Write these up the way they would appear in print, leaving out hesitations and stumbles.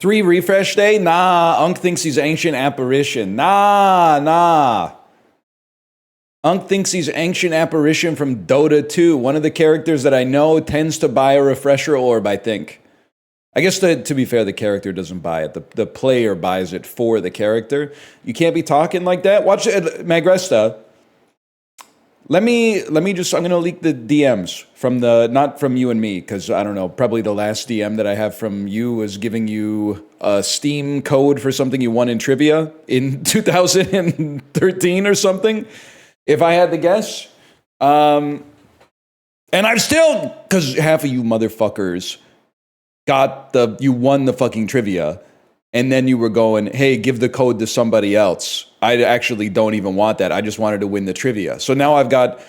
3 refresh day? Nah, Unk thinks he's ancient apparition. Nah. Unk thinks he's ancient apparition from Dota 2. One of the characters that I know tends to buy a refresher orb, I think. I guess to be fair, the character doesn't buy it. The player buys it for the character. You can't be talking like that. Watch it, Magresta. Let me just, I'm going to leak the DMs from not from you and me, because I don't know, probably the last DM that I have from you was giving you a Steam code for something you won in trivia in 2013 or something, if I had to guess. And I've still, because half of you motherfuckers you won the fucking trivia, and then you were going, hey, give the code to somebody else. I actually don't even want that. I just wanted to win the trivia. So now I've got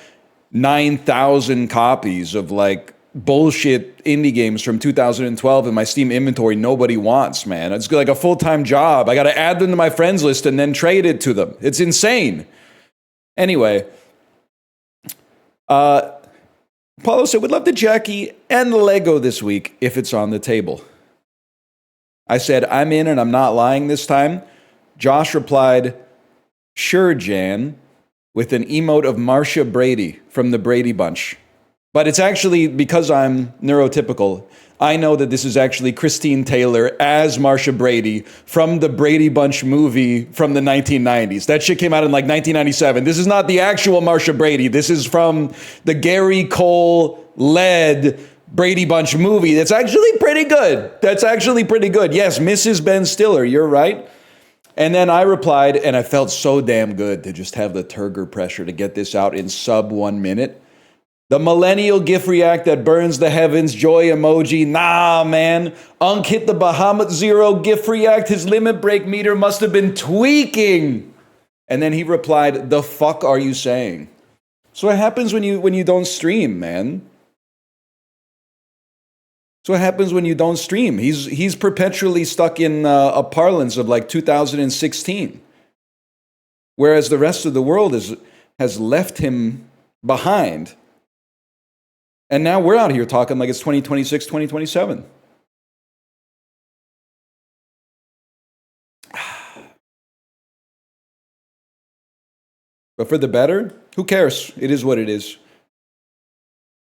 9,000 copies of like bullshit indie games from 2012 in my Steam inventory nobody wants, man. It's like a full-time job. I got to add them to my friends list and then trade it to them. It's insane. Anyway, Paulo said, would love the Jackie and the Lego this week if it's on the table. I said, I'm in and I'm not lying this time. Josh replied, sure, Jan, with an emote of Marcia Brady from the Brady Bunch. But it's actually, because I'm neurotypical, I know that this is actually Christine Taylor as Marcia Brady from the Brady Bunch movie from the 1990s. That shit came out in like 1997. This is not the actual Marcia Brady. This is from the Gary Cole-led Brady Bunch movie. That's actually pretty good. Yes, Mrs. Ben Stiller, you're right. And then I replied, and I felt so damn good to just have the turgor pressure to get this out in sub 1 minute. The millennial GIF react that burns the heavens, joy emoji. Nah, man. Unk hit the Bahamut Zero GIF react. His limit break meter must have been tweaking. And then he replied, the fuck are you saying? So what happens when you don't stream, man? So what happens when you don't stream? He's perpetually stuck in a parlance of like 2016. Whereas the rest of the world has left him behind. And now we're out here talking like it's 2026, 2027. But for the better, who cares? It is what it is.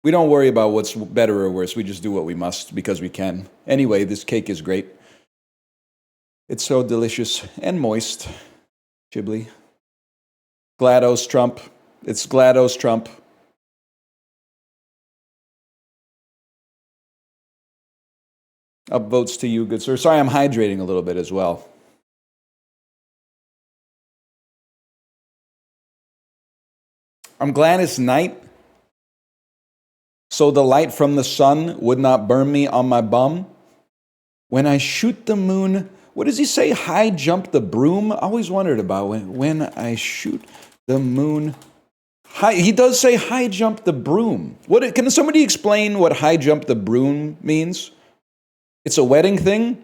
We don't worry about what's better or worse. We just do what we must because we can. Anyway, this cake is great. It's so delicious and moist. Chibly. GLaDOS Trump. It's GLaDOS Trump. Upvotes to you, good sir. Sorry, I'm hydrating a little bit as well. I'm glad it's night, so the light from the sun would not burn me on my bum. When I shoot the moon, what does he say? High jump the broom? I always wondered about when I shoot the moon. He does say high jump the broom. Can somebody explain what high jump the broom means? It's a wedding thing?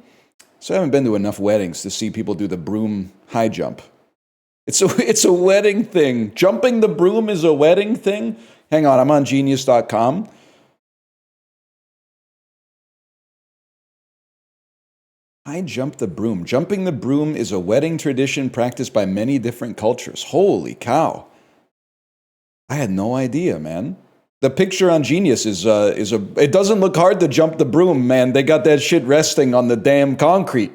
So I haven't been to enough weddings to see people do the broom high jump. It's a wedding thing. Jumping the broom is a wedding thing? Hang on, I'm on genius.com. I jump the broom. Jumping the broom is a wedding tradition practiced by many different cultures. Holy cow. I had no idea, man. The picture on Genius it doesn't look hard to jump the broom, man. They got that shit resting on the damn concrete.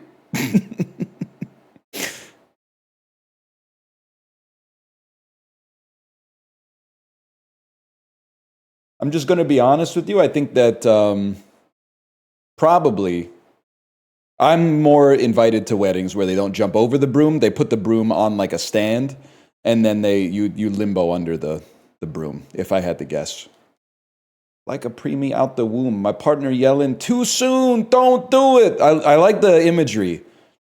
I'm just going to be honest with you. I think that probably I'm more invited to weddings where they don't jump over the broom. They put the broom on like a stand, and then you limbo under the broom, if I had to guess. Like a preemie out the womb. My partner yelling, too soon, don't do it. I like the imagery.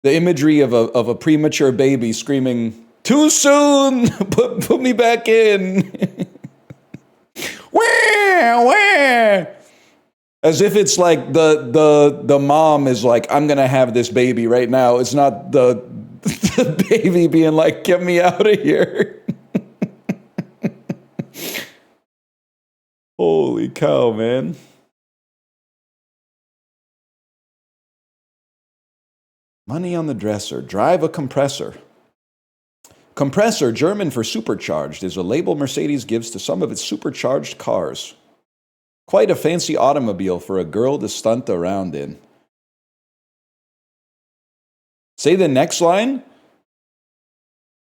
The imagery of a premature baby screaming, too soon, put me back in. Where? As if it's like the mom is like, I'm going to have this baby right now. It's not the baby being like, get me out of here. Holy cow, man. Money on the dresser. Drive a compressor. Compressor, German for supercharged, is a label Mercedes gives to some of its supercharged cars. Quite a fancy automobile for a girl to stunt around in. Say the next line?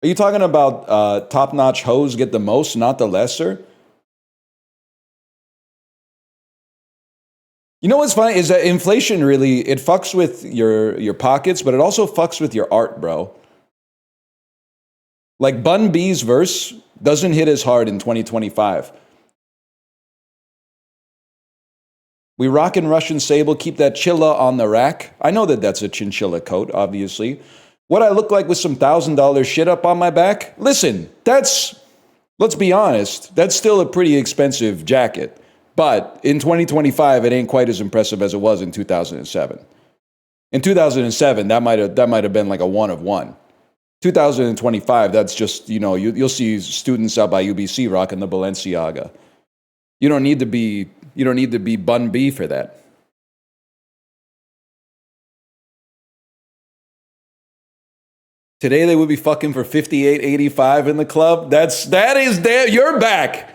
Are you talking about top-notch hoes get the most, not the lesser? You know what's funny is that inflation really, it fucks with your pockets, but it also fucks with your art, bro. Like Bun B's verse doesn't hit as hard in 2025. We rockin' Russian sable, keep that chilla on the rack. I know that that's a chinchilla coat, obviously. What I look like with some $1,000 shit up on my back? Listen, let's be honest, that's still a pretty expensive jacket. But in 2025, it ain't quite as impressive as it was in 2007. In 2007, that might have been like a one of one. 2025, that's just, you'll see students out by UBC rocking the Balenciaga. You don't need to be Bun B for that. Today they would be fucking for $58.85 in the club. That is there. You're back.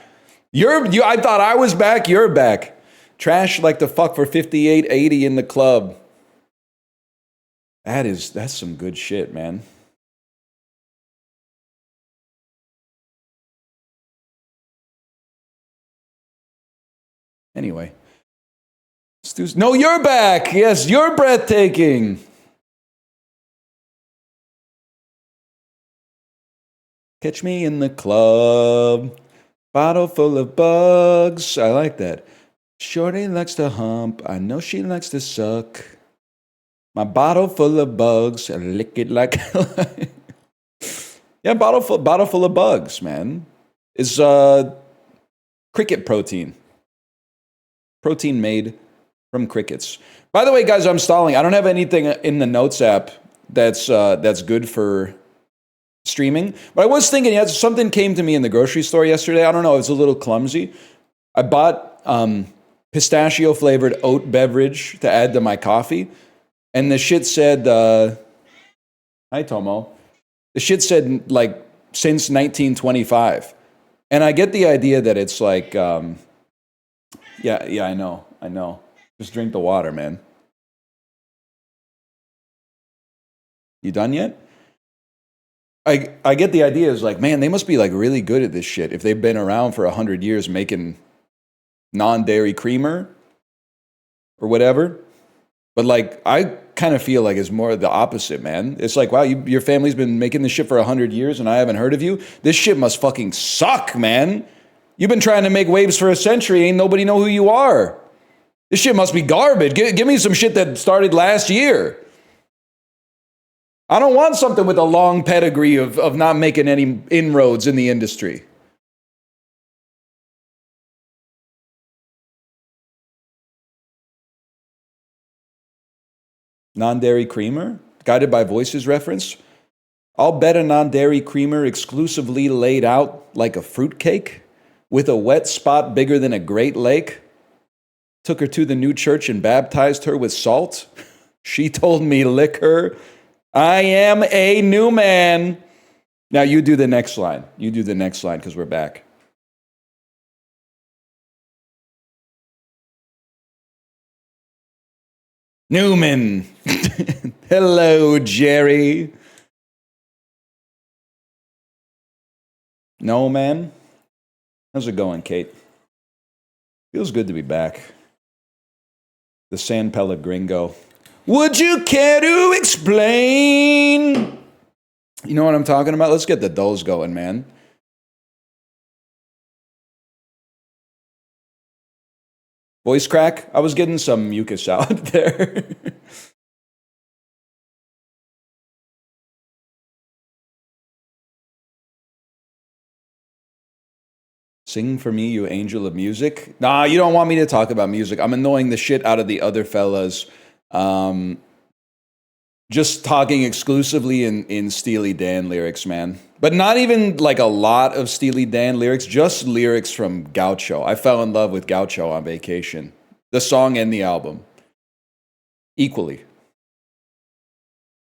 I thought I was back. You're back. Trash like the fuck for $58.80 in the club. That's some good shit, man. Anyway. No, you're back. Yes, you're breathtaking. Catch me in the club. Bottle full of bugs. I like that. Shorty likes to hump. I know she likes to suck. My bottle full of bugs. I lick it like... Yeah, bottle full of bugs, man. It's cricket protein. Protein made from crickets. By the way, guys, I'm stalling. I don't have anything in the Notes app that's good for streaming. But I was thinking, something came to me in the grocery store yesterday. I don't know, it was a little clumsy. I bought pistachio-flavored oat beverage to add to my coffee. And the shit said, hi, Tomo. The shit said, like, since 1925. And I get the idea that it's like, yeah, I know. Just drink the water, man. You done yet? I get the idea is like, man, they must be like really good at this shit if they've been around for 100 years making non-dairy creamer or whatever. But like, I kind of feel like it's more the opposite, man. It's like, wow, your family's been making this shit for 100 years and I haven't heard of you. This shit must fucking suck, man. You've been trying to make waves for a century. Ain't nobody know who you are. This shit must be garbage. Give me some shit that started last year. I don't want something with a long pedigree of not making any inroads in the industry. Non-dairy creamer? Guided by Voices reference? I'll bet a non-dairy creamer exclusively laid out like a fruitcake with a wet spot bigger than a Great Lake. Took her to the new church and baptized her with salt. She told me lick her. I am a new man. Now you do the next line. You do the next line because we're back. Newman. Hello, Jerry. No, man. How's it going, Kate? Feels good to be back. The San Pellegrino. Would you care to explain? You know what I'm talking about? Let's get the dolls going, man. Voice crack? I was getting some mucus out there. Sing for me, you angel of music. Nah, you don't want me to talk about music. I'm annoying the shit out of the other fellas. Just talking exclusively in Steely Dan lyrics, man. But not even like a lot of Steely Dan lyrics, just lyrics from Gaucho. I fell in love with Gaucho on vacation. The song and the album. Equally.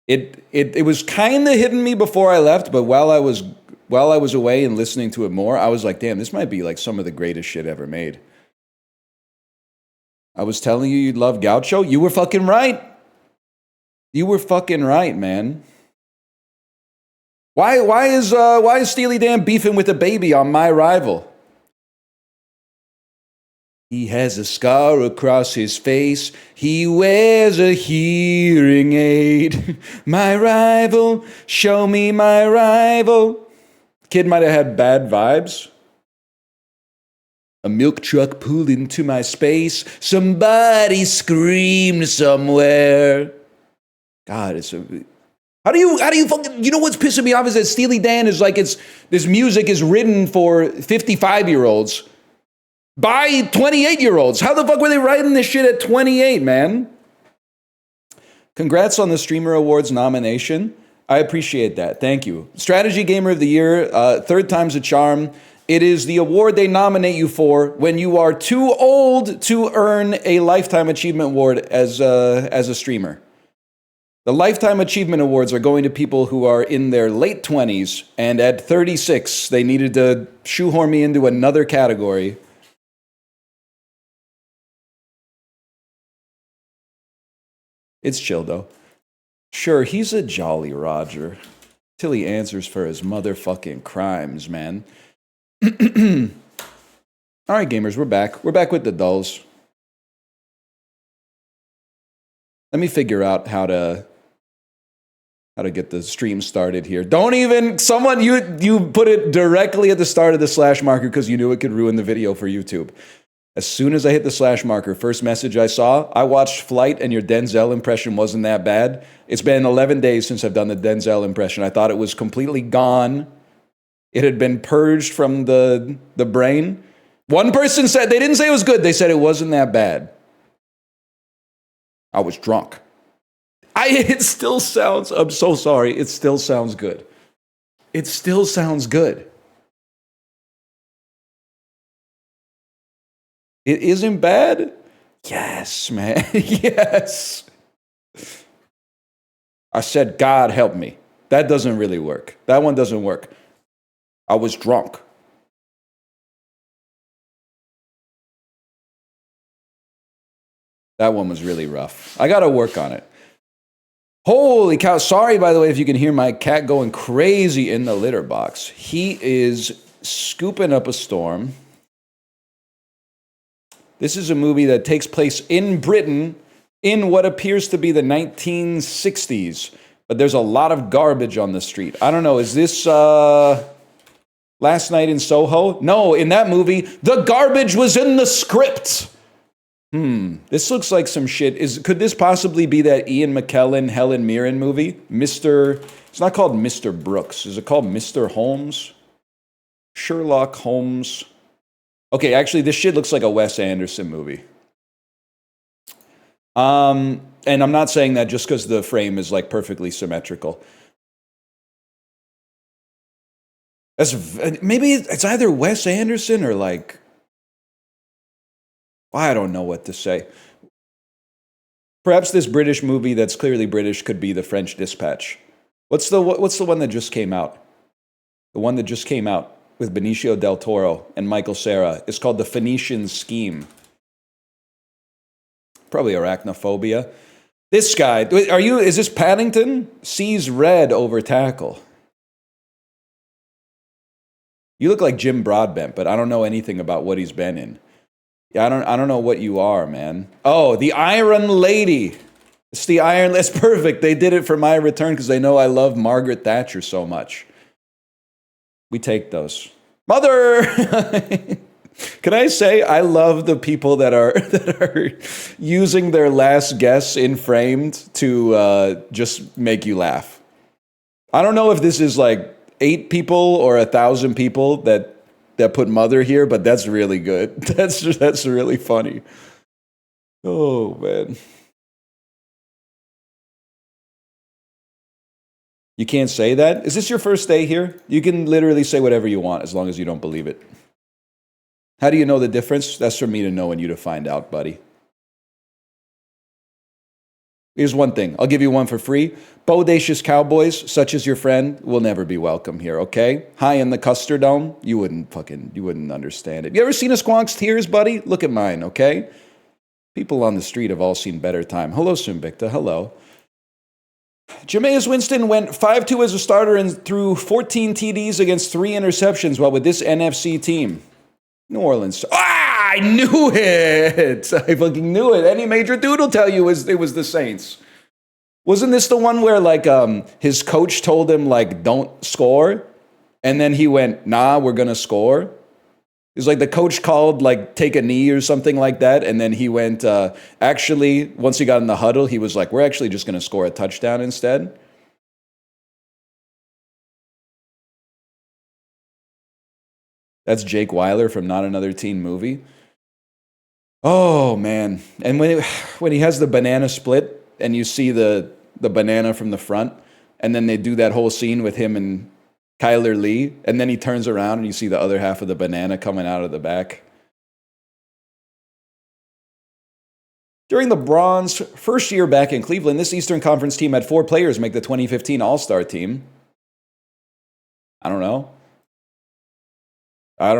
It was kind of hitting me before I left, but while I was away and listening to it more, I was like, damn, this might be like some of the greatest shit ever made. I was telling you you'd love Gaucho. You were fucking right. You were fucking right, man. Why is Steely Dan beefing with a baby on My Rival? He has a scar across his face. He wears a hearing aid. My rival, show me my rival. Kid might have had bad vibes. A milk truck pulled into my space. Somebody screamed somewhere. God, it's a... How do you fucking... You know what's pissing me off is that Steely Dan is like, this music is written for 55-year-olds. By 28-year-olds. How the fuck were they writing this shit at 28, man? Congrats on the Streamer Awards nomination. I appreciate that. Thank you. Strategy Gamer of the Year, third time's a charm. It is the award they nominate you for when you are too old to earn a Lifetime Achievement Award as a streamer. The Lifetime Achievement Awards are going to people who are in their late 20s, and at 36, they needed to shoehorn me into another category. It's chill, though. Sure, he's a Jolly Roger. Till he answers for his motherfucking crimes, man. All right, gamers, we're back. We're back with the dulls. Let me figure out how to get the stream started here. Don't even... Someone, you put it directly at the start of the slash marker because you knew it could ruin the video for YouTube. As soon as I hit the slash marker, first message I saw, I watched Flight and your Denzel impression wasn't that bad. It's been 11 days since I've done the Denzel impression. I thought it was completely gone. It had been purged from the brain. One person said, they didn't say it was good, they said it wasn't that bad. I was drunk. It still sounds, I'm so sorry, it still sounds good. It still sounds good. It isn't bad? Yes, man. Yes. I said, God help me. That doesn't really work. That one doesn't work. I was drunk. That one was really rough. I got to work on it. Holy cow. Sorry, by the way, if you can hear my cat going crazy in the litter box. He is scooping up a storm. This is a movie that takes place in Britain in what appears to be the 1960s. But there's a lot of garbage on the street. I don't know, is this Last Night in Soho? No, in that movie, the garbage was in the script. This looks like some shit. Could this possibly be that Ian McKellen, Helen Mirren movie? It's not called Mr. Brooks. Is it called Mr. Holmes? Sherlock Holmes. Okay, actually, this shit looks like a Wes Anderson movie. And I'm not saying that just because the frame is like perfectly symmetrical. Maybe it's either Wes Anderson or like... I don't know what to say. Perhaps this British movie that's clearly British could be The French Dispatch. What's the one that just came out? The one that just came out with Benicio del Toro and Michael Cera. It's called The Phoenician Scheme. Probably arachnophobia. This guy, is this Paddington? Sees red over tackle. You look like Jim Broadbent, but I don't know anything about what he's been in. Yeah, I don't know what you are, man. Oh, the Iron Lady. It's the Iron... That's perfect. They did it for my return because they know I love Margaret Thatcher so much. We take those. Mother! Can I say I love the people that are using their last guess in Framed to just make you laugh. I don't know if this is like 8 people or 1,000 people that put mother here, but that's really good. That's really funny. Oh, man. You can't say that? Is this your first day here? You can literally say whatever you want as long as you don't believe it. How do you know the difference? That's for me to know and you to find out, buddy. Here's one thing. I'll give you one for free. Bodacious cowboys, such as your friend, will never be welcome here, okay? High in the custard dome, you wouldn't understand it. You ever seen a squonk's tears, buddy? Look at mine, okay? People on the street have all seen better time. Hello, Sumbicta. Hello. Jameis Winston went 5-2 as a starter and threw 14 TDs against 3 interceptions while with this NFC team. New Orleans. I knew it! I fucking knew it. Any major dude will tell you it was the Saints. Wasn't this the one where, like, his coach told him, like, don't score? And then he went, nah, we're going to score? It was like the coach called, like, take a knee or something like that. And then he went, actually, once he got in the huddle, he was like, we're actually just going to score a touchdown instead. That's Jake Weiler from Not Another Teen Movie. Oh, man. And when he has the banana split and you see the banana from the front, and then they do that whole scene with him and Kyler Lee, and then he turns around and you see the other half of the banana coming out of the back. During the Browns' first year back in Cleveland, this Eastern Conference team had 4 players make the 2015 All-Star team. I don't know. I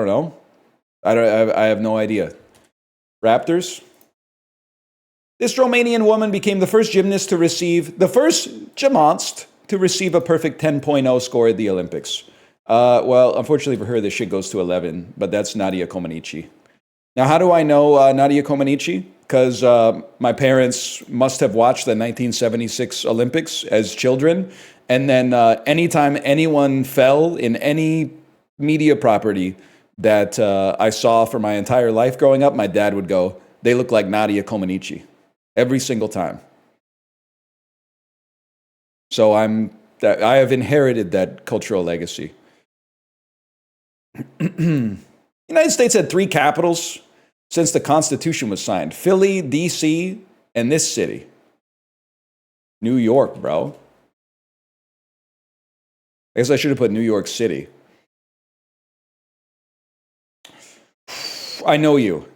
have no idea. Raptors. This Romanian woman became the first gymnast to receive a perfect 10.0 score at the Olympics. Well, unfortunately for her, this shit goes to 11, but that's Nadia Comaneci. Now, how do I know Nadia Comaneci? Because my parents must have watched the 1976 Olympics as children, and then anytime anyone fell in any media property that I saw for my entire life growing up, my dad would go, they look like Nadia Comaneci. Every single time. So I have inherited that cultural legacy. The United States had 3 capitals since the Constitution was signed. Philly, D.C., and this city. New York, bro. I guess I should have put New York City. I know you.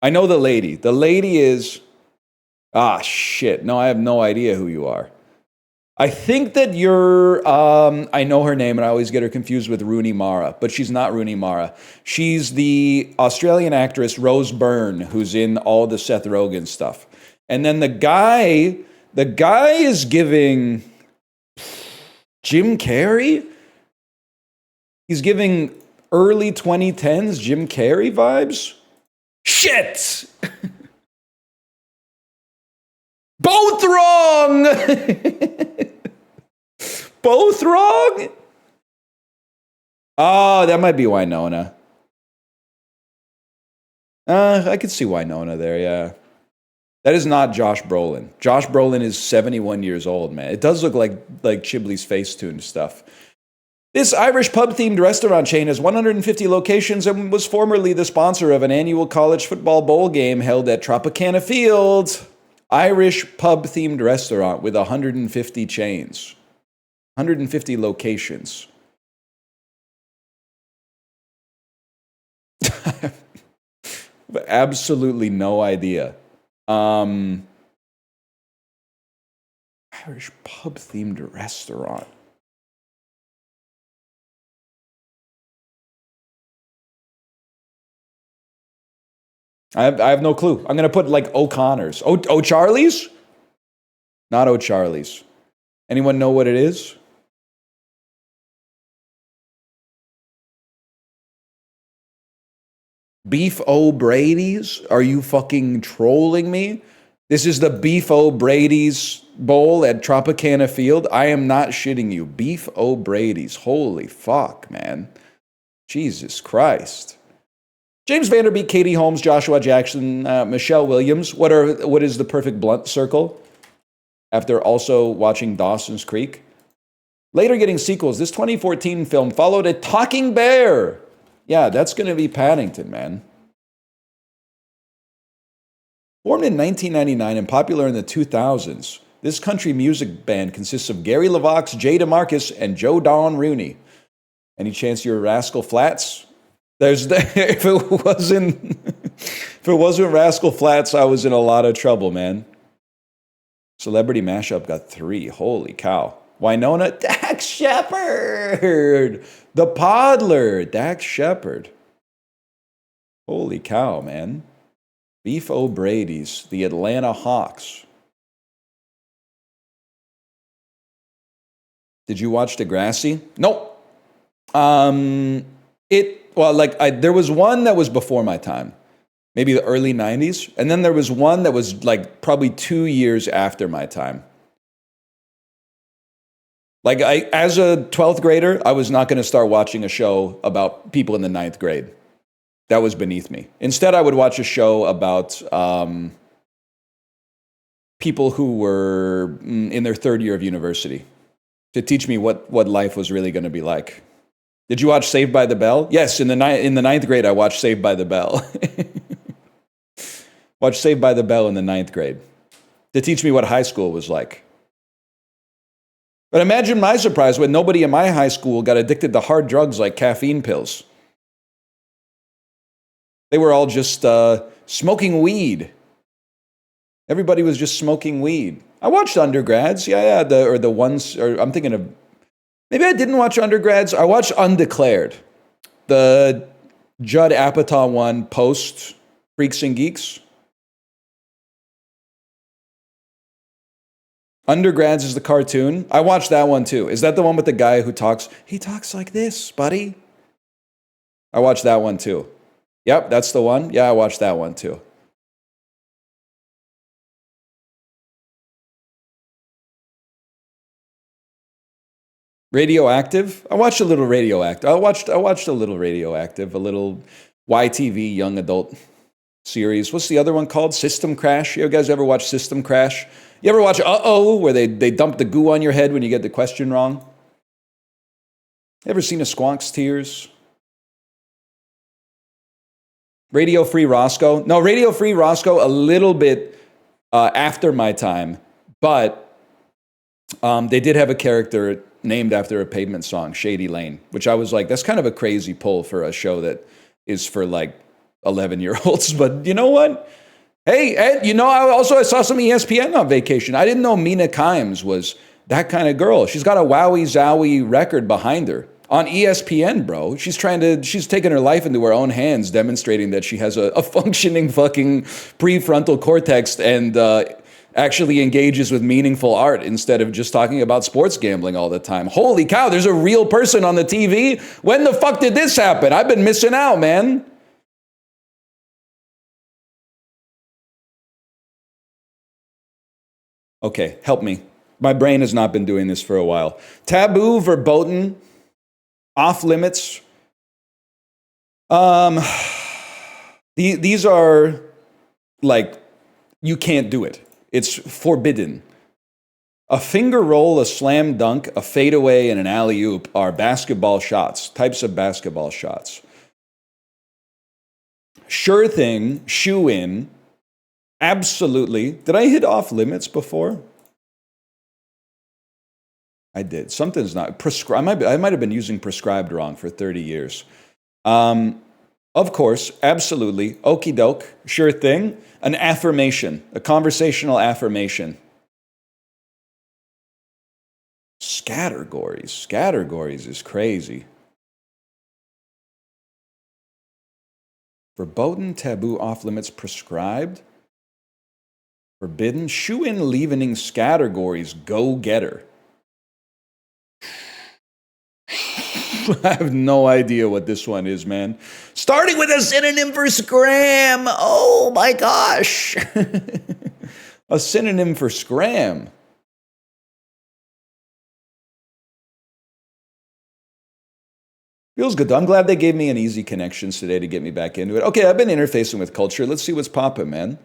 I know the lady. The lady is... shit. No, I have no idea who you are. I think that you're, I know her name and I always get her confused with Rooney Mara, but she's not Rooney Mara. She's the Australian actress Rose Byrne, who's in all the Seth Rogen stuff. And then the guy is giving Jim Carrey? He's giving early 2010s Jim Carrey vibes? Shit! Both wrong! Both wrong? Oh, that might be Winona. I could see Winona there, yeah. That is not Josh Brolin. Josh Brolin is 71 years old, man. It does look like Chibley's Facetune stuff. This Irish pub-themed restaurant chain has 150 locations and was formerly the sponsor of an annual college football bowl game held at Tropicana Field. Irish pub-themed restaurant with 150 chains. 150 locations. Absolutely no idea. Irish pub-themed restaurant. I have no clue. I'm going to put like O'Connor's. O'Charlie's? Not O'Charlie's. Anyone know what it is? Beef O'Brady's? Are you fucking trolling me? This is the Beef O'Brady's bowl at Tropicana Field. I am not shitting you. Beef O'Brady's. Holy fuck, man. Jesus Christ. James Vanderbeek, Katie Holmes, Joshua Jackson, Michelle Williams. What is the perfect blunt circle? After also watching Dawson's Creek. Later getting sequels, this 2014 film followed a talking bear. Yeah, that's going to be Paddington, man. Formed in 1999 and popular in the 2000s, this country music band consists of Gary LaVox, Jay DeMarcus, and Joe Don Rooney. Any chance you're Rascal Flatts? If it wasn't Rascal Flatts, I was in a lot of trouble, man. Celebrity Mashup got 3. Holy cow. Winona, Dax Shepard. The Podler, Dax Shepard. Holy cow, man. Beef O'Brady's, the Atlanta Hawks. Did you watch Degrassi? Nope. There was one that was before my time, maybe the early 90s, and then there was one that was like probably 2 years after my time. Like as a 12th grader, I was not going to start watching a show about people in the 9th grade. That was beneath me. Instead, I would watch a show about people who were in their 3rd year of university to teach me what life was really going to be like. Did you watch Saved by the Bell? Yes, in the 9th grade, I watched Saved by the Bell. Watched Saved by the Bell in the 9th grade to teach me what high school was like. But imagine my surprise when nobody in my high school got addicted to hard drugs like caffeine pills. They were all just smoking weed. Everybody was just smoking weed. I watched Undergrads, I'm thinking of, maybe I didn't watch Undergrads. I watched Undeclared, the Judd Apatow one post Freaks and Geeks. Undergrads is the cartoon. I watched that one too. Is that the one with the guy who talks? He talks like this, buddy. I watched that one too. Yep, that's the one. Yeah, I watched that one too. Radioactive? I watched a little Radioactive. I watched a little Radioactive, a little YTV young adult series. What's the other one called? System Crash. You guys ever watch System Crash? You ever watch Uh-Oh, where they dump the goo on your head when you get the question wrong? Ever seen a Squonk's Tears? Radio Free Roscoe? No, Radio Free Roscoe, a little bit after my time, but they did have a character named after a Pavement song, Shady Lane, which I was like, that's kind of a crazy pull for a show that is for like 11-year-olds. But you know what? Hey, Ed, I saw some ESPN on vacation. I didn't know Mina Kimes was that kind of girl. She's got a Wowie Zowie record behind her. On ESPN, bro. She's taking her life into her own hands, demonstrating that she has a functioning fucking prefrontal cortex and actually engages with meaningful art instead of just talking about sports gambling all the time. Holy cow, there's a real person on the TV? When the fuck did this happen? I've been missing out, man. Okay, help me. My brain has not been doing this for a while. Taboo, verboten, off limits. These are like, you can't do it. It's forbidden. A finger roll, a slam dunk, a fadeaway, and an alley-oop are basketball shots, types of basketball shots. Sure thing, shoe in, absolutely. Did I hit off limits before? I did. Something's not prescribed. I might have been using prescribed wrong for 30 years. Of course, absolutely. Okie doke. Sure thing. An affirmation, a conversational affirmation. Scattergories. Scattergories is crazy. Verboten, taboo, off limits, prescribed. Forbidden, shoe-in, leavening, scattergories, go-getter. I have no idea what this one is, man. Starting with a synonym for scram. Oh my gosh. A synonym for scram. Feels good though. I'm glad they gave me an easy connections today to get me back into it. Okay, I've been interfacing with culture. Let's see what's popping, man.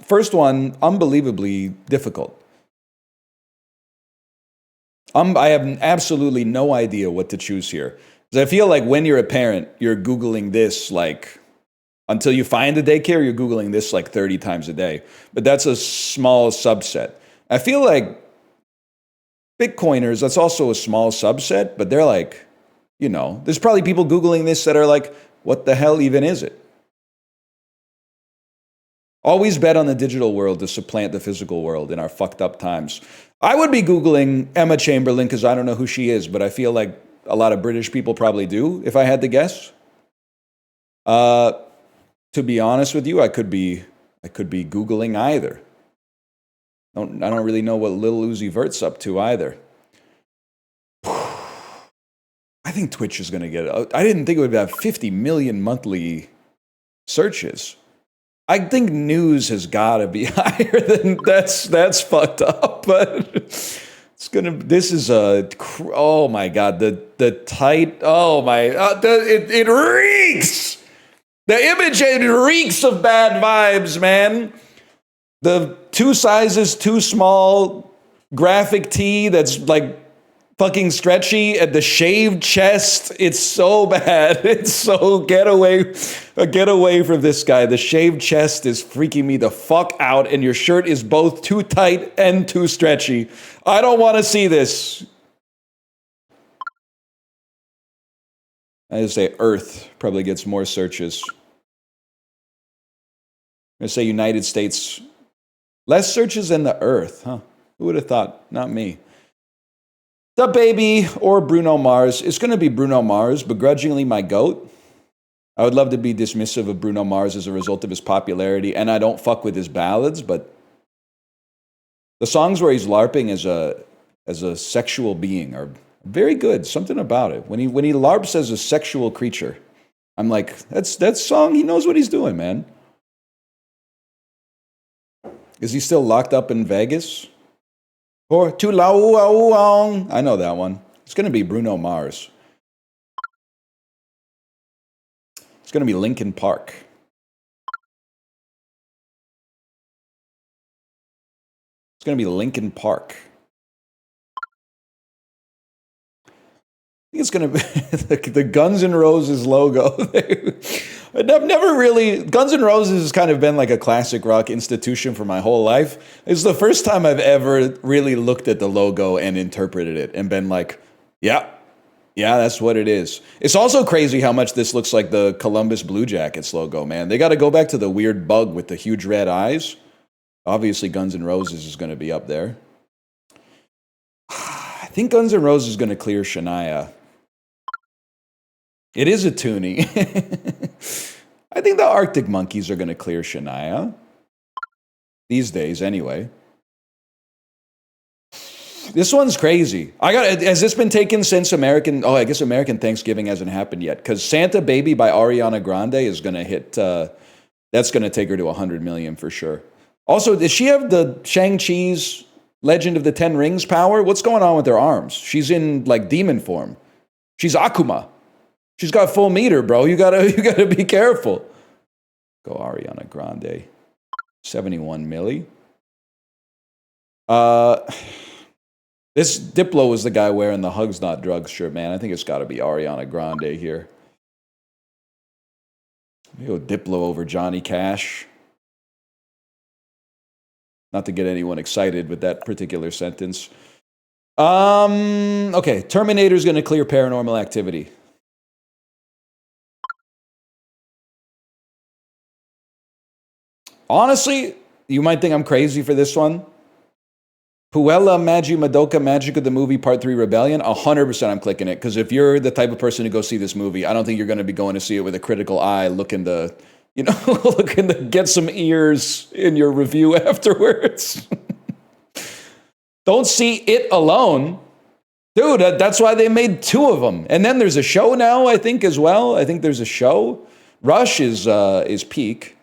First one, unbelievably difficult. I have absolutely no idea what to choose here. Because I feel like when you're a parent, you're Googling this like, until you find a daycare, you're Googling this like 30 times a day. But that's a small subset. I feel like Bitcoiners, that's also a small subset, but they're like, there's probably people Googling this that are like, what the hell even is it? Always bet on the digital world to supplant the physical world in our fucked up times. I would be Googling Emma Chamberlain because I don't know who she is, but I feel like a lot of British people probably do, if I had to guess. To be honest with you, I could be Googling either. I don't really know what Lil Uzi Vert's up to either. I think Twitch is going to get it. I didn't think it would have 50 million monthly searches. I think news has got to be higher than that's fucked up, but it's gonna. This is oh my god, the tight. Oh my, it reeks. The image, it reeks of bad vibes, man. The 2 sizes too small graphic tee that's like fucking stretchy and the shaved chest. It's so bad. It's so get away from this guy. The shaved chest is freaking me the fuck out, and your shirt is both too tight and too stretchy. I don't want to see this. I just say Earth probably gets more searches. I'm gonna say United States. Less searches than the Earth, huh? Who would have thought? Not me. The baby or Bruno Mars. It's going to be Bruno Mars, begrudgingly my GOAT. I would love to be dismissive of Bruno Mars as a result of his popularity, and I don't fuck with his ballads, but the songs where he's LARPing as a sexual being are very good. Something about it. When he LARPs as a sexual creature, I'm like, that song, he knows what he's doing, man. Is he still locked up in Vegas? Or too long? I know that one. It's going to be Bruno Mars. It's going to be Linkin Park. It's going to be Linkin Park. I think it's going to be the Guns N' Roses logo. I've never really... Guns N' Roses has kind of been like a classic rock institution for my whole life. It's the first time I've ever really looked at the logo and interpreted it and been like, yeah, that's what it is. It's also crazy how much this looks like the Columbus Blue Jackets logo, man. They got to go back to the weird bug with the huge red eyes. Obviously, Guns N' Roses is going to be up there. I think Guns N' Roses is going to clear Shania. It is a toonie. I think the Arctic Monkeys are going to clear Shania. These days, anyway. This one's crazy. Has this been taken since American... Oh, I guess American Thanksgiving hasn't happened yet. Because Santa Baby by Ariana Grande is going to hit... that's going to take her to 100 million for sure. Also, does she have the Shang-Chi's Legend of the Ten Rings power? What's going on with her arms? She's in, like, demon form. She's Akuma. She's got full meter, bro. You gotta be careful. Go Ariana Grande. 71 milli. This Diplo was the guy wearing the Hugs Not Drugs shirt, man. I think it's gotta be Ariana Grande here. Go Diplo over Johnny Cash. Not to get anyone excited with that particular sentence. Okay, Terminator's gonna clear Paranormal Activity. Honestly, you might think I'm crazy for this one. Puella Magi Madoka Magic of the Movie Part 3 Rebellion, 100% I'm clicking it. Because if you're the type of person to go see this movie, I don't think you're going to be going to see it with a critical eye looking to, looking to get some ears in your review afterwards. Don't see it alone. Dude, that's why they made 2 of them. And then there's a show now, I think, as well. I think there's a show. Rush is peak.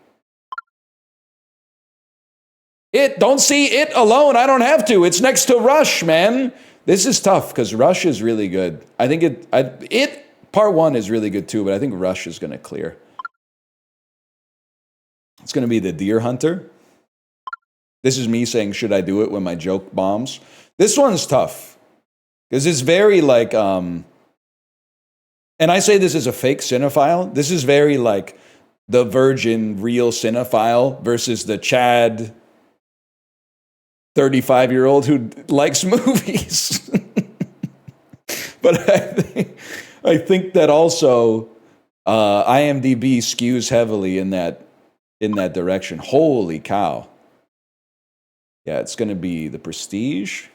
Don't see it alone. I don't have to. It's next to Rush, man. This is tough because Rush is really good. I think it part 1 is really good too, but I think Rush is going to clear. It's going to be the Deer Hunter. This is me saying, should I do it when my joke bombs? This one's tough because it's very like, and I say this as a fake cinephile. This is very like the virgin real cinephile versus the Chad 35-year-old who likes movies. But I think that also IMDb skews heavily in that in that direction. Holy cow. Yeah, it's going to be the Prestige.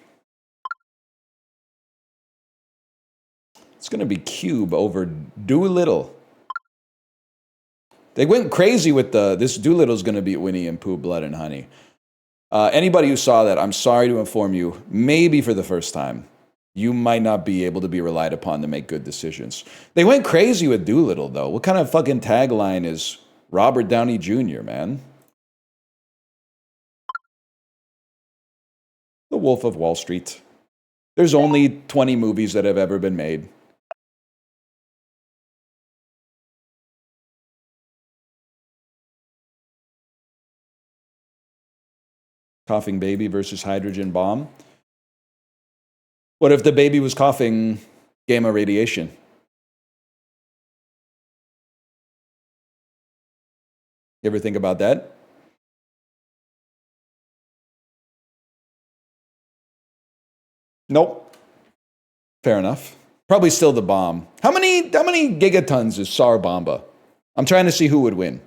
It's going to be Cube over Doolittle. They went crazy with this Doolittle's going to beat Winnie and Pooh, Blood and Honey. Anybody who saw that, I'm sorry to inform you, maybe for the first time, you might not be able to be relied upon to make good decisions. They went crazy with Doolittle, though. What kind of fucking tagline is Robert Downey Jr., man? The Wolf of Wall Street. There's only 20 movies that have ever been made. Coughing baby versus hydrogen bomb. What if the baby was coughing gamma radiation? You ever think about that? Nope. Fair enough. Probably still the bomb. How many gigatons is Tsar Bomba? I'm trying to see who would win.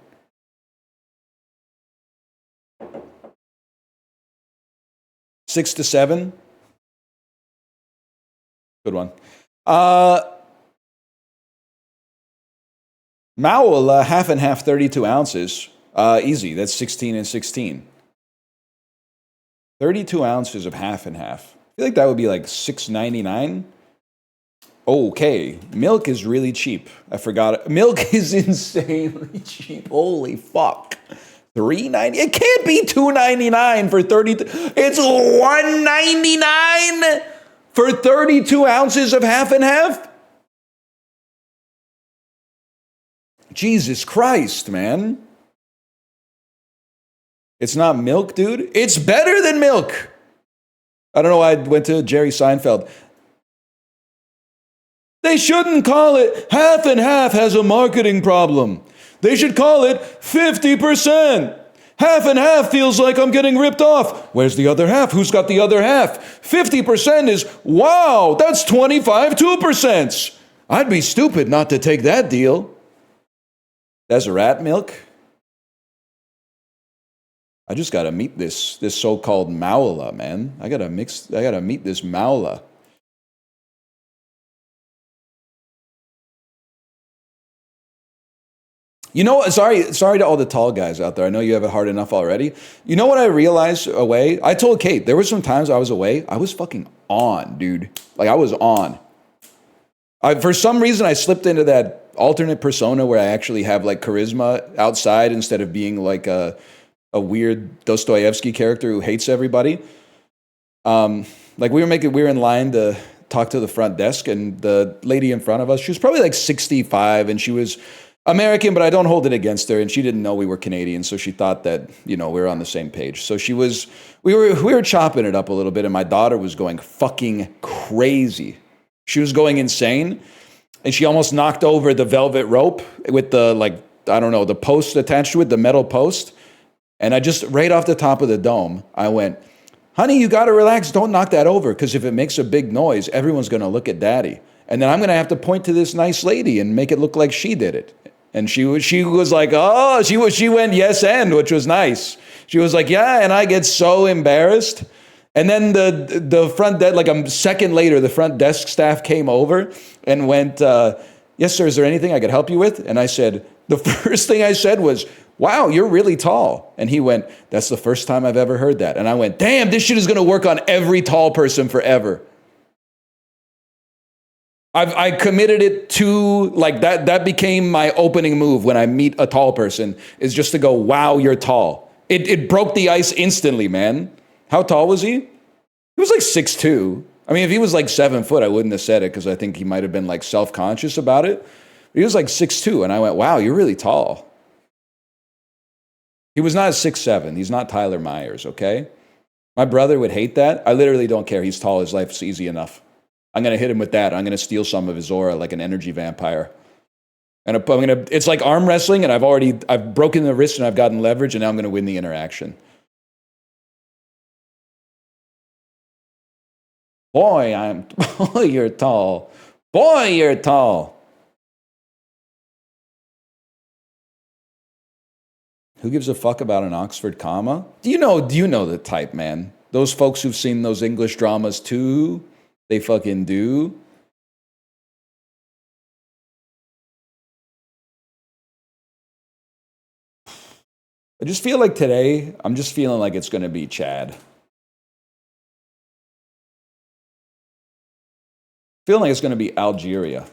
6 to 7. Good one. Maul, half and half, 32 ounces. Easy. That's 16 and 16. 32 ounces of half and half. I feel like that would be like $6.99. Okay. Milk is really cheap. I forgot. Milk is insanely cheap. Holy fuck. $3.90. It can't be $2.99 for 32. It's $1.99 for 32 ounces of half and half. Jesus Christ, man. It's not milk, dude. It's better than milk. I don't know why I went to Jerry Seinfeld. They shouldn't call it half and half has a marketing problem. They should call it 50%. Half and half feels like I'm getting ripped off. Where's the other half? Who's got the other half? 50% is, wow, that's 25 2%. I'd be stupid not to take that deal. That's rat milk. I just gotta meet this so-called Maula, man. I gotta meet this Maula. You know, sorry to all the tall guys out there. I know you have it hard enough already. You know what I realized away? I told Kate, there were some times I was away, I was fucking on, dude. Like, I was on. For some reason, I slipped into that alternate persona where I actually have, like, charisma outside instead of being, like, a weird Dostoevsky character who hates everybody. Like, we were in line to talk to the front desk, and the lady in front of us, she was probably, like, 65, and she was American, but I don't hold it against her, and she didn't know we were Canadian, so she thought that, you know, we were on the same page. So we were chopping it up a little bit, and my daughter was going fucking crazy. She was going insane, and she almost knocked over the velvet rope with the, like, I don't know, the post attached to it, the metal post, and I just, right off the top of the dome, I went, honey, you gotta relax, don't knock that over, because if it makes a big noise, everyone's gonna look at daddy. And then I'm gonna have to point to this nice lady and make it look like she did it. And she was like, oh, she went yes and, which was nice. She was like, yeah, and I get so embarrassed. And then the front desk, like a second later, the front desk staff came over and went, yes, sir, is there anything I could help you with? And I said, the first thing I said was, wow, you're really tall. And he went, that's the first time I've ever heard that. And I went, damn, this shit is gonna work on every tall person forever. I committed it to, like, that became my opening move when I meet a tall person, is just to go, wow, you're tall. It broke the ice instantly, man. How tall was he? He was like 6'2". I mean, if he was like 7 foot, I wouldn't have said it because I think he might have been like self-conscious about it. He was like 6'2", and I went, wow, you're really tall. He was not 6'7". He's not Tyler Myers, okay? My brother would hate that. I literally don't care. He's tall. His life's easy enough. I'm going to hit him with that. I'm going to steal some of his aura like an energy vampire. And it's like arm wrestling, and I've broken the wrist and I've gotten leverage, and now I'm going to win the interaction. Boy, you're tall. Boy, you're tall. Who gives a fuck about an Oxford comma? Do you know the type, man? Those folks who've seen those English dramas too, they fucking do. I just feel like today, I'm just feeling like it's going to be Chad. Feeling like it's going to be Algeria.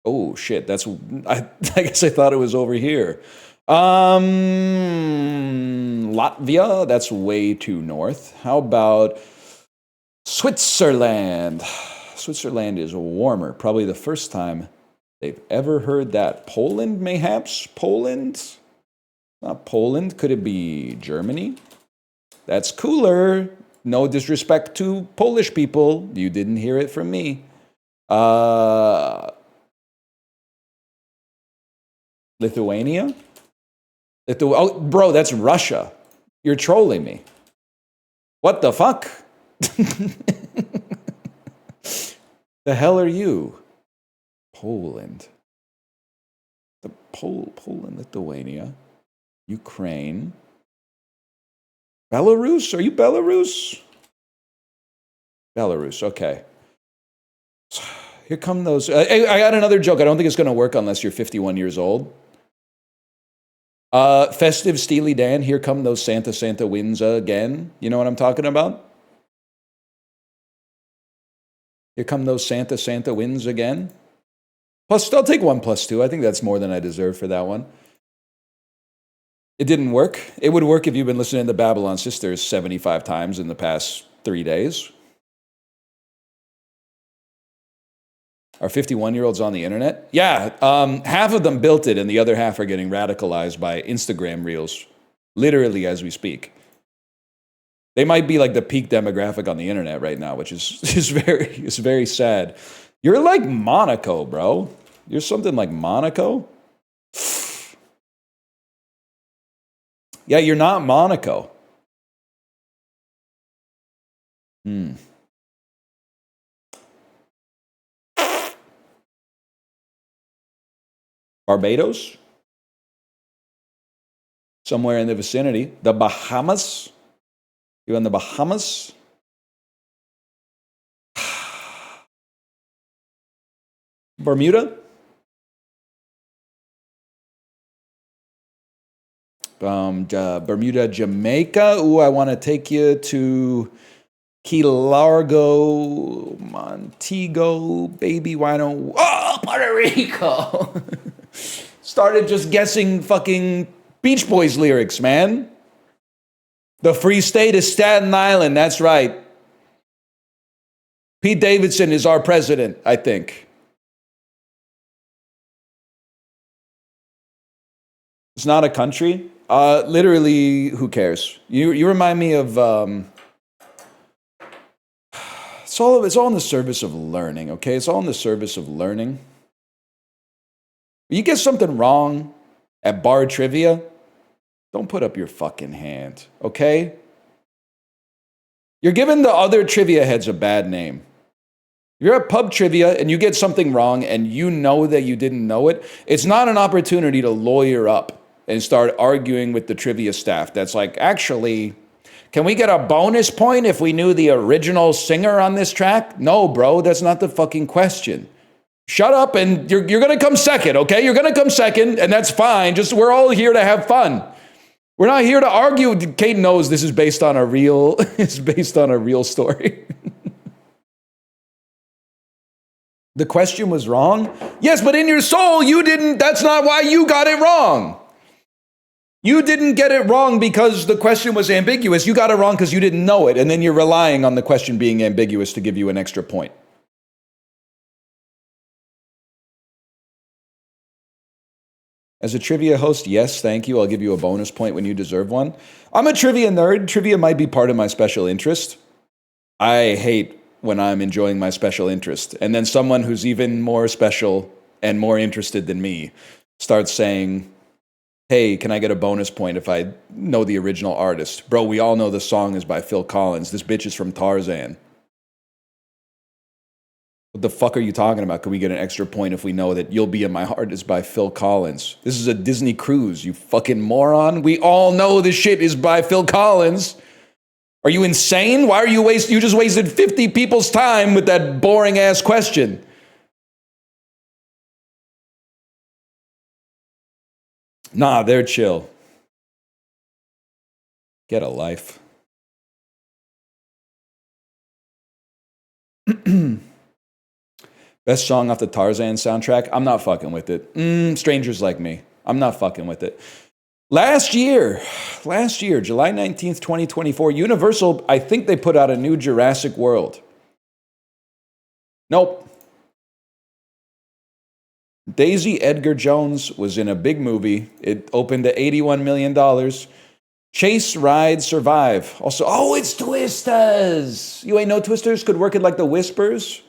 Oh, shit. I guess I thought it was over here. Latvia, that's way too north. How about Switzerland? Switzerland is warmer. Probably the first time they've ever heard that. Poland, mayhaps? Poland? Not Poland. Could it be Germany? That's cooler. No disrespect to Polish people. You didn't hear it from me. Lithuania? Oh, bro, that's Russia. You're trolling me. What the fuck? The hell are you? Poland. Poland, Lithuania. Ukraine. Belarus? Are you Belarus? Belarus, okay. Here come those. I got another joke. I don't think it's going to work unless you're 51 years old. Festive Steely Dan, here come those Santa winds again. You know what I'm talking about? Here come those Santa winds again. Plus, I'll take 1+2. I think that's more than I deserve for that one. It didn't work. It would work if you've been listening to Babylon Sisters 75 times in the past 3 days. Are 51-year-olds on the internet? Yeah, half of them built it and the other half are getting radicalized by Instagram reels, literally as we speak. They might be like the peak demographic on the internet right now, which is very sad. You're like Monaco, bro. You're something like Monaco? Yeah, you're not Monaco. Barbados? Somewhere in the vicinity. The Bahamas? You in the Bahamas? Bermuda? Bermuda, Jamaica. Ooh, I want to take you to Key Largo, Montego, baby. Why don't? Oh, Puerto Rico. Started just guessing fucking Beach Boys lyrics, man. The Free State is Staten Island. That's right. Pete Davidson is our president, I think. It's not a country. Literally, who cares? You remind me of. It's all in the service of learning. Okay, it's all in the service of learning. You get something wrong at bar trivia, don't put up your fucking hand. Okay. You're giving the other trivia heads a bad name. You're at pub trivia and you get something wrong and you know that you didn't know it. It's not an opportunity to lawyer up and start arguing with the trivia staff. That's like, actually, can we get a bonus point if we knew the original singer on this track? No, bro, that's not the fucking question. Shut up and you're going to come second, okay? You're going to come second and that's fine. Just we're all here to have fun. We're not here to argue. Kate knows this is based on a real story. The question was wrong? Yes, but in your soul, you didn't. That's not why you got it wrong. You didn't get it wrong because the question was ambiguous. You got it wrong because you didn't know it. And then you're relying on the question being ambiguous to give you an extra point. As a trivia host, yes, thank you. I'll give you a bonus point when you deserve one. I'm a trivia nerd. Trivia might be part of my special interest. I hate when I'm enjoying my special interest. And then someone who's even more special and more interested than me starts saying, hey, can I get a bonus point if I know the original artist? Bro, we all know the song is by Phil Collins. This bitch is from Tarzan. What the fuck are you talking about? Can we get an extra point if we know that You'll Be in My Heart is by Phil Collins? This is a Disney cruise, you fucking moron. We all know this shit is by Phil Collins. Are you insane? Why are you you just wasted 50 people's time with that boring ass question. Nah, they're chill. Get a life. Best song off the Tarzan soundtrack? I'm not fucking with it. Strangers Like Me. I'm not fucking with it. Last year, July 19th, 2024, Universal, I think they put out a new Jurassic World. Nope. Daisy Edgar Jones was in a big movie. It opened to $81 million. Chase, Ride, Survive. Also, oh, it's Twisters. You ain't know Twisters could work it like the Whispers?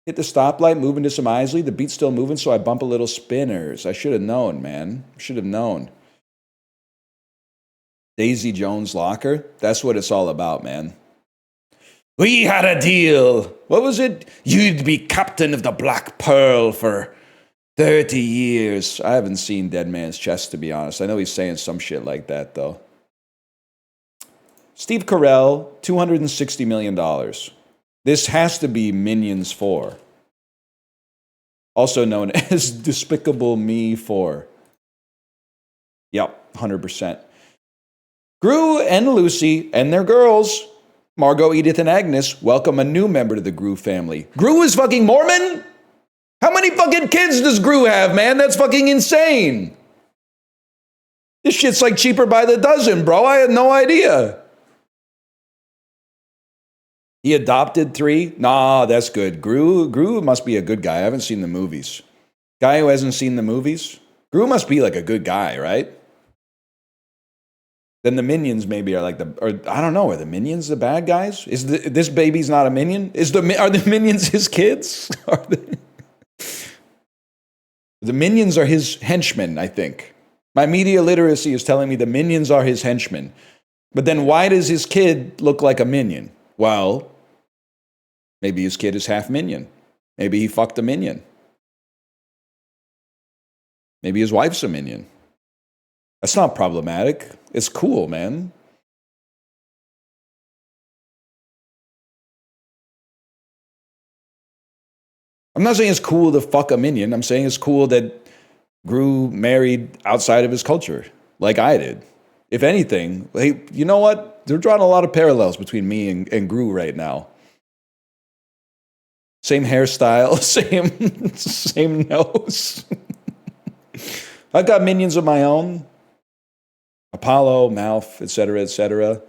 Hit the stoplight, move into some Isley. The beat's still moving, so I bump a little spinners. I should have known, man. Should have known. Daisy Jones' Locker. That's what it's all about, man. We had a deal. What was it? You'd be captain of the Black Pearl for 30 years. I haven't seen Dead Man's Chest, to be honest. I know he's saying some shit like that, though. Steve Carell, $260 million. This has to be Minions 4. Also known as Despicable Me 4. Yep, 100%. Gru and Lucy and their girls, Margot, Edith, and Agnes, welcome a new member to the Gru family. Gru is fucking Mormon? How many fucking kids does Gru have, man? That's fucking insane. This shit's like cheaper by the dozen, bro. I had no idea. He adopted 3? Nah, that's good. Gru must be a good guy. I haven't seen the movies. Guy who hasn't seen the movies? Gru must be like a good guy, right? Then the minions maybe are like I don't know, are the minions the bad guys? Is this baby's not a minion? Are the minions his kids? The minions are his henchmen, I think. My media literacy is telling me the minions are his henchmen. But then why does his kid look like a minion? Well, maybe his kid is half minion. Maybe he fucked a minion. Maybe his wife's a minion. That's not problematic. It's cool, man. I'm not saying it's cool to fuck a minion. I'm saying it's cool that Gru married outside of his culture, like I did. If anything, hey, you know what? They're drawing a lot of parallels between me and Gru right now. Same hairstyle, same nose. I've got minions of my own. Apollo, Mouth, etc., etc.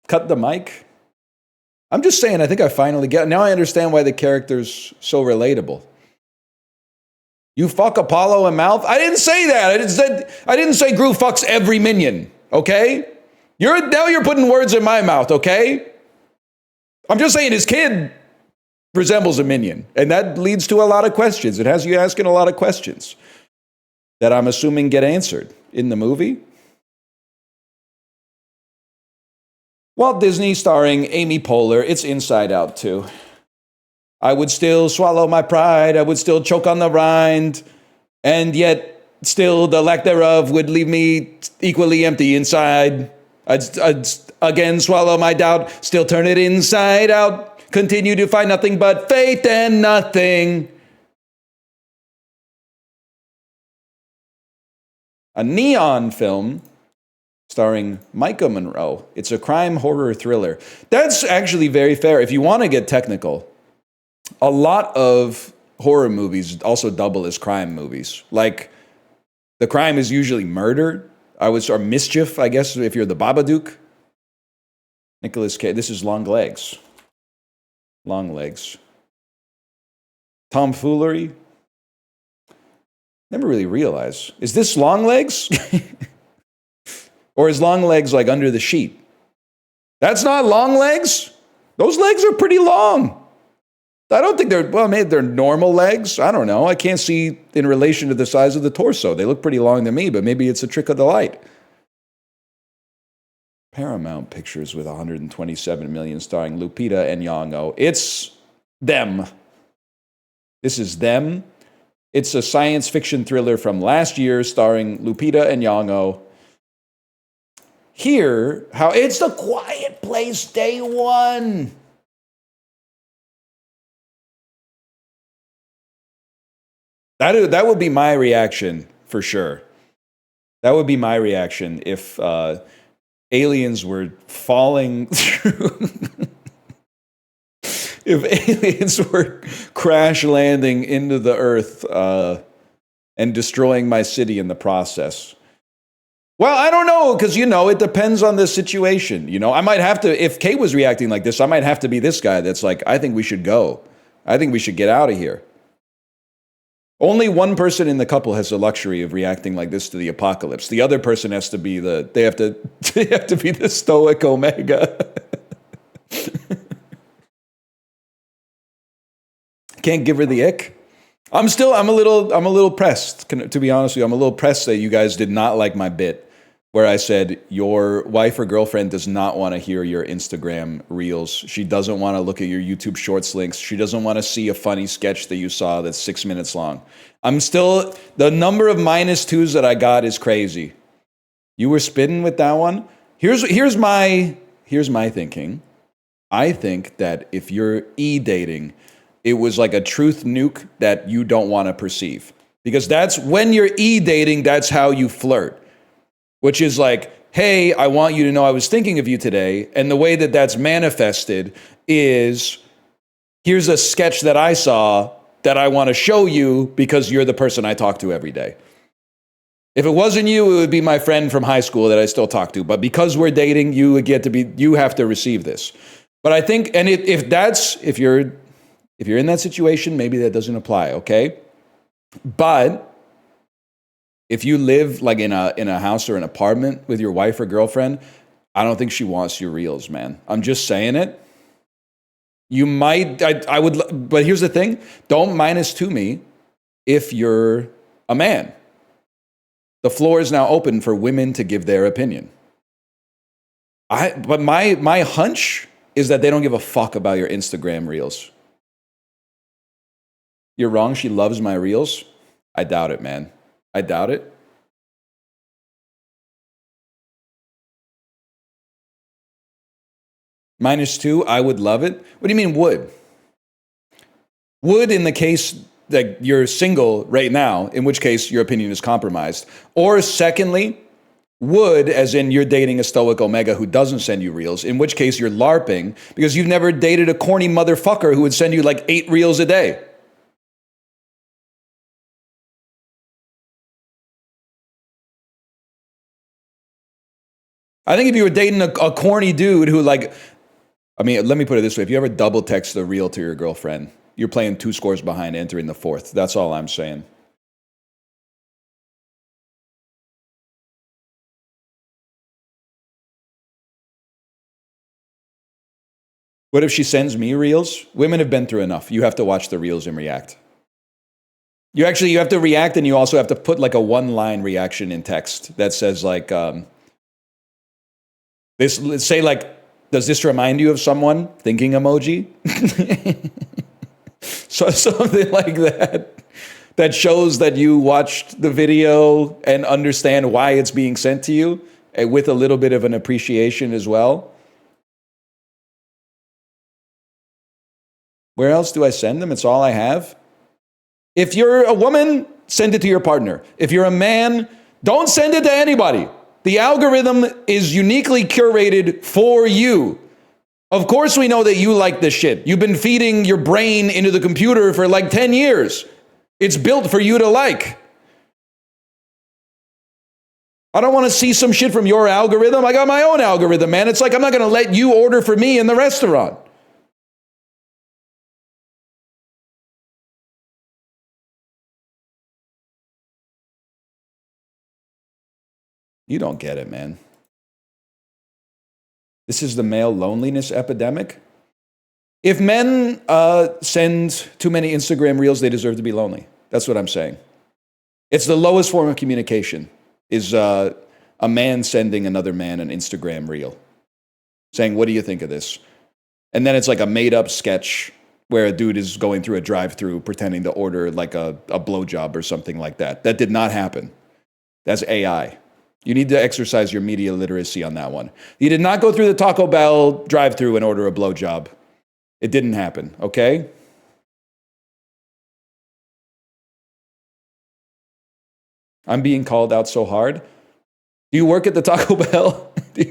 Cut the mic. I'm just saying, I think I finally get it. Now I understand why the character's so relatable. You fuck Apollo and Mouth? I didn't say that. I didn't say Gru fucks every minion, okay? Now you're putting words in my mouth, okay? I'm just saying his kid resembles a minion, and that leads to a lot of questions. It has you asking a lot of questions that I'm assuming get answered in the movie. Walt Disney starring Amy Poehler. It's Inside Out 2. I would still swallow my pride. I would still choke on the rind. And yet, still, the lack thereof would leave me equally empty inside. I'd again swallow my doubt, still turn it inside out. Continue to find nothing but faith and nothing. A neon film starring Micah Monroe. It's a crime horror thriller. That's actually very fair. If you want to get technical, a lot of horror movies also double as crime movies. Like, the crime is usually murder, or mischief, I guess, if you're the Babadook. Nicolas Cage. This is Long Legs. Long Legs. Tomfoolery. Never really realized. Is this Long Legs? Or is Long Legs like under the sheet? That's not Long Legs. Those legs are pretty long. I don't think maybe they're normal legs. I don't know. I can't see in relation to the size of the torso. They look pretty long to me, but maybe it's a trick of the light. Paramount Pictures with 127 million starring Lupita and Nyong'o. It's them. This is them. It's a science fiction thriller from last year starring Lupita and Nyong'o. Here, how it's The Quiet Place Day 1. That would be my reaction for sure. That would be my reaction if aliens were falling through. If aliens were crash landing into the earth and destroying my city in the process. Well, I don't know, because, it depends on the situation. I might have to, if Kate was reacting like this, I might have to be this guy that's like, I think we should go. I think we should get out of here. Only one person in the couple has the luxury of reacting like this to the apocalypse. The other person has to be they have to be the stoic omega. Can't give her the ick. I'm a little pressed, to be honest with you. I'm a little pressed that you guys did not like my bit where I said your wife or girlfriend does not want to hear your Instagram reels. She doesn't want to look at your YouTube Shorts links. She doesn't want to see a funny sketch that you saw that's 6 minutes long. The number of -2s that I got is crazy. You were spitting with that one. Here's my thinking. I think that if you're e-dating, it was like a truth nuke that you don't want to perceive. Because that's when you're e-dating, that's how you flirt. Which is like, hey, I want you to know I was thinking of you today. And the way that that's manifested is, here's a sketch that I saw that I want to show you because you're the person I talk to every day. If it wasn't you, it would be my friend from high school that I still talk to. But because we're dating, you have to receive this. But I think, and if you're in that situation, maybe that doesn't apply, okay? But if you live like in a house or an apartment with your wife or girlfriend, I don't think she wants your reels, man. I'm just saying it. You might, I would, but here's the thing. Don't -2 me if you're a man. The floor is now open for women to give their opinion. But my hunch is that they don't give a fuck about your Instagram reels. You're wrong, she loves my reels. I doubt it, man. I doubt it. -2, I would love it. What do you mean would? Would in the case that you're single right now, in which case your opinion is compromised. Or secondly, would as in you're dating a stoic omega who doesn't send you reels, in which case you're LARPing because you've never dated a corny motherfucker who would send you like 8 reels a day. I think if you were dating a corny dude who let me put it this way. If you ever double text a reel to your girlfriend, you're playing 2 scores behind entering the 4th. That's all I'm saying. What if she sends me reels? Women have been through enough. You have to watch the reels and react. You have to react, and you also have to put like a 1-line reaction in text that says like, let's say like, does this remind you of someone? Thinking emoji? So something like that. That shows that you watched the video and understand why it's being sent to you, with a little bit of an appreciation as well. Where else do I send them? It's all I have. If you're a woman, send it to your partner. If you're a man, don't send it to anybody. The algorithm is uniquely curated for you. Of course we know that you like this shit. You've been feeding your brain into the computer for like 10 years. It's built for you to like. I don't want to see some shit from your algorithm. I got my own algorithm, man. It's like I'm not going to let you order for me in the restaurant. You don't get it, man. This is the male loneliness epidemic. If men send too many Instagram reels, they deserve to be lonely. That's what I'm saying. It's the lowest form of communication, is a man sending another man an Instagram reel. saying, what do you think of this? And then it's like a made-up sketch where a dude is going through a drive-through pretending to order like a blowjob or something like that. That did not happen. That's AI. You need to exercise your media literacy on that one. You did not go through the Taco Bell drive-through and order a blowjob. It didn't happen, okay? I'm being called out so hard. Do you work at the Taco Bell? Do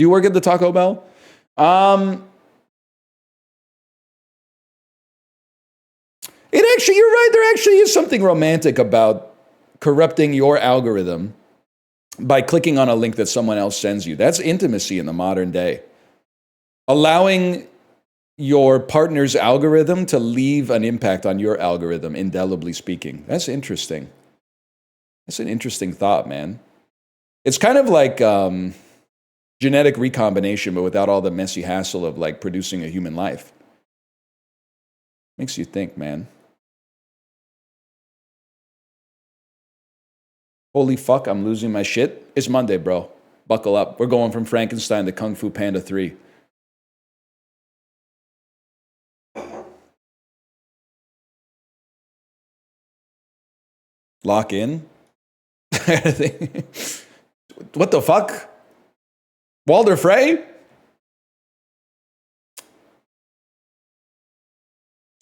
you work at the Taco Bell? It actually, you're right, there actually is something romantic about corrupting your algorithm by clicking on a link that someone else sends you. That's intimacy in the modern day. Allowing your partner's algorithm to leave an impact on your algorithm, indelibly speaking. That's interesting. That's an interesting thought, man. It's kind of like genetic recombination, but without all the messy hassle of like producing a human life. Makes you think, man. Holy fuck, I'm losing my shit. It's Monday, bro. Buckle up. We're going from Frankenstein to Kung Fu Panda 3. Lock in? What the fuck? Walder Frey?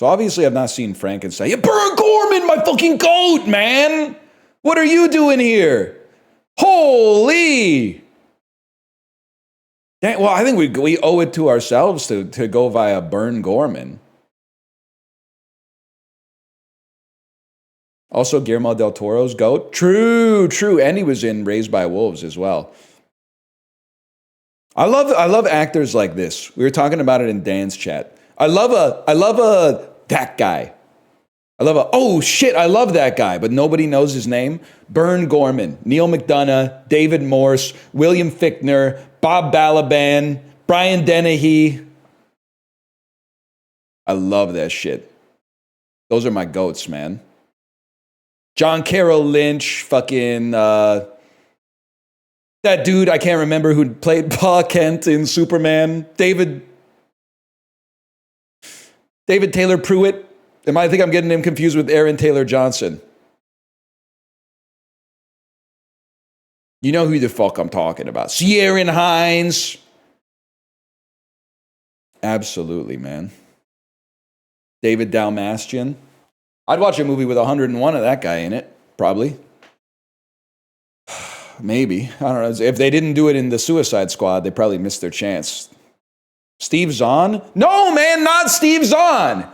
So obviously I've not seen Frankenstein. You burn Gorman, my fucking goat, man! What are you doing here? Holy! Dang, well, I think we owe it to ourselves to go via Burn Gorman. Also, Guillermo del Toro's GOAT. True. And he was in Raised by Wolves as well. I love actors like this. We were talking about it in Dan's chat. I love that guy. Oh shit, I love that guy, but nobody knows his name. Burn Gorman, Neil McDonough, David Morse, William Fichtner, Bob Balaban, Brian Dennehy. I love that shit. Those are my goats, man. John Carroll Lynch, fucking that dude, I can't remember who played Pa Kent in Superman. David Taylor Pruitt. I think I'm getting him confused with Aaron Taylor Johnson. You know who the fuck I'm talking about. Ciarán Hinds. Absolutely, man. David Dalmastian. I'd watch a movie with 101 of that guy in it, probably. Maybe. I don't know. If they didn't do it in the Suicide Squad, they probably missed their chance. Steve Zahn? No, man, not Steve Zahn.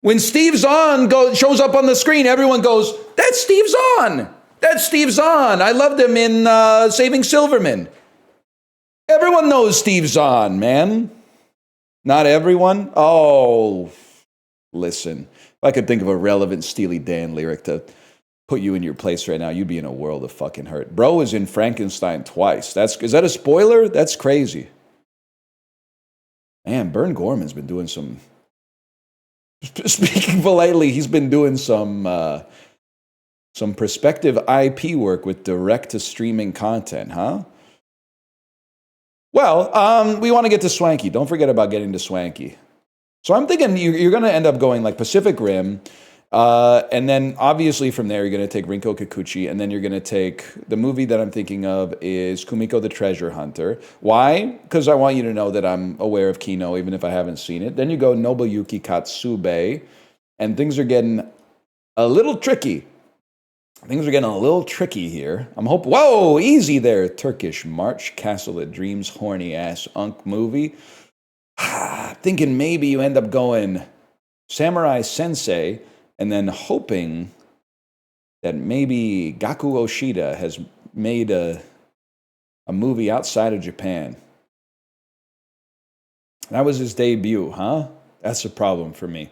When Steve Zahn shows up on the screen, everyone goes, that's Steve Zahn. That's Steve Zahn. I loved him in Saving Silverman. Everyone knows Steve Zahn, man. Not everyone? Oh, listen. If I could think of a relevant Steely Dan lyric to put you in your place right now, you'd be in a world of fucking hurt. Bro is in Frankenstein twice. Is that a spoiler? That's crazy. Man, Burn Gorman's been doing some... Speaking politely, he's been doing some prospective IP work with direct-to-streaming content, huh? Well, we want to get to Swanky. Don't forget about getting to Swanky. So I'm thinking you're going to end up going like Pacific Rim, and then obviously from there you're going to take Rinko Kikuchi, and then you're going to take the movie that I'm thinking of is Kumiko the Treasure Hunter. Why? Because I want you to know that I'm aware of Kino, even if I haven't seen it. Then you go Nobuyuki Katsube, and things are getting a little tricky. Things are getting a little tricky here. Whoa, easy there, Turkish March, Castle of Dreams, horny ass unk movie. Thinking maybe you end up going Samurai Sensei, and then hoping that maybe Gaku Oshida has made a movie outside of Japan. That was his debut, huh? That's a problem for me.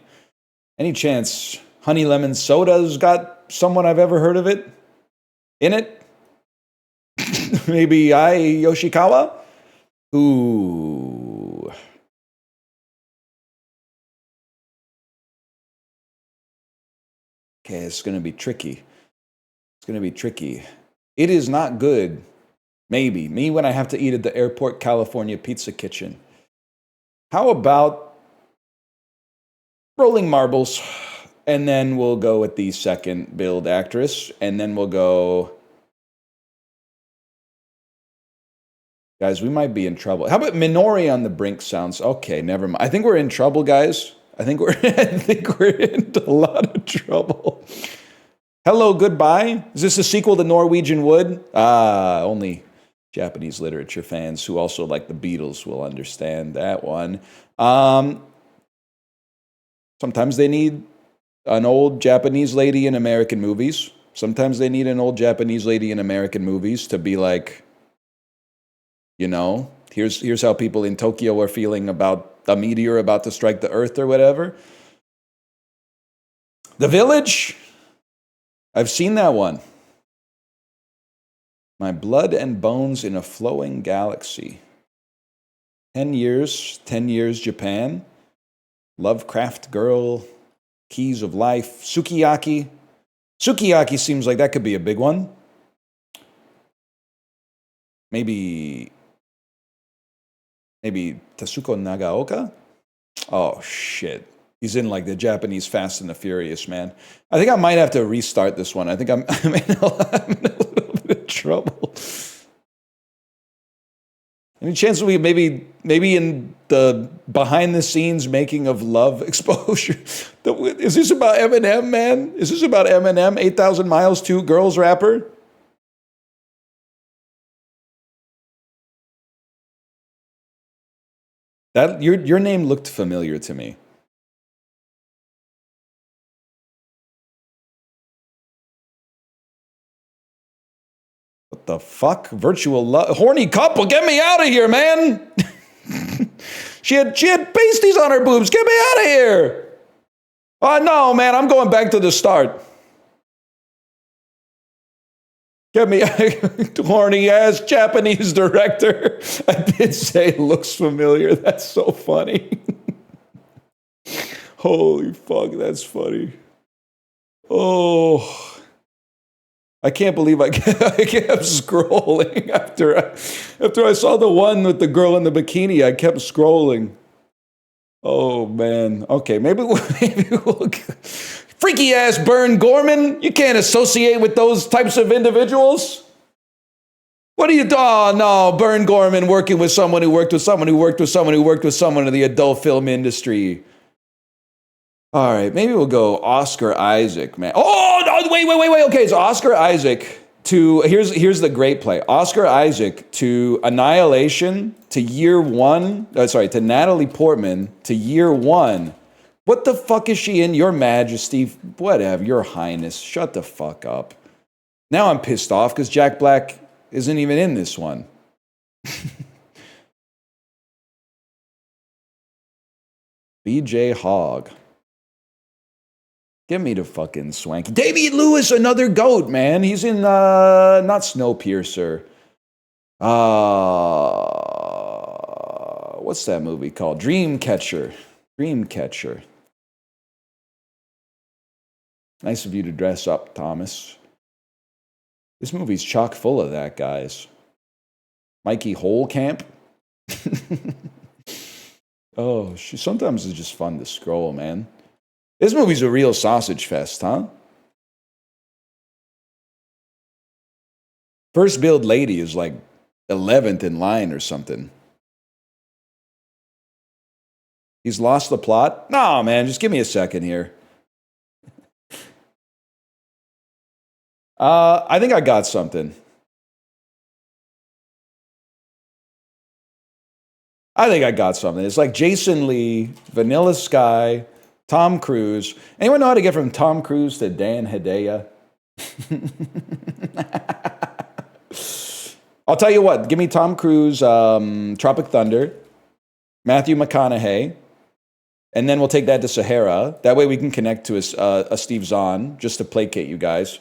Any chance Honey Lemon Soda's got someone I've ever heard of it in it? Maybe Ai Yoshikawa? Ooh. Okay, it's going to be tricky. It is not good. Maybe. Me when I have to eat at the Airport California Pizza Kitchen. How about rolling marbles? And then we'll go with the second build actress. And then we'll go... Guys, we might be in trouble. How about Minori on the Brink sounds? Okay, never mind. I think we're in trouble, guys. I think we're in a lot of trouble. Hello, goodbye. Is this a sequel to Norwegian Wood? Only Japanese literature fans who also like the Beatles will understand that one. Sometimes they need an old Japanese lady in American movies. Sometimes they need an old Japanese lady in American movies to be like, you know, here's how people in Tokyo are feeling about a meteor about to strike the Earth or whatever. The Village? I've seen that one. My Blood and Bones in a Flowing Galaxy. 10 years Japan. Lovecraft Girl, Keys of Life, Sukiyaki. Sukiyaki seems like that could be a big one. Maybe Tetsuko Nagaoka? Oh, shit. He's in like the Japanese Fast and the Furious, man. I think I might have to restart this one. I think I'm in a little bit of trouble. Any chance we maybe in the behind the scenes making of love exposure? Is this about Eminem, man? Is this about Eminem, 8,000 Miles 2 Girls rapper? That your name looked familiar to me. What the fuck? Virtual love, horny couple, get me out of here, man! she had pasties on her boobs, get me out of here! Oh no, man, I'm going back to the start. Get me horny ass Japanese director. I did say looks familiar. That's so funny. Holy fuck, that's funny. Oh, I can't believe I kept scrolling after I saw the one with the girl in the bikini. I kept scrolling. Oh man. Okay, maybe we'll freaky ass Bern Gorman. You can't associate with those types of individuals. What do you do? Oh no, Bern Gorman working with someone who worked with someone who worked with someone who worked with someone in the adult film industry. All right, maybe we'll go Oscar Isaac, man. Oh no, wait. Okay, so Oscar Isaac to here's the great play. Oscar Isaac to Annihilation to Year One. To Natalie Portman to Year One. What the fuck is she in? Your Majesty, whatever, Your Highness, shut the fuck up. Now I'm pissed off because Jack Black isn't even in this one. BJ Hogg. Give me the fucking swanky. David Lewis, another goat, man. He's in, not Snowpiercer. What's that movie called? Dreamcatcher. Nice of you to dress up, Thomas. This movie's chock full of that, guys. Mikey Holekamp. Oh, sometimes it's just fun to scroll, man. This movie's a real sausage fest, huh? First Build Lady is like 11th in line or something. He's lost the plot? No, man, just give me a second here. I think I got something. It's like Jason Lee, Vanilla Sky, Tom Cruise. Anyone know how to get from Tom Cruise to Dan Hedaya? I'll tell you what. Give me Tom Cruise, Tropic Thunder, Matthew McConaughey, and then we'll take that to Sahara. That way we can connect to a Steve Zahn, just to placate you guys.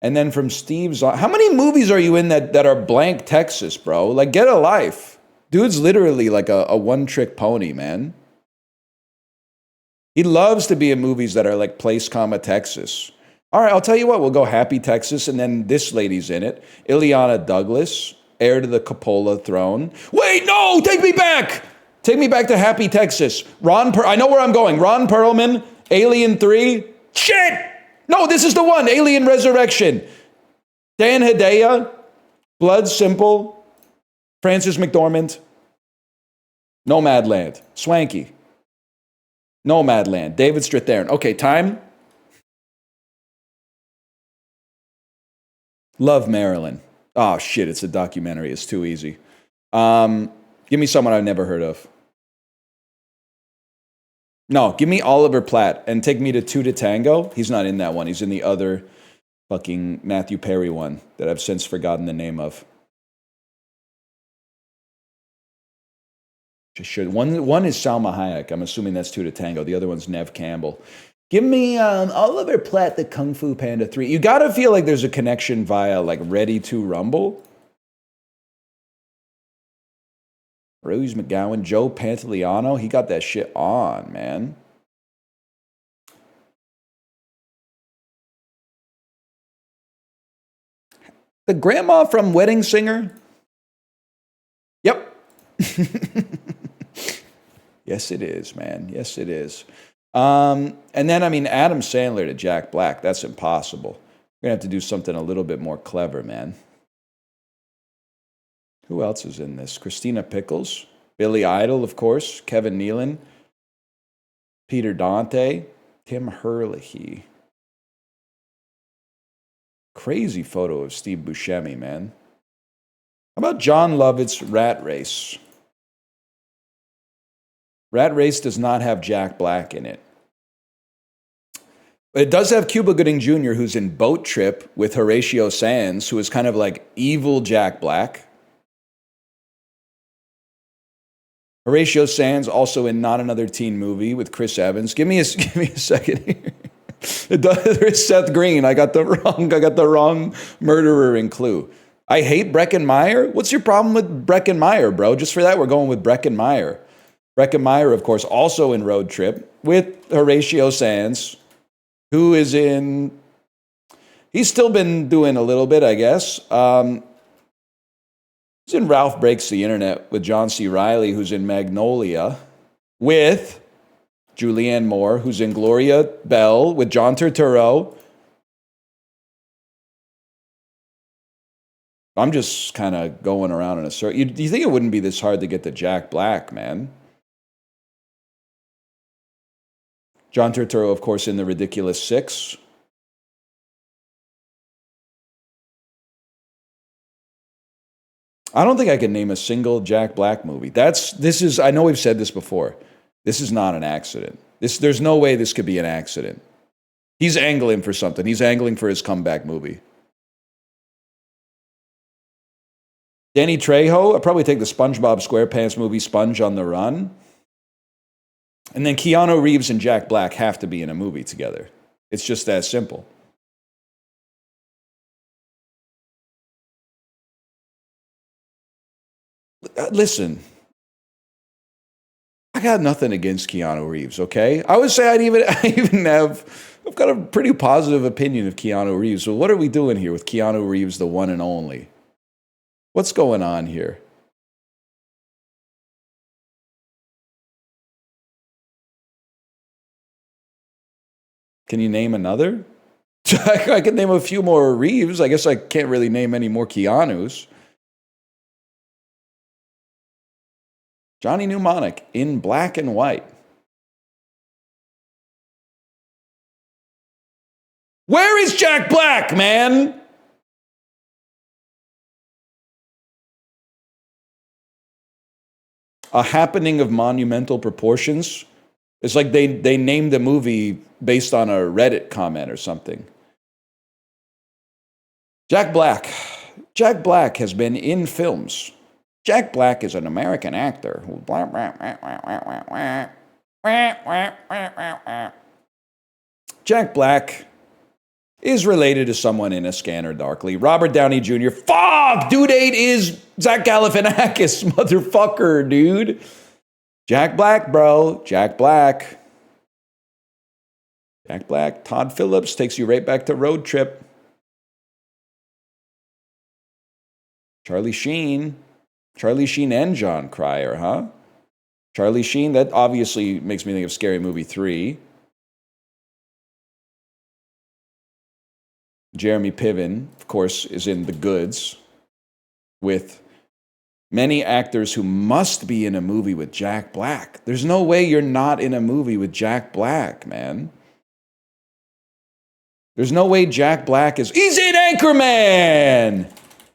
And then from Steve Zahn, how many movies are you in that are blank Texas, bro? Like, get a life. Dude's literally like a one-trick pony, man. He loves to be in movies that are like place, comma, Texas. All right, I'll tell you what. We'll go Happy Texas, and then this lady's in it. Ileana Douglas, heir to the Coppola throne. Wait, no! Take me back! Take me back to Happy Texas. I know where I'm going. Ron Perlman, Alien 3. Shit! No, this is the one. Alien Resurrection. Dan Hedaya, Blood Simple, Frances McDormand. Nomadland. Swanky. Nomadland. David Strathairn. Okay, time. Love Marilyn. Oh, shit, it's a documentary. It's too easy. Give me someone I've never heard of. No, give me Oliver Platt and take me to Two to Tango. He's not in that one. He's in the other fucking Matthew Perry one that I've since forgotten the name of. Just should. One is Salma Hayek. I'm assuming that's Two to Tango. The other one's Nev Campbell. Give me Oliver Platt, the Kung Fu Panda 3. You gotta feel like there's a connection via like Ready to Rumble. Rose McGowan, Joe Pantoliano, he got that shit on, man. The grandma from Wedding Singer? Yep. Yes, it is, man. Yes, it is. And then, I mean, Adam Sandler to Jack Black, that's impossible. We're going to have to do something a little bit more clever, man. Who else is in this? Christina Pickles, Billy Idol, of course, Kevin Nealon, Peter Dante, Tim Herlihy. Crazy photo of Steve Buscemi, man. How about John Lovett's Rat Race? Rat Race does not have Jack Black in it. But it does have Cuba Gooding Jr., who's in Boat Trip with Horatio Sands, who is kind of like evil Jack Black. Horatio Sands also in Not Another Teen Movie with Chris Evans. Give me a second here. There's Seth Green. I got the wrong murderer in Clue. I hate Breckin Meyer. What's your problem with Breckin Meyer, bro? Just for that, we're going with Breckin Meyer. Breckin Meyer, of course, also in Road Trip with Horatio Sands, who is in. He's still been doing a little bit, I guess. He's in Ralph Breaks the Internet with John C. Reilly, who's in Magnolia, with Julianne Moore, who's in Gloria Bell, with John Turturro. I'm just kind of going around in a circle. You think it wouldn't be this hard to get to Jack Black, man? John Turturro, of course, in The Ridiculous Six. I don't think I can name a single Jack Black movie. I know we've said this before. This is not an accident. There's no way this could be an accident. He's angling for something. He's angling for his comeback movie. Danny Trejo, I'd probably take the SpongeBob SquarePants movie, Sponge on the Run. And then Keanu Reeves and Jack Black have to be in a movie together. It's just that simple. Listen, I got nothing against Keanu Reeves, okay? I would say I've got a pretty positive opinion of Keanu Reeves. So what are we doing here with Keanu Reeves, the one and only? What's going on here? Can you name another? I can name a few more Reeves. I guess I can't really name any more Keanus. Johnny Mnemonic in black and white. Where is Jack Black, man? A happening of monumental proportions. It's like they named the movie based on a Reddit comment or something. Jack Black. Jack Black has been in films. Jack Black is an American actor who Jack Black is related to someone in A Scanner Darkly. Robert Downey Jr. Fuck! Due date is Zach Galifianakis, motherfucker, dude. Jack Black, bro. Jack Black. Jack Black. Todd Phillips takes you right back to Road Trip. Charlie Sheen. Charlie Sheen and John Cryer, huh? Charlie Sheen, that obviously makes me think of Scary Movie 3. Jeremy Piven, of course, is in The Goods with many actors who must be in a movie with Jack Black. There's no way you're not in a movie with Jack Black, man. There's no way Jack Black is... He's in Anchorman!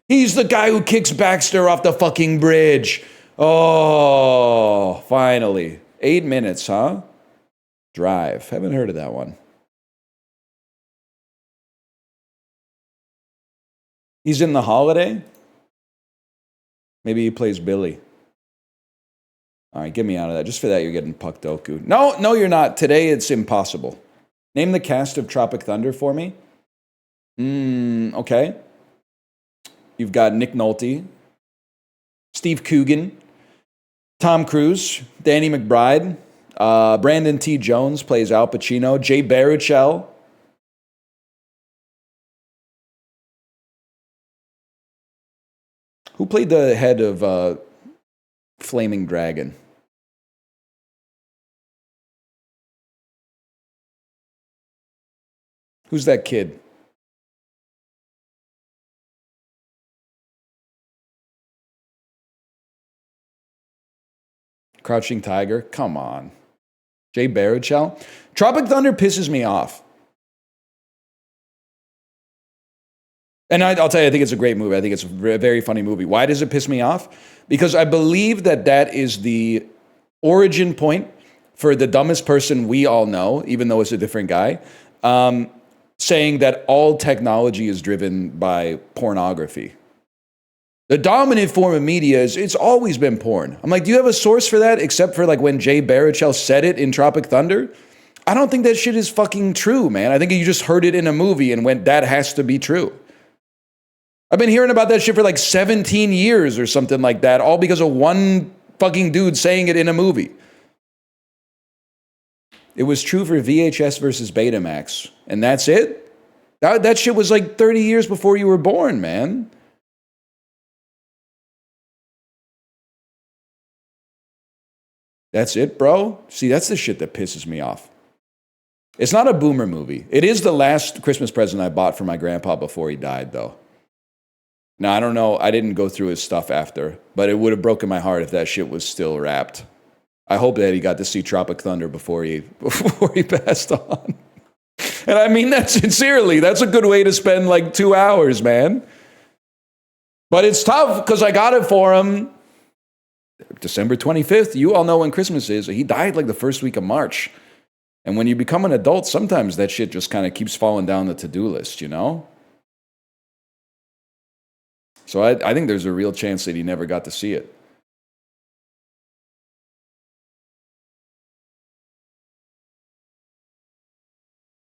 He's the guy who kicks Baxter off the fucking bridge. Oh, finally. 8 minutes, huh? Drive. Haven't heard of that one. He's in The Holiday? Maybe he plays Billy. All right, get me out of that. Just for that, you're getting Puck Doku. No, you're not. Today, it's impossible. Name the cast of Tropic Thunder for me. Okay. You've got Nick Nolte, Steve Coogan, Tom Cruise, Danny McBride, Brandon T. Jones plays Al Pacino, Jay Baruchel. Who played the head of Flaming Dragon? Who's that kid? Crouching Tiger? Come on. Jay Baruchel? Tropic Thunder pisses me off. And I'll tell you, I think it's a great movie. I think it's a very funny movie. Why does it piss me off? Because I believe that is the origin point for the dumbest person we all know, even though it's a different guy, saying that all technology is driven by pornography. The dominant form of media it's always been porn. I'm like, do you have a source for that except for like when Jay Baruchel said it in Tropic Thunder? I don't think that shit is fucking true, man. I think you just heard it in a movie and went, that has to be true. I've been hearing about that shit for like 17 years or something like that, all because of one fucking dude saying it in a movie. It was true for VHS versus Betamax, and that's it? That shit was like 30 years before you were born, man. That's it, bro? See, that's the shit that pisses me off. It's not a boomer movie. It is the last Christmas present I bought for my grandpa before he died, though. Now, I don't know. I didn't go through his stuff after, but it would have broken my heart if that shit was still wrapped. I hope that he got to see Tropic Thunder before he passed on. And I mean that sincerely. That's a good way to spend like 2 hours, man. But it's tough because I got it for him December 25th. You all know when Christmas is. He died like the first week of March. And when you become an adult, sometimes that shit just kind of keeps falling down the to-do list, you know? So I think there's a real chance that he never got to see it.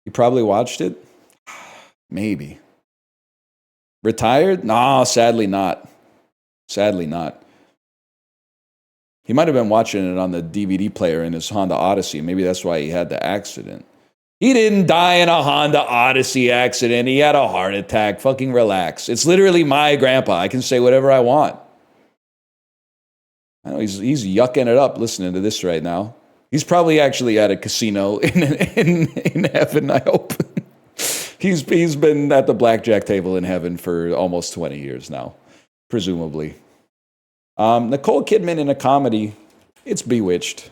You probably watched it? Maybe. Retired? No, sadly not. Sadly not. He might have been watching it on the DVD player in his Honda Odyssey. Maybe that's why he had the accident. He didn't die in a Honda Odyssey accident. He had a heart attack. Fucking relax. It's literally my grandpa. I can say whatever I want. I know he's yucking it up listening to this right now. He's probably actually at a casino in heaven, I hope. He's been at the blackjack table in heaven for almost 20 years now, presumably. Nicole Kidman in a comedy, it's Bewitched.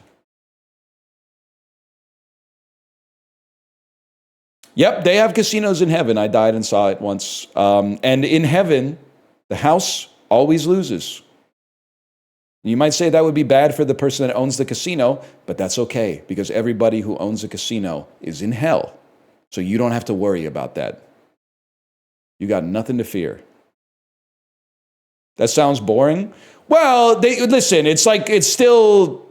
Yep, they have casinos in heaven. I died and saw it once. And in heaven, the house always loses. You might say that would be bad for the person that owns the casino, but that's okay because everybody who owns a casino is in hell. So you don't have to worry about that. You got nothing to fear. That sounds boring? Well, listen, it's like, it's still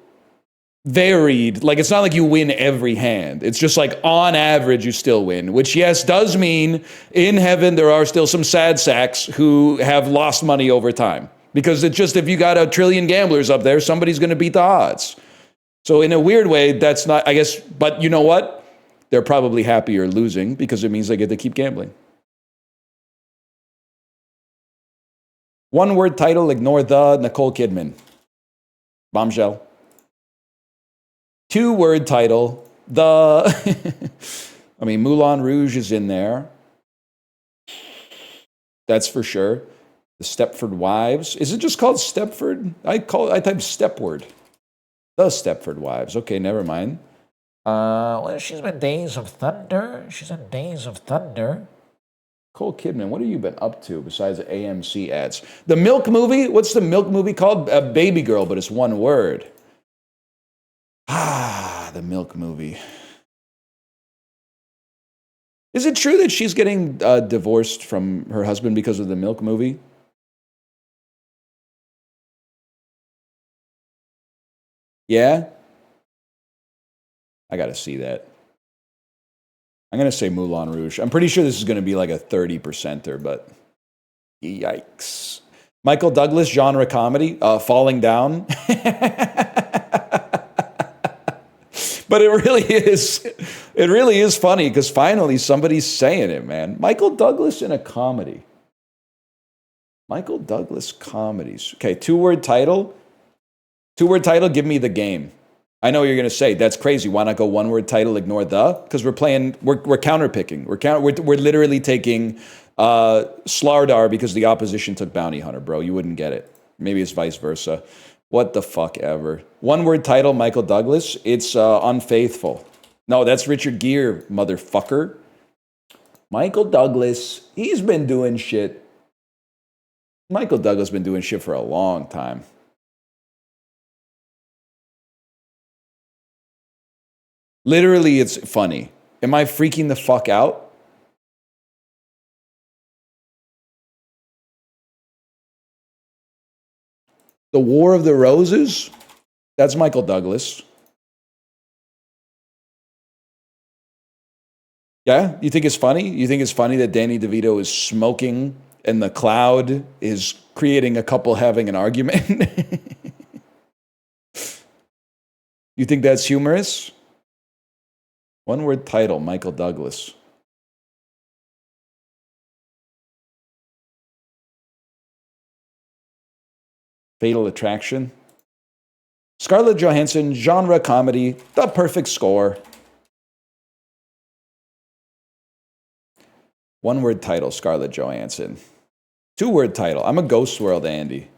varied. Like, it's not like you win every hand. It's just like, on average, you still win, which, yes, does mean in heaven there are still some sad sacks who have lost money over time. Because it's just, if you got a trillion gamblers up there, somebody's going to beat the odds. So in a weird way, that's not, I guess, but you know what? they're probably happier losing because it means they get to keep gambling. One word title, ignore the Nicole Kidman. Bombshell. Two word title, the... I mean, Moulin Rouge is in there. That's for sure. The Stepford Wives. Is it just called Stepford? I type Stepward. The Stepford Wives. Okay, never mind. Well, she's been Days of Thunder. She's in Days of Thunder. Cole Kidman, what have you been up to besides AMC ads? The Milk movie? What's the Milk movie called? Baby Girl, but it's one word. Ah, the Milk movie. Is it true that she's getting divorced from her husband because of the Milk movie? Yeah? I gotta see that. I'm gonna say Moulin Rouge. I'm pretty sure this is gonna be like a 30%er, but yikes. Michael Douglas, genre comedy, Falling Down. But it really is funny because finally somebody's saying it, man. Michael Douglas in a comedy. Michael Douglas comedies. Okay, two-word title. Two-word title, give me the game. I know what you're going to say. That's crazy. Why not go one-word title, ignore the? Because we're counterpicking. We're literally taking Slardar because the opposition took Bounty Hunter, bro. You wouldn't get it. Maybe it's vice versa. What the fuck ever. One-word title, Michael Douglas. It's Unfaithful. No, that's Richard Gere, motherfucker. Michael Douglas, he's been doing shit. Michael Douglas been doing shit for a long time. Literally, it's funny. Am I freaking the fuck out? The War of the Roses? That's Michael Douglas. Yeah? You think it's funny? You think it's funny that Danny DeVito is smoking and the cloud is creating a couple having an argument? You think that's humorous? One word title, Michael Douglas. Fatal Attraction. Scarlett Johansson, genre comedy, The Perfect Score. One word title, Scarlett Johansson. Two word title, I'm a Ghost World Andy.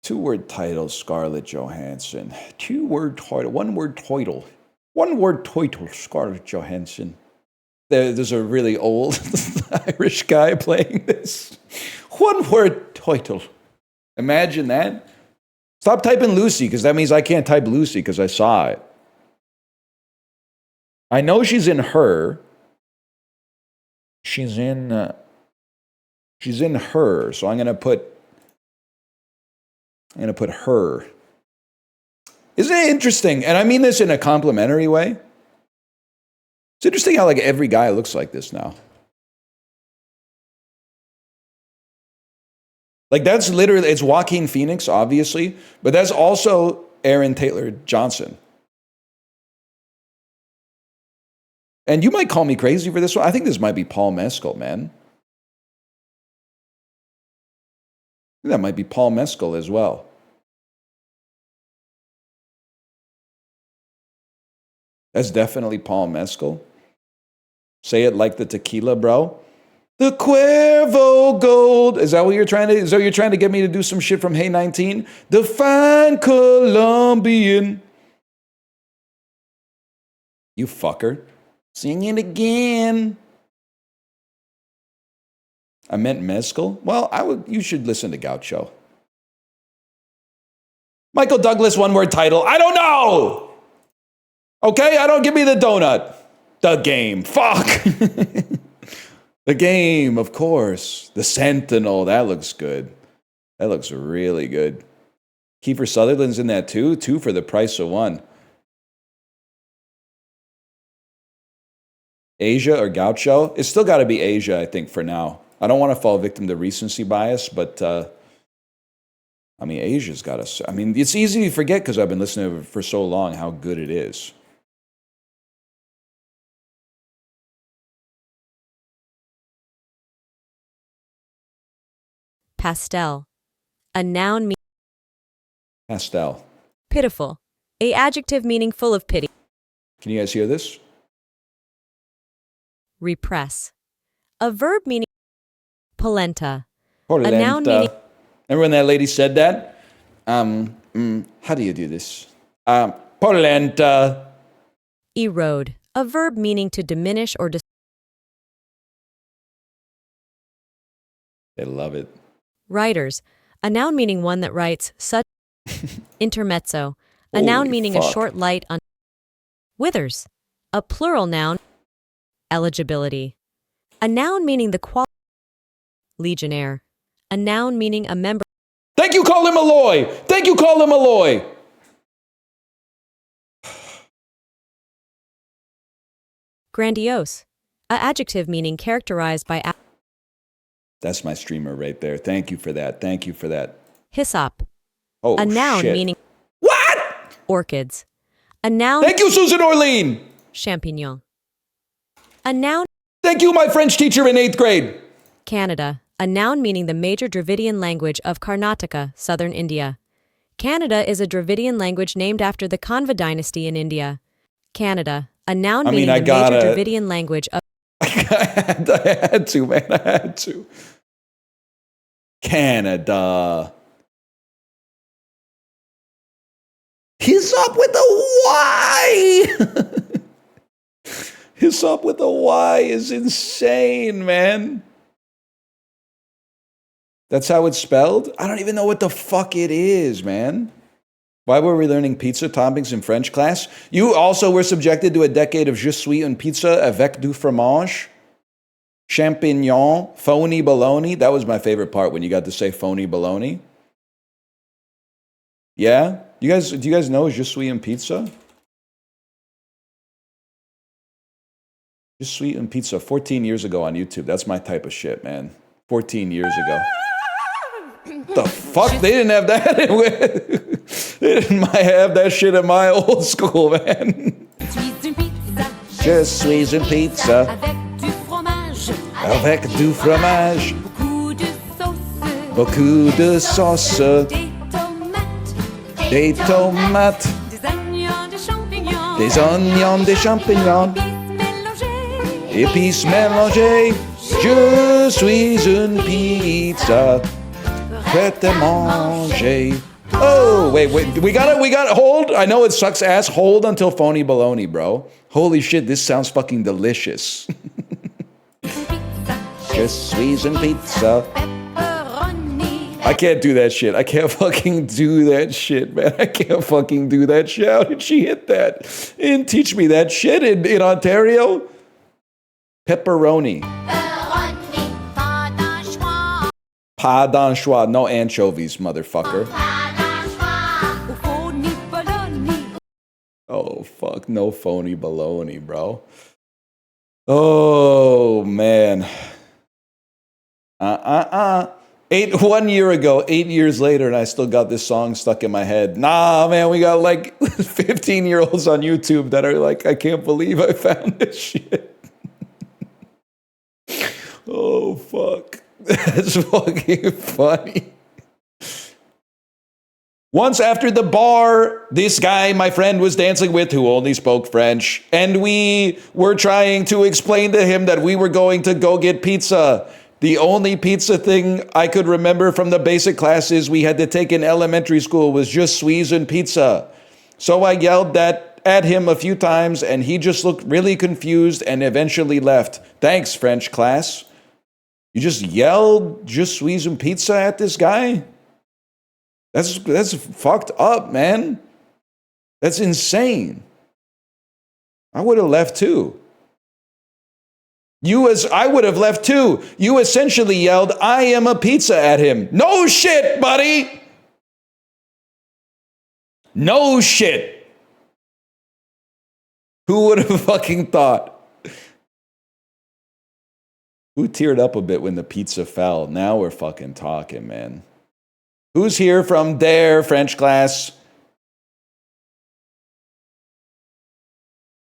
Two word title, Scarlett Johansson. Two word title, one word title. One word title, Scarlett Johansson. There's a really old Irish guy playing this. One word title. Imagine that. Stop typing Lucy, because that means I can't type Lucy because I saw it. I know she's in Her. She's in Her, so I'm gonna put Her. Isn't it interesting? And I mean this in a complimentary way. It's interesting how like every guy looks like this now. Like that's literally, it's Joaquin Phoenix, obviously, but that's also Aaron Taylor Johnson. And you might call me crazy for this one. I think this might be Paul Mescal, man. That might be Paul Mescal as well. That's definitely Paul Mescal. Say it like the tequila, bro. The Cuervo Gold. Is that what you're trying to get me to do some shit from Hey 19? The Fine Colombian. You fucker. Sing it again. I meant mezcal? Well, you should listen to Gaucho. Michael Douglas, one word title. I don't know. Okay, give me the donut. The Game. Fuck. The Game, of course. The Sentinel. That looks good. That looks really good. Kiefer Sutherland's in that too. Two for the price of one. Asia or Gaucho? It's still got to be Asia, I think, for now. I don't want to fall victim to recency bias, but I mean, Asia's got to. I mean, it's easy to forget because I've been listening to it for so long how good it is. pastel. A noun meaning Pastel. pitiful. A adjective meaning full of pity. Can you guys hear this? Repress. A verb meaning polenta. Polenta. A noun meaning Remember when that lady said that? How do you do this? Polenta. erode. A verb meaning to diminish or They love it. writers. A noun meaning one that writes such. Intermezzo. A noun Holy meaning fuck. a short light on. Withers. A plural noun. Eligibility. A noun meaning the quality. Legionnaire. A noun meaning a member. Thank you, Colin Malloy. Thank you, Colin Malloy. Grandiose. A adjective meaning characterized by. That's my streamer right there. Thank you for that. Thank you for that. Hyssop. Oh, A noun shit. meaning What? orchids. A noun. Thank you, Susan Orlean. Champignon. A noun. Thank you, my French teacher in 8th grade. Canada. A noun meaning the major Dravidian language of Karnataka, southern India. Canada is a Dravidian language named after the Kanva dynasty in India. Canada. A noun meaning the major Dravidian language of. I had to, man. I had to. Canada. He's up with a Y. His up with a Y is insane, man. That's how it's spelled? I don't even know what the fuck it is, man. Why were we learning pizza toppings in French class? You also were subjected to a decade of je suis une pizza avec du fromage, champignon, phony bologna. That was my favorite part when you got to say phony bologna. Yeah? Do you guys know je suis une pizza? Je suis une pizza 14 years ago on YouTube. That's my type of shit, man. 14 years ago. The fuck? They didn't have that. They didn't have that shit at my old school, man. Je suis une pizza avec du fromage, beaucoup de sauce, des tomates, des oignons, des champignons, épices mélangées. Je suis une pizza. Prête à manger. Oh, wait. We got hold. I know it sucks ass. Hold until phony baloney, bro. Holy shit, this sounds fucking delicious. Je suis une pizza. I can't do that shit. I can't fucking do that shit, man. I can't fucking do that shit. How did she hit that? And teach me that shit in Ontario? Pepperoni. Pas d'anchois, no anchovies, motherfucker. Oh, fuck, no phony baloney, bro. Oh, man. 1 year ago, 8 years later, and I still got this song stuck in my head. Nah, man, we got like 15-year-olds on YouTube that are like, I can't believe I found this shit. Oh, fuck. That's fucking funny. Once after the bar, this guy my friend was dancing with who only spoke French, and we were trying to explain to him that we were going to go get pizza. The only pizza thing I could remember from the basic classes we had to take in elementary school was just suis and pizza. So I yelled that at him a few times, and he just looked really confused and eventually left. Thanks, French class. You just yelled je suis une pizza at this guy? That's fucked up, man. That's insane. I would have left too. I would have left too. You essentially yelled, I am a pizza at him. No shit, buddy. No shit. Who would have fucking thought? Who teared up a bit when the pizza fell? Now we're fucking talking, man. Who's here from their French class?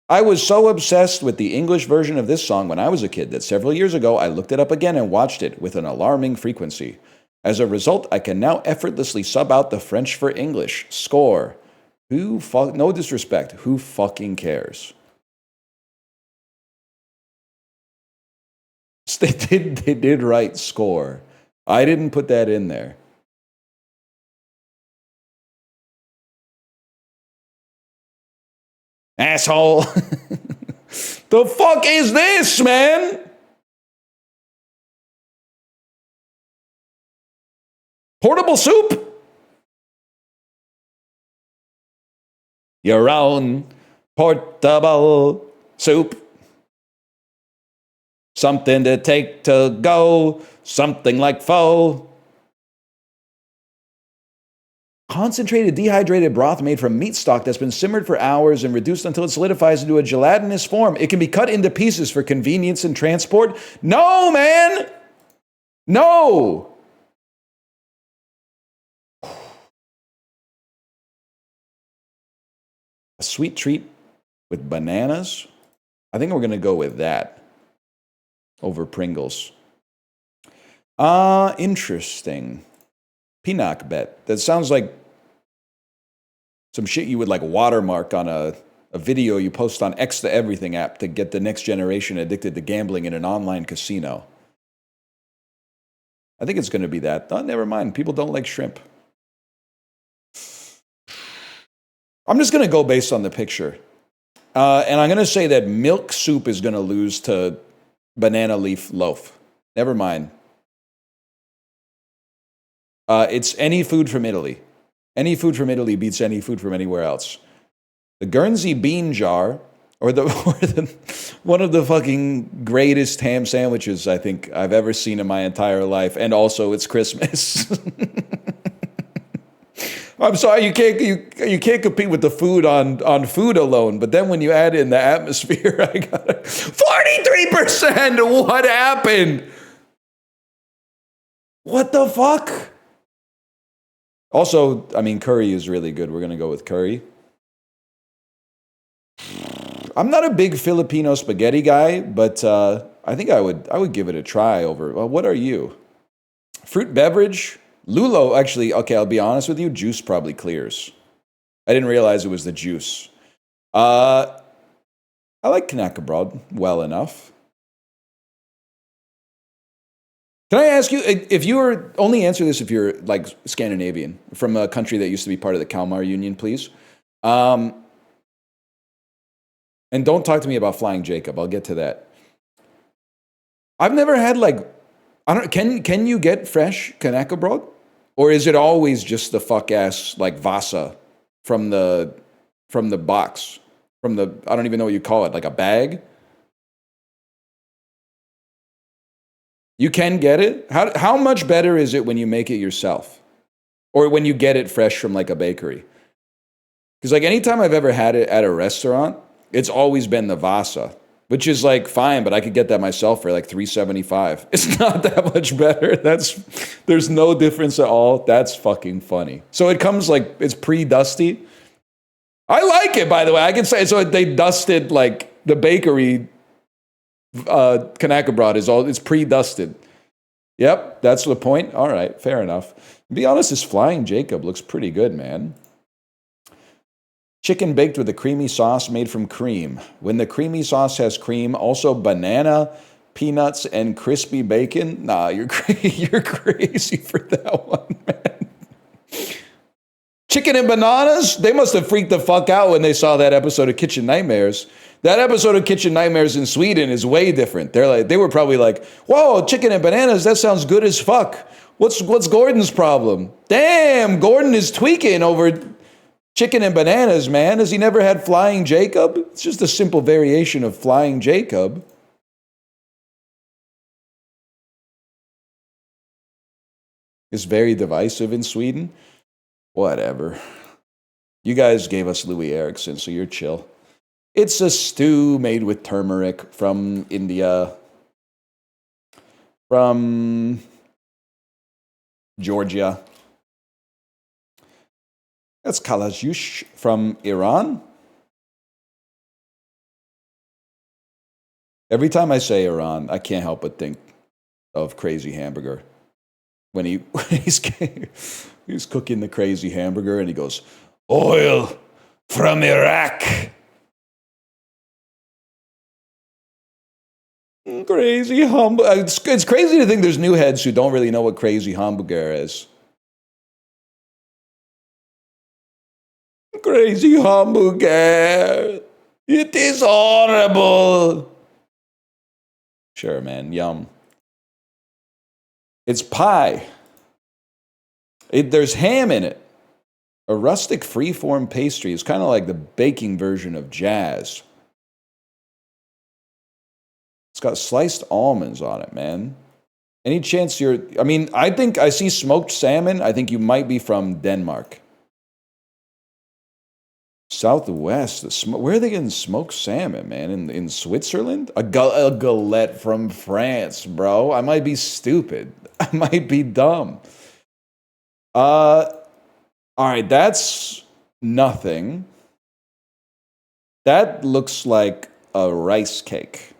I was so obsessed with the English version of this song when I was a kid that several years ago I looked it up again and watched it with an alarming frequency. As a result, I can now effortlessly sub out the French for English. Score. No disrespect. Who fucking cares? They did write score. I didn't put that in there. Asshole. The fuck is this, man? Portable soup? Your own portable soup. Something to take to go. Something like pho. Concentrated dehydrated broth made from meat stock that's been simmered for hours and reduced until it solidifies into a gelatinous form. It can be cut into pieces for convenience and transport. No, man! No! A sweet treat with bananas? I think we're going to go with that over Pringles. Interesting. Pinnock bet. That sounds like some shit you would like watermark on a video you post on X to Everything app to get the next generation addicted to gambling in an online casino. I think it's going to be that. Oh, never mind. People don't like shrimp. I'm just going to go based on the picture. And I'm going to say that milk soup is going to lose to banana leaf loaf. Never mind. It's any food from Italy. Any food from Italy beats any food from anywhere else. The Guernsey bean jar, or one of the fucking greatest ham sandwiches I think I've ever seen in my entire life, and also it's Christmas. I'm sorry, you can't compete with the food on food alone, but then when you add in the atmosphere, I got 43%. What happened? What the fuck? Also, I mean, curry is really good. We're gonna go with curry. I'm not a big Filipino spaghetti guy, but I think I would give it a try over. Well, what are you? Fruit beverage? Lulo, actually, okay, I'll be honest with you, juice probably clears. I didn't realize it was the juice. I like Kanaka Broad well enough. Can I ask you, if you were, only answer this if you're like Scandinavian, from a country that used to be part of the Kalmar Union, please. And don't talk to me about Flying Jacob, I'll get to that. I've never had like, can you get fresh Kanaka Broad? Or is it always just the fuck ass like Vasa from the box? I don't even know what you call it, like a bag? You can get it? How much better is it when you make it yourself? Or when you get it fresh from like a bakery? Because like anytime I've ever had it at a restaurant, it's always been the Vasa, which is like fine, but I could get that myself for like $3.75. It's not that much better. There's no difference at all. That's fucking funny. So it comes like, it's pre-dusty. I like it, by the way. I can say, so they dusted like the bakery Kanaka Broad it's pre-dusted. Yep, that's the point. All right, fair enough. To be honest, this Flying Jacob looks pretty good, man. Chicken baked with a creamy sauce made from cream. When the creamy sauce has cream, also banana, peanuts, and crispy bacon. Nah, you're crazy for that one, man. Chicken and bananas? They must have freaked the fuck out when they saw that episode of Kitchen Nightmares. That episode of Kitchen Nightmares in Sweden is way different. They were probably like, whoa, chicken and bananas, that sounds good as fuck. What's Gordon's problem? Damn, Gordon is tweaking over chicken and bananas, man. Has he never had Flying Jacob? It's just a simple variation of Flying Jacob. It's very divisive in Sweden. Whatever. You guys gave us Louis Erickson, so you're chill. It's a stew made with turmeric from India, from Georgia. That's kalajush from Iran. Every time I say Iran, I can't help but think of Crazy Hamburger. when he's cooking the crazy hamburger and he goes, oil from Iraq. Crazy hamburger. It's crazy to think there's new heads who don't really know what crazy hamburger is. Crazy hamburger. It is horrible. Sure, man. Yum. It's pie. There's ham in it. A rustic freeform pastry is kind of like the baking version of jazz. It's got sliced almonds on it, man. Any chance I mean, I think I see smoked salmon. I think you might be from Denmark. Southwest. Where are they getting smoked salmon, man? In Switzerland? A galette from France, bro. I might be stupid. I might be dumb. All right, that's nothing. That looks like a rice cake.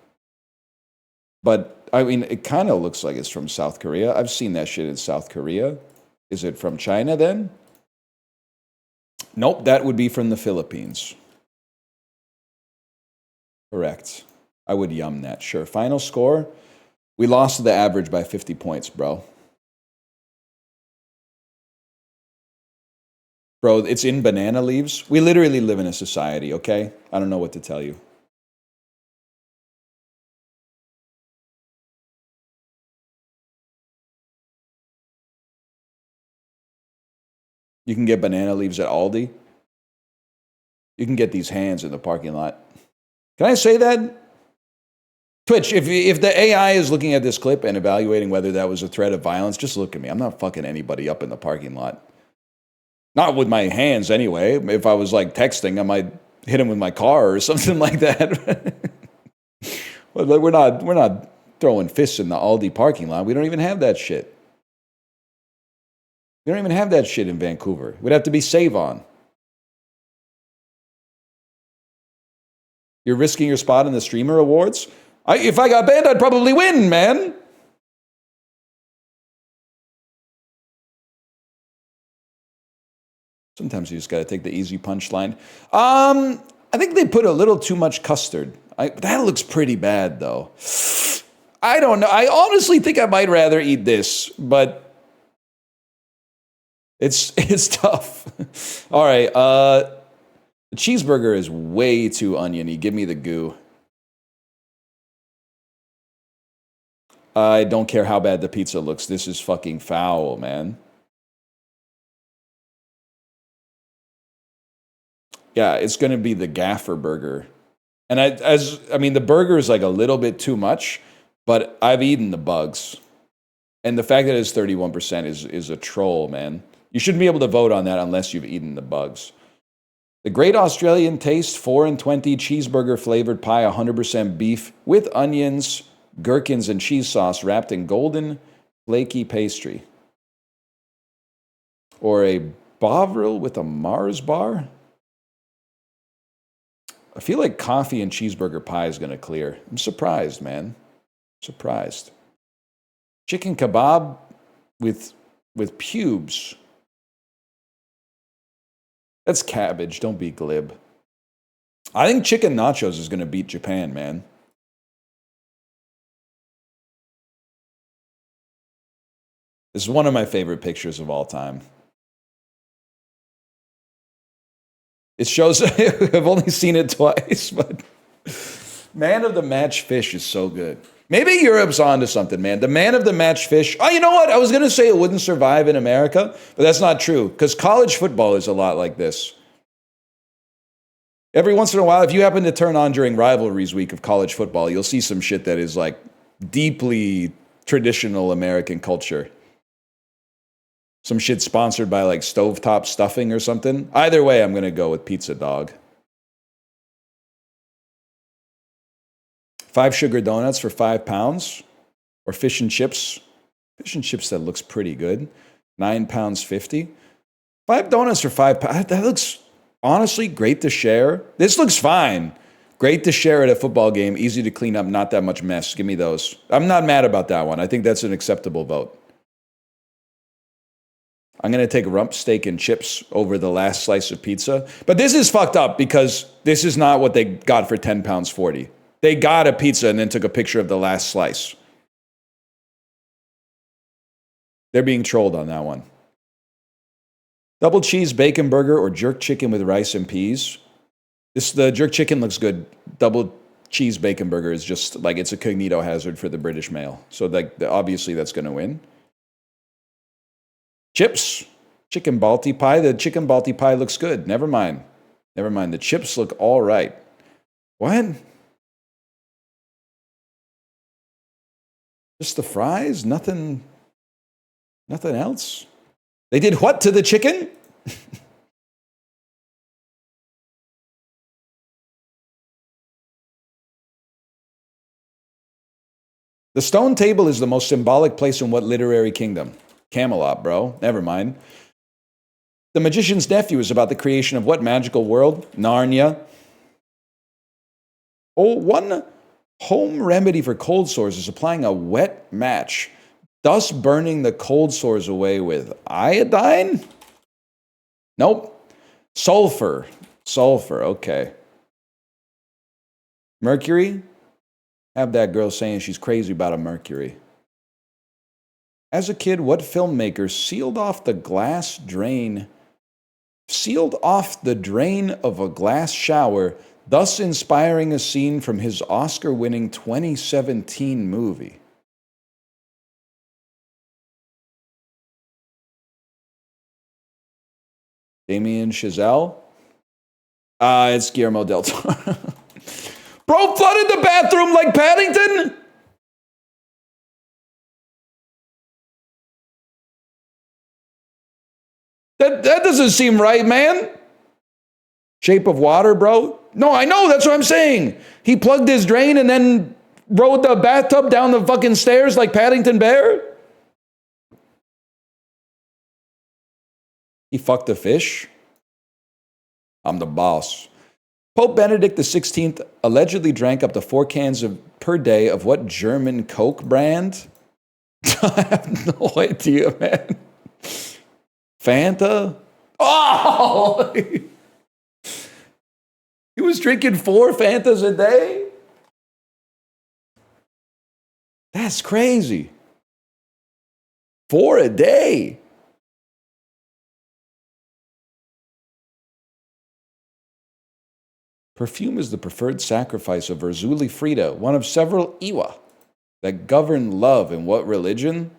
But, I mean, it kind of looks like it's from South Korea. I've seen that shit in South Korea. Is it from China then? Nope, that would be from the Philippines. Correct. I would yum that, sure. Final score? We lost the average by 50 points, bro. Bro, it's in banana leaves. We literally live in a society, okay? I don't know what to tell you. You can get banana leaves at Aldi. You can get these hands in the parking lot. Can I say that? Twitch, if the AI is looking at this clip and evaluating whether that was a threat of violence, just look at me. I'm not fucking anybody up in the parking lot. Not with my hands anyway. If I was like texting, I might hit him with my car or something like that. We're not throwing fists in the Aldi parking lot. We don't even have that shit. We don't even have that shit in Vancouver. We'd have to be Save-On. You're risking your spot in the streamer awards? If I got banned, I'd probably win, man. Sometimes you just got to take the easy punchline. I think they put a little too much custard. That looks pretty bad, though. I don't know. I honestly think I might rather eat this, but it's tough. All right. The cheeseburger is way too oniony. Give me the goo. I don't care how bad the pizza looks. This is fucking foul, man. Yeah, it's going to be the gaffer burger. And I mean, the burger is like a little bit too much, but I've eaten the bugs. And the fact that it's 31% is a troll, man. You shouldn't be able to vote on that unless you've eaten the bugs. The Great Australian Taste 4 and 20 cheeseburger flavored pie, 100% beef with onions, gherkins, and cheese sauce wrapped in golden flaky pastry. Or a Bovril with a Mars bar. I feel like coffee and cheeseburger pie is going to clear. I'm surprised, man. Surprised. Chicken kebab with pubes. That's cabbage. Don't be glib. I think chicken nachos is going to beat Japan, man. This is one of my favorite pictures of all time. It shows, I've only seen it twice, but man of the match fish is so good. Maybe Europe's onto something, man. The man of the match fish. Oh, you know what? I was going to say it wouldn't survive in America, but that's not true because college football is a lot like this. Every once in a while, if you happen to turn on during rivalries week of college football, you'll see some shit that is like deeply traditional American culture. Some shit sponsored by like stovetop stuffing or something. Either way, I'm going to go with pizza dog. 5 sugar donuts for £5, or fish and chips. Fish and chips that looks pretty good. £9.50. 5 donuts for £5. That looks honestly great to share. This looks fine. Great to share at a football game. Easy to clean up. Not that much mess. Give me those. I'm not mad about that one. I think that's an acceptable vote. I'm going to take rump steak and chips over the last slice of pizza. But this is fucked up because this is not what they got for £10.40. They got a pizza and then took a picture of the last slice. They're being trolled on that one. Double cheese bacon burger or jerk chicken with rice and peas. The jerk chicken looks good. Double cheese bacon burger is just like, it's a cognito hazard for the British male. So like, obviously that's going to win. Chips, chicken balti pie. The chicken balti pie looks good. Never mind. The chips look all right. What? Just the fries? Nothing else? They did what to the chicken? The stone table is the most symbolic place in what literary kingdom? Camelot, bro. Never mind. The Magician's Nephew is about the creation of what magical world? Narnia. Oh, one home remedy for cold sores is applying a wet match, thus burning the cold sores away with iodine? Nope. Sulfur, okay. Mercury? Have that girl saying she's crazy about a mercury. As a kid, what filmmaker sealed off the drain of a glass shower, thus inspiring a scene from his Oscar-winning 2017 movie? Damien Chazelle? It's Guillermo del Toro. Bro flooded the bathroom like Paddington? That doesn't seem right, man. Shape of Water, bro? No, I know, that's what I'm saying. He plugged his drain and then rode the bathtub down the fucking stairs like Paddington Bear? He fucked a fish? I'm the boss. Pope Benedict XVI allegedly drank up to 4 cans per day of what German Coke brand? I have no idea, man. Fanta? Oh! He was drinking 4 Fantas a day? That's crazy. 4 a day. Perfume is the preferred sacrifice of Urzuli Frida, one of several Iwa that govern love in what religion?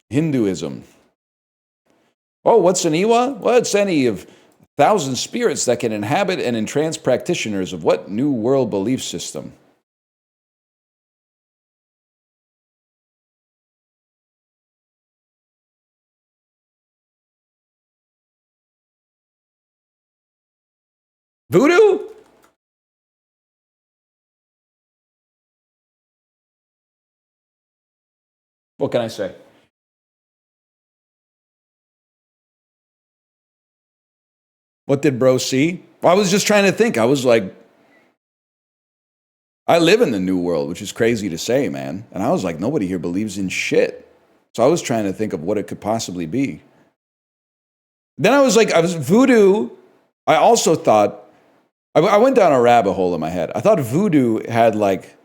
Hinduism. Oh, what's an Iwa? Well, it's any of 1,000 spirits that can inhabit and entrance practitioners of what New World belief system? Voodoo? What can I say? What did bro see? Well, I was just trying to think. I was like, I live in the new world, which is crazy to say, man. And I was like, nobody here believes in shit. So I was trying to think of what it could possibly be. Then I was voodoo. I also thought, I went down a rabbit hole in my head. I thought voodoo had like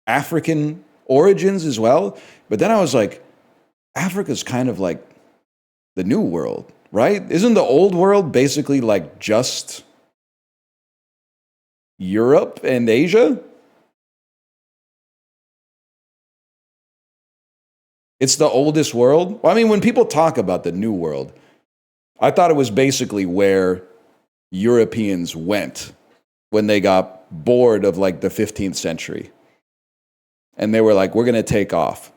African origins as well. But then I was like, Africa's kind of like the new world, right? Isn't the old world basically like just Europe and Asia? It's the oldest world. Well, I mean, when people talk about the new world, I thought it was basically where Europeans went when they got bored of like the 15th century. And they were like, we're going to take off.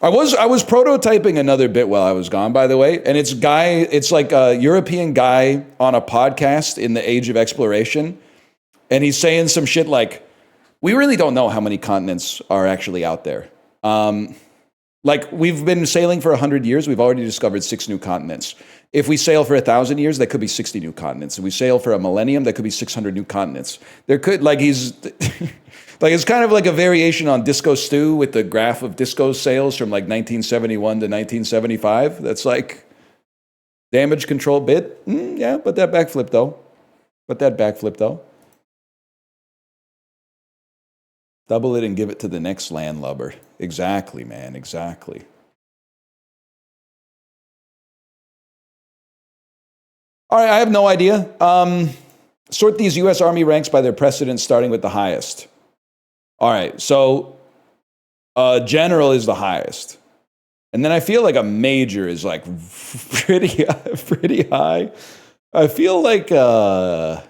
I was prototyping another bit while I was gone, by the way. And it's like a European guy on a podcast in the age of exploration. And he's saying some shit like, we really don't know how many continents are actually out there. Like, we've been sailing for 100 years. We've already discovered 6 new continents. If we sail for 1,000 years, that could be 60 new continents. If we sail for a millennium, that could be 600 new continents. There could, like, he's, like, it's kind of like a variation on Disco Stew with the graph of disco sales from like 1971 to 1975. That's like damage control bit. Yeah, but that backflip though. Double it and give it to the next landlubber. Exactly, man, exactly. All right, I have no idea. Sort these U.S. Army ranks by their precedence, starting with the highest. All right, so general is the highest. And then I feel like a major is like pretty high. I feel like a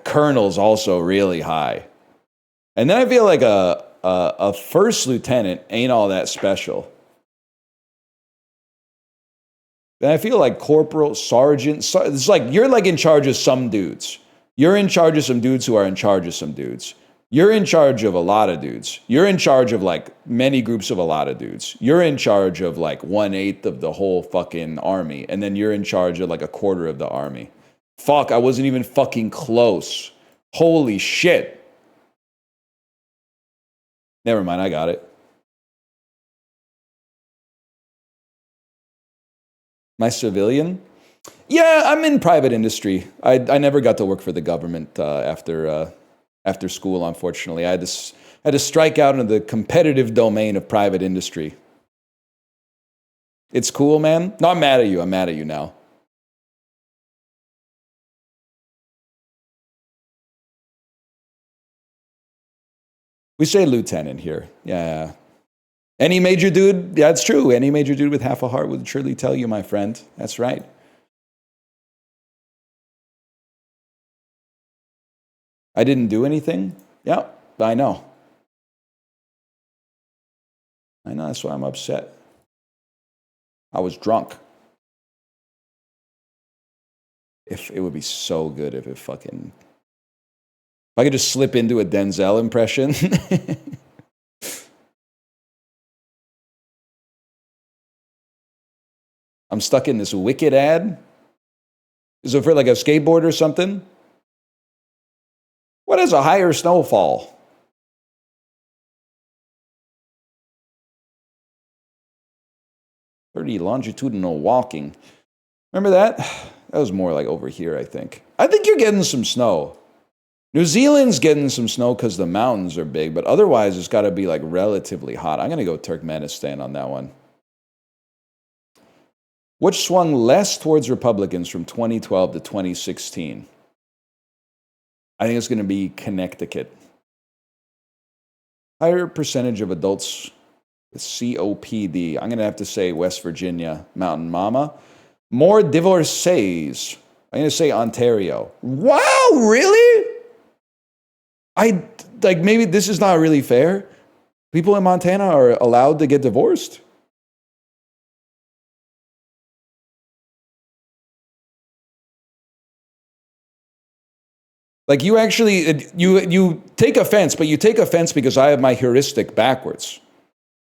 colonel's also really high. And then I feel like a first lieutenant ain't all that special. Then I feel like corporal, sergeant, it's like you're like in charge of some dudes. You're in charge of some dudes who are in charge of some dudes. You're in charge of a lot of dudes. You're in charge of like many groups of a lot of dudes. You're in charge of like 1/8 of the whole fucking army. And then you're in charge of like 1/4 of the army. Fuck, I wasn't even fucking close. Holy shit. Never mind, I got it. My civilian? Yeah, I'm in private industry. I never got to work for the government after school, unfortunately. I had to strike out into the competitive domain of private industry. It's cool, man. No, I'm mad at you. I'm mad at you now. We say lieutenant here. Yeah. Any major dude, yeah, it's true. Any major dude with half a heart would surely tell you, my friend. That's right. I didn't do anything? Yeah, I know. I know, that's why I'm upset. I was drunk. It would be so good if if I could just slip into a Denzel impression. I'm stuck in this Wicked ad. Is it for like a skateboard or something? What is a higher snowfall? "30 longitudinal walking." Remember that? That was more like over here, I think. I think you're getting some snow. New Zealand's getting some snow because the mountains are big, but otherwise it's got to be like relatively hot. I'm going to go Turkmenistan on that one. Which swung less towards Republicans from 2012 to 2016? I think it's going to be Connecticut. Higher percentage of adults with COPD. I'm going to have to say West Virginia, Mountain Mama. More divorcees. I'm going to say Ontario. Wow, really? Maybe this is not really fair. People in Montana are allowed to get divorced. Like you actually, you take offense, but you take offense because I have my heuristic backwards.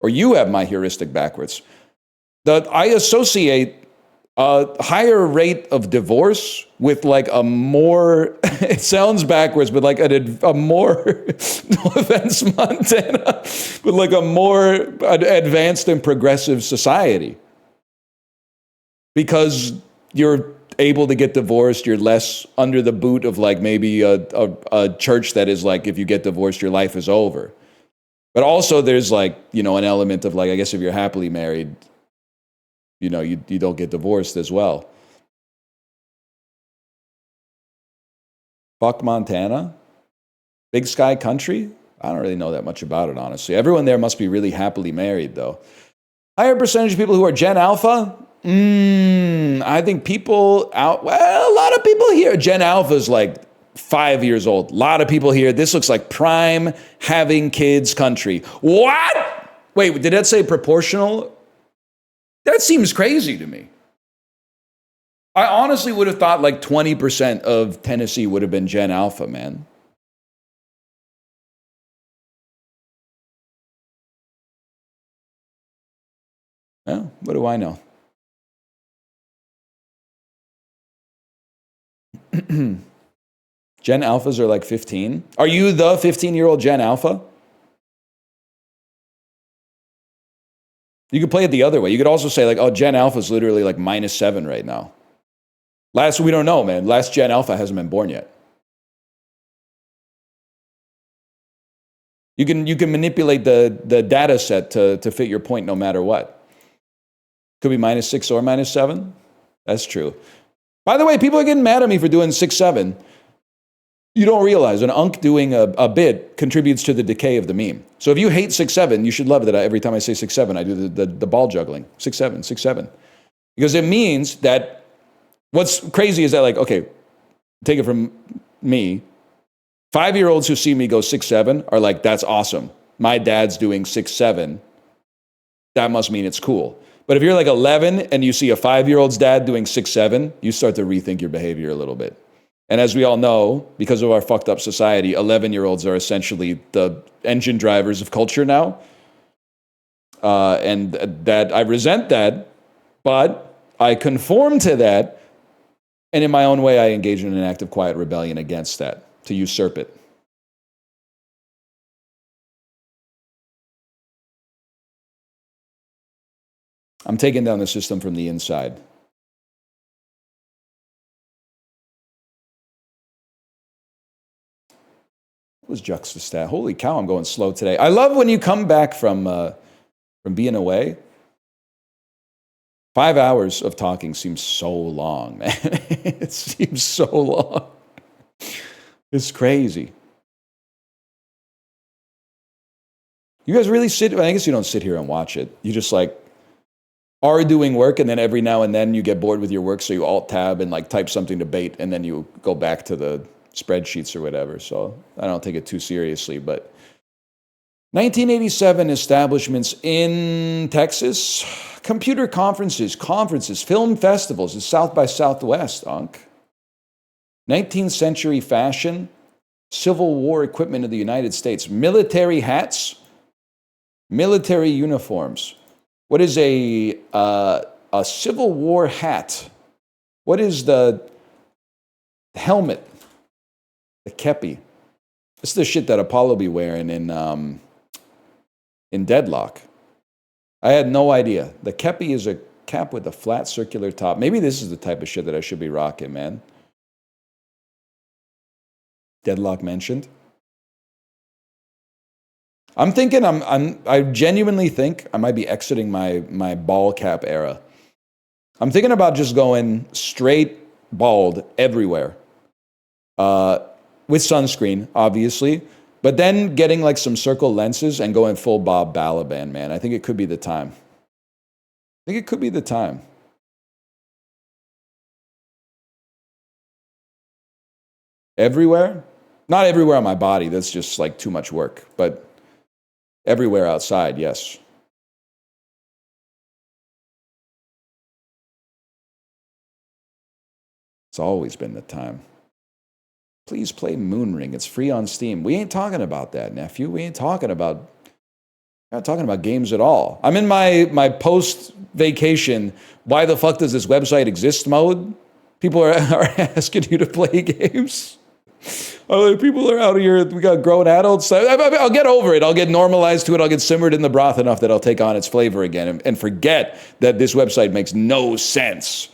Or you have my heuristic backwards. That I associate a higher rate of divorce with like a more, it sounds backwards, but like a more, no offense, Montana, but like a more advanced and progressive society. Because you're able to get divorced, you're less under the boot of like maybe a church that is like, if you get divorced, your life is over. But also there's like, an element of like, I guess if you're happily married, you don't get divorced as well. Fuck Montana? Big sky country? I don't really know that much about it, honestly. Everyone there must be really happily married, though. Higher percentage of people who are Gen Alpha? I think a lot of people here. Gen Alpha is like 5 years old. A lot of people here. This looks like prime having kids country. What? Wait, did that say proportional? That seems crazy to me. I honestly would have thought like 20% of Tennessee would have been Gen Alpha, man. Well, what do I know? Gen Alphas are like 15. Are you the 15-year-old Gen Alpha? You could play it the other way. You could also say like, oh, Gen Alpha is literally like -7 right now. We don't know, man. Last Gen Alpha hasn't been born yet. You can manipulate the data set to fit your point no matter what. Could be -6 or -7. That's true. By the way, people are getting mad at me for doing 6-7. You don't realize an unk doing a bit contributes to the decay of the meme. So if you hate 6-7, you should love that every time I say 6-7, I do the ball juggling. 6-7, 6-7. Because it means that what's crazy is that, like, okay, take it from me. 5-year-olds who see me go 6-7 are like, that's awesome. My dad's doing 6-7. That must mean it's cool. But if you're like 11 and you see a 5-year-old's dad doing 6-7, you start to rethink your behavior a little bit. And as we all know, because of our fucked up society, 11-year-olds are essentially the engine drivers of culture now. And that I resent that, but I conform to that. And in my own way, I engage in an act of quiet rebellion against that, to usurp it. I'm taking down the system from the inside. What was Juxtastat? Holy cow, I'm going slow today. I love when you come back from being away. 5 hours of talking seems so long, man. It seems so long. It's crazy. You guys really I guess you don't sit here and watch it. You just like are doing work, and then every now and then you get bored with your work, so you alt-tab and like type something to bait, and then you go back to the spreadsheets or whatever. So I don't take it too seriously. But 1987 establishments in Texas, computer conferences, film festivals, is South by Southwest, Unk. 19th century fashion, Civil War equipment of the United States, military hats, military uniforms. What is a Civil War hat? What is the helmet? The kepi. It's the shit that Apollo be wearing in Deadlock. I had no idea. The kepi is a cap with a flat circular top. Maybe this is the type of shit that I should be rocking, man. Deadlock mentioned. I'm thinking I genuinely think I might be exiting my ball cap era. I'm thinking about just going straight bald everywhere. With sunscreen, obviously, but then getting like some circle lenses and going full Bob Balaban, man. I think it could be the time. Everywhere? Not everywhere on my body. That's just like too much work, but everywhere outside, yes. It's always been the time. Please play Moonring. It's free on Steam. We ain't talking about that, nephew. We're not talking about games at all. I'm in my post-vacation, why the fuck does this website exist mode? People are asking you to play games. People are out here, we got grown adults. I'll get over it. I'll get normalized to it. I'll get simmered in the broth enough that I'll take on its flavor again and forget that this website makes no sense.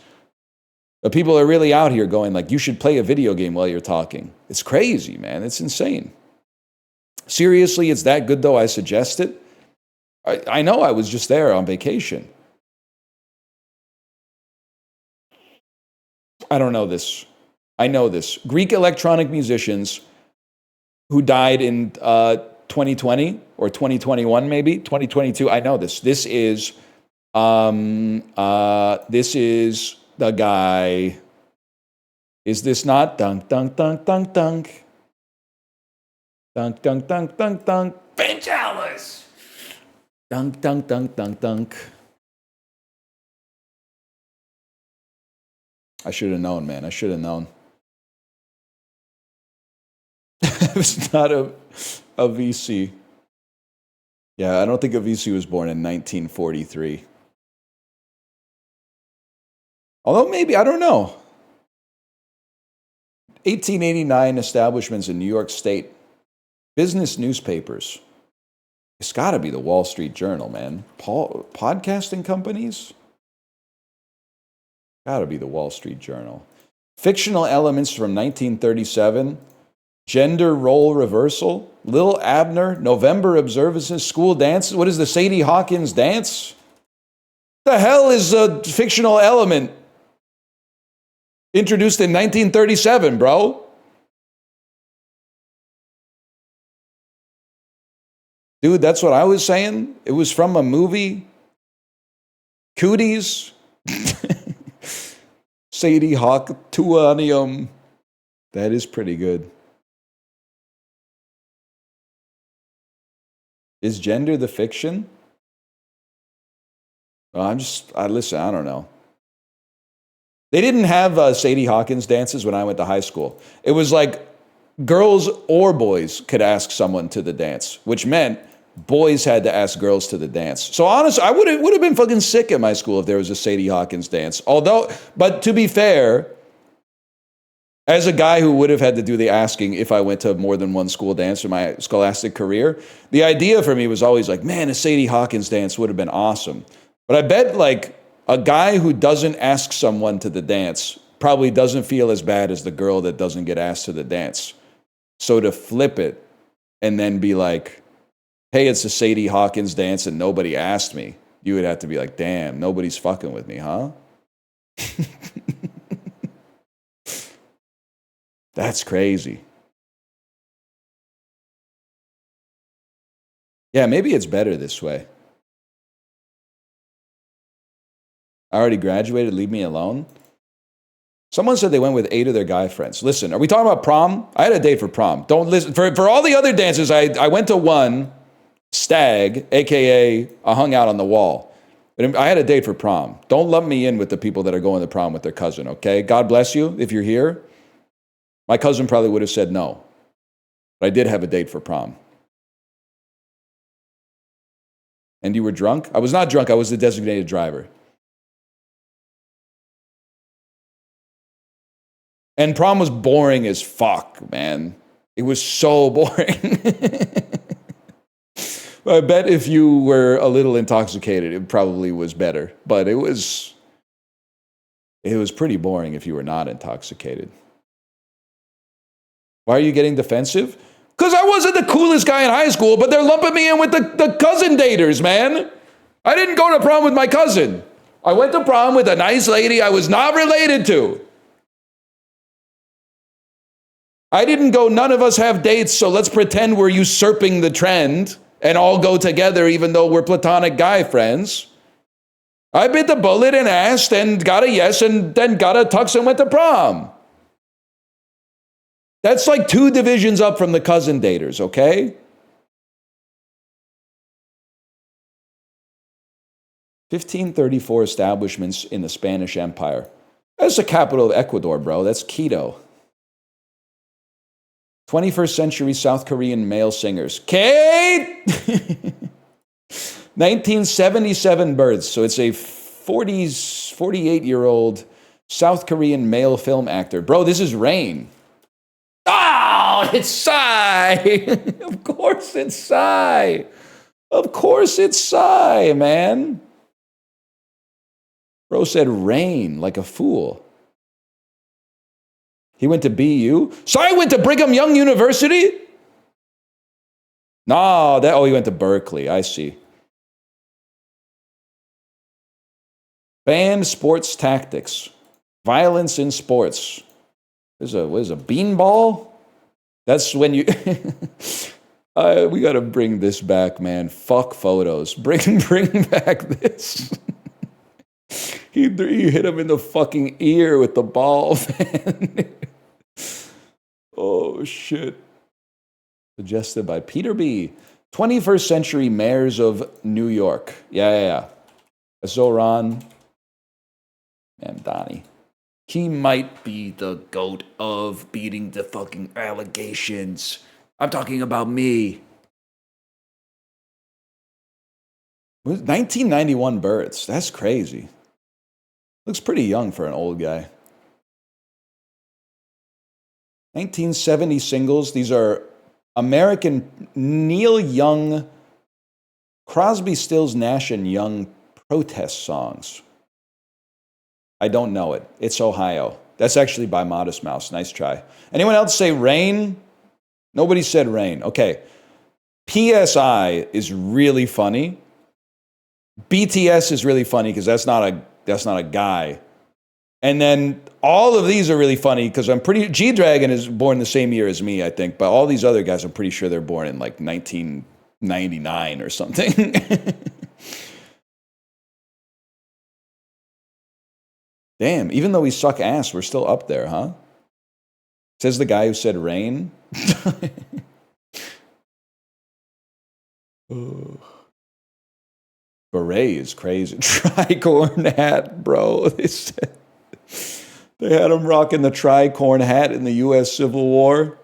But people are really out here going like, you should play a video game while you're talking. It's crazy, man. It's insane. Seriously, it's that good though I suggest it? I know I was just there on vacation. I don't know this. I know this. Greek electronic musicians who died in 2020 or 2021 maybe, 2022. I know this. This is the guy. Is this not dunk dunk dunk dunk dunk dunk dunk dunk dunk dunk Finch Alice dunk dunk dunk dunk dunk. I should have known, man. I should have known. It was not a VC. Yeah, I don't think a VC was born in 1943. Although maybe, I don't know. 1889 establishments in New York State. Business newspapers. It's got to be the Wall Street Journal, man. Podcasting companies? Got to be the Wall Street Journal. Fictional elements from 1937. Gender role reversal. Lil Abner. November observances. School dances. What is the Sadie Hawkins dance? The hell is a fictional element introduced in 1937, bro? Dude, that's what I was saying. It was from a movie. Cooties. Sadie Hawk Tuanium. That is pretty good. Is gender the fiction? Listen, I don't know. They didn't have Sadie Hawkins dances when I went to high school. It was like girls or boys could ask someone to the dance, which meant boys had to ask girls to the dance. So honestly, I would have been fucking sick at my school if there was a Sadie Hawkins dance. But to be fair, as a guy who would have had to do the asking if I went to more than one school dance in my scholastic career, the idea for me was always like, man, a Sadie Hawkins dance would have been awesome. But I bet like a guy who doesn't ask someone to the dance probably doesn't feel as bad as the girl that doesn't get asked to the dance. So to flip it and then be like, hey, it's a Sadie Hawkins dance and nobody asked me, you would have to be like, damn, nobody's fucking with me, huh? That's crazy. Yeah, maybe it's better this way. I already graduated, leave me alone. Someone said they went with 8 of their guy friends. Listen, are we talking about prom? I had a date for prom. Don't listen. For all the other dances, I went to one, stag, AKA I hung out on the wall. But I had a date for prom. Don't lump me in with the people that are going to prom with their cousin, okay? God bless you if you're here. My cousin probably would have said no. But I did have a date for prom. And you were drunk? I was not drunk. I was the designated driver. And prom was boring as fuck, man. It was so boring. I bet if you were a little intoxicated, it probably was better. But it was pretty boring if you were not intoxicated. Why are you getting defensive? Because I wasn't the coolest guy in high school, but they're lumping me in with the cousin daters, man. I didn't go to prom with my cousin. I went to prom with a nice lady I was not related to. I didn't go, none of us have dates, so let's pretend we're usurping the trend and all go together even though we're platonic guy friends. I bit the bullet and asked and got a yes and then got a tux and went to prom. That's like 2 divisions up from the cousin daters, okay? (1534) establishments in the Spanish Empire. That's the capital of Ecuador, bro. That's Quito. 21st century South Korean male singers. Kate! 1977 births. So it's a 48-year-old South Korean male film actor. Bro, this is Rain. Oh, it's Psy. Of course it's Psy. Of course it's Psy, man. Bro said Rain like a fool. He went to BU. Psy went to Brigham Young University? No, he went to Berkeley. I see. Banned sports tactics. Violence in sports. What is a beanball? That's when you... we got to bring this back, man. Fuck photos. Bring back this. He hit him in the fucking ear with the ball, man. Oh, shit. Suggested by Peter B. 21st century mayors of New York. Yeah. Zoran and Donnie. He might be the GOAT of beating the fucking allegations. I'm talking about me. 1991 births. That's crazy. Looks pretty young for an old guy. 1970 singles. These are American Neil Young, Crosby, Stills, Nash and Young protest songs. I don't know it. It's Ohio. That's actually by Modest Mouse. Nice try. Anyone else say Rain? Nobody said Rain. Okay. PSI is really funny. BTS is really funny because that's not a guy. And then all of these are really funny because I'm pretty... G-Dragon is born the same year as me, I think. But all these other guys, I'm pretty sure they're born in like 1999 or something. Damn, even though we suck ass, we're still up there, huh? Says the guy who said Rain. Beret is crazy. Tricorn hat, bro. They had him rocking the tricorn hat in the U.S. Civil War.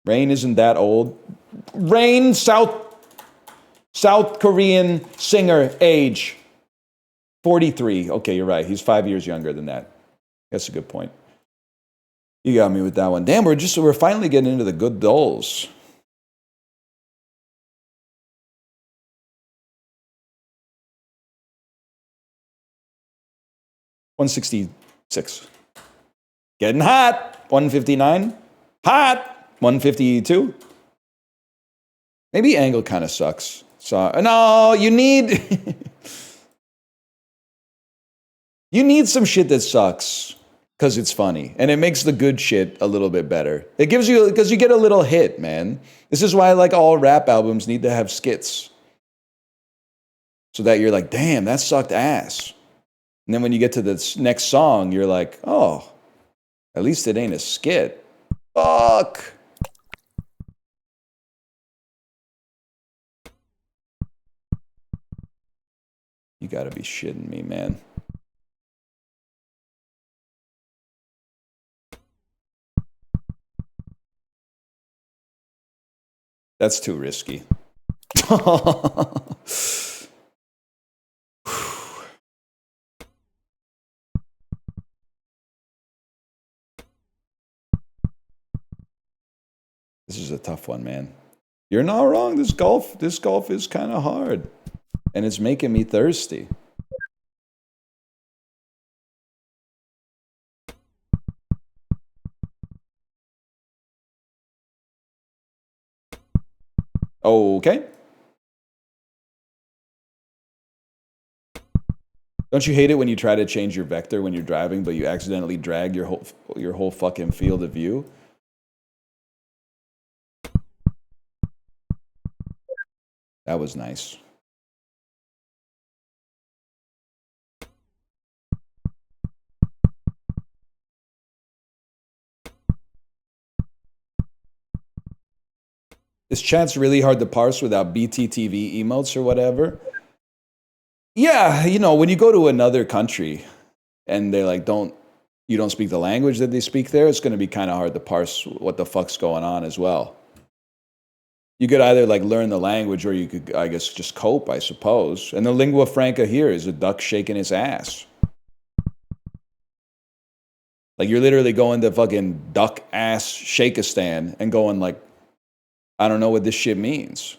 Rain isn't that old. Rain, South Korean singer, age 43. Okay, you're right. He's 5 years younger than that. That's a good point. You got me with that one. Damn, we're finally getting into the good dulls. $166. Getting hot. $159. Hot. $152. Maybe angle kind of sucks. So no, you need you need some shit that sucks because it's funny and it makes the good shit a little bit better. It gives you because you get a little hit, man. This is why like all rap albums need to have skits. So that you're like, damn, that sucked ass. And then when you get to the next song, you're like, oh, at least it ain't a skit. Fuck. You gotta be shitting me, man. That's too risky. This is a tough one, man. You're not wrong. This golf is kind of hard. And it's making me thirsty. Okay. Don't you hate it when you try to change your vector when you're driving, but you accidentally drag your whole fucking field of view? That was nice. Is chat's really hard to parse without BTTV emotes or whatever? Yeah, you know, when you go to another country and they like you don't speak the language that they speak there, it's going to be kind of hard to parse what the fuck's going on as well. You could either like learn the language or you could, I guess, just cope, I suppose. And the lingua franca here is a duck shaking its ass. Like you're literally going to fucking duck ass Shakistan and going like, I don't know what this shit means.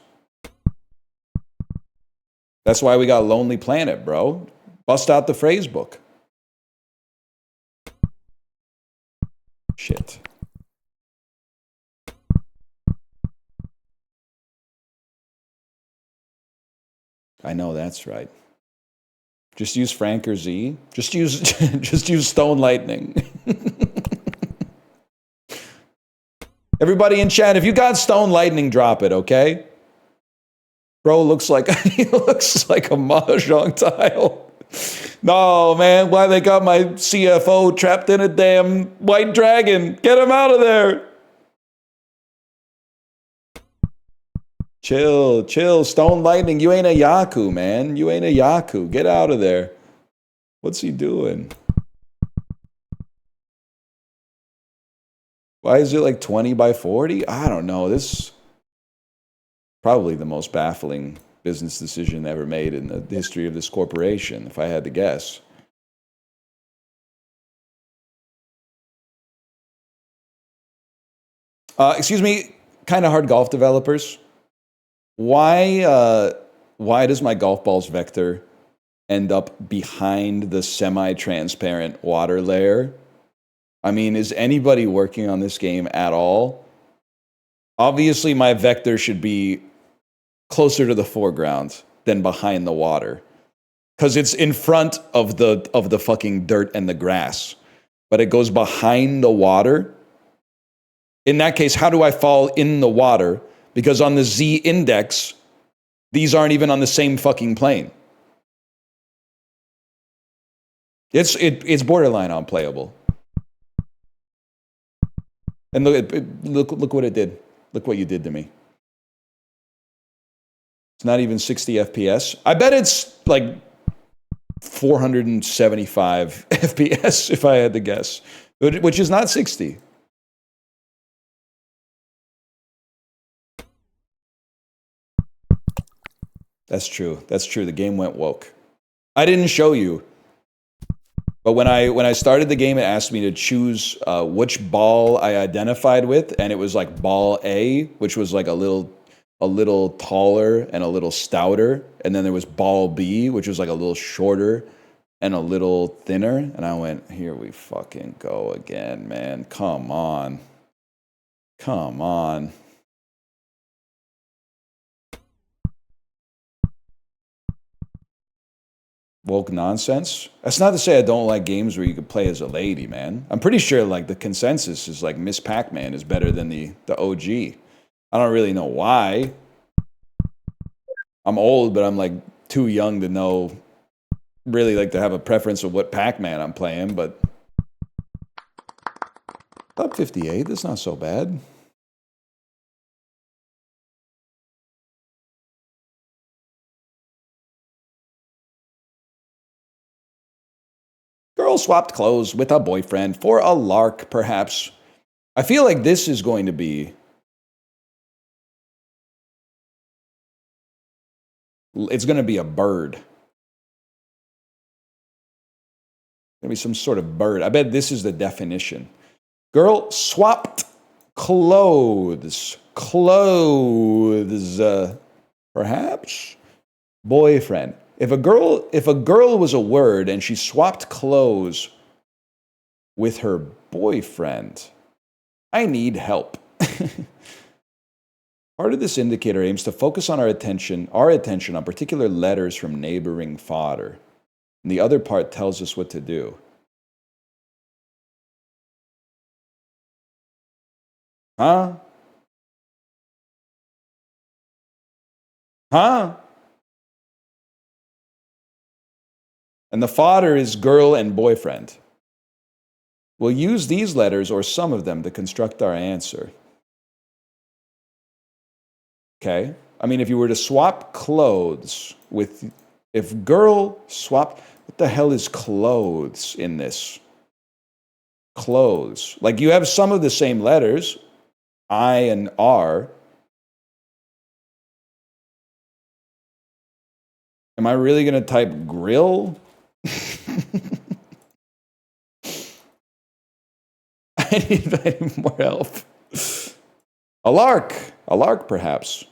That's why we got Lonely Planet, bro. Bust out the phrase book. Shit. I know that's right. Just use Frank or Z. Just use Stone Lightning. Everybody in chat, if you got Stone Lightning, drop it, okay? Bro looks like he looks like a mahjong tile. No, man, why they got my CFO trapped in a damn white dragon? Get him out of there. Chill. Stone Lightning, you ain't a Yaku, man. You ain't a Yaku. Get out of there. What's he doing? Why is it like 20 by 40? I don't know. This is probably the most baffling business decision ever made in the history of this corporation, if I had to guess. Excuse me, kind of hard golf developers. Why does my golf ball's vector end up behind the semi-transparent water layer? I mean, is anybody working on this game at all? Obviously, my vector should be closer to the foreground than behind the water, because it's in front of the fucking dirt and the grass, but it goes behind the water. In that case, how do I fall in the water? Because on the Z index, these aren't even on the same fucking plane. It's borderline unplayable. And look what it did. Look what you did to me. It's not even 60 FPS. I bet it's like 475 FPS if I had to guess, which is not 60. That's true. That's true. The game went woke. I didn't show you, but when I started the game, it asked me to choose which ball I identified with, and it was like ball A, which was like a little taller and a little stouter, and then there was ball B, which was like a little shorter and a little thinner, and I went, here we fucking go again, man. Come on. Come on. Woke nonsense. That's not to say I don't like games where you can play as a lady, man. I'm pretty sure like the consensus is like Miss Pac-Man is better than the OG. I don't really know why. I'm old, but I'm like too young to know, really like to have a preference of what Pac-Man I'm playing, but top 58, that's not so bad. Girl swapped clothes with a boyfriend for a lark, perhaps. I feel like this is going to be... It's going to be a bird. Going to be some sort of bird. I bet this is the definition. Girl swapped clothes. Clothes. Perhaps? Boyfriend. If a girl was a word and she swapped clothes with her boyfriend, I need help. Part of this indicator aims to focus on our attention on particular letters from neighboring fodder. And the other part tells us what to do. Huh? Huh? And the fodder is girl and boyfriend. We'll use these letters or some of them to construct our answer. Okay? I mean, if you were to swap clothes with... If girl swapped... What the hell is clothes in this? Clothes. Like, you have some of the same letters, I and R. Am I really going to type grill? I need more help. A lark, perhaps.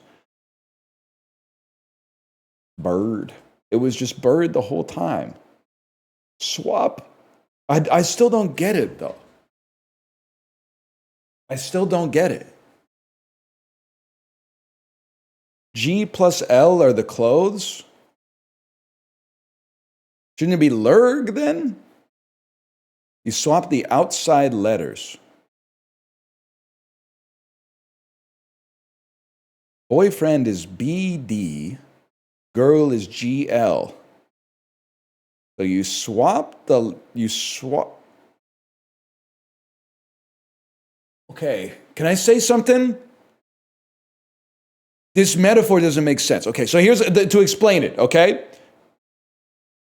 Bird. It was just bird the whole time. Swap. I still don't get it, though. I still don't get it. G plus L are the clothes? Shouldn't it be lurg, then? You swap the outside letters. Boyfriend is BD. Girl is GL. So you swap. Okay, can I say something? This metaphor doesn't make sense. Okay, so here's to explain it, okay?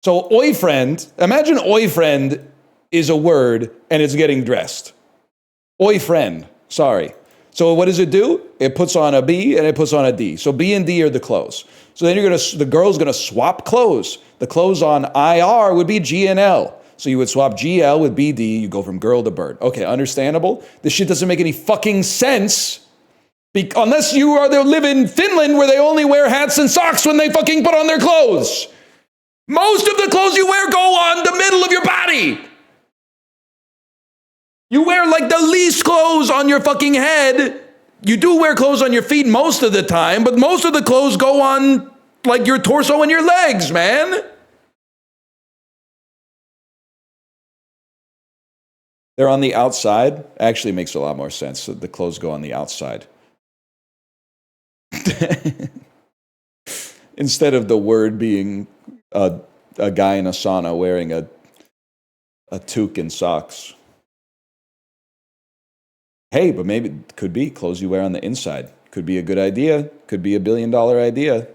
So boyfriend, imagine boyfriend is a word and it's getting dressed. Boyfriend, sorry. So what does it do? It puts on a B and it puts on a D. So B and D are the clothes. So then the girl's gonna swap clothes. The clothes on IR would be G and L. So you would swap GL with BD, you go from girl to bird. Okay, understandable. This shit doesn't make any fucking sense. Unless you live in Finland where they only wear hats and socks when they fucking put on their clothes. Most of the clothes you wear go on the middle of your body. You wear like the least clothes on your fucking head. You do wear clothes on your feet most of the time, but most of the clothes go on like your torso and your legs, man. They're on the outside. Actually makes a lot more sense. So the clothes go on the outside. Instead of the word being a guy in a sauna wearing a toque and socks. Hey, but maybe it could be clothes you wear on the inside. Could be a good idea. Could be $1 billion idea.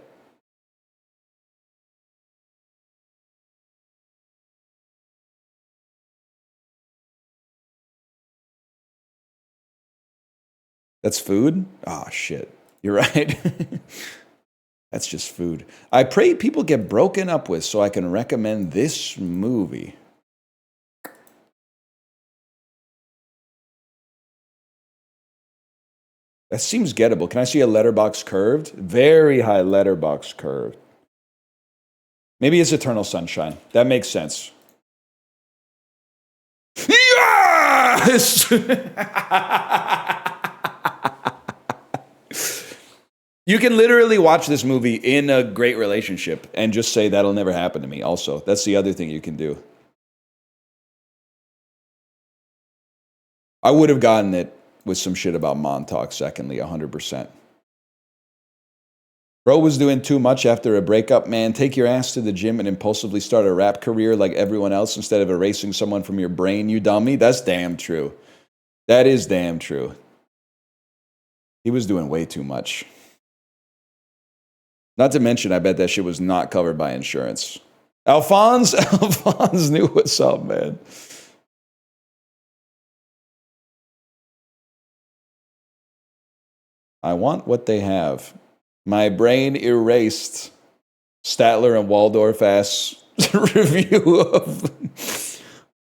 That's food? Oh, shit. You're right. That's just food. I pray people get broken up with so I can recommend this movie. That seems gettable. Can I see a letterbox curved? Very high letterbox curved. Maybe it's Eternal Sunshine. That makes sense. Yes! You can literally watch this movie in a great relationship and just say that'll never happen to me also. That's the other thing you can do. I would have gotten it with some shit about Montauk, secondly, 100%. Bro was doing too much after a breakup, man. Take your ass to the gym and impulsively start a rap career like everyone else instead of erasing someone from your brain, you dummy. That's damn true. That is damn true. He was doing way too much. Not to mention, I bet that shit was not covered by insurance. Alphonse knew what's up, man. I want what they have. My brain erased. Statler and Waldorf ass review of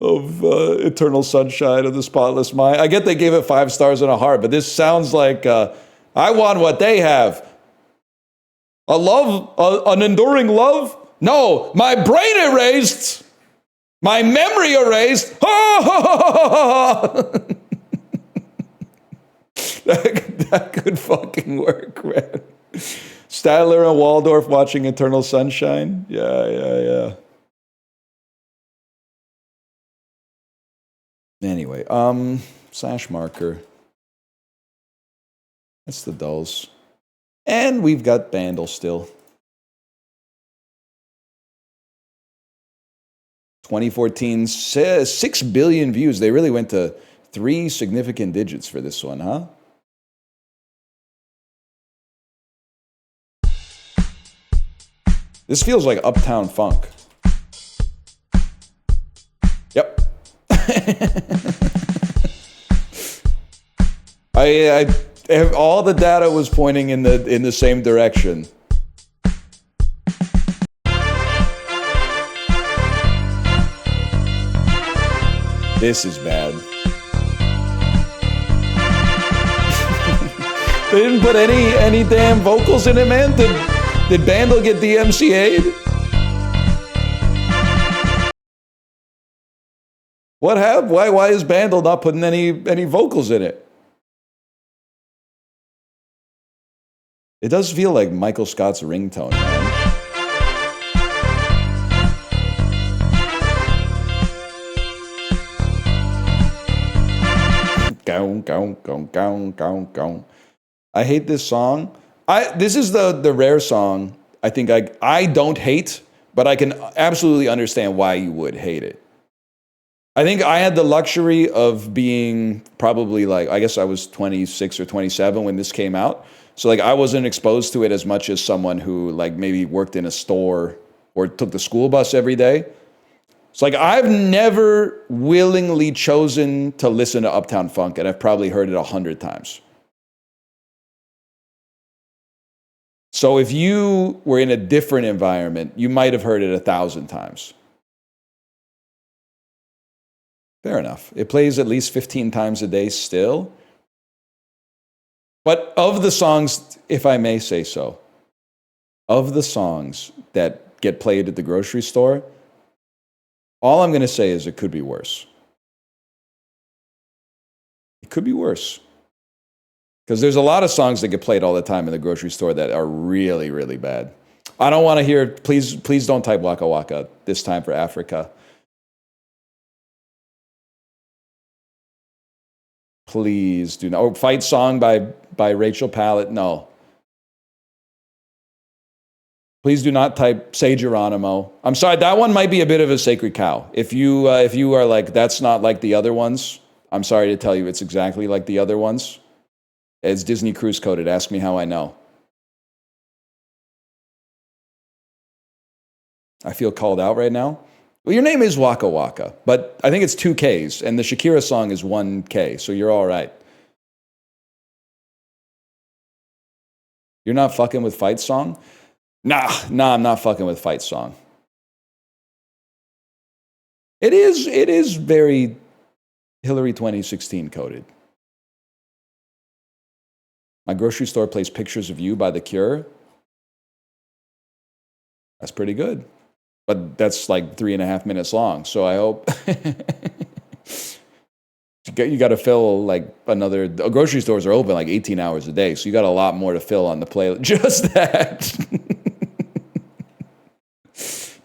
Eternal Sunshine of the Spotless Mind. I get they gave it 5 stars and a heart, but this sounds like I want what they have. A love, an enduring love? No, my brain erased. My memory erased. That could fucking work, man. Statler and Waldorf watching Eternal Sunshine. Yeah. Anyway, slash marker. That's the dulls. And we've got Bandle still. 2014, 6 billion views. They really went to 3 significant digits for this one, huh? This feels like Uptown Funk. Yep. All the data was pointing in the same direction. This is bad. They didn't put any damn vocals in it, man. Did Bandle get DMCA'd? What happened? Why is Bandle not putting any vocals in it? It does feel like Michael Scott's ringtone, man. I hate this song. This is the rare song I think I don't hate, but I can absolutely understand why you would hate it. I think I had the luxury of being probably like, I guess I was 26 or 27 when this came out. So like I wasn't exposed to it as much as someone who like maybe worked in a store or took the school bus every day. So like I've never willingly chosen to listen to Uptown Funk, and I've probably heard it 100 times. So if you were in a different environment, you might have heard it 1,000 times. Fair enough. It plays at least 15 times a day still. But of the songs, if I may say so, of the songs that get played at the grocery store, all I'm going to say is it could be worse. It could be worse. Because there's a lot of songs that get played all the time in the grocery store that are really, really bad. I don't want to hear, please don't type Waka Waka this time for Africa. Please do not. Oh, Fight Song by Rachel Pallet, no. Please do not type Say Geronimo. I'm sorry, that one might be a bit of a sacred cow. If you are like, that's not like the other ones, I'm sorry to tell you it's exactly like the other ones. It's Disney Cruise coded. Ask me how I know. I feel called out right now. Well, your name is Waka Waka, but I think it's 2 Ks, and the Shakira song is 1 K, so you're all right. You're not fucking with Fight Song? Nah, I'm not fucking with Fight Song. It is very Hillary 2016 coded. My grocery store plays Pictures of You by The Cure. That's pretty good. But that's like 3.5 minutes long. So I hope you got to fill like another. Grocery stores are open like 18 hours a day. So you got a lot more to fill on the playlist. Just that.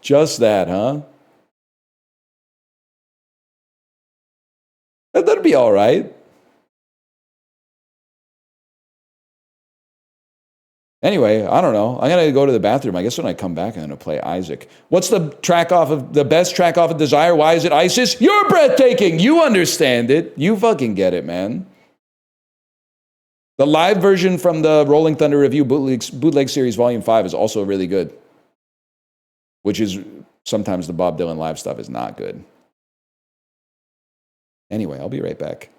Just that, huh? That'd be all right. Anyway, I don't know. I'm going to go to the bathroom. I guess when I come back, I'm going to play Isaac. What's the best track off of Desire? Why is it ISIS? You're breathtaking. You understand it. You fucking get it, man. The live version from the Rolling Thunder Review Bootleg Series Volume 5 is also really good. Which is sometimes the Bob Dylan live stuff is not good. Anyway, I'll be right back.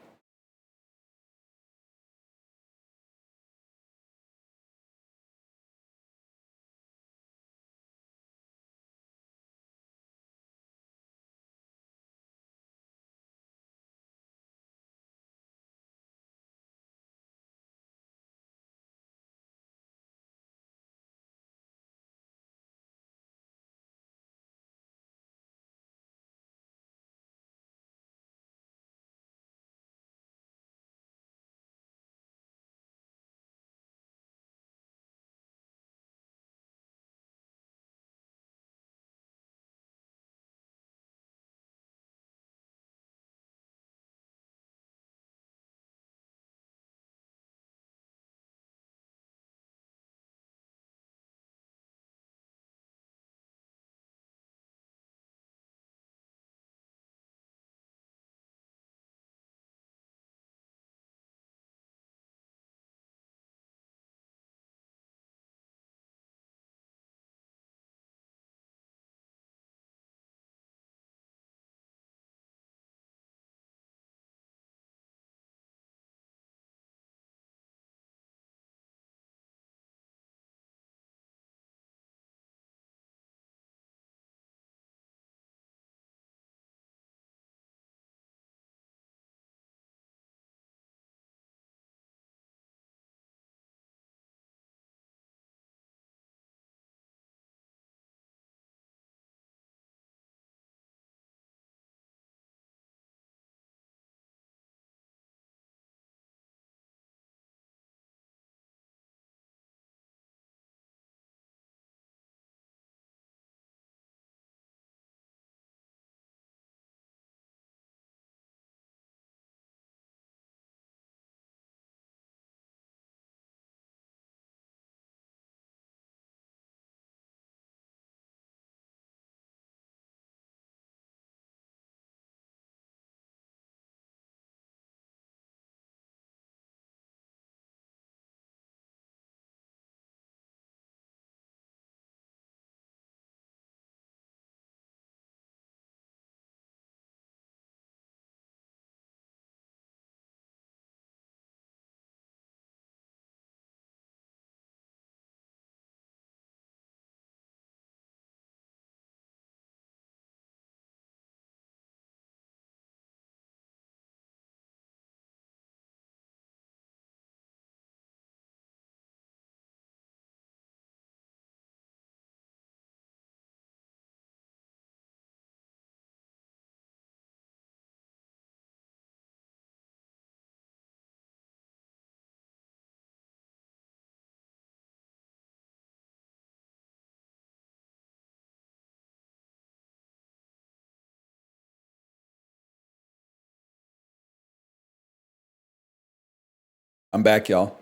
I'm back, y'all.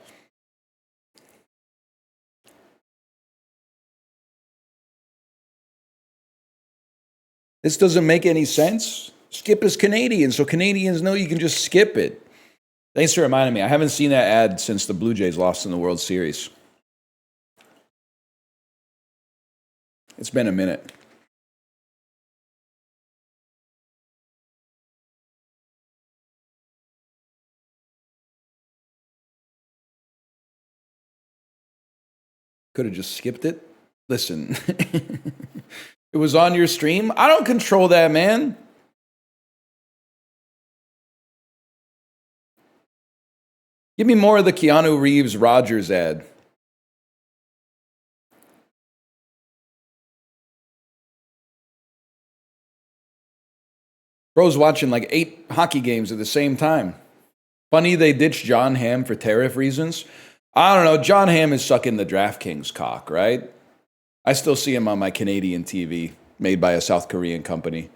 This doesn't make any sense. Skip is Canadian, so Canadians know you can just skip it. Thanks for reminding me. I haven't seen that ad since the Blue Jays lost in the World Series. It's been a minute. Could have just skipped it. Listen, it was on your stream. I don't control that, man. Give me more of the Keanu Reeves Rogers ad. Bro's watching like 8 hockey games at the same time. Funny they ditched John Hamm for tariff reasons. I don't know. John Hamm is sucking the DraftKings cock, right? I still see him on my Canadian TV, made by a South Korean company.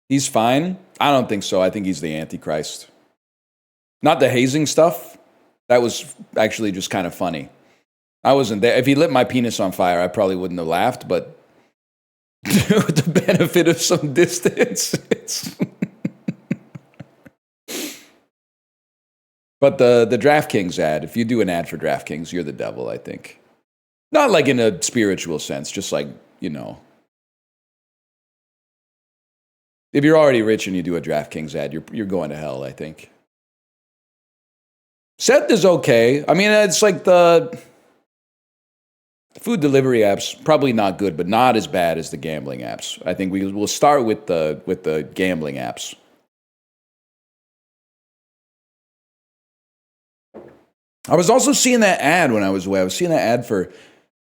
He's fine? I don't think so. I think he's the Antichrist. Not the hazing stuff. That was actually just kind of funny. I wasn't there. If he lit my penis on fire, I probably wouldn't have laughed, but with the benefit of some distance, it's... But the DraftKings ad, if you do an ad for DraftKings, you're the devil, I think. Not like in a spiritual sense, just like, you know. If you're already rich and you do a DraftKings ad, you're going to hell, I think. Seth is okay. I mean, it's like the food delivery apps, probably not good, but not as bad as the gambling apps. I think we'll start with the gambling apps. I was also seeing that ad when I was away. I was seeing that ad for,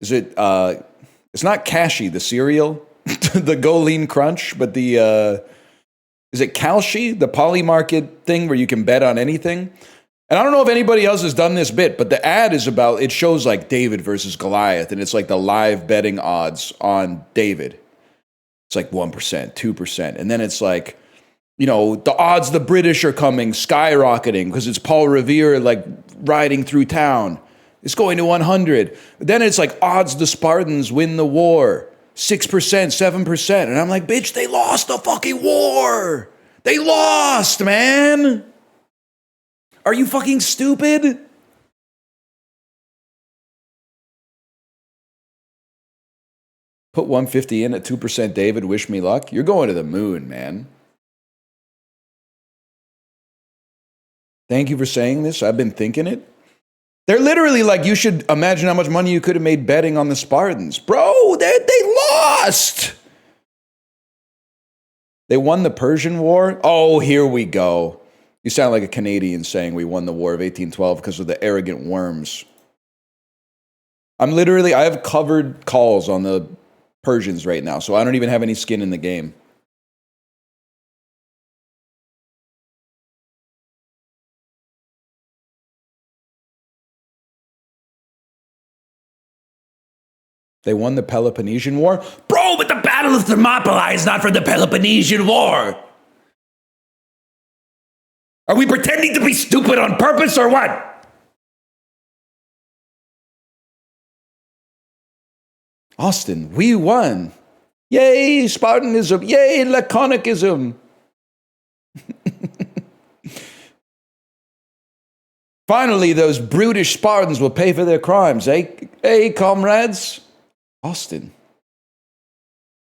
it's not Kashi, the cereal, the Go Lean Crunch, but is it Kalshi, the Polymarket thing where you can bet on anything? And I don't know if anybody else has done this bit, but the ad is about, it shows like David versus Goliath, and it's like the live betting odds on David. It's like 1%, 2%. And then it's like, you know, the odds the British are coming skyrocketing because it's Paul Revere like riding through town. It's going to 100. Then it's like odds the Spartans win the war. 6%, 7%. And I'm like, bitch, they lost the fucking war. They lost, man. Are you fucking stupid? Put 150 in at 2% David, wish me luck. You're going to the moon, man. Thank you for saying this. I've been thinking it. They're literally like, you should imagine how much money you could have made betting on the Spartans. Bro, they lost. They won the Persian War. Oh, here we go. You sound like a Canadian saying we won the War of 1812 because of the arrogant worms. I have covered calls on the Persians right now, so I don't even have any skin in the game. They won the Peloponnesian War? Bro, but the Battle of Thermopylae is not for the Peloponnesian War. Are we pretending to be stupid on purpose or what? Austin, we won. Yay, Spartanism. Yay, Laconicism. Finally, those brutish Spartans will pay for their crimes, eh? Hey, comrades. Austin,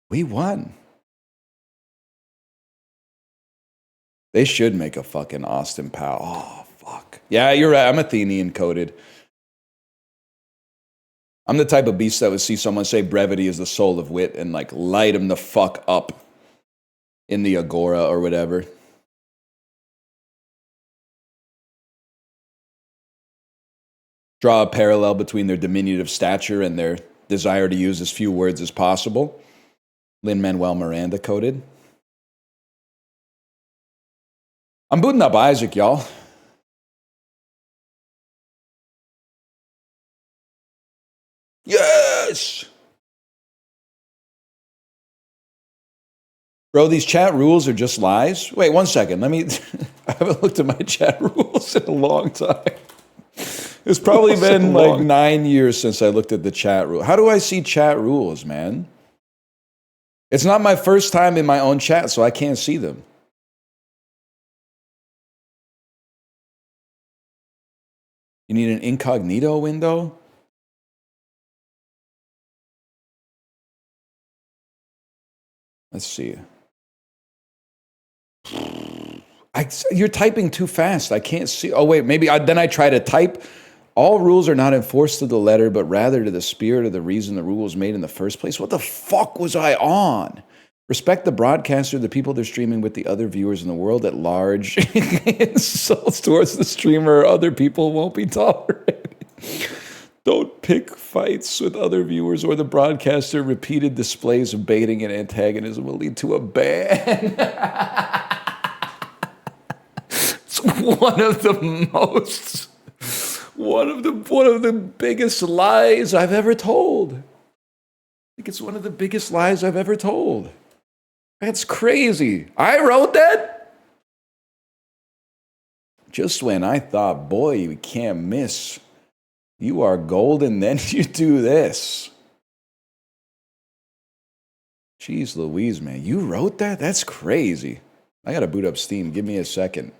we won. They should make a fucking Austin Powell. Oh, fuck. Yeah, you're right. I'm Athenian coded. I'm the type of beast that would see someone say brevity is the soul of wit and like light him the fuck up in the agora or whatever. Draw a parallel between their diminutive stature and their desire to use as few words as possible. Lin-Manuel Miranda coded. I'm booting up Isaac, y'all. Yes! Bro, these chat rules are just lies. Wait, 1 second. Let me. I haven't looked at my chat rules in a long time. It's probably been like 9 years since I looked at the chat rule. How do I see chat rules, man? It's not my first time in my own chat, so I can't see them. You need an incognito window? Let's see. You're typing too fast. I can't see. Oh, wait, maybe then I try to type. All rules are not enforced to the letter, but rather to the spirit of the reason the rule was made in the first place. What the fuck was I on? Respect the broadcaster, the people they're streaming with, the other viewers in the world at large. Insults towards the streamer or other people won't be tolerated. Don't pick fights with other viewers or the broadcaster. Repeated displays of baiting and antagonism will lead to a ban. It's one of the biggest lies I've ever told. I think it's one of the biggest lies I've ever told. That's crazy. I wrote that? Just when I thought, boy, you can't miss. You are golden, then you do this. Jeez Louise, man. You wrote that? That's crazy. I gotta boot up Steam. Give me a second.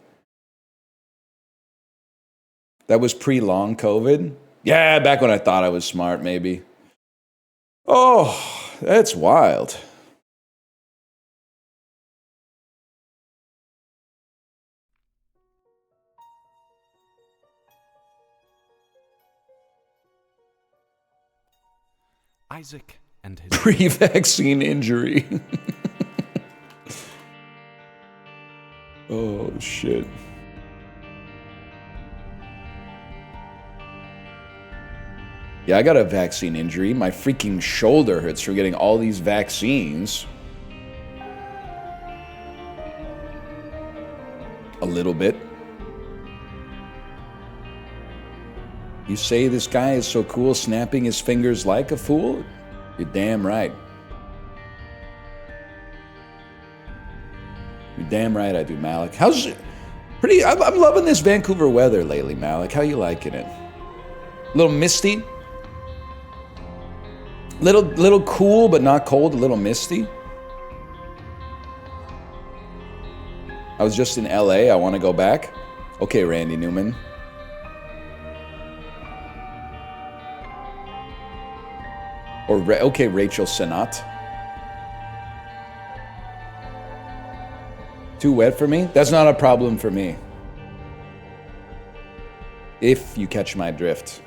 That was pre-long COVID? Yeah, back when I thought I was smart, maybe. Oh, that's wild. Isaac and his Pre-vaccine injury. Oh, shit. Yeah, I got a vaccine injury. My freaking shoulder hurts from getting all these vaccines. A little bit. You say this guy is so cool, snapping his fingers like a fool? You're damn right. You're damn right I do, Malik. How's it? Pretty. I'm loving this Vancouver weather lately, Malik. How you liking it? A little misty. Little cool, but not cold. A little misty. I was just in LA. I want to go back. Okay, Randy Newman. Or okay, Rachel Senat. Too wet for me? That's not a problem for me. If you catch my drift.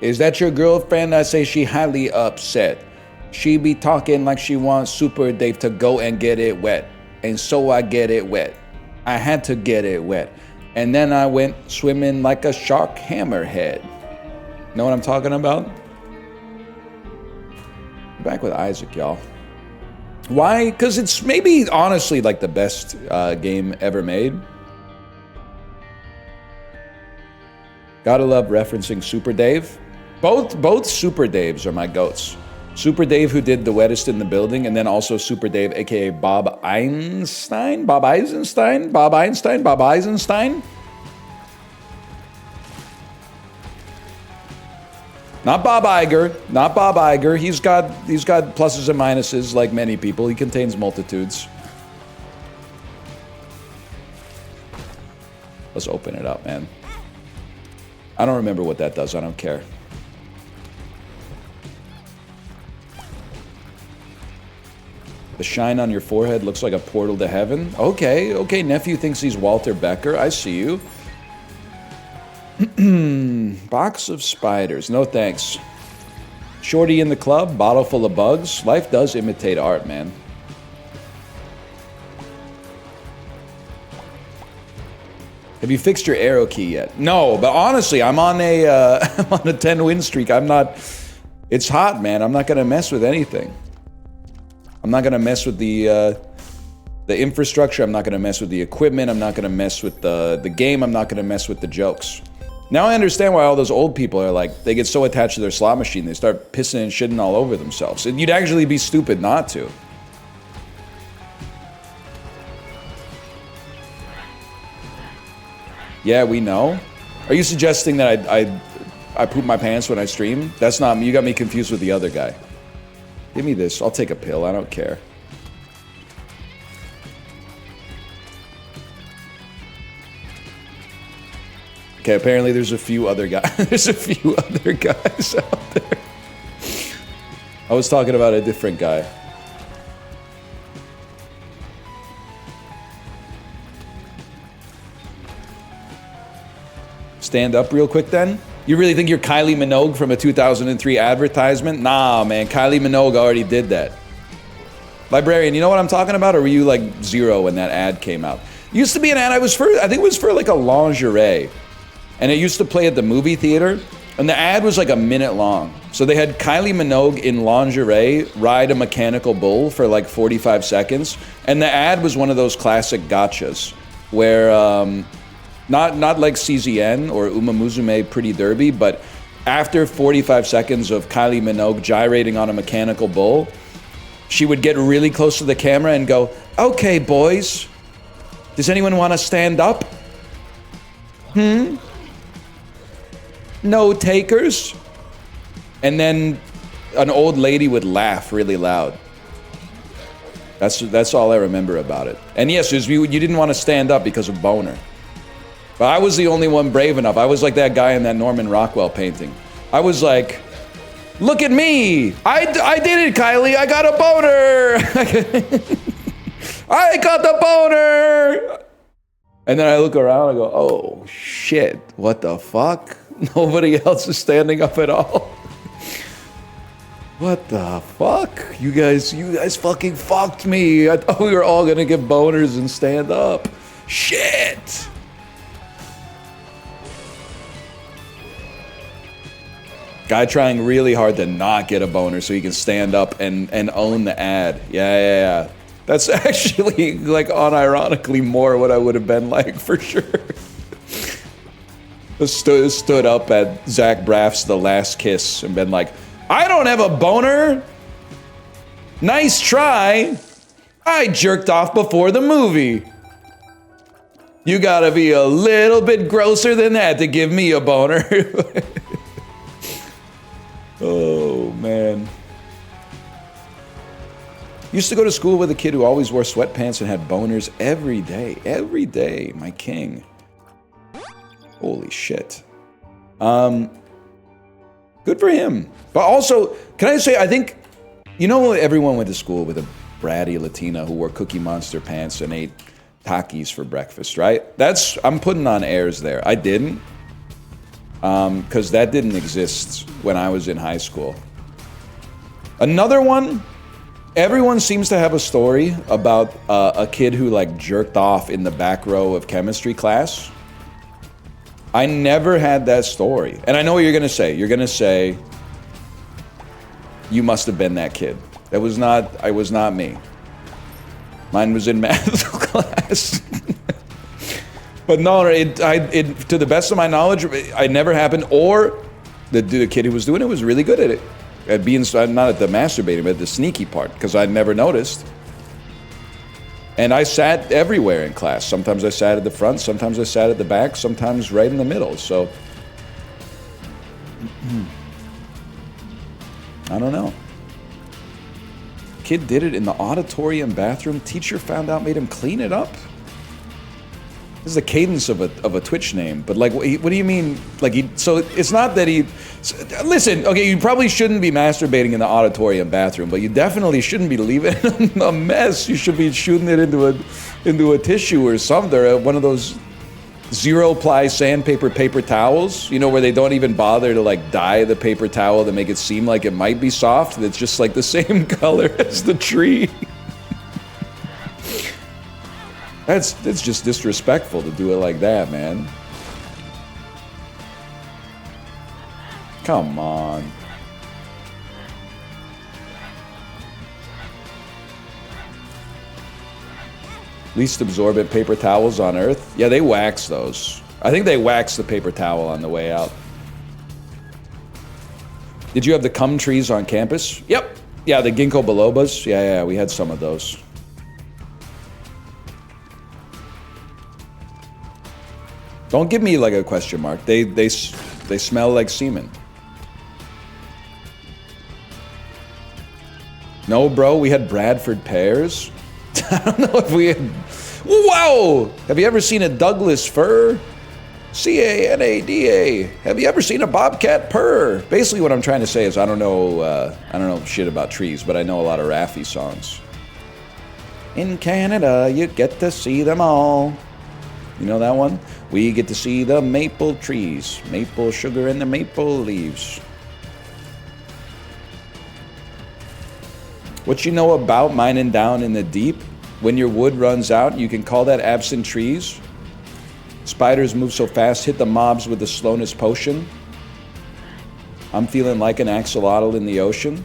Is that your girlfriend? I say she highly upset. She be talking like she wants Super Dave to go and get it wet. And so I get it wet. I had to get it wet. And then I went swimming like a shark hammerhead. Know what I'm talking about? Back with Isaac, y'all. Why? Because it's maybe honestly like the best game ever made. Gotta love referencing Super Dave. Both Super Daves are my goats. Super Dave, who did The Wettest in the Building, and then also Super Dave, aka Bob Einstein? Bob Eisenstein? Bob Einstein? Bob Eisenstein? Not Bob Iger. Not Bob Iger. He's got pluses and minuses like many people. He contains multitudes. Let's open it up, man. I don't remember what that does. I don't care. The shine on your forehead looks like a portal to heaven. Okay, nephew thinks he's Walter Becker. I see you. Box of spiders. No thanks. Shorty in the club. Bottle full of bugs. Life does imitate art, man. Have you fixed your arrow key yet? No, but honestly, I'm on a I'm on a 10 win streak. I'm not. It's hot, man. I'm not gonna mess with anything. I'm not gonna mess with the infrastructure. I'm not gonna mess with the equipment. I'm not gonna mess with the game. I'm not gonna mess with the jokes. Now I understand why all those old people are like, they get so attached to their slot machine, they start pissing and shitting all over themselves. And you'd actually be stupid not to. Yeah, we know. Are you suggesting that I poop my pants when I stream? That's not me. You got me confused with the other guy. Give me this. I'll take a pill. I don't care. Okay, apparently there's a few other guys. There's a few other guys out there. I was talking about a different guy. Stand up real quick then. You really think you're Kylie Minogue from a 2003 advertisement? Nah, man. Kylie Minogue already did that. Librarian, you know what I'm talking about? Or were you like 0 when that ad came out? Used to be an ad I think it was for like a lingerie. And it used to play at the movie theater. And the ad was like a minute long. So they had Kylie Minogue in lingerie ride a mechanical bull for like 45 seconds. And the ad was one of those classic gotchas where, not like CZN or Uma Musume Pretty Derby, but after 45 seconds of Kylie Minogue gyrating on a mechanical bull, she would get really close to the camera and go, "Okay, boys, does anyone want to stand up? No takers?" And then an old lady would laugh really loud. That's all I remember about it. And yes, you didn't want to stand up because of boner. But I was the only one brave enough. I was like that guy in that Norman Rockwell painting. I was like, "Look at me! I did it, Kylie! I got a boner! I got the boner!" And then I look around and go, "Oh shit, what the fuck? Nobody else is standing up at all." What the fuck? You guys fucking fucked me. I thought we were all gonna get boners and stand up. Shit! Guy trying really hard to not get a boner so he can stand up and own the ad. Yeah. That's actually, like, unironically more what I would have been like, for sure. Stood up at Zach Braff's The Last Kiss and been like, "I don't have a boner. Nice try. I jerked off before the movie. You gotta be a little bit grosser than that to give me a boner." Oh, man. Used to go to school with a kid who always wore sweatpants and had boners every day. Every day, my king. Holy shit. Good for him. But also, can I say, I think, you know, everyone went to school with a bratty Latina who wore Cookie Monster pants and ate Takis for breakfast, right? I'm putting on airs there. I didn't. Because that didn't exist when I was in high school. Another one, everyone seems to have a story about a kid who like jerked off in the back row of chemistry class. I never had that story. And I know what you're gonna say. You're gonna say, "You must have been that kid." I was not me. Mine was in math class. But no, to the best of my knowledge, it never happened. Or the kid who was doing it was really good at it. At being, not at the masturbating, but at the sneaky part, because I'd never noticed. And I sat everywhere in class. Sometimes I sat at the front, sometimes I sat at the back, sometimes right in the middle. So, I don't know. Kid did it in the auditorium bathroom. Teacher found out, made him clean it up. This is the cadence of a Twitch name, but like, what do you mean? Like, so it's not that he. Listen, okay, you probably shouldn't be masturbating in the auditorium bathroom, but you definitely shouldn't be leaving it a mess. You should be shooting it into a tissue or something, or one of those zero-ply sandpaper paper towels. You know, where they don't even bother to like dye the paper towel to make it seem like it might be soft. It's just like the same color as the tree. It's just disrespectful to do it like that, man. Come on. Least absorbent paper towels on Earth? Yeah, they wax those. I think they wax the paper towel on the way out. Did you have the cum trees on campus? Yep. Yeah, the ginkgo bilobas. Yeah, we had some of those. Don't give me like a question mark. They smell like semen. No, bro, we had Bradford pears. I don't know if we had... Wow! Have you ever seen a Douglas fir? C-A-N-A-D-A. Have you ever seen a bobcat purr? Basically what I'm trying to say is I don't know shit about trees, but I know a lot of Raffi songs. In Canada, you get to see them all. You know that one? We get to see the maple trees. Maple sugar and the maple leaves. What you know about mining down in the deep? When your wood runs out, you can call that absent trees. Spiders move so fast, hit the mobs with the slowness potion. I'm feeling like an axolotl in the ocean.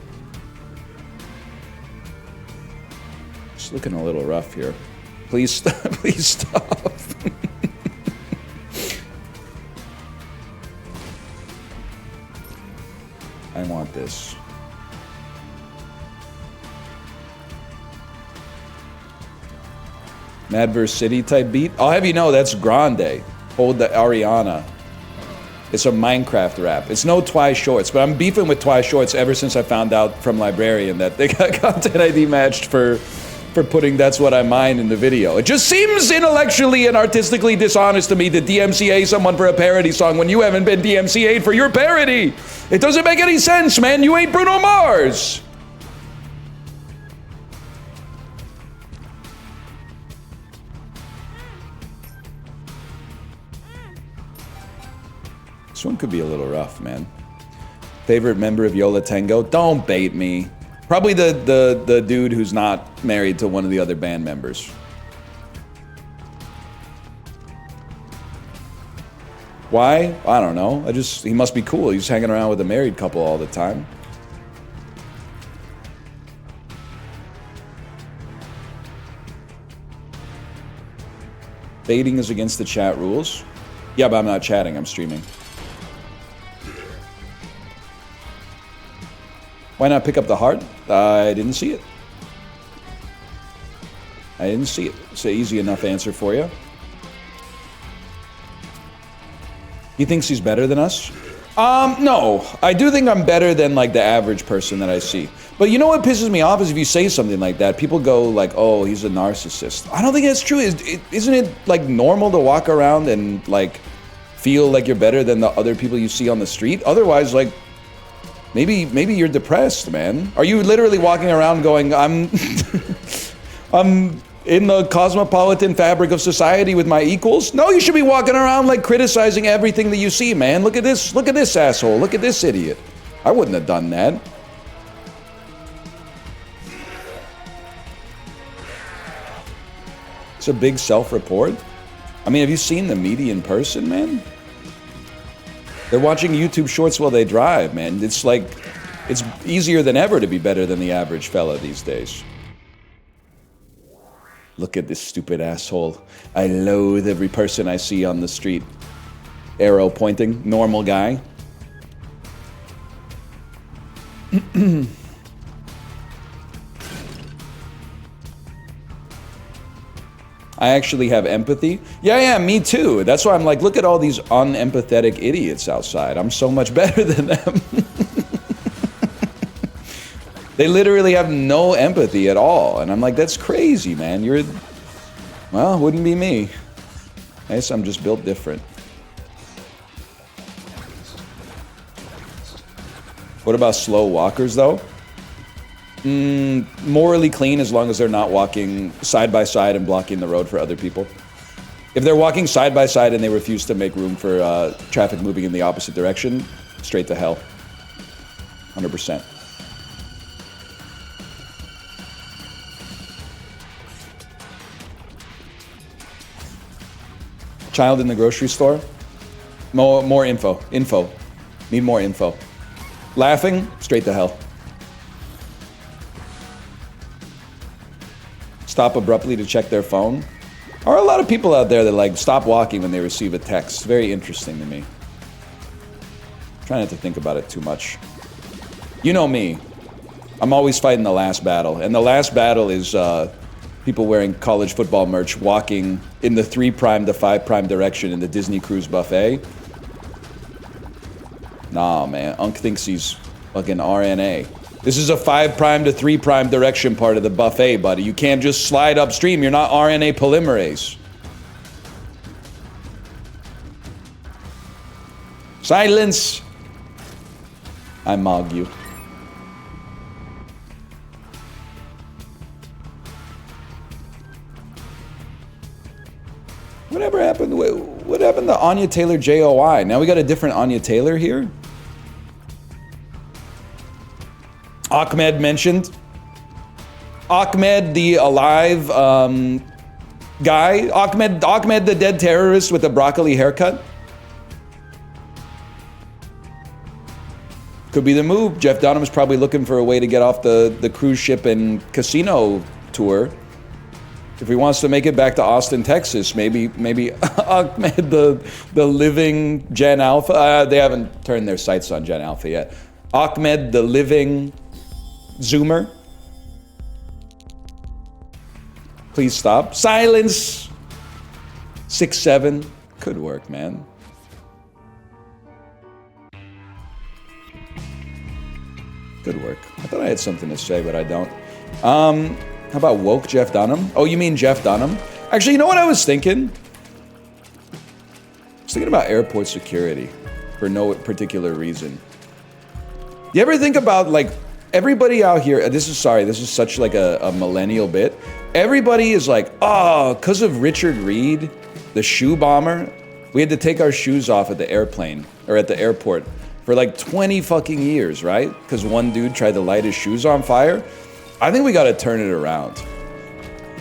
It's looking a little rough here. Please stop. Please stop. I want this. Madverse City type beat. I'll have you know that's Grande. Hold the Ariana. It's a Minecraft rap. It's no Twice Shorts, but I'm beefing with Twice Shorts ever since I found out from Librarian that they got content ID matched for putting That's What I Mine in the video. It just seems intellectually and artistically dishonest to me to DMCA someone for a parody song when you haven't been DMCA'd for your parody. It doesn't make any sense, man. You ain't Bruno Mars. This one could be a little rough, man. Favorite member of Yola Tango? Don't bait me. Probably the dude who's not married to one of the other band members. Why? I don't know. He must be cool. He's hanging around with a married couple all the time. Baiting is against the chat rules. Yeah, but I'm not chatting, I'm streaming. Why not pick up the heart? I didn't see it. I didn't see it. It's an easy enough answer for you. He thinks he's better than us? No. I do think I'm better than, like, the average person that I see. But you know what pisses me off is if you say something like that, people go like, oh, he's a narcissist. I don't think that's true. Isn't it, like, normal to walk around and, like, feel like you're better than the other people you see on the street? Otherwise, like, maybe you're depressed, man. Are you literally walking around going, I'm in the cosmopolitan fabric of society with my equals? No, you should be walking around like criticizing everything that you see, man. Look at this asshole. Look at this idiot. I wouldn't have done that. It's a big self-report. I mean, have you seen the media in person, man? They're watching YouTube shorts while they drive, man. It's like, it's easier than ever to be better than the average fella these days. Look at this stupid asshole. I loathe every person I see on the street. Arrow pointing, normal guy. I actually have empathy. Yeah, me too. That's why I'm like, look at all these unempathetic idiots outside. I'm so much better than them. They literally have no empathy at all. And I'm like, that's crazy, man. Well, wouldn't be me. I guess I'm just built different. What about slow walkers, though? Morally clean as long as they're not walking side by side and blocking the road for other people. If they're walking side by side and they refuse to make room for traffic moving in the opposite direction, straight to hell. 100%. Child in the grocery store? More info. Need more info. Laughing? Straight to hell. Stop abruptly to check their phone. There are a lot of people out there that like stop walking when they receive a text. Very interesting to me. Try not to think about it too much. You know me. I'm always fighting the last battle. And the last battle is People wearing college football merch walking in the 3' to 5' direction in the Disney Cruise buffet. Nah, man. Unc thinks he's fucking RNA. This is a 5' to 3' direction part of the buffet, buddy. You can't just slide upstream. You're not RNA polymerase. Silence! I mog you. Whatever happened? What happened to Anya Taylor JOI? Now we got a different Anya Taylor here? Ahmed mentioned. Ahmed the alive guy. Ahmed the dead terrorist with the broccoli haircut. Could be the move. Jeff Dunham's probably looking for a way to get off the cruise ship and casino tour. If he wants to make it back to Austin, Texas, maybe Ahmed the living Gen Alpha. They haven't turned their sights on Gen Alpha yet. Ahmed the living Zoomer. Please stop. Silence. 6'7". Could work, man. Good work. I thought I had something to say, but I don't. How about woke Jeff Dunham? Oh, you mean Jeff Dunham? Actually, you know what I was thinking? I was thinking about airport security for no particular reason. You ever think about, like, everybody out here, this is such like a millennial bit. Everybody is like, oh, because of Richard Reed, the shoe bomber, we had to take our shoes off at the airplane, or at the airport, for like 20 fucking years, right? Because one dude tried to light his shoes on fire. I think we gotta turn it around.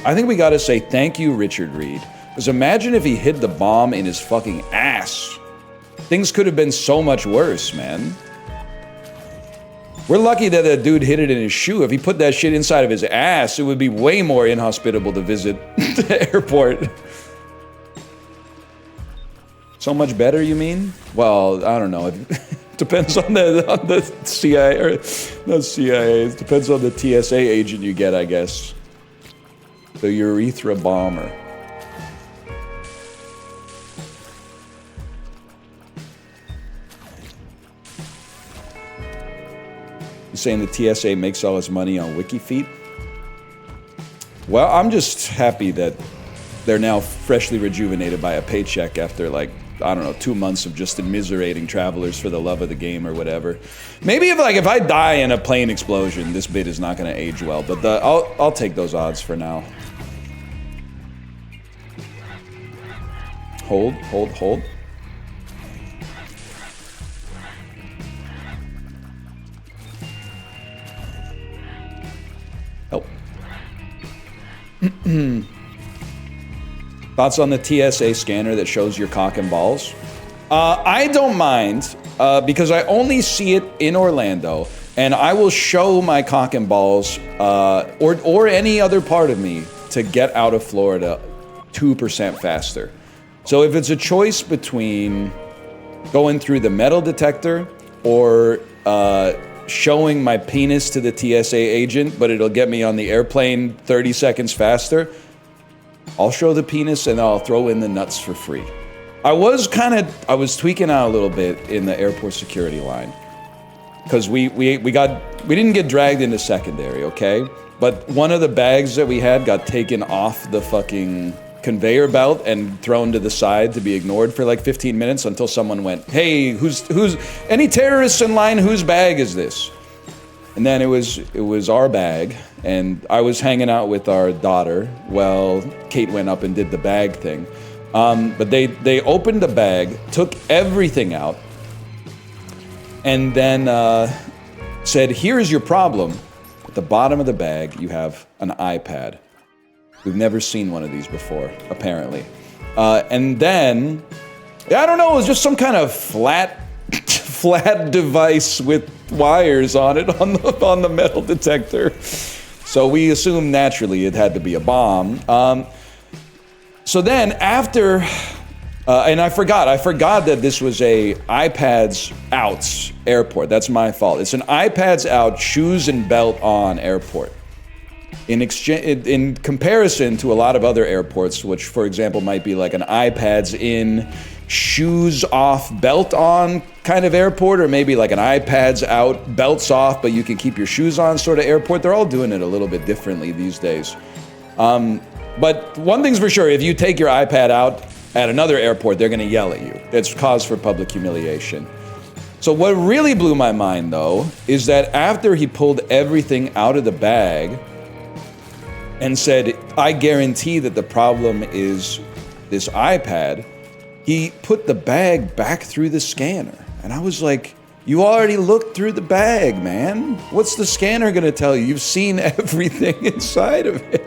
I think we gotta say thank you, Richard Reed. Because imagine if he hid the bomb in his fucking ass. Things could have been so much worse, man. We're lucky that that dude hid it in his shoe. If he put that shit inside of his ass, it would be way more inhospitable to visit the airport. So much better, you mean? Well, I don't know. It depends on the CIA, or not CIA. It depends on the TSA agent you get, I guess. The urethra bomber. You saying the TSA makes all its money on WikiFeet? Well, I'm just happy that they're now freshly rejuvenated by a paycheck after, like, I don't know, 2 months of just immiserating travelers for the love of the game or whatever. Maybe if I die in a plane explosion, this bit is not going to age well. But I'll take those odds for now. Hold. Help. Thoughts on the TSA scanner that shows your cock and balls? I don't mind, because I only see it in Orlando, and I will show my cock and balls, or any other part of me, to get out of Florida 2% faster. So if it's a choice between going through the metal detector or showing my penis to the TSA agent, but it'll get me on the airplane 30 seconds faster, I'll show the penis and I'll throw in the nuts for free. I was tweaking out a little bit in the airport security line. Because we didn't get dragged into secondary, okay? But one of the bags that we had got taken off the fucking conveyor belt and thrown to the side to be ignored for like 15 minutes until someone went, hey, who's any terrorists in line, whose bag is this? And then it was our bag, and I was hanging out with our daughter. Well, Kate went up and did the bag thing. But they opened the bag, took everything out, and then said, here's your problem. At the bottom of the bag, you have an iPad. We've never seen one of these before, apparently. And then, I don't know, it was just some kind of flat device with wires on it on the metal detector. So we assumed naturally it had to be a bomb. So then after, and I forgot that this was a iPads out airport. That's my fault. It's an iPads out, shoes and belt on airport. in comparison to a lot of other airports, which, for example, might be like an iPads in, shoes off, belt on kind of airport, or maybe like an iPads out, belts off, but you can keep your shoes on sort of airport. They're all doing it a little bit differently these days. But one thing's for sure, if you take your iPad out at another airport, they're gonna yell at you. It's cause for public humiliation. So what really blew my mind, though, is that after he pulled everything out of the bag and said, I guarantee that the problem is this iPad, he put the bag back through the scanner. And I was like, you already looked through the bag, man. What's the scanner gonna tell you? You've seen everything inside of it.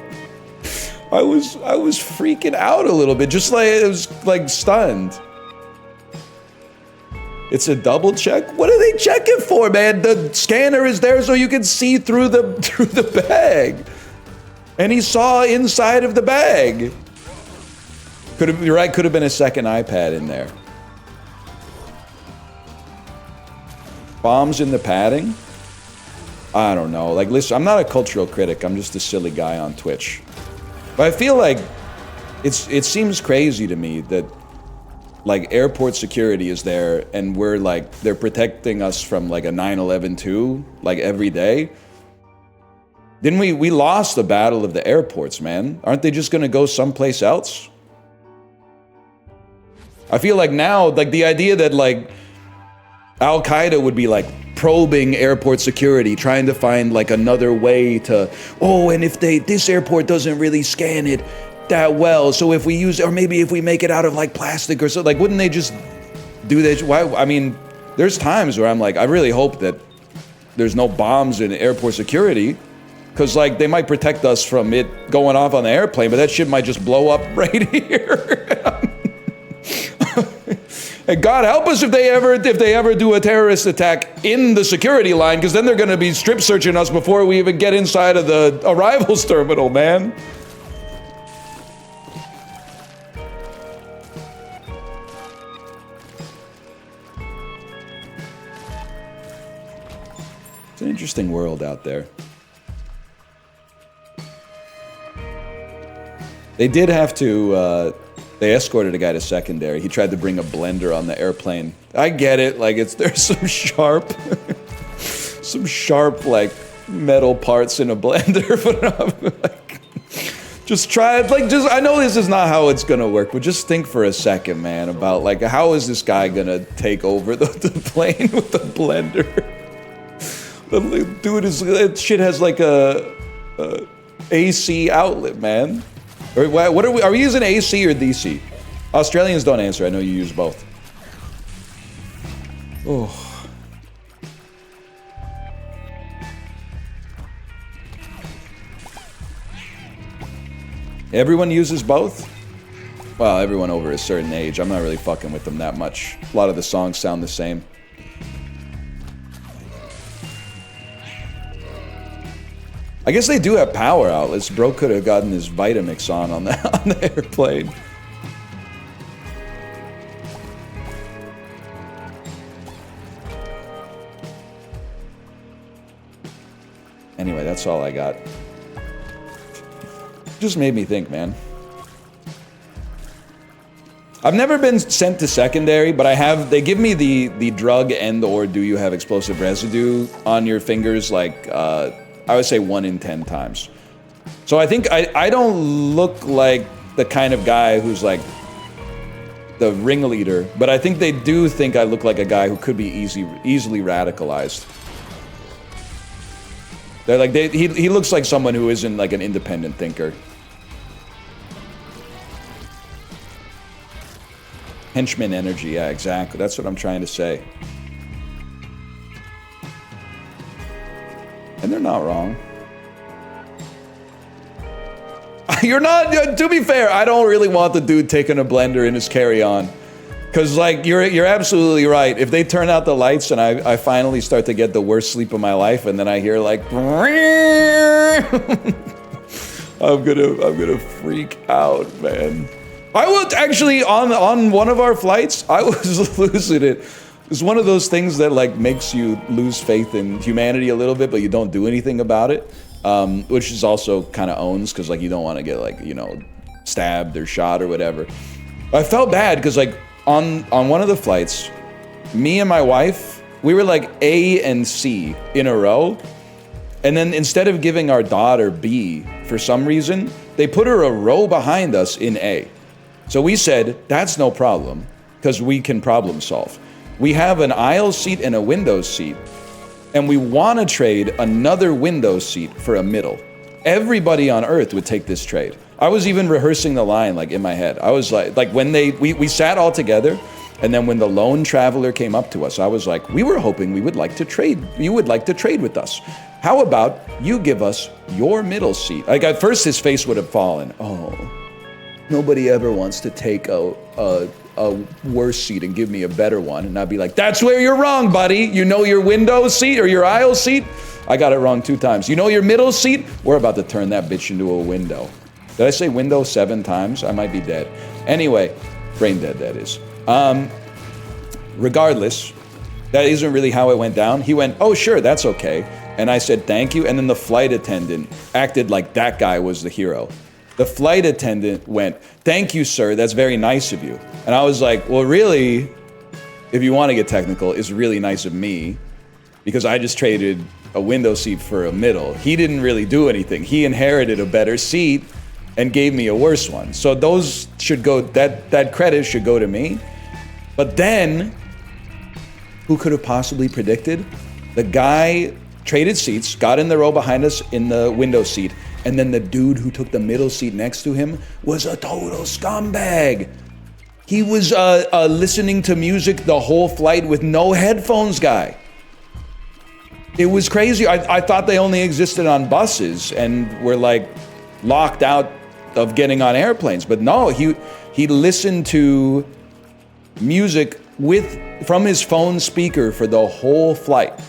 I was freaking out a little bit, just like, it was like stunned. It's a double check? What are they checking for, man? The scanner is there so you can see through the bag. And he saw inside of the bag. You're right, could have been a second iPad in there. Bombs in the padding? I don't know. Like, listen, I'm not a cultural critic. I'm just a silly guy on Twitch. But I feel like it seems crazy to me that like airport security is there and we're like, they're protecting us from like a 9/11 too, like every day. Didn't we lost the battle of the airports, man. Aren't they just gonna go someplace else? I feel like now, like the idea that like Al-Qaeda would be like probing airport security, trying to find like another way to, oh, and if this airport doesn't really scan it that well, so if we use, or maybe if we make it out of like plastic or so, like wouldn't they just do that? Why? I mean, there's times where I'm like, I really hope that there's no bombs in airport security, because like they might protect us from it going off on the airplane, but that shit might just blow up right here. And God help us if they ever do a terrorist attack in the security line, because then they're going to be strip searching us before we even get inside of the arrivals terminal, man. It's an interesting world out there. They did have to, they escorted a guy to secondary. He tried to bring a blender on the airplane. I get it, like there's some sharp, like metal parts in a blender, but I'm like, just try it, like I know this is not how it's gonna work, but just think for a second, man, about like, how is this guy gonna take over the plane with the blender? Dude, that shit has like a AC outlet, man. Or what are we using AC or DC? Australians don't answer. I know you use both. Oh. Everyone uses both? Well, everyone over a certain age. I'm not really fucking with them that much. A lot of the songs sound the same. I guess they do have power outlets. Bro could have gotten his Vitamix on the airplane. Anyway, that's all I got. Just made me think, man. I've never been sent to secondary, but they give me the drug and/or do you have explosive residue on your fingers, like, I would say 1 in 10 times. So I think I don't look like the kind of guy who's like the ringleader, but I think they do think I look like a guy who could be easily radicalized. They're like, he looks like someone who isn't like an independent thinker. Henchman energy, yeah, exactly. That's what I'm trying to say. And they're not wrong. You're not, to be fair, I don't really want the dude taking a blender in his carry-on. Because, like, you're absolutely right. If they turn out the lights and I finally start to get the worst sleep of my life, and then I hear, like, I'm gonna freak out, man. I was actually, on one of our flights, I was losing it. It's one of those things that like makes you lose faith in humanity a little bit, but you don't do anything about it. which is also kind of owns because like you don't want to get like, you know, stabbed or shot or whatever. I felt bad because like on one of the flights, me and my wife, we were like A and C in a row. And then instead of giving our daughter B for some reason, they put her a row behind us in A. So we said, that's no problem because we can problem solve. We have an aisle seat and a window seat, and we want to trade another window seat for a middle. Everybody on earth would take this trade. I was even rehearsing the line like in my head. I was like when we sat all together, and then when the lone traveler came up to us, I was like, we were hoping we would like to trade. You would like to trade with us. How about you give us your middle seat? Like at first his face would have fallen. Oh, nobody ever wants to take a worse seat and give me a better one. And I'd be like, that's where you're wrong, buddy. You know your window seat or your aisle seat? I got it wrong 2 times. You know your middle seat? We're about to turn that bitch into a window. Did I say window 7 times? I might be dead. Anyway, brain dead that is. Regardless, that isn't really how it went down. He went, oh sure, that's okay. And I said, thank you. And then the flight attendant acted like that guy was the hero. The flight attendant went, thank you, sir, that's very nice of you. And I was like, well, really, if you want to get technical, it's really nice of me because I just traded a window seat for a middle. He didn't really do anything. He inherited a better seat and gave me a worse one. So those should go, that credit should go to me. But then, who could have possibly predicted? The guy traded seats, got in the row behind us in the window seat, and then the dude who took the middle seat next to him was a total scumbag. He was listening to music the whole flight with no headphones, guy. It was crazy. I thought they only existed on buses and were like locked out of getting on airplanes. But no, he listened to music from his phone speaker for the whole flight.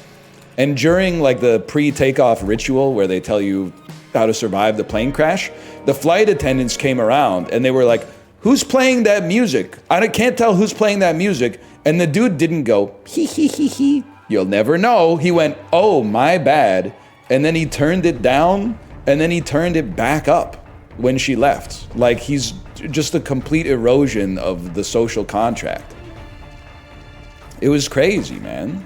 And during like the pre-takeoff ritual where they tell you how to survive the plane crash, the flight attendants came around and they were like, who's playing that music? I can't tell who's playing that music. And the dude didn't go, hee hee hee hee. You'll never know. He went, oh, my bad. And then he turned it down and then he turned it back up when she left. Like he's just a complete erosion of the social contract. It was crazy, man.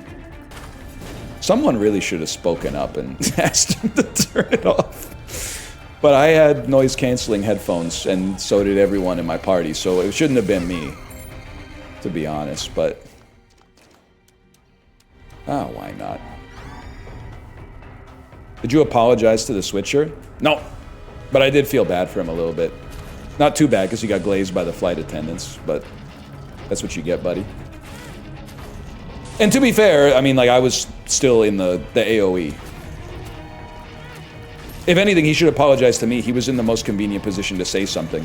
Someone really should have spoken up and asked him to turn it off. But I had noise-canceling headphones, and so did everyone in my party, so it shouldn't have been me, to be honest, but... oh, why not? Did you apologize to the switcher? No, but I did feel bad for him a little bit. Not too bad, because he got glazed by the flight attendants, but that's what you get, buddy. And to be fair, I mean, like, I was still in the AOE. If anything, he should apologize to me. He was in the most convenient position to say something.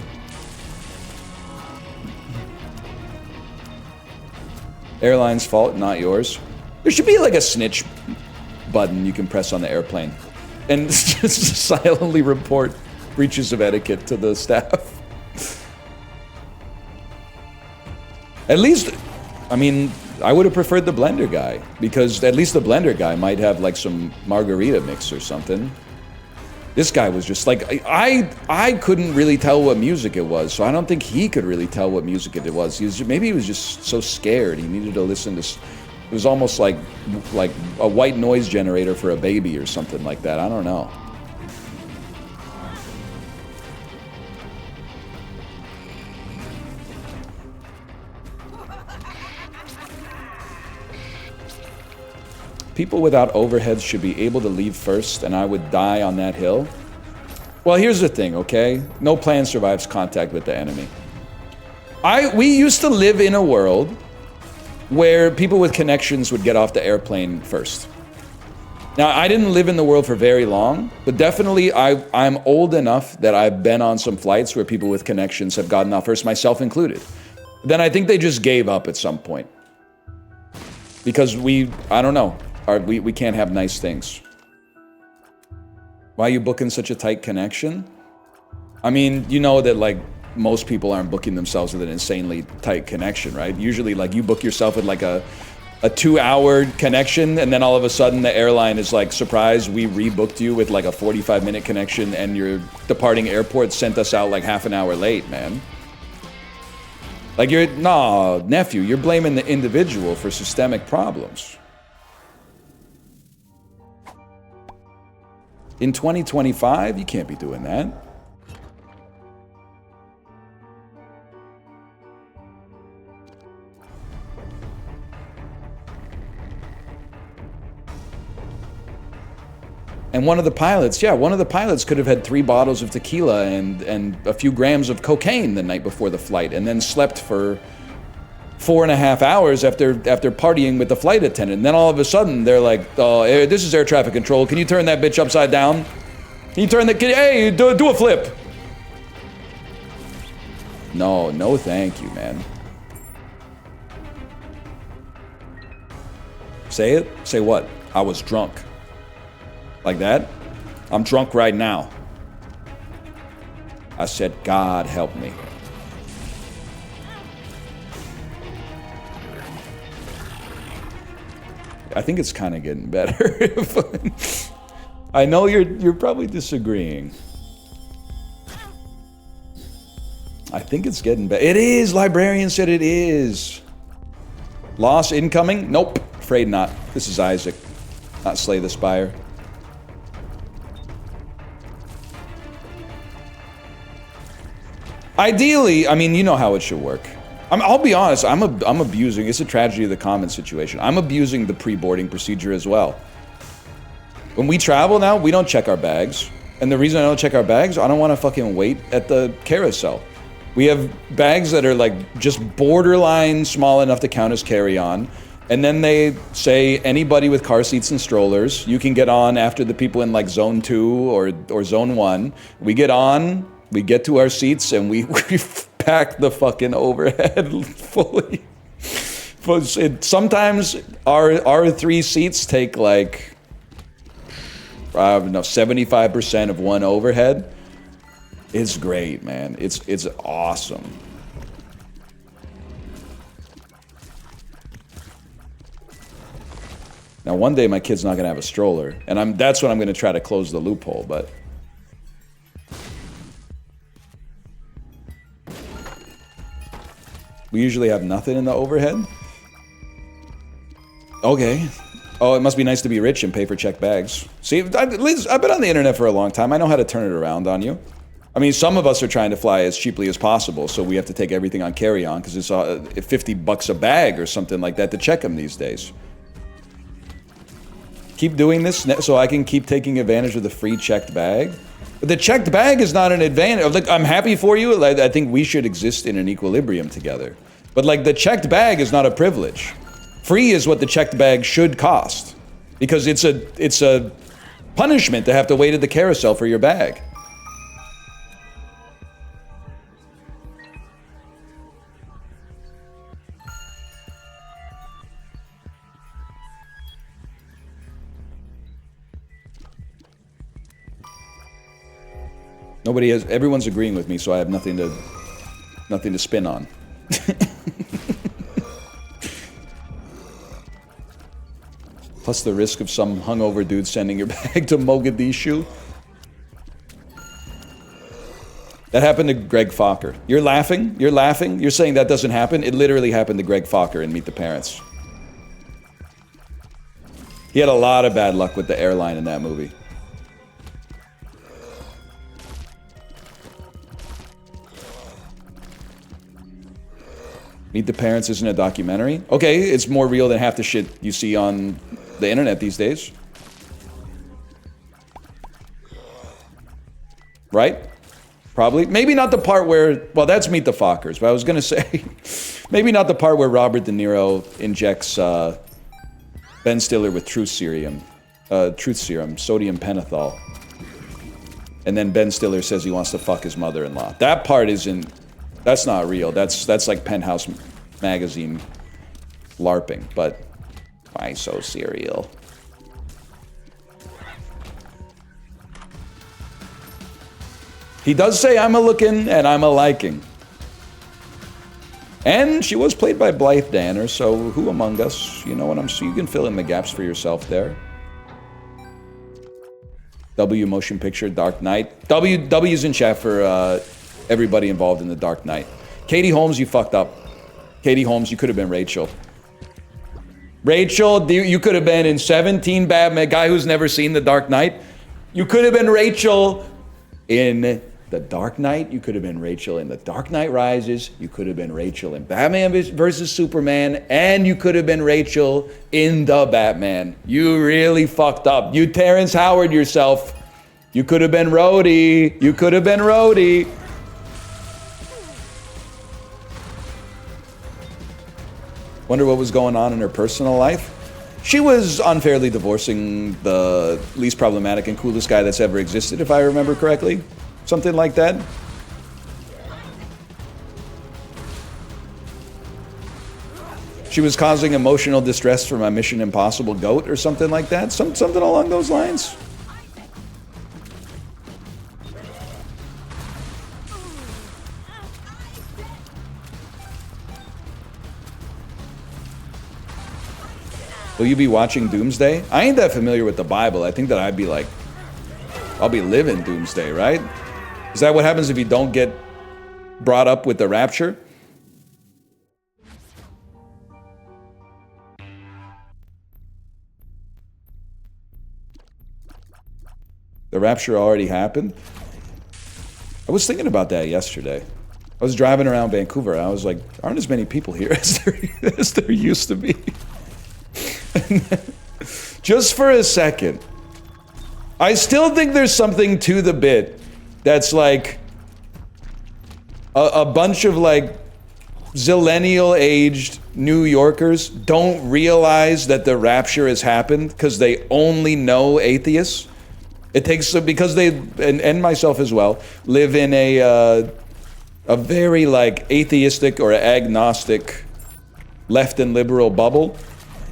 Airline's fault, not yours. There should be like a snitch button you can press on the airplane and just silently report breaches of etiquette to the staff. At least, I mean, I would have preferred the blender guy, because at least the blender guy might have like some margarita mix or something. This guy was just like, I couldn't really tell what music it was, so I don't think he could really tell what music it was. Maybe he was just so scared he needed to listen to, it was almost like a white noise generator for a baby or something like that. I don't know. People without overheads should be able to leave first, and I would die on that hill. Well, here's the thing, okay? No plan survives contact with the enemy. We used to live in a world where people with connections would get off the airplane first. Now, I didn't live in the world for very long, but definitely I'm old enough that I've been on some flights where people with connections have gotten off first, myself included. Then I think they just gave up at some point. Because I don't know. We can't have nice things. Why are you booking such a tight connection? I mean, you know that like most people aren't booking themselves with an insanely tight connection, right? Usually like you book yourself with like a a 2-hour connection, and then all of a sudden the airline is like, surprise, we rebooked you with like a 45-minute connection, and your departing airport sent us out like half an hour late, man. Like nah, nephew, you're blaming the individual for systemic problems. In 2025, you can't be doing that. And one of the pilots, could have had 3 bottles of tequila and a few grams of cocaine the night before the flight, and then slept for 4.5 hours after partying with the flight attendant. And then all of a sudden, they're like, "Oh, this is air traffic control. Can you turn that bitch upside down? Can you turn the hey, do a flip?" No, thank you, man. Say it. Say what? I was drunk. Like that? I'm drunk right now. I said, God help me. I think it's kind of getting better. I know you're probably disagreeing. I think it's getting better. It is. Librarian said it is. Loss incoming? Nope. Afraid not. This is Isaac, not Slay the Spire. Ideally, I mean, you know how it should work. I'll be honest, I'm abusing, it's a tragedy of the commons situation. I'm abusing the pre-boarding procedure as well. When we travel now, we don't check our bags. And the reason I don't check our bags, I don't want to fucking wait at the carousel. We have bags that are like just borderline small enough to count as carry-on. And then they say anybody with car seats and strollers, you can get on after the people in like zone 2 or zone 1. We get on, we get to our seats, and we pack the fucking overhead fully. Sometimes our 3 seats take like, I don't know, 75% of one overhead. It's great, man. It's awesome. Now, one day my kid's not gonna have a stroller, and that's when I'm gonna try to close the loophole, but. We usually have nothing in the overhead. Okay. Oh, it must be nice to be rich and pay for checked bags. See, I've been on the internet for a long time. I know how to turn it around on you. I mean, some of us are trying to fly as cheaply as possible, so we have to take everything on carry-on because it's $50 a bag or something like that to check them these days. Keep doing this so I can keep taking advantage of the free checked bag. But the checked bag is not an advantage. Like, I'm happy for you. Like, I think we should exist in an equilibrium together. But like, the checked bag is not a privilege. Free is what the checked bag should cost, because it's a punishment to have to wait at the carousel for your bag. Everyone's agreeing with me, so I have nothing to spin on. Plus the risk of some hungover dude sending your bag to Mogadishu. That happened to Greg Fokker. You're laughing? You're laughing? You're saying that doesn't happen? It literally happened to Greg Fokker in Meet the Parents. He had a lot of bad luck with the airline in that movie. Meet the Parents isn't a documentary? Okay, it's more real than half the shit you see on the internet these days. Right? Probably. Maybe not the part where, well, that's Meet the Fockers, but I was gonna say, maybe not the part where Robert De Niro injects Ben Stiller with truth serum, sodium pentothal. And then Ben Stiller says he wants to fuck his mother-in-law. That part isn't, that's not real. That's like Penthouse magazine LARPing, but why so serial? He does say I'm a looking and I'm a liking. And she was played by Blythe Danner, so who among us? You know what I'm saying? You can fill in the gaps for yourself there. W motion picture, Dark Knight. W's in chat for everybody involved in the Dark Knight. Katie Holmes, you fucked up. Katie Holmes, you could have been Rachel. Rachel, you could have been in 17 Batman, guy who's never seen The Dark Knight. You could have been Rachel in The Dark Knight. You could have been Rachel in The Dark Knight Rises. You could have been Rachel in Batman versus Superman. And you could have been Rachel in The Batman. You really fucked up. You Terrence Howard yourself. You could have been Rhodey. You could have been Rhodey. Wonder what was going on in her personal life. She was unfairly divorcing the least problematic and coolest guy that's ever existed, if I remember correctly. Something like that. She was causing emotional distress for my Mission Impossible goat or something like that. Something along those lines. Will you be watching Doomsday? I ain't that familiar with the Bible. I think that I'd be like, I'll be living Doomsday, right? Is that what happens if you don't get brought up with the rapture? The rapture already happened? I was thinking about that yesterday. I was driving around Vancouver and I was like, aren't as many people here as there used to be. Just for a second, I still think there's something to the bit that's like a bunch of like zillennial aged New Yorkers don't realize that the rapture has happened because they only know atheists. It takes, because they, and myself as well, live in a very like atheistic or agnostic left and liberal bubble,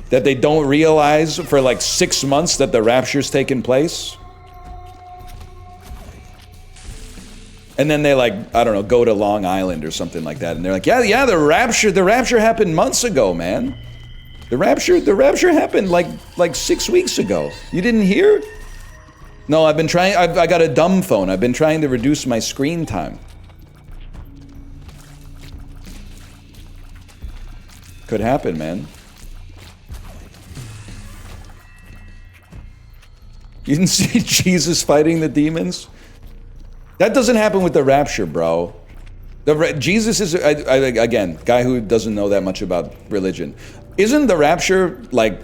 that they don't realize for like 6 months that the rapture's taken place. And then they like, I don't know, go to Long Island or something like that. And they're like, yeah, the rapture happened months ago, man. The rapture happened like 6 weeks ago. You didn't hear? No, I've been trying, I got a dumb phone. I've been trying to reduce my screen time. Could happen, man. You didn't see Jesus fighting the demons? That doesn't happen with the rapture, bro. Jesus is, again, guy who doesn't know that much about religion. Isn't the rapture, like,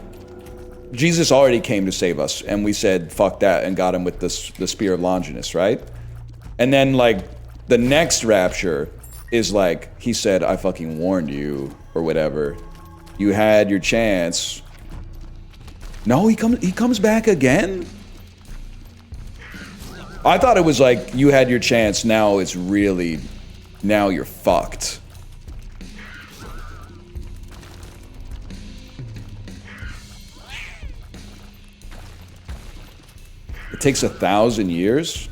Jesus already came to save us, and we said, fuck that, and got him with the spear of Longinus, right? And then, like, the next rapture is like, he said, I fucking warned you, or whatever. You had your chance. No, he comes back again? I thought it was like, you had your chance, now it's really, now you're fucked. It takes 1,000 years?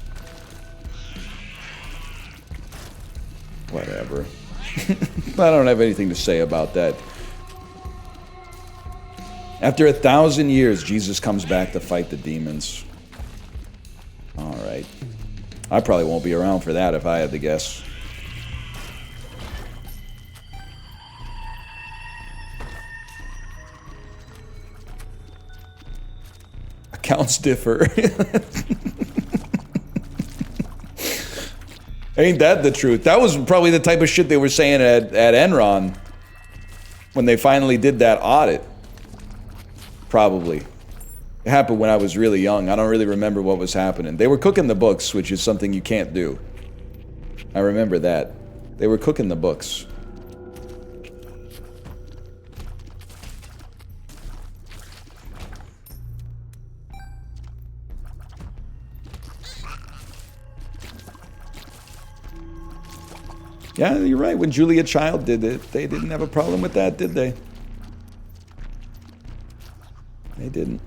Whatever. I don't have anything to say about that. After 1,000 years, Jesus comes back to fight the demons. All right. I probably won't be around for that if I had to guess. Accounts differ. Ain't that the truth? That was probably the type of shit they were saying at Enron when they finally did that audit. Probably. It happened when I was really young. I don't really remember what was happening. They were cooking the books, which is something you can't do. I remember that. They were cooking the books. Yeah, you're right. When Julia Child did it, they didn't have a problem with that, did they? They didn't.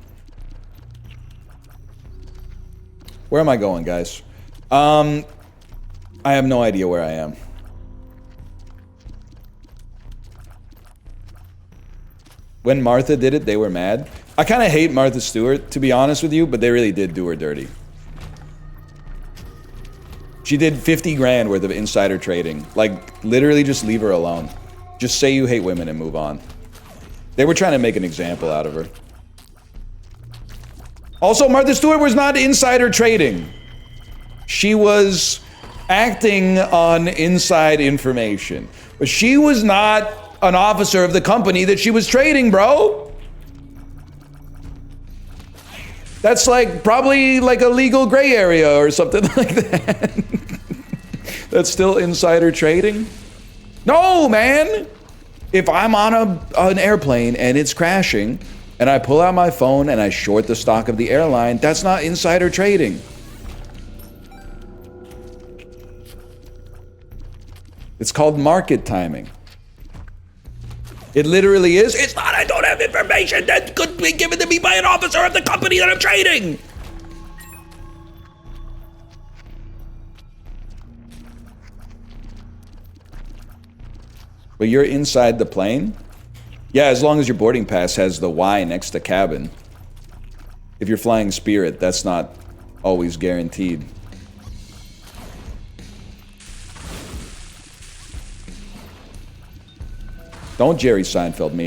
Where am I going, guys? I have no idea where I am. When Martha did it, they were mad. I kind of hate Martha Stewart, to be honest with you, but they really did do her dirty. She did 50 grand worth of insider trading. Like, literally just leave her alone. Just say you hate women and move on. They were trying to make an example out of her. Also, Martha Stewart was not insider trading. She was acting on inside information. But she was not an officer of the company that she was trading, bro. That's like probably like a legal gray area or something like that. That's still insider trading? No, man. If I'm on an airplane and it's crashing and I pull out my phone and I short the stock of the airline, that's not insider trading. It's called market timing. It literally is. It's not, I don't have information that could be given to me by an officer of the company that I'm trading. But you're inside the plane? Yeah, as long as your boarding pass has the Y next to cabin. If you're flying Spirit, that's not always guaranteed. Don't Jerry Seinfeld me.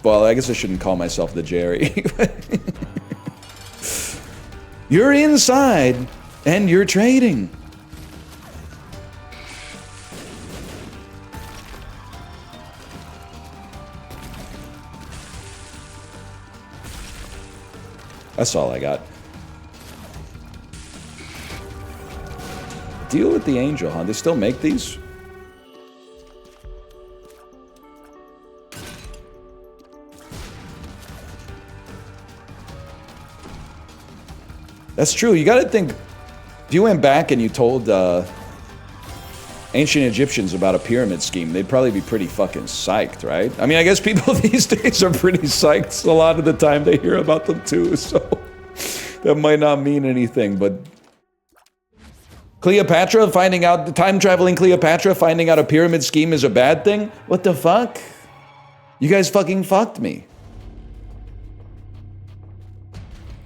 Well, I guess I shouldn't call myself the Jerry. You're inside and you're trading. That's all I got. Deal with the Angel, huh? They still make these? That's true. You gotta think, if you went back and you told ancient Egyptians about a pyramid scheme, they'd probably be pretty fucking psyched, right? I mean, I guess people these days are pretty psyched a lot of the time they hear about them too, so that might not mean anything, but Cleopatra finding out, the time-traveling Cleopatra finding out a pyramid scheme is a bad thing? What the fuck? You guys fucking fucked me.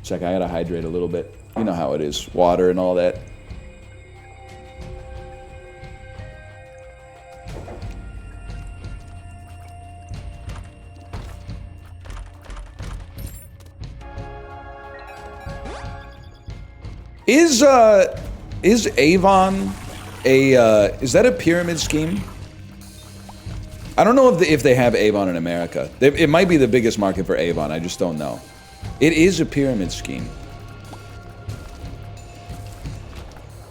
Check, I gotta hydrate a little bit. You know how it is, water and all that. Is Avon is that a pyramid scheme? I don't know if they have Avon in America. It might be the biggest market for Avon, I just don't know. It is a pyramid scheme.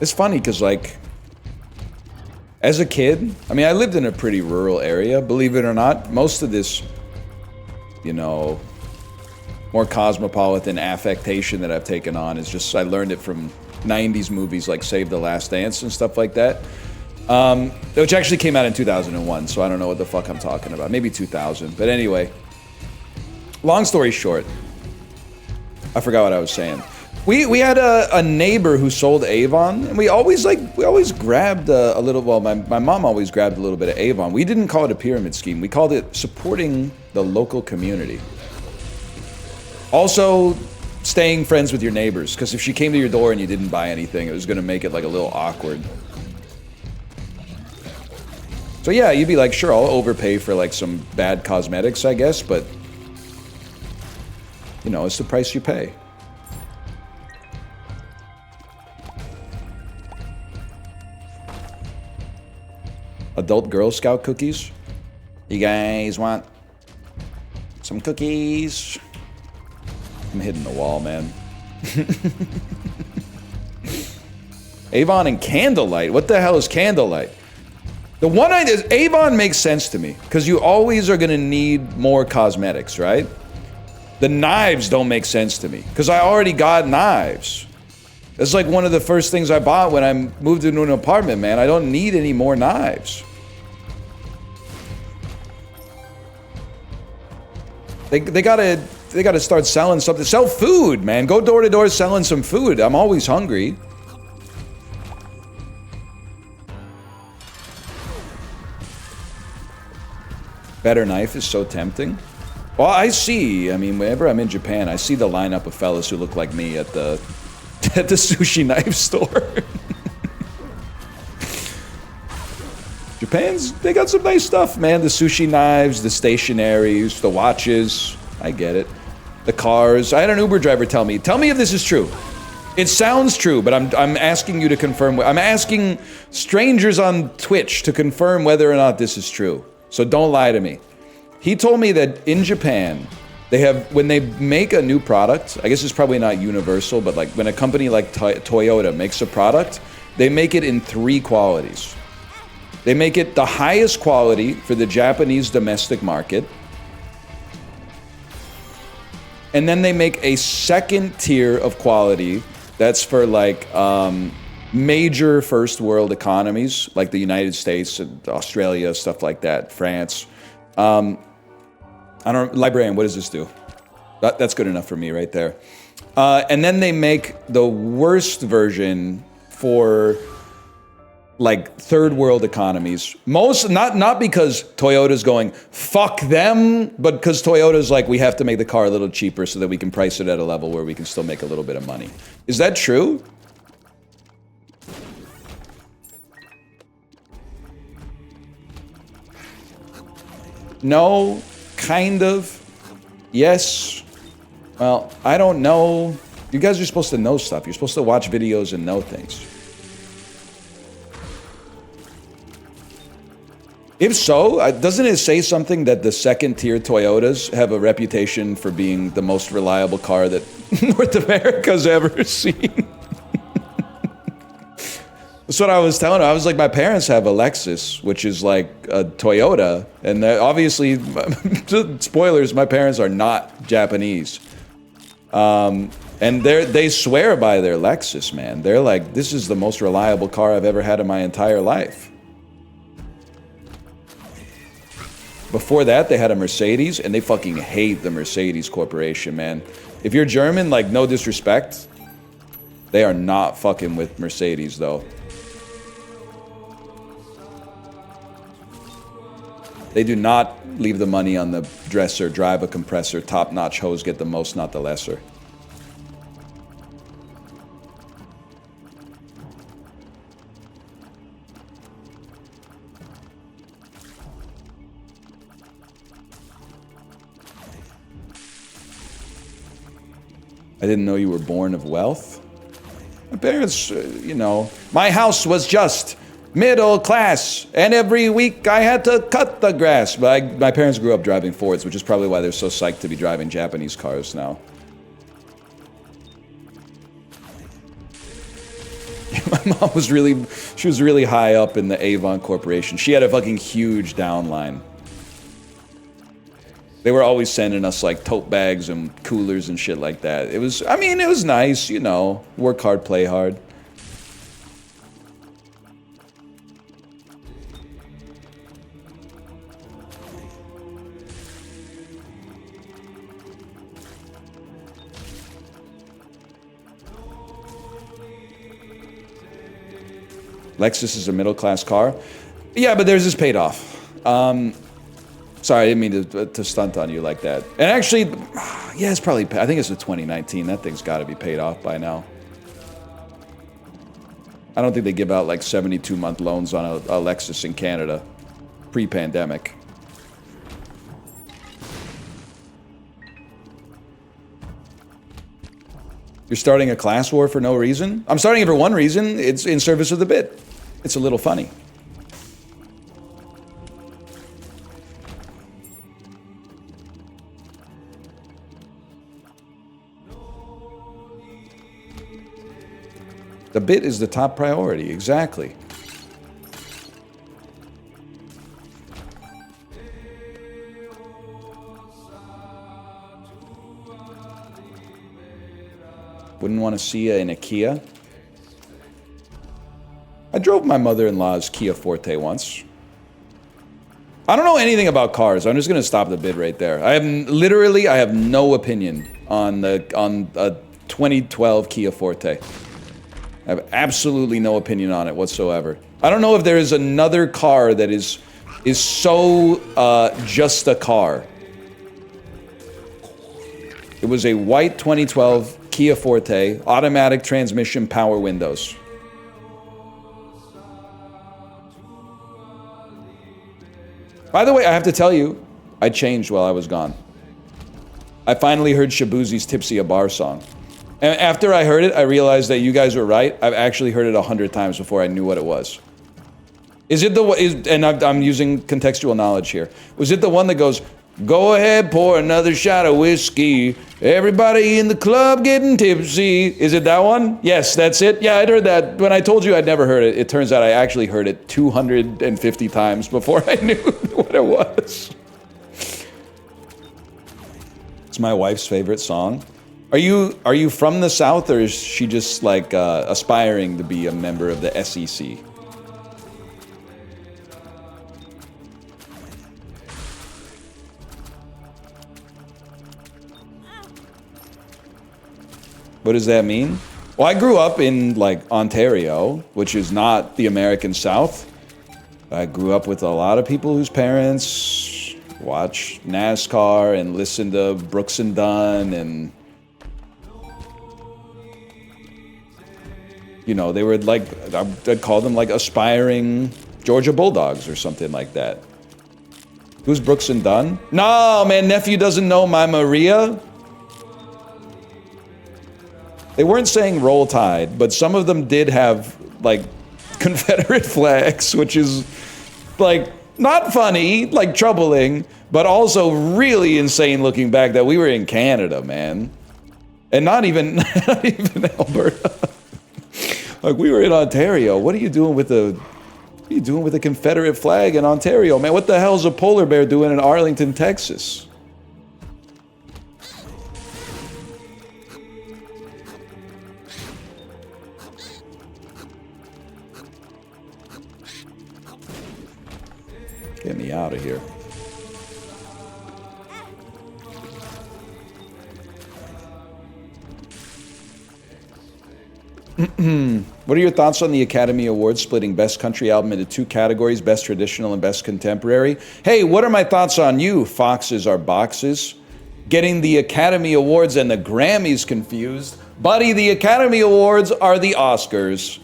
It's funny because, like, as a kid, I mean, I lived in a pretty rural area, believe it or not. Most of this, you know, more cosmopolitan affectation that I've taken on is just, I learned it from 90s movies like Save the Last Dance and stuff like that. Which actually came out in 2001, so I don't know what the fuck I'm talking about. Maybe 2000, but anyway. Long story short, I forgot what I was saying. We had a neighbor who sold Avon, and we always grabbed a little, well, my mom always grabbed a little bit of Avon. We didn't call it a pyramid scheme. We called it supporting the local community. Also, staying friends with your neighbors, because if she came to your door and you didn't buy anything, it was going to make it like a little awkward. So yeah, you'd be like, sure, I'll overpay for like some bad cosmetics, I guess, but you know, it's the price you pay. Adult Girl Scout cookies? You guys want some cookies? I'm hitting the wall, man. Avon and Candlelight? What the hell is Candlelight? The one idea is Avon makes sense to me, because you always are going to need more cosmetics, right? The knives don't make sense to me, because I already got knives. That's like one of the first things I bought when I moved into an apartment, man. I don't need any more knives. They gotta start selling something. Sell food, man. Go door to door selling some food. I'm always hungry. Better knife is so tempting. Well, I see. I mean, whenever I'm in Japan, I see the lineup of fellas who look like me at the at the sushi knife store. Japan's, they got some nice stuff, man. The sushi knives, the stationaries, the watches. I get it. The cars. I had an Uber driver tell me if this is true. It sounds true, but I'm asking you to confirm. I'm asking strangers on Twitch to confirm whether or not this is true. So don't lie to me. He told me that in Japan, they have, when they make a new product, I guess it's probably not universal, but like when a company like Toyota makes a product, they make it in 3 qualities. They make it the highest quality for the Japanese domestic market. And then they make a second tier of quality that's for like major first world economies, like the United States and Australia, stuff like that, France. I don't, librarian, what does this do? That's good enough for me right there. And then they make the worst version for like third world economies. Not because Toyota's going, fuck them, but because Toyota's like, we have to make the car a little cheaper so that we can price it at a level where we can still make a little bit of money. Is that true? No, kind of. Yes. Well, I don't know. You guys are supposed to know stuff. You're supposed to watch videos and know things. If so, doesn't it say something that the second tier Toyotas have a reputation for being the most reliable car that North America's ever seen? That's what I was telling her. I was like, my parents have a Lexus, which is like a Toyota, and obviously, spoilers, my parents are not Japanese. And they swear by their Lexus, man. They're like, this is the most reliable car I've ever had in my entire life. Before that, they had a Mercedes, and they fucking hate the Mercedes Corporation, man. If you're German, like, no disrespect, they are not fucking with Mercedes, though. They do not leave the money on the dresser, drive a compressor, top-notch hose, get the most, not the lesser. I didn't know you were born of wealth. My parents, you know, my house was just middle class, and every week I had to cut the grass. But my parents grew up driving Fords, which is probably why they're so psyched to be driving Japanese cars now. My mom was really high up in the Avon Corporation. She had a fucking huge downline. They were always sending us like tote bags and coolers and shit like that. It was, I mean, it was nice, you know, work hard, play hard. Lexus is a middle-class car. Yeah, but theirs is paid off. Sorry, I didn't mean to stunt on you like that. And actually, yeah, it's probably, I think it's a 2019. That thing's got to be paid off by now. I don't think they give out like 72-month loans on a Lexus in Canada, pre-pandemic. You're starting a class war for no reason? I'm starting it for one reason. It's in service of the bit. It's a little funny. The bit is the top priority, exactly. Wouldn't want to see you in a Kia. I drove my mother-in-law's Kia Forte once. I don't know anything about cars. I'm just gonna stop the bid right there. I have no opinion on a 2012 Kia Forte. I have absolutely no opinion on it whatsoever. I don't know if there is another car that is so just a car. It was a white 2012 Kia Forte, automatic transmission, power windows. By the way, I have to tell you, I changed while I was gone. I finally heard Shabuzi's Tipsy a Bar song. And after I heard it, I realized that you guys were right. I've actually heard it 100 times before I knew what it was. Is it and I'm using contextual knowledge here. Was it the one that goes, go ahead, pour another shot of whiskey. Everybody in the club getting tipsy. Is it that one? Yes, that's it. Yeah, I'd heard that. When I told you I'd never heard it, it turns out I actually heard it 250 times before I knew what it was. It's my wife's favorite song. Are you from the South, or is she just like aspiring to be a member of the SEC? What does that mean? Well, I grew up in, like, Ontario, which is not the American South. I grew up with a lot of people whose parents watch NASCAR and listen to Brooks and Dunn, and you know, they were like, I'd call them like aspiring Georgia Bulldogs or something like that. Who's Brooks and Dunn? No, man, nephew doesn't know my Maria. They weren't saying Roll Tide, but some of them did have, like, Confederate flags, which is, like, not funny, like, troubling, but also really insane looking back that we were in Canada, man. And not even Alberta. Like, we were in Ontario. What are you doing with the Confederate flag in Ontario, man? What the hell's a polar bear doing in Arlington, Texas? Get me out of here. What are your thoughts on the Academy Awards splitting Best Country Album into two categories, Best Traditional and Best Contemporary? Hey, what are my thoughts on you, foxes are boxes? Getting the Academy Awards and the Grammys confused. Buddy, the Academy Awards are the Oscars.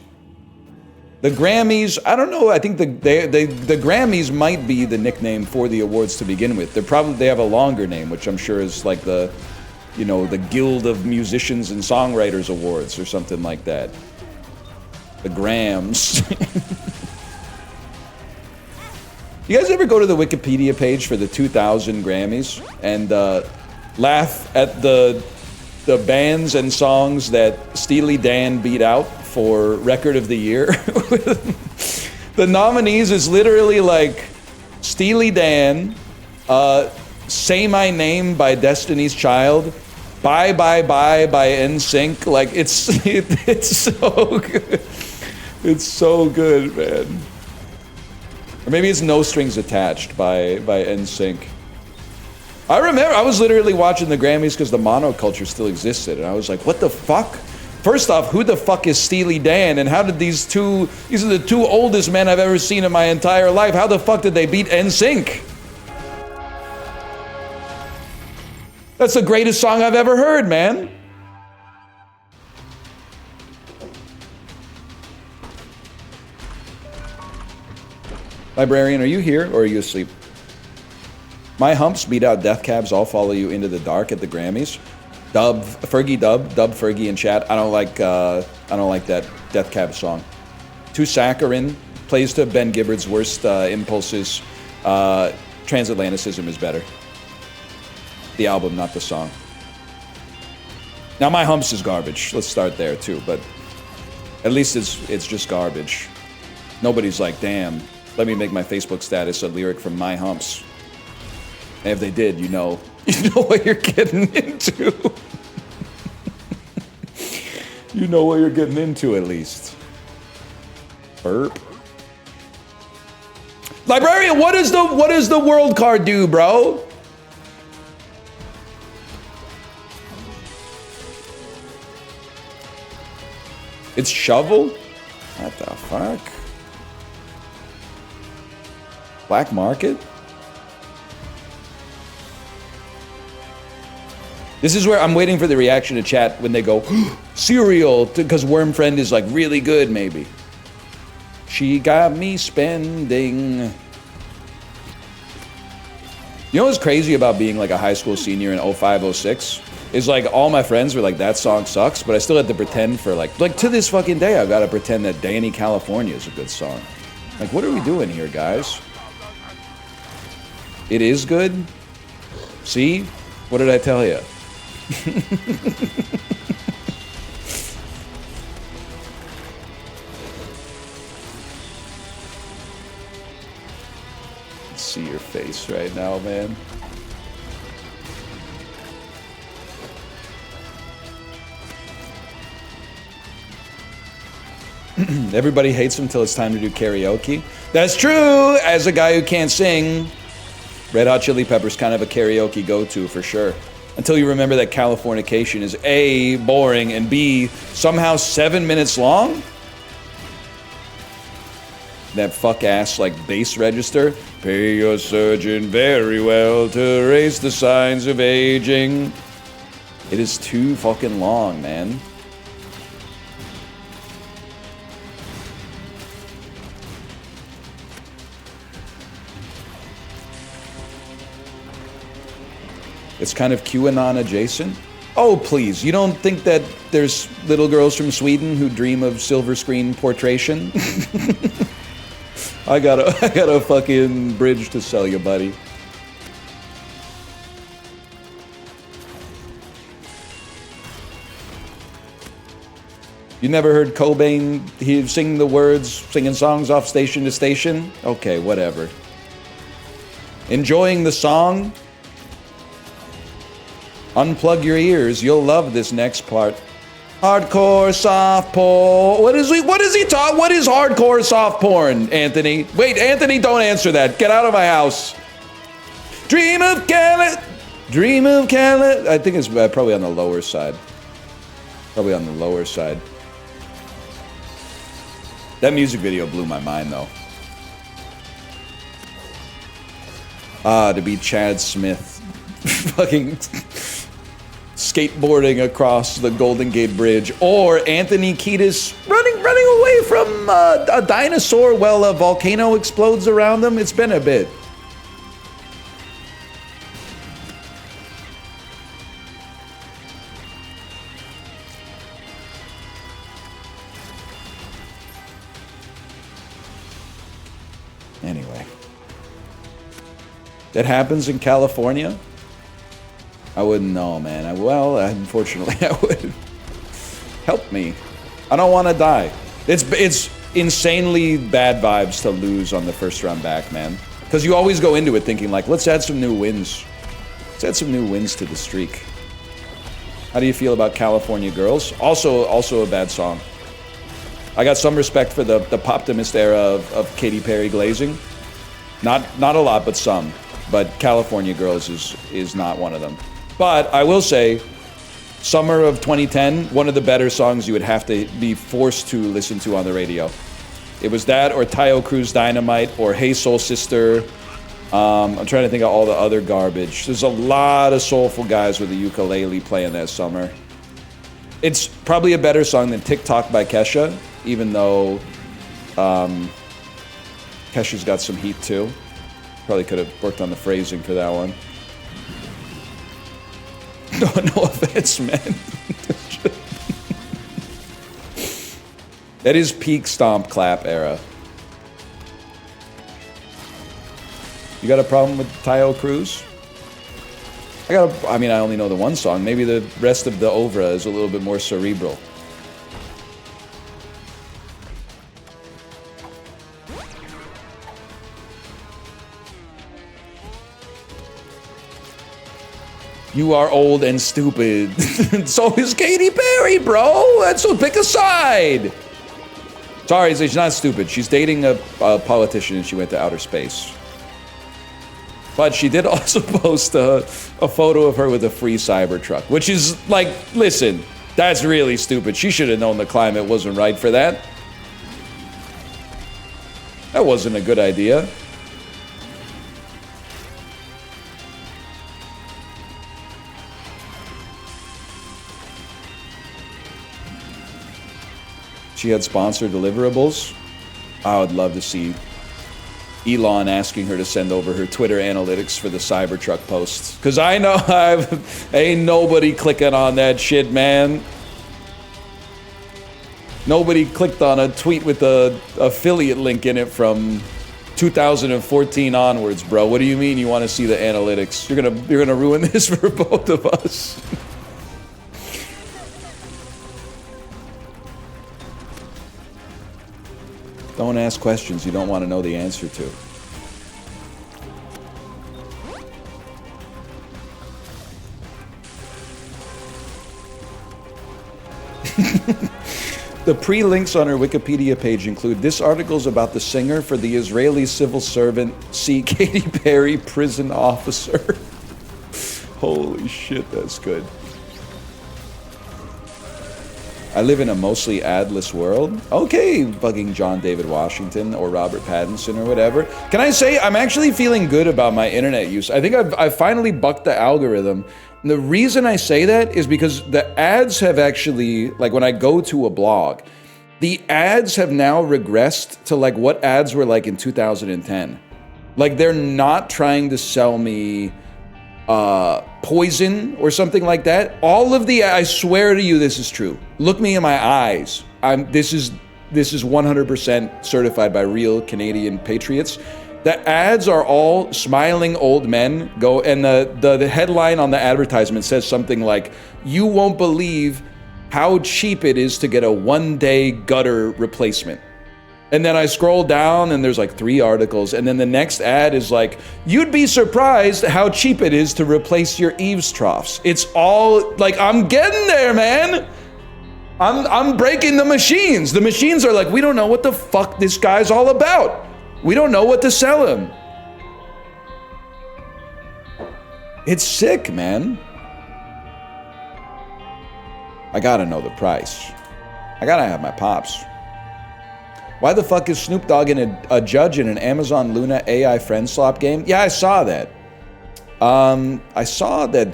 The Grammys, I don't know, I think the Grammys might be the nickname for the awards to begin with. They have a longer name, which I'm sure is like the, you know, the Guild of Musicians and Songwriters Awards or something like that. The Grams. You guys ever go to the Wikipedia page for the 2000 Grammys and laugh at the bands and songs that Steely Dan beat out for Record of the Year? The nominees is literally like Steely Dan, Say My Name by Destiny's Child, Bye Bye Bye by NSYNC. Like, it's so good. It's so good, man. Or maybe it's No Strings Attached by NSYNC. I remember, I was literally watching the Grammys because the monoculture still existed, and I was like, what the fuck? First off, who the fuck is Steely Dan, and how did these are the two oldest men I've ever seen in my entire life, how the fuck did they beat NSYNC? That's the greatest song I've ever heard, man. Librarian, are you here or are you asleep? My humps beat out Death Cab's I'll Follow You Into the Dark at the Grammys. Dub Fergie in chat. I don't like that Death Cab song. Too saccharine, plays to Ben Gibbard's worst impulses. Transatlanticism is better. The album, not the song. Now my humps is garbage. Let's start there too, but at least it's just garbage. Nobody's like, damn, let me make my Facebook status a lyric from My Humps. And if they did, you know what you're getting into. You know what you're getting into, at least. Burp. Librarian, what does the world card do, bro? It's shovel? What the fuck? Black market? This is where I'm waiting for the reaction to chat when they go, cereal, because Worm Friend is like really good, maybe. She got me spending. You know what's crazy about being like a high school senior in 05, 06? Is like all my friends were like, that song sucks, but I still had to pretend for like to this fucking day, I've got to pretend that Danny California is a good song. Like, what are we doing here, guys? It is good? See? What did I tell you? See your face right now, man. Everybody hates him till it's time to do karaoke. That's true! As a guy who can't sing, Red Hot Chili Peppers kind of a karaoke go-to for sure. Until you remember that Californication is A, boring, and B, somehow 7 minutes long? That fuck-ass, like, bass register. Pay your surgeon very well to erase the signs of aging. It is too fucking long, man. It's kind of QAnon adjacent. Oh, please. You don't think that there's little girls from Sweden who dream of silver screen portraiture? I got a fucking bridge to sell you, buddy. You never heard Cobain sing the words, singing songs off station to station? Okay, whatever. Enjoying the song? Unplug your ears. You'll love this next part. Hardcore soft porn. What is he talking? What is hardcore soft porn, Anthony? Wait, Anthony, don't answer that. Get out of my house. Dream of Cali. Dream of Cali. I think it's probably on the lower side. Probably on the lower side. That music video blew my mind, though. Ah, to be Chad Smith. Fucking skateboarding across the Golden Gate Bridge, or Anthony Kiedis running away from a dinosaur while a volcano explodes around him. It's been a bit. Anyway, that happens in California. I wouldn't know, man. Unfortunately, I would. Help me. I don't want to die. It's insanely bad vibes to lose on the first round back, man. Because you always go into it thinking, like, let's add some new wins. Let's add some new wins to the streak. How do you feel about California Girls? Also a bad song. I got some respect for the Poptimist era of Katy Perry glazing. Not a lot, but some. But California Girls is not one of them. But I will say, summer of 2010, one of the better songs you would have to be forced to listen to on the radio. It was that, or Tayo Cruz Dynamite, or Hey Soul Sister. I'm trying to think of all the other garbage. There's a lot of soulful guys with a ukulele playing that summer. It's probably a better song than TikTok by Kesha, even though Kesha's got some heat too. Probably could have worked on the phrasing for that one. No offense, man. That is peak stomp clap era. You got a problem with Tayo Cruz? I only know the one song. Maybe the rest of the Ovra is a little bit more cerebral. You are old and stupid. So is Katy Perry, bro. So pick a side. Sorry, she's not stupid. She's dating a politician and she went to outer space. But she did also post a photo of her with a free Cybertruck, which is like, listen, that's really stupid. She should have known the climate wasn't right for that. That wasn't a good idea. she had sponsored deliverables. I would love to see Elon asking her to send over her Twitter analytics for the Cybertruck posts. Because I know ain't nobody clicking on that shit, man. Nobody clicked on a tweet with the affiliate link in it from 2014 onwards, bro. What do you mean you want to see the analytics? You're gonna ruin this for both of us. Don't ask questions you don't want to know the answer to. The pre-links on her Wikipedia page include this article's about the singer for the Israeli civil servant C. Katy Perry prison officer. Holy shit, that's good. I live in a mostly adless world. Okay, bugging John David Washington or Robert Pattinson or whatever. Can I say I'm actually feeling good about my internet use? I think I've finally bucked the algorithm. And the reason I say that is because the ads have actually, like when I go to a blog, the ads have now regressed to like what ads were like in 2010. Like they're not trying to sell me poison or something like that. All of the, I swear to you, this is true. Look me in my eyes. This is 100% certified by real Canadian patriots. The ads are all smiling old men go, and the headline on the advertisement says something like, "You won't believe how cheap it is to get a one-day gutter replacement." And then I scroll down and there's like 3 articles, and then the next ad is like, "You'd be surprised how cheap it is to replace your eaves troughs." It's all like, I'm getting there, man. I'm breaking the machines. The machines are like, we don't know what the fuck this guy's all about. We don't know what to sell him. It's sick, man. I gotta know the price. I gotta have my pops. Why the fuck is Snoop Dogg a judge in an Amazon Luna AI friend swap game? Yeah, I saw that. I saw that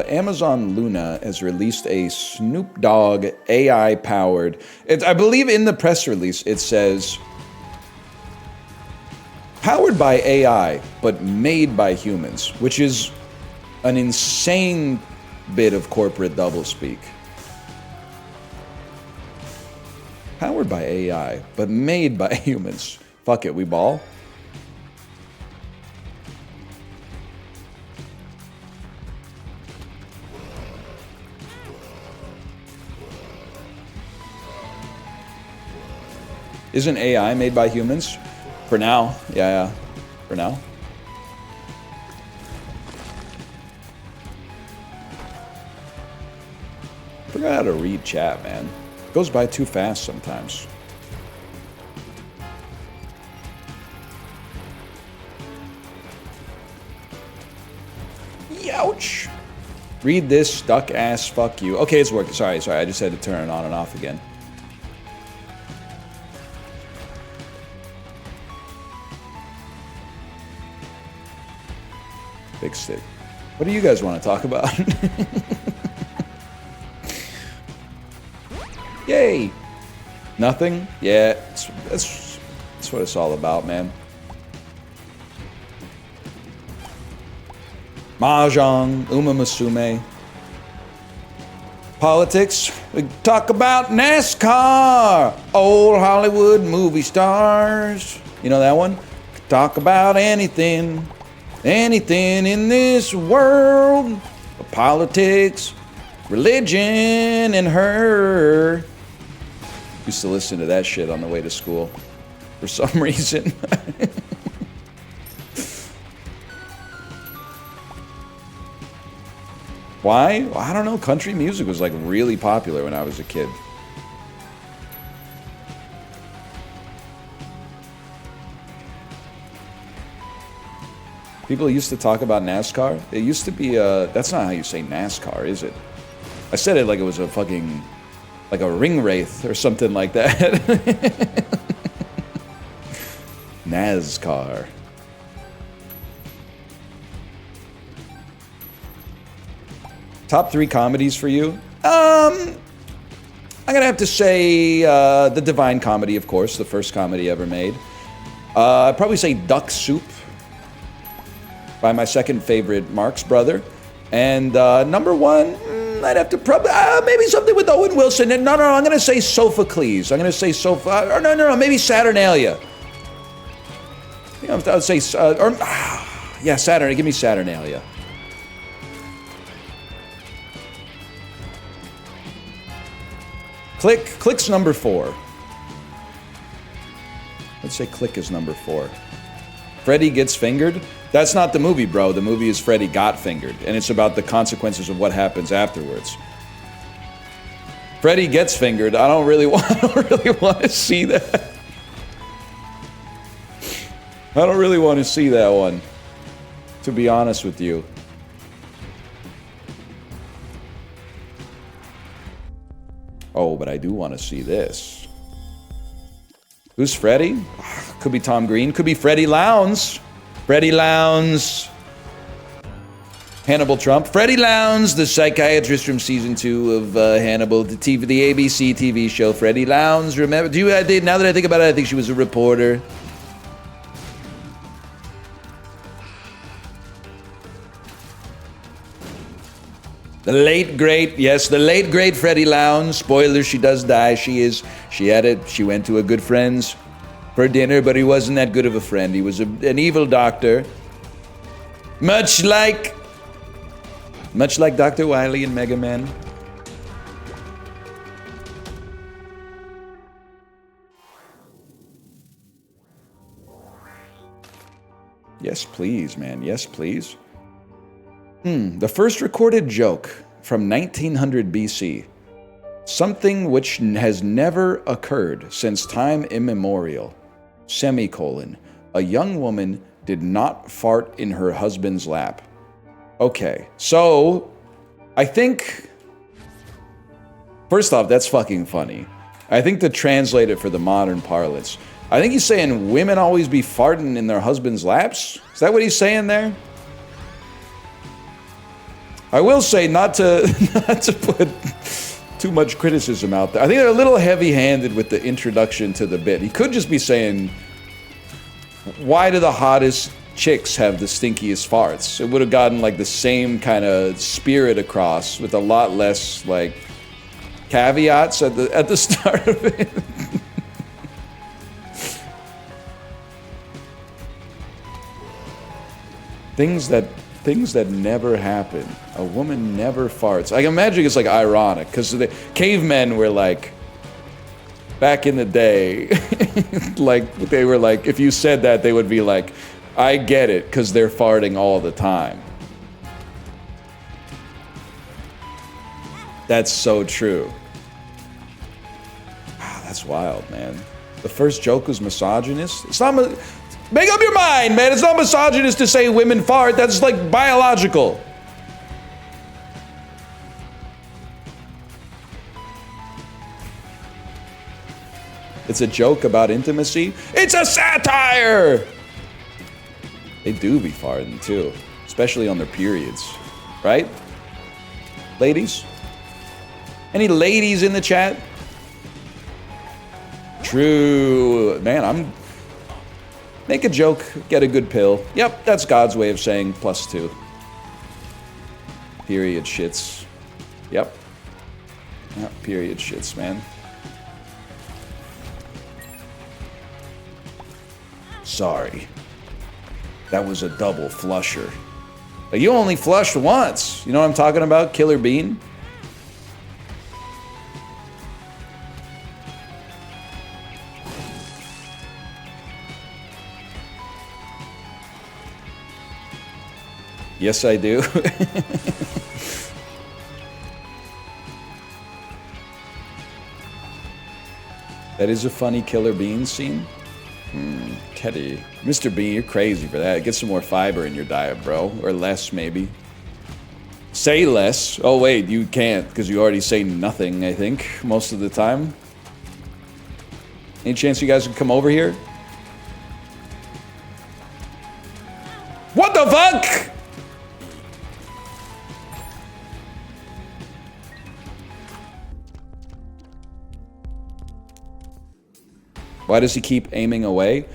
Amazon Luna has released a Snoop Dogg AI powered. I believe in the press release it says powered by AI, but made by humans, which is an insane bit of corporate doublespeak. Powered by AI, but made by humans. Fuck it, we ball? Isn't AI made by humans? For now, yeah, for now. Forgot how to read chat, man. Goes by too fast sometimes. Youch! Read this, duck ass, fuck you. Okay, it's working. Sorry, I just had to turn it on and off again. Fixed it. What do you guys want to talk about? Yay! Nothing? Yeah, that's what it's all about, man. Mahjong, Umamasume. Politics. We talk about NASCAR. Old Hollywood movie stars. You know that one? Talk about anything. Anything in this world. Politics, religion, and her. Used to listen to that shit on the way to school. For some reason. Why? Well, I don't know. Country music was like really popular when I was a kid. People used to talk about NASCAR. It used to be, that's not how you say NASCAR, is it? I said it like it was a fucking, like a ring wraith or something like that. NASCAR. Top 3 comedies for you? I'm gonna have to say the Divine Comedy, of course, the first comedy ever made. I'd probably say Duck Soup by my second favorite Marx brother. And number one, I'd have to probably, maybe something with Owen Wilson. And no, I'm gonna say Sophocles. I'm gonna say or no, maybe Saturnalia. You know, I would say, yeah, Saturn. Give me Saturnalia. Click's number 4. Let's say Click is number 4. Freddy Gets Fingered. That's not the movie, bro. The movie is Freddy Got Fingered, and it's about the consequences of what happens afterwards. Freddy Gets Fingered. I don't really want to see that. I don't really want to see that one, to be honest with you. Oh, but I do want to see this. Who's Freddy? Could be Tom Green. Could be Freddie Lowndes. Freddie Lowndes. Hannibal Trump. Freddie Lowndes, the psychiatrist from season 2 of Hannibal, the ABC TV show. Freddie Lowndes. Remember? Now that I think about it, I think she was a reporter. The late great Freddie Lowndes. Spoiler, she does die. She went to a good friend's for dinner, but he wasn't that good of a friend. He was an evil doctor. Much like Dr. Wily and Mega Man. Yes, please, man. Yes, please. The first recorded joke from 1900 BC. Something which has never occurred since time immemorial. Semicolon. A young woman did not fart in her husband's lap. Okay, so I think, first off, that's fucking funny. I think to translate it for the modern parlance, I think he's saying women always be farting in their husband's laps? Is that what he's saying there? I will say not to put too much criticism out there. I think they're a little heavy-handed with the introduction to the bit. He could just be saying, why do the hottest chicks have the stinkiest farts? It would have gotten like the same kind of spirit across with a lot less like caveats at the start of it. Things that never happen. A woman never farts. I can imagine it's like ironic because the cavemen were like, back in the day, like they were like, if you said that, they would be like, I get it because they're farting all the time. That's so true. Wow, that's wild, man. The first joke was misogynist. It's not. Make up your mind, man. It's not misogynist to say women fart. That's like biological. It's a joke about intimacy. It's a satire! They do be farting too, especially on their periods, right? Ladies? Any ladies in the chat? True. Man, make a joke, get a good pill. Yep, that's God's way of saying +2. Period shits. Yep. Period shits, man. Sorry. That was a double flusher. Like, you only flushed once. You know what I'm talking about, Killer Bean? Yes, I do. That is a funny Killer Bean scene. Teddy. Mr. Bean, you're crazy for that. Get some more fiber in your diet, bro. Or less, maybe. Say less. Oh, wait, you can't, because you already say nothing, I think, most of the time. Any chance you guys could come over here? What the fuck? Why does he keep aiming away?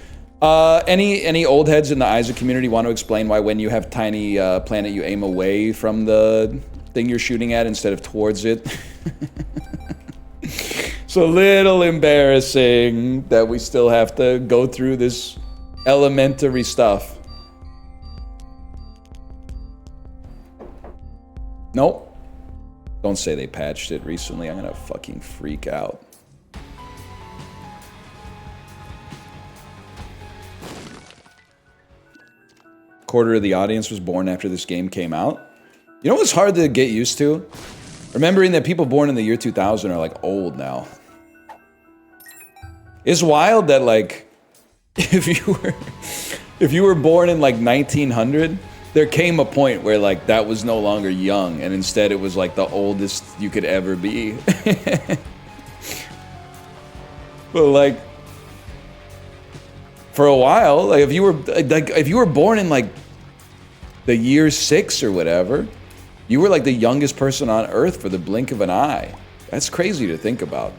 Any old heads in the Isaac community want to explain why when you have tiny planet you aim away from the thing you're shooting at instead of towards it? It's a little embarrassing that we still have to go through this elementary stuff. Nope. Don't say they patched it recently. I'm gonna fucking freak out. Quarter of the audience was born after this game came out. You know what's hard to get used to? Remembering that people born in the year 2000 are like old now. It's wild that like if you were born in like 1900, there came a point where like that was no longer young and instead it was like the oldest you could ever be. But like for a while, like if you were born in like the year 6 or whatever, you were like the youngest person on earth for the blink of an eye. That's crazy to think about.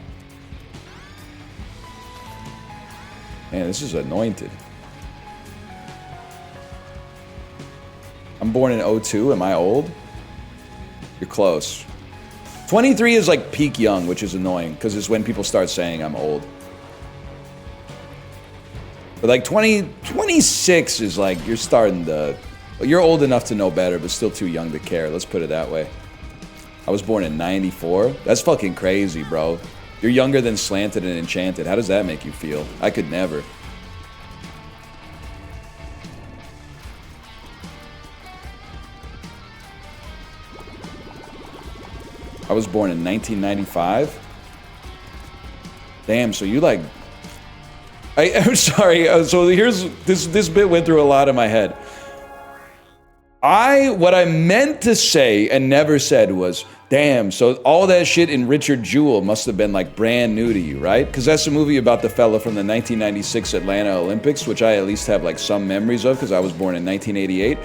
Man, this is anointed. I'm born in 02. Am I old? You're close. 23 is like peak young, which is annoying because it's when people start saying I'm old. But like 26 is like you're starting to... You're old enough to know better, but still too young to care. Let's put it that way. I was born in 94. That's fucking crazy, bro. You're younger than Slanted and Enchanted. How does that make you feel? I could never. I was born in 1995. Damn, so you like... I'm sorry, so here's... This bit went through a lot in my head. What I meant to say and never said was, damn, so all that shit in Richard Jewell must have been like brand new to you, right? Because that's a movie about the fella from the 1996 Atlanta Olympics, which I at least have like some memories of because I was born in 1988.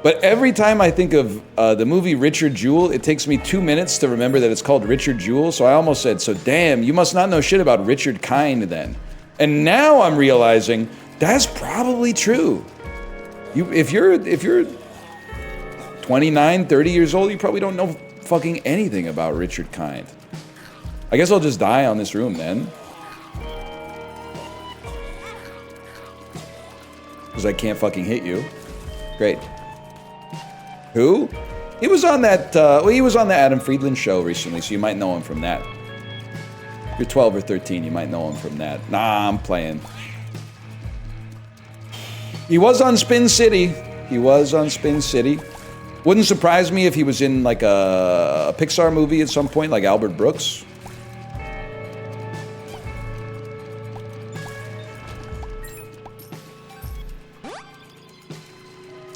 But every time I think of the movie Richard Jewell, it takes me 2 minutes to remember that it's called Richard Jewell. So I almost said, so damn, you must not know shit about Richard Kind then. And now I'm realizing that's probably true. If you're 29, 30 years old, you probably don't know fucking anything about Richard Kind. I guess I'll just die on this room then. Because I can't fucking hit you. Great. Who? He was on that, he was on the Adam Friedland show recently, so you might know him from that. If you're 12 or 13, you might know him from that. Nah, I'm playing. He was on Spin City. He was on Spin City. Wouldn't surprise me if he was in like a Pixar movie at some point, like Albert Brooks.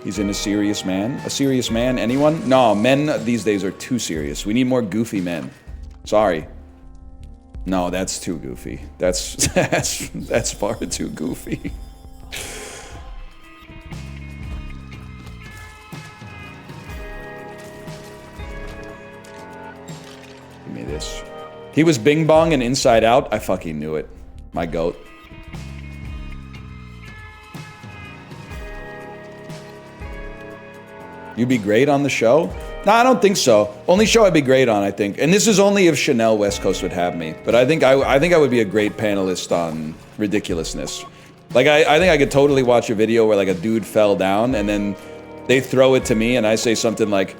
He's in A Serious Man. A Serious Man, anyone? No, men these days are too serious. We need more goofy men. Sorry. No, that's too goofy. That's far too goofy. Give me this. He was Bing Bong and Inside Out. I fucking knew it. My goat. You'd be great on the show? No, I don't think so. Only show I'd be great on, I think. And this is only if Chanel West Coast would have me. But I think I would be a great panelist on ridiculousness. Like, I think I could totally watch a video where, like, a dude fell down, and then they throw it to me, and I say something like,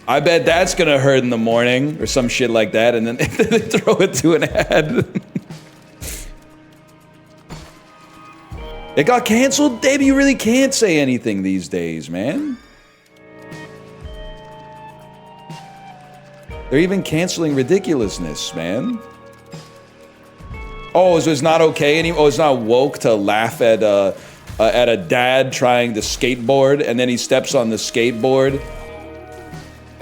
I bet that's gonna hurt in the morning, or some shit like that, and then they throw it to an ad. It got canceled? Dave, you really can't say anything these days, man. They're even canceling ridiculousness, man. Oh, so it's not okay anymore? Oh, it's not woke to laugh at a dad trying to skateboard, and then he steps on the skateboard,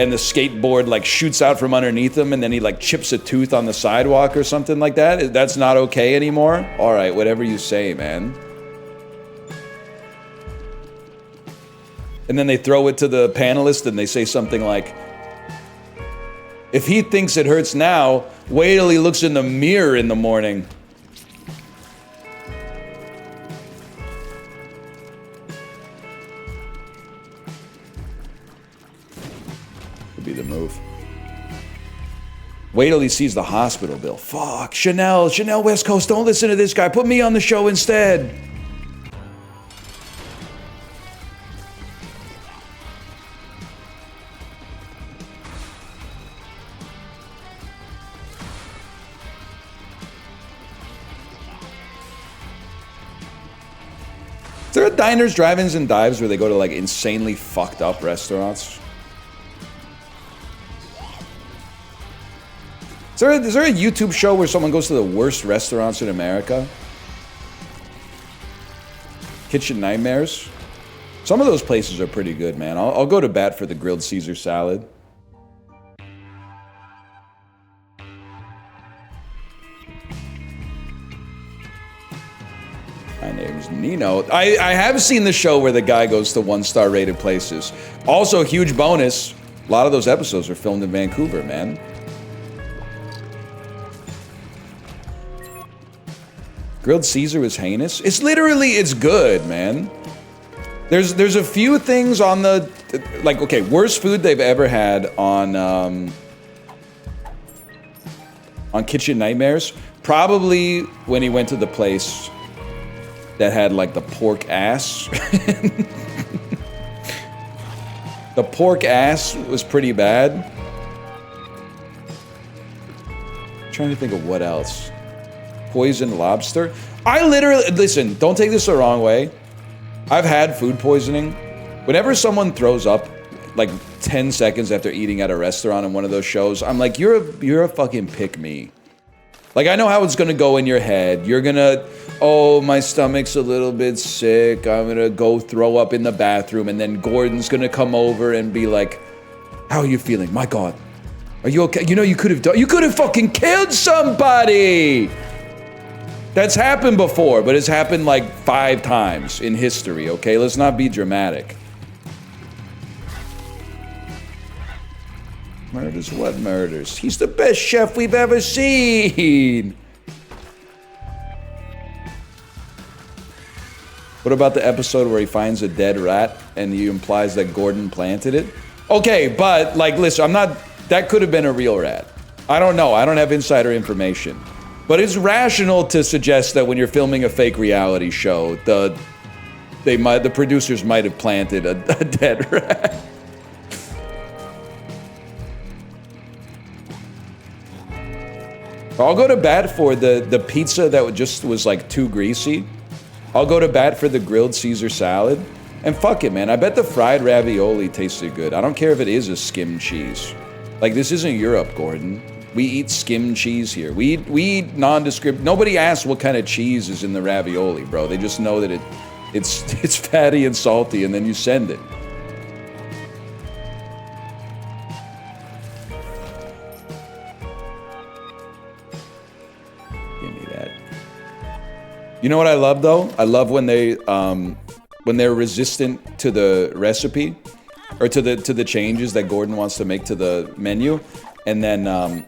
and the skateboard like shoots out from underneath him, and then he like chips a tooth on the sidewalk or something like that? That's not okay anymore? All right, whatever you say, man. And then they throw it to the panelist, and they say something like, if he thinks it hurts now, wait till he looks in the mirror in the morning. be the move. Wait till he sees the hospital bill. Fuck, Chanel West Coast, don't listen to this guy. Put me on the show instead. Is there a diners, drive-ins, and dives where they go to like insanely fucked up restaurants? Is there a YouTube show where someone goes to the worst restaurants in America? Kitchen Nightmares? Some of those places are pretty good, man. I'll go to bat for the grilled Caesar salad. My name's Nino. I have seen the show where the guy goes to 1-star rated places. Also, huge bonus, a lot of those episodes are filmed in Vancouver, man. Grilled Caesar was heinous. It's good, man. There's a few things on the, like, okay, worst food they've ever had on Kitchen Nightmares. Probably when he went to the place that had like the pork ass. The pork ass was pretty bad. I'm trying to think of what else. Poisoned lobster. I literally, listen, don't take this the wrong way. I've had food poisoning. Whenever someone throws up like 10 seconds after eating at a restaurant in one of those shows, I'm like, you're a fucking pick me. Like, I know how it's gonna go in your head. You're gonna, oh, my stomach's a little bit sick. I'm gonna go throw up in the bathroom, and then Gordon's gonna come over and be like, how are you feeling? My God, are you okay? You know, you could have fucking killed somebody. That's happened before, but it's happened like 5 times in history, okay? Let's not be dramatic. Murders? What murders? He's the best chef we've ever seen! What about the episode where he finds a dead rat and he implies that Gordon planted it? Okay, but, like, listen, that could have been a real rat. I don't know, I don't have insider information. But it's rational to suggest that when you're filming a fake reality show, the producers might have planted a dead rat. I'll go to bat for the pizza that just was like too greasy. I'll go to bat for the grilled Caesar salad. And fuck it, man. I bet the fried ravioli tasted good. I don't care if it is a skim cheese. Like, this isn't Europe, Gordon. We eat skim cheese here. We eat nondescript. Nobody asks what kind of cheese is in the ravioli, bro. They just know that it's fatty and salty, and then you send it. Give me that. You know what I love though? I love when they're resistant to the recipe, or to the changes that Gordon wants to make to the menu, and then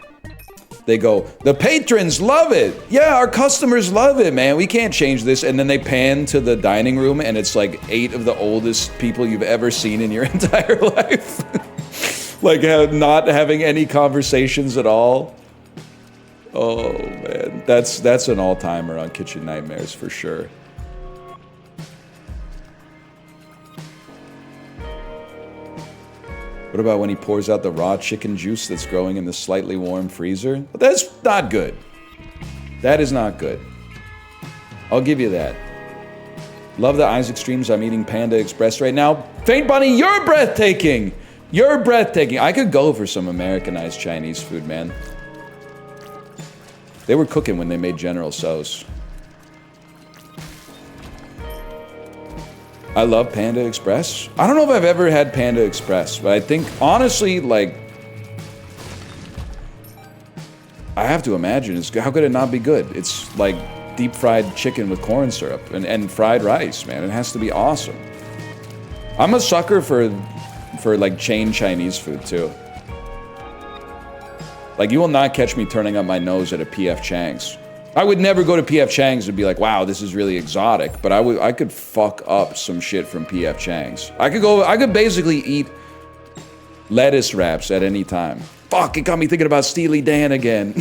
they go, the patrons love it. Yeah, our customers love it, man. We can't change this. And then they pan to the dining room, and it's like 8 of the oldest people you've ever seen in your entire life. Like, not having any conversations at all. Oh, man. That's an all-timer on Kitchen Nightmares for sure. What about when he pours out the raw chicken juice that's growing in the slightly warm freezer? That's not good. That is not good. I'll give you that. Love the Isaac streams. I'm eating Panda Express right now. Faint Bunny, you're breathtaking! You're breathtaking. I could go for some Americanized Chinese food, man. They were cooking when they made General Tso's. I love Panda Express. I don't know if I've ever had Panda Express, but I think, honestly, like, I have to imagine, how could it not be good? It's like deep fried chicken with corn syrup and fried rice, man. It has to be awesome. I'm a sucker for like chain Chinese food too. Like, you will not catch me turning up my nose at a P.F. Chang's. I would never go to P.F. Chang's and be like, wow, this is really exotic, but I could fuck up some shit from P.F. Chang's. I could basically eat lettuce wraps at any time. Fuck, it got me thinking about Steely Dan again.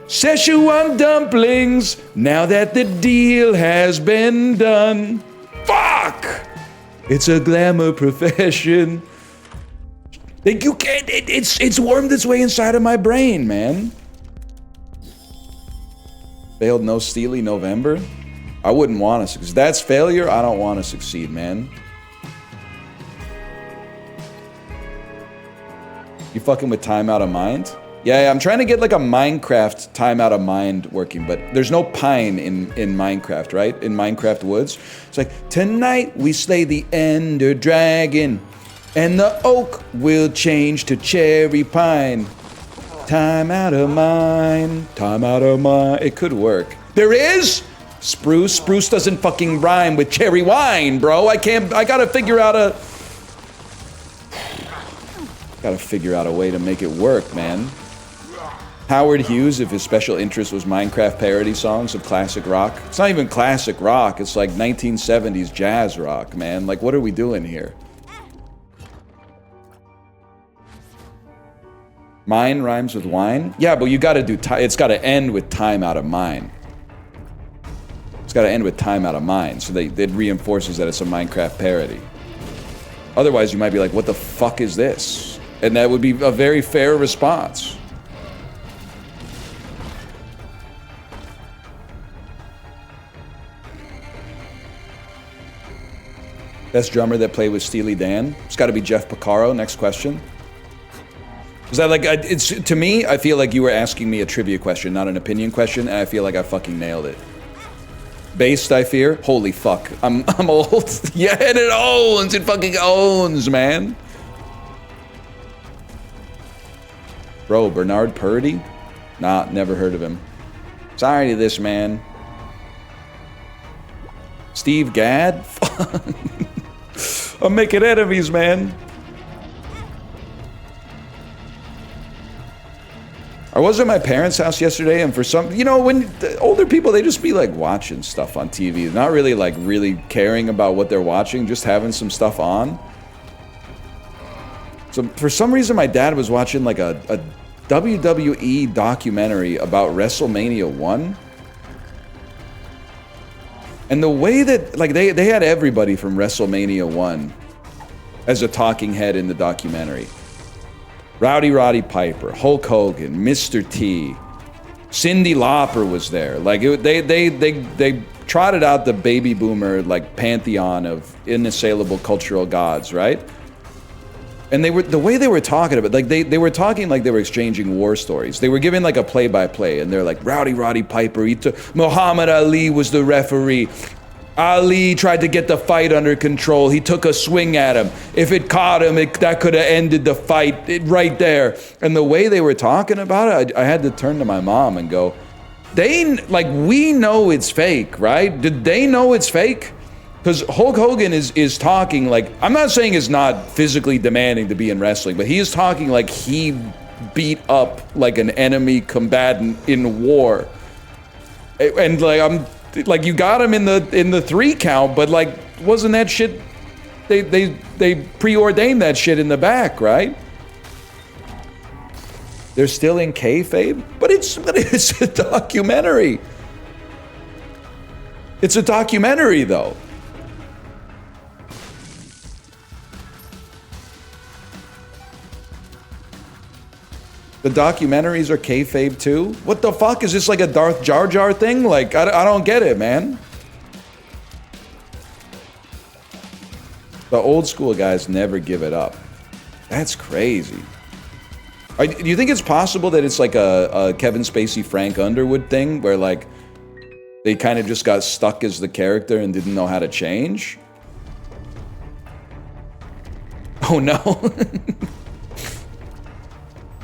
Szechuan dumplings, now that the deal has been done. Fuck! It's a glamour profession. You can't, it's wormed its way inside of my brain, man. Failed no Steely November? I wouldn't want to succeed. That's failure, I don't want to succeed, man. You fucking with time out of mind? Yeah, I'm trying to get like a Minecraft time out of mind working, but there's no pine in Minecraft, right? In Minecraft woods. It's like, tonight we slay the Ender Dragon, and the oak will change to cherry pine. Time out of mind, time out of mind. It could work. There is? Spruce? Spruce doesn't fucking rhyme with cherry wine, bro. I gotta figure out a... Gotta figure out a way to make it work, man. Howard Hughes, if his special interest was Minecraft parody songs of classic rock. It's not even classic rock, it's like 1970s jazz rock, man. Like, what are we doing here? Mine rhymes with wine? Yeah, but you gotta do it's gotta end with time out of mine. It's gotta end with time out of mine, so it reinforces that it's a Minecraft parody. Otherwise, you might be like, what the fuck is this? And that would be a very fair response. Best drummer that played with Steely Dan? It's got to be Jeff Porcaro. Next question. Is that like, it's to me, I feel like you were asking me a trivia question, not an opinion question, and I feel like I fucking nailed it. Based, I fear? Holy fuck. I'm old. Yeah, and it owns. It fucking owns, man. Bro, Bernard Purdy? Nah, never heard of him. Sorry to this, man. Steve Gadd? I'm making enemies, man. I was at my parents' house yesterday, and for some, you know, when the older people, they just be like watching stuff on TV, not really like really caring about what they're watching, just having some stuff on. So for some reason, my dad was watching like a WWE documentary about WrestleMania 1. And the way that, like, they had everybody from WrestleMania 1 as a talking head in the documentary. Roddy Piper, Hulk Hogan, Mr. T, Cyndi Lauper was there. Like, they trotted out the baby boomer, like, pantheon of inassailable cultural gods, right? And they were, the way they were talking about, like, they were talking like they were exchanging war stories. They were giving like a play-by-play, and they're like, Roddy Piper, Muhammad Ali was the referee. Ali tried to get the fight under control. He took a swing at him. If it caught him, that could have ended the fight right there. And the way they were talking about it, I had to turn to my mom and go, we know it's fake, right? Did they know it's fake? Because Hulk Hogan is talking like, I'm not saying he's not physically demanding to be in wrestling, but he is talking like he beat up like an enemy combatant in war. And like, you got him in the 3 count, but like, wasn't that shit, they preordained that shit in the back, right? They're still in kayfabe, but it's a documentary. It's a documentary though. The documentaries are kayfabe too? What the fuck? Is this like a Darth Jar Jar thing? Like, I don't get it, man. The old school guys never give it up. That's crazy. Do you think it's possible that it's like a Kevin Spacey, Frank Underwood thing where like they kind of just got stuck as the character and didn't know how to change? Oh no.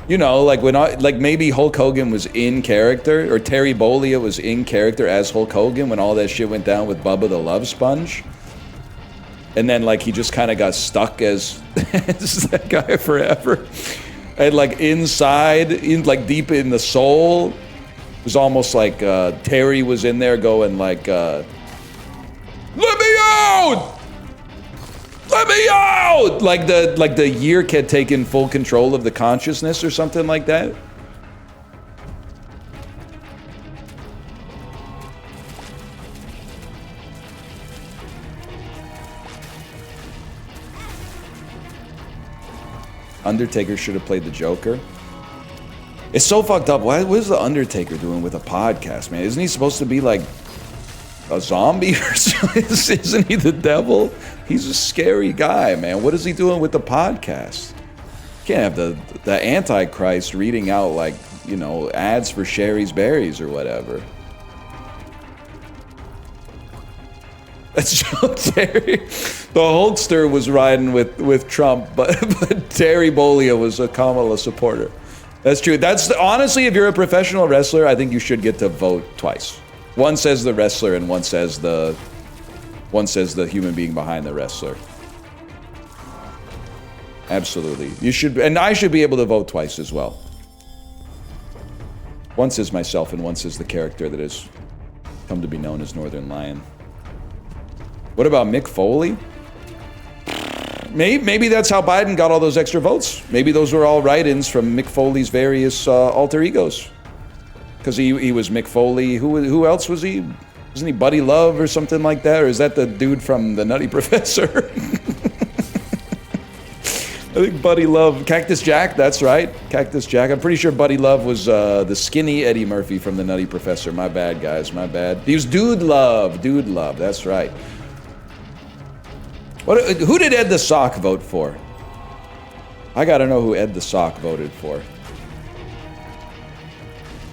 You know, like like maybe Hulk Hogan was in character, or Terry Bollea was in character as Hulk Hogan when all that shit went down with Bubba the Love Sponge. And then like he just kind of got stuck as that guy forever. And like inside, like deep in the soul, it was almost like Terry was in there going like, let me out! Let me out! Like the year had taken full control of the consciousness or something like that. Undertaker should have played the Joker. It's so fucked up. What is the Undertaker doing with a podcast, man? Isn't he supposed to be like a zombie or something? Isn't he the devil? He's a scary guy, man. What is he doing with the podcast? You can't have the Antichrist reading out like, you know, ads for Sherry's Berries or whatever. That's Joe Terry. The Hulkster was riding with Trump, but Terry Bollea was a Kamala supporter. That's true. That's honestly, if you're a professional wrestler, I think you should get to vote twice. One says the wrestler, and one says the human being behind the wrestler. Absolutely, you should, and I should be able to vote twice as well. One says myself, and one says the character that has come to be known as Northernlion. What about Mick Foley? Maybe that's how Biden got all those extra votes. Maybe those were all write-ins from Mick Foley's various alter egos. Because he was Mick Foley. Who else was he? Wasn't he Buddy Love or something like that? Or is that the dude from The Nutty Professor? I think Buddy Love, Cactus Jack, that's right. Cactus Jack. I'm pretty sure Buddy Love was the skinny Eddie Murphy from The Nutty Professor. My bad, guys, my bad. He was Dude Love, that's right. Who did Ed the Sock vote for? I gotta know who Ed the Sock voted for.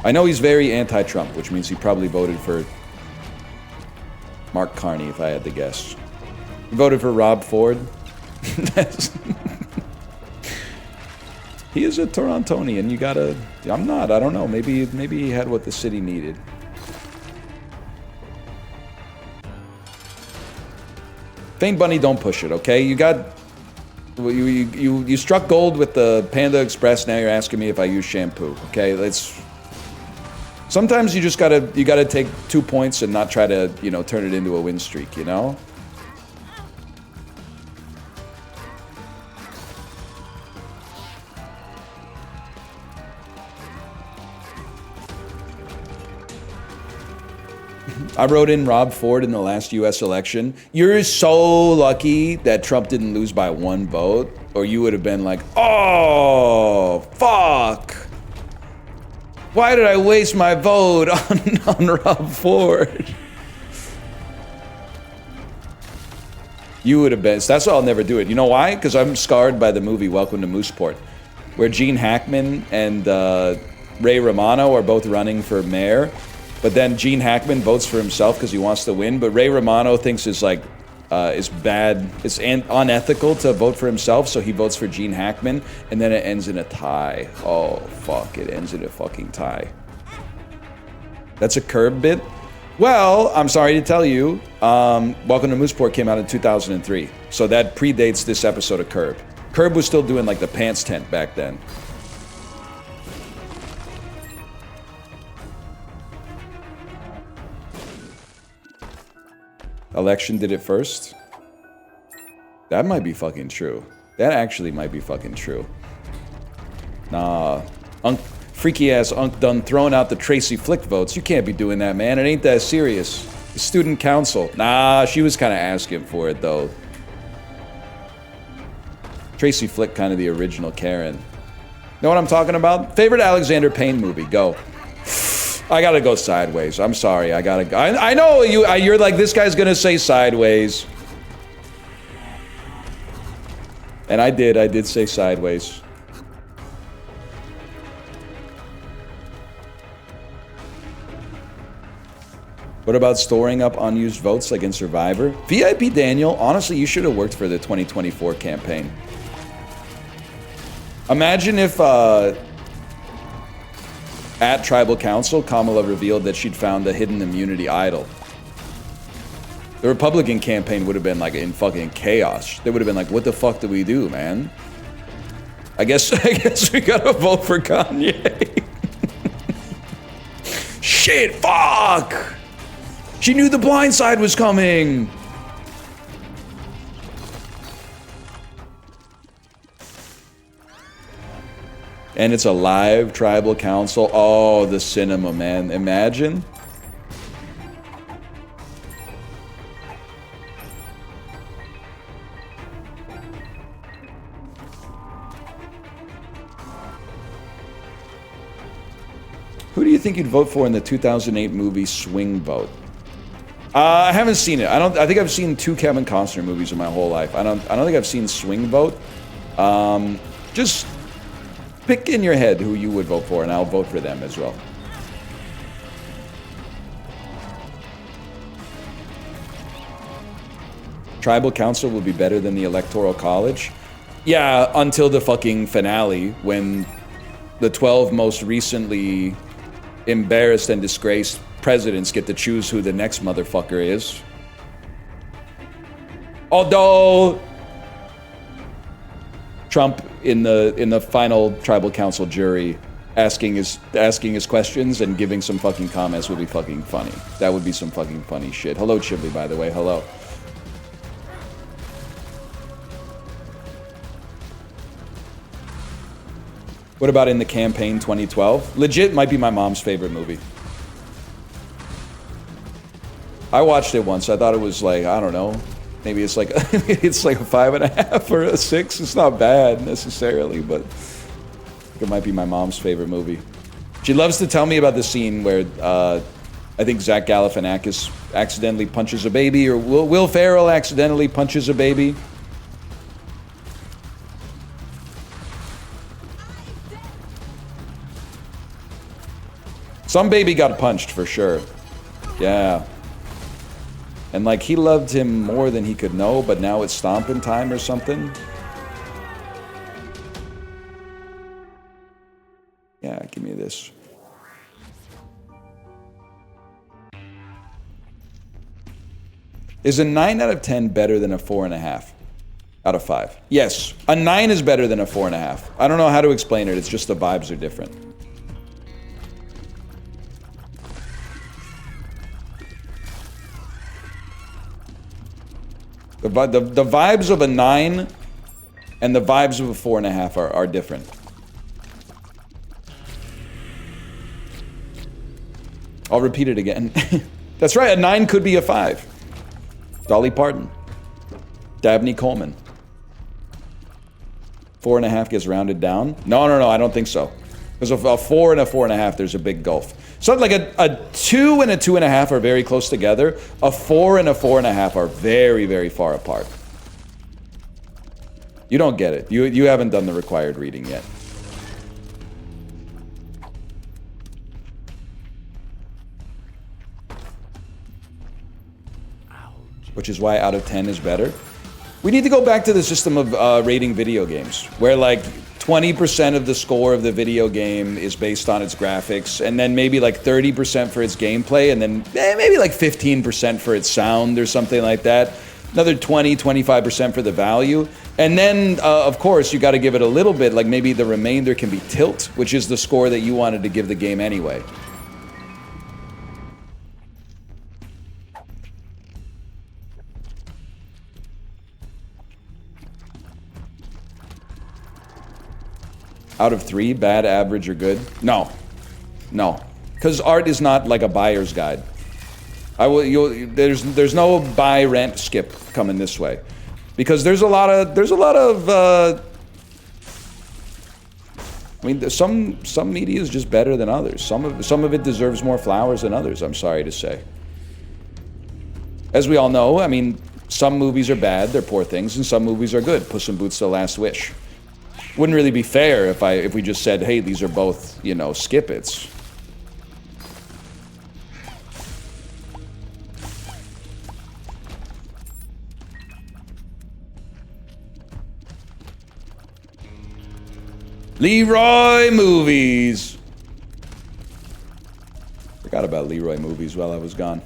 I know he's very anti-Trump, which means he probably voted for Mark Carney, if I had to guess. He voted for Rob Ford. He is a Torontonian. You gotta... I'm not. I don't know. Maybe he had what the city needed. Faint Bunny, don't push it, okay? You got... You struck gold with the Panda Express, now you're asking me if I use shampoo, okay? Let's... Sometimes you just gotta take 2 points and not try to, you know, turn it into a win streak, you know? I wrote in Rob Ford in the last US election. You're so lucky that Trump didn't lose by 1 vote, or you would have been like, oh, fuck. Why did I waste my vote on Rob Ford? You would have been, so that's why I'll never do it. You know why? Because I'm scarred by the movie Welcome to Mooseport, where Gene Hackman and Ray Romano are both running for mayor. But then Gene Hackman votes for himself because he wants to win. But Ray Romano thinks it's like, it's bad, it's unethical to vote for himself. So he votes for Gene Hackman. And then it ends in a tie. Oh, fuck, it ends in a fucking tie. That's a Curb bit? Well, I'm sorry to tell you, Welcome to Mooseport came out in 2003. So that predates this episode of Curb. Curb was still doing like the pants tent back then. Election did it first? That might be fucking true. That actually might be fucking true. Nah. Freaky ass Unk done throwing out the Tracy Flick votes. You can't be doing that, man. It ain't that serious. The student council. Nah, she was kind of asking for it, though. Tracy Flick, kind of the original Karen. Know what I'm talking about? Favorite Alexander Payne movie? Go. I gotta go Sideways. I'm sorry. I gotta go. I know you're like, this guy's gonna say Sideways. And I did say Sideways. What about storing up unused votes like in Survivor? VIP Daniel, honestly, you should have worked for the 2024 campaign. Imagine if, at Tribal Council, Kamala revealed that she'd found a hidden immunity idol. The Republican campaign would have been like in fucking chaos. They would have been like, what the fuck do we do, man? I guess we gotta vote for Kanye. Shit, fuck! She knew The Blind Side was coming! And it's a live tribal council. Oh, the cinema, man. Imagine. Who do you think you'd vote for in the 2008 movie Swing Vote? I haven't seen it. I think I've seen 2 Kevin Costner movies in my whole life. I don't think I've seen Swing Vote. Just pick in your head who you would vote for, and I'll vote for them as well. Tribal Council will be better than the Electoral College. Yeah, until the fucking finale, when the 12 most recently embarrassed and disgraced presidents get to choose who the next motherfucker is. Although Trump in the final tribal council jury asking his questions and giving some fucking comments would be fucking funny. That would be some fucking funny shit. Hello, Chibli, by the way. Hello. What about In the Campaign 2012? Legit might be my mom's favorite movie. I watched it once. I thought it was like, I don't know, maybe it's like it's like a 5.5 or a 6. It's not bad necessarily, but it might be my mom's favorite movie. She loves to tell me about the scene where I think Zach Galifianakis accidentally punches a baby, or Will Ferrell accidentally punches a baby. Some baby got punched for sure. Yeah. And like he loved him more than he could know, but now it's stomping time or something. Yeah, give me this. Is a 9 out of 10 better than a 4.5 out of 5? Yes, a 9 is better than a 4.5. I don't know how to explain it. It's just the vibes are different. The vibes of a 9 and the vibes of a 4.5 are different. I'll repeat it again. That's right, a 9 could be a 5. Dolly Parton. Dabney Coleman. 4.5 gets rounded down. No, I don't think so. Because of a 4 and a 4.5, there's a big gulf. So like a 2 and a 2.5 are very close together. A 4 and a 4.5 are very, very far apart. You don't get it. You haven't done the required reading yet. Which is why out of 10 is better. We need to go back to the system of rating video games, where like 20% of the score of the video game is based on its graphics, and then maybe like 30% for its gameplay, and then maybe like 15% for its sound or something like that. Another 25% for the value. And then, of course, you got to give it a little bit, like maybe the remainder can be tilt, which is the score that you wanted to give the game anyway. Out of 3, bad, average, or good? No. Because art is not like a buyer's guide. There's no buy, rent, skip coming this way, because there's a lot of. I mean, some media is just better than others. Some of it deserves more flowers than others. I'm sorry to say. As we all know, I mean, some movies are bad, they're poor things, and some movies are good. Puss in Boots: The Last Wish. Wouldn't really be fair if we just said, hey, these are both, you know, skip-its. Leroy Movies. Forgot about Leroy Movies while I was gone.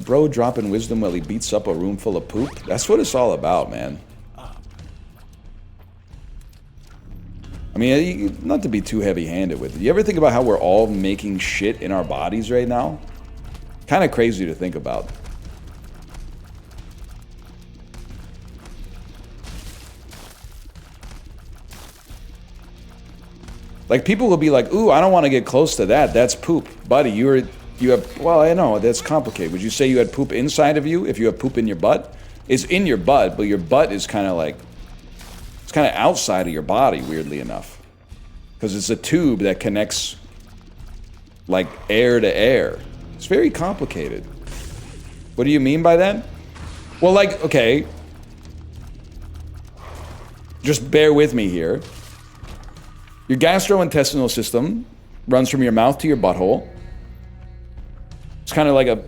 Bro dropping wisdom while he beats up a room full of poop. That's what it's all about, man. I mean, not to be too heavy-handed with it. You ever think about how we're all making shit in our bodies right now? Kind of crazy to think about. Like, people will be like, ooh, I don't want to get close to that. That's poop. Buddy, you have, well, I know, that's complicated. Would you say you had poop inside of you if you have poop in your butt? It's in your butt, but your butt is kind of like, it's kind of outside of your body, weirdly enough. Because it's a tube that connects, like, air to air. It's very complicated. What do you mean by that? Well, like, okay. Just bear with me here. Your gastrointestinal system runs from your mouth to your butthole. It's kind of like a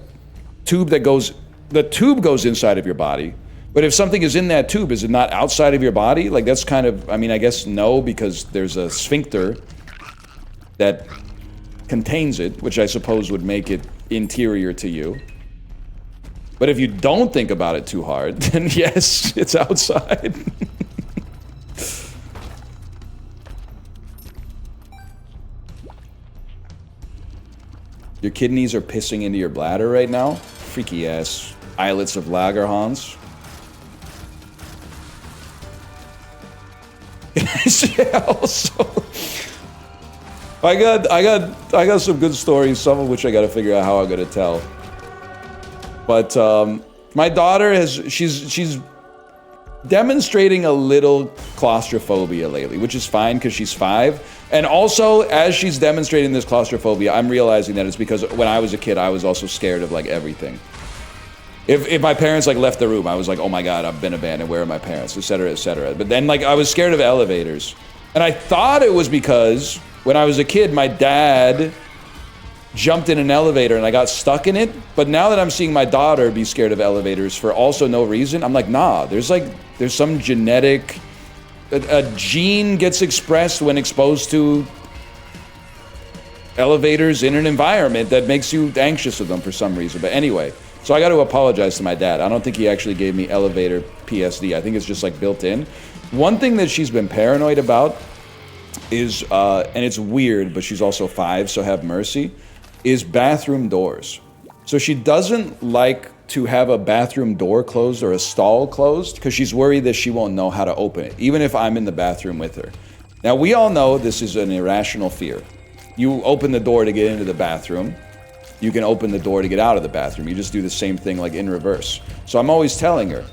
tube that goes, the tube goes inside of your body. But if something is in that tube, is it not outside of your body? Like, that's kind of, I mean, I guess no, because there's a sphincter that contains it, which I suppose would make it interior to you. But if you don't think about it too hard, then yes, it's outside. Your kidneys are pissing into your bladder right now? Freaky ass islets of Lagerhans. Yeah, also, I got some good stories, some of which I gotta figure out how I'm gonna tell. But my daughter she's demonstrating a little claustrophobia lately, which is fine because she's 5. And also, as she's demonstrating this claustrophobia, I'm realizing that it's because when I was a kid, I was also scared of, like, everything. If my parents, like, left the room, I was like, oh my god, I've been abandoned, where are my parents, etc., etc. But then, like, I was scared of elevators. And I thought it was because when I was a kid, my dad jumped in an elevator and I got stuck in it. But now that I'm seeing my daughter be scared of elevators for also no reason, I'm like, nah, there's some genetic... A gene gets expressed when exposed to elevators in an environment that makes you anxious of them for some reason. But anyway, so I got to apologize to my dad. I don't think he actually gave me elevator PSD. I think it's just, like, built in. One thing that she's been paranoid about is, and it's weird, but she's also 5, so have mercy, is bathroom doors. So she doesn't like to have a bathroom door closed or a stall closed because she's worried that she won't know how to open it, even if I'm in the bathroom with her. Now, we all know this is an irrational fear. You open the door to get into the bathroom. You can open the door to get out of the bathroom. You just do the same thing, like, in reverse. So I'm always telling her,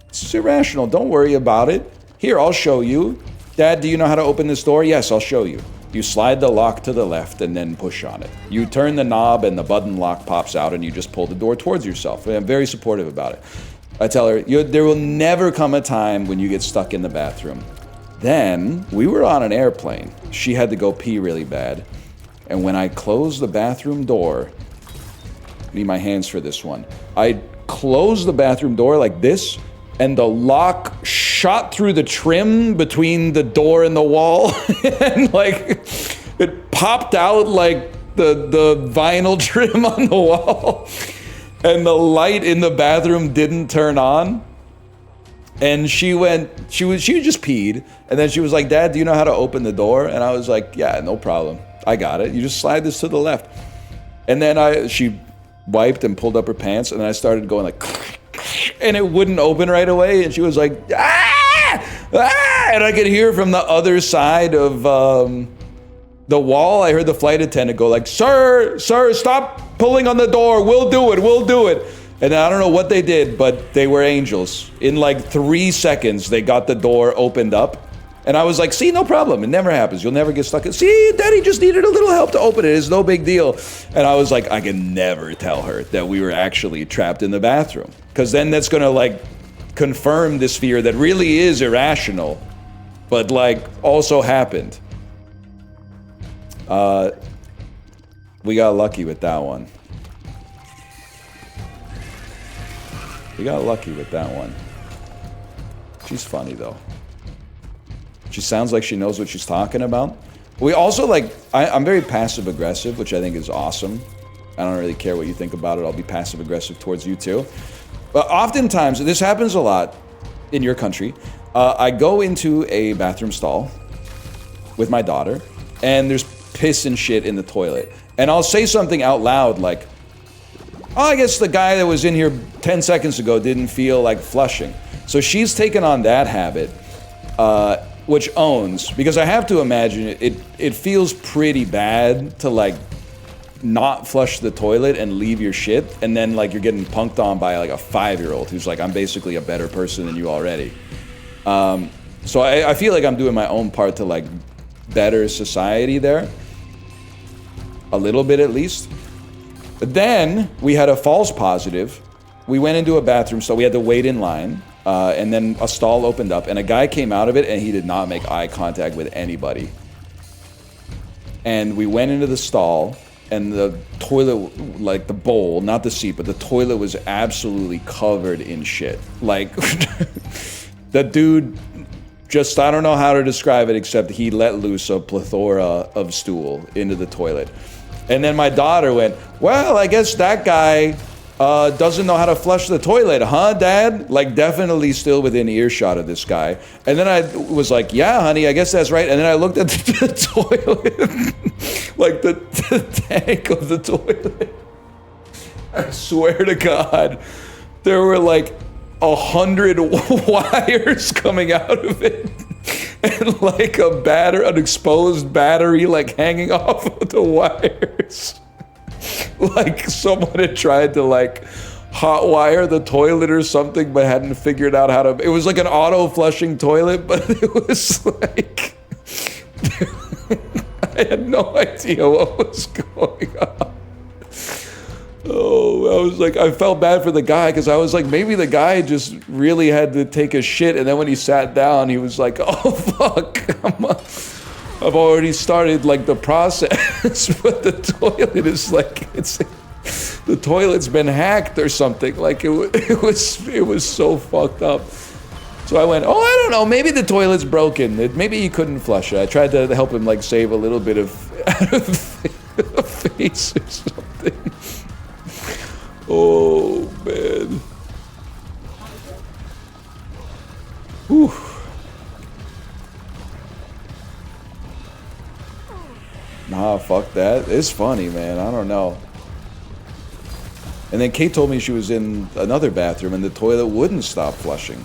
this is irrational. Don't worry about it. Here, I'll show you. Dad, do you know how to open this door? Yes, I'll show you. You slide the lock to the left and then push on it. You turn the knob and the button lock pops out and you just pull the door towards yourself. I'm very supportive about it. I tell her, there will never come a time when you get stuck in the bathroom. Then, we were on an airplane. She had to go pee really bad. And when I closed the bathroom door, I need my hands for this one. I closed the bathroom door like this, and the lock shot through the trim between the door and the wall. And, like, it popped out like the vinyl trim on the wall. And the light in the bathroom didn't turn on. And she just peed. And then she was like, Dad, do you know how to open the door? And I was like, yeah, no problem. I got it. You just slide this to the left. And then she wiped and pulled up her pants, and then I started going like, and it wouldn't open right away. And she was like, ah! Ah! And I could hear from the other side of the wall, I heard the flight attendant go like, sir, stop pulling on the door. We'll do it. And I don't know what they did, but they were angels. In like 3 seconds, they got the door opened up. And I was like, see, no problem. It never happens. You'll never get stuck. See, Daddy just needed a little help to open it. It's no big deal. And I was like, I can never tell her that we were actually trapped in the bathroom. Because then that's going to like confirm this fear that really is irrational, but like also happened. We got lucky with that one. She's funny though. She sounds like she knows what she's talking about. We also like, I'm very passive aggressive, which I think is awesome. I don't really care what you think about it. I'll be passive aggressive towards you too. But oftentimes, this happens a lot in your country. I go into a bathroom stall with my daughter and there's piss and shit in the toilet. And I'll say something out loud like, oh, I guess the guy that was in here 10 seconds ago didn't feel like flushing. So she's taken on that habit. which owns, because I have to imagine it feels pretty bad to like not flush the toilet and leave your shit, and then like you're getting punked on by like a 5-year-old who's like, I'm basically a better person than you already. So I feel like I'm doing my own part to like better society there. A little bit at least. But then we had a false positive. We went into a bathroom, so we had to wait in line. And then a stall opened up, and a guy came out of it, and he did not make eye contact with anybody. And we went into the stall, and the toilet, like the bowl, not the seat, but the toilet was absolutely covered in shit. Like, the dude just, I don't know how to describe it, except he let loose a plethora of stool into the toilet. And then my daughter went, well, I guess that guy doesn't know how to flush the toilet, huh, Dad? Like, definitely still within earshot of this guy. And then I was like, yeah, honey, I guess that's right. And then I looked at the toilet, like the tank of the toilet. I swear to God, there were like 100 wires coming out of it. And like an exposed battery like hanging off of the wires. Like someone had tried to like hot wire the toilet or something, but hadn't figured out how to. It was like an auto flushing toilet, but it was like I had no idea what was going on. Oh, I was like, I felt bad for the guy because I was like, maybe the guy just really had to take a shit, and then when he sat down, he was like, oh fuck, I've already started like the process, but the toilet is like, the toilet's been hacked or something. Like it was so fucked up. So I went, oh, I don't know, maybe the toilet's broken. Maybe he couldn't flush it. I tried to help him like save a little bit of face or something. Oh man. Whew. Nah, fuck that. It's funny, man. I don't know. And then Kate told me she was in another bathroom and the toilet wouldn't stop flushing.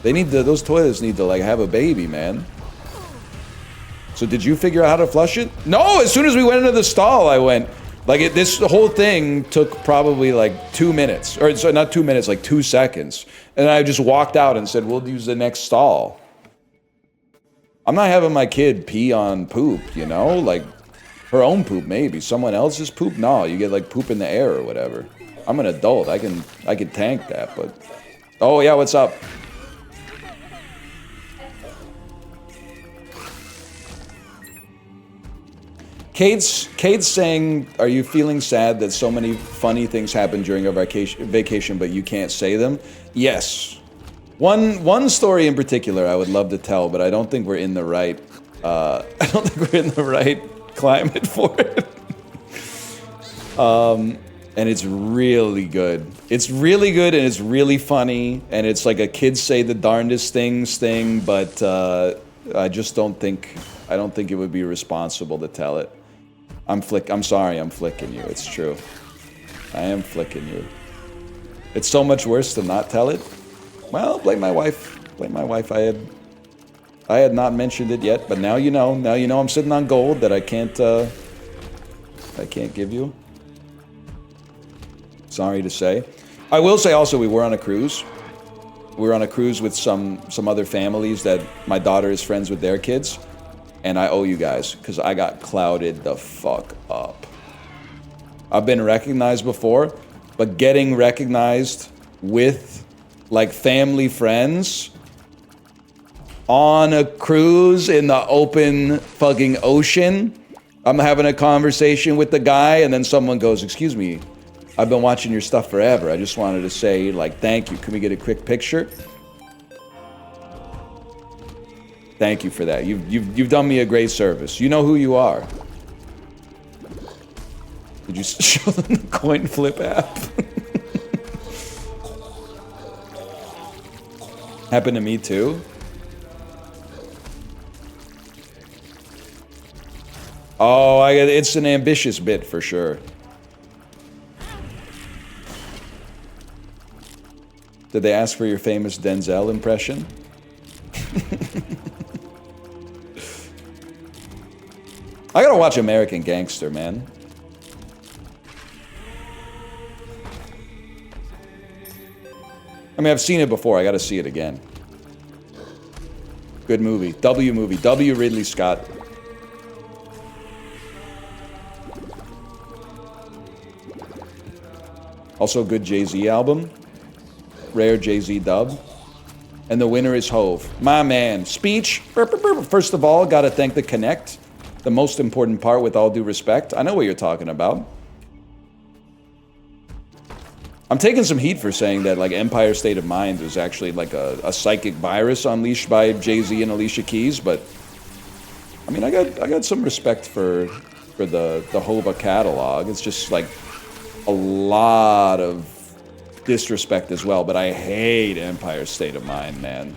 Those toilets need to like have a baby, man. So did you figure out how to flush it? No, as soon as we went into the stall, I went, like this whole thing took probably like 2 minutes, or sorry, not 2 minutes, like 2 seconds. And I just walked out and said, we'll use the next stall. I'm not having my kid pee on poop, you know? Like, her own poop, maybe. Someone else's poop? No, you get like poop in the air or whatever. I'm an adult. I can tank that, but... Oh, yeah, what's up? Kate's saying, are you feeling sad that so many funny things happened during our vacation, but you can't say them? Yes. One story in particular I would love to tell, but I don't think we're in the right... I don't think we're in the right climate for it. And it's really good. It's really good and it's really funny, and it's like a kids say the darndest things thing, but I just don't think it would be responsible to tell it. I'm sorry, I'm flicking you. It's true. I am flicking you. It's so much worse to not tell it. Well, blame my wife. Blame my wife. I had not mentioned it yet, but now you know. Now you know I'm sitting on gold that I can't give you. Sorry to say. I will say also we were on a cruise. We were on a cruise with some other families that my daughter is friends with their kids. And I owe you guys, because I got clouded the fuck up. I've been recognized before, but getting recognized with, like, family friends on a cruise in the open fucking ocean. I'm having a conversation with the guy, and then someone goes, excuse me, I've been watching your stuff forever. I just wanted to say, like, thank you. Can we get a quick picture? Thank you for that. You've done me a great service. You know who you are. Did you show them the coin flip app? Happened to me too. Oh, it's an ambitious bit for sure. Did they ask for your famous Denzel impression? I gotta watch American Gangster, man. I mean, I've seen it before. I gotta see it again. Good movie. W movie. W Ridley Scott. Also, good Jay-Z album. Rare Jay-Z dub. And the winner is Hove. My man. Speech. First of all, gotta thank the Connect. The most important part, with all due respect. I know what you're talking about. I'm taking some heat for saying that, like, Empire State of Mind was actually like a psychic virus unleashed by Jay-Z and Alicia Keys, but I mean, I got some respect for the Hova catalog. It's just like a lot of disrespect as well, but I hate Empire State of Mind, man.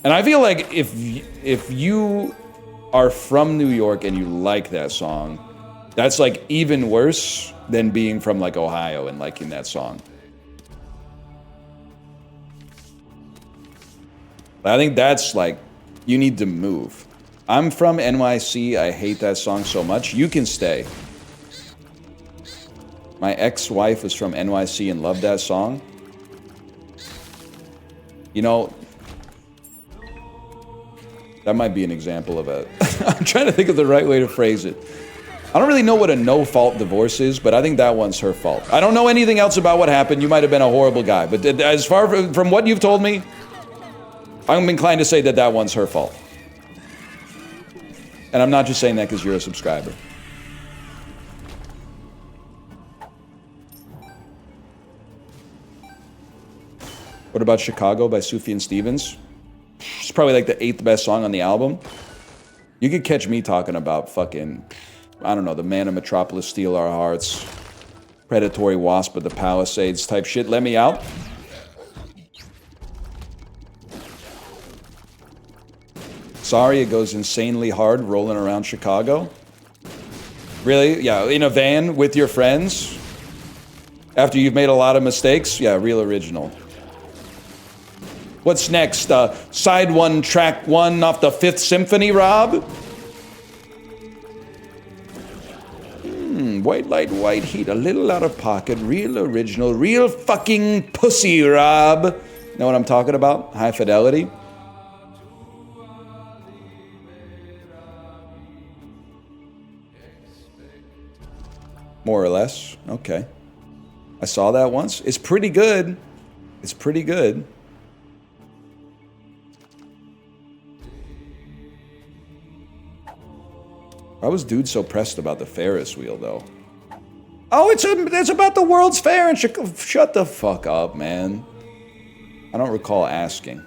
And I feel like if you are from New York and you like that song, that's like even worse than being from like Ohio and liking that song. I think that's like, you need to move. I'm from NYC. I hate that song so much. You can stay. My ex-wife was from NYC and loved that song. You know, that might be an example of a... I'm trying to think of the right way to phrase it. I don't really know what a no-fault divorce is, but I think that one's her fault. I don't know anything else about what happened. You might have been a horrible guy. But as far from what you've told me, I'm inclined to say that that one's her fault. And I'm not just saying that because you're a subscriber. What about Chicago by Sufjan Stevens? It's probably like the 8th best song on the album. You could catch me talking about fucking, I don't know, the Man of Metropolis, Steal Our Hearts, Predatory Wasp of the Palisades type shit. Let Me Out. Sorry, it goes insanely hard rolling around Chicago. Really? Yeah, in a van with your friends? After you've made a lot of mistakes? Yeah, real original. What's next? Side 1, track 1 off the 5th Symphony, Rob? White light, white heat, a little out of pocket, real original, real fucking pussy, Rob. Know what I'm talking about? High Fidelity. More or less. Okay. I saw that once. It's pretty good. It's pretty good. Why was dude so pressed about the Ferris wheel, though? Oh, it's about the World's Fair and shut the fuck up, man. I don't recall asking.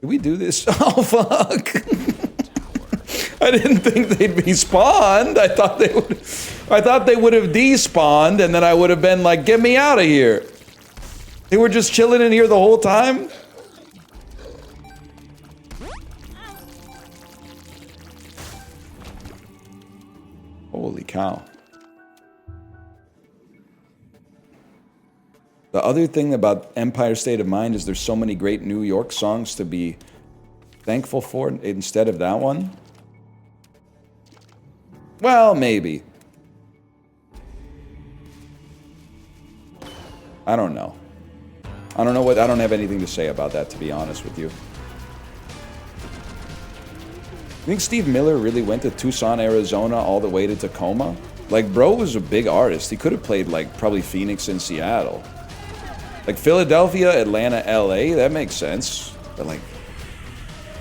Did we do this? Oh, fuck. I didn't think they'd be spawned. I thought they would have despawned, and then I would have been like, get me out of here. They were just chilling in here the whole time? Holy cow. The other thing about Empire State of Mind is there's so many great New York songs to be thankful for instead of that one. Well, maybe. I don't know. I don't have anything to say about that, to be honest with you. You think Steve Miller really went to Tucson, Arizona, all the way to Tacoma? Like, bro was a big artist. He could have played, like, probably Phoenix and Seattle. Like, Philadelphia, Atlanta, LA, that makes sense. But, like,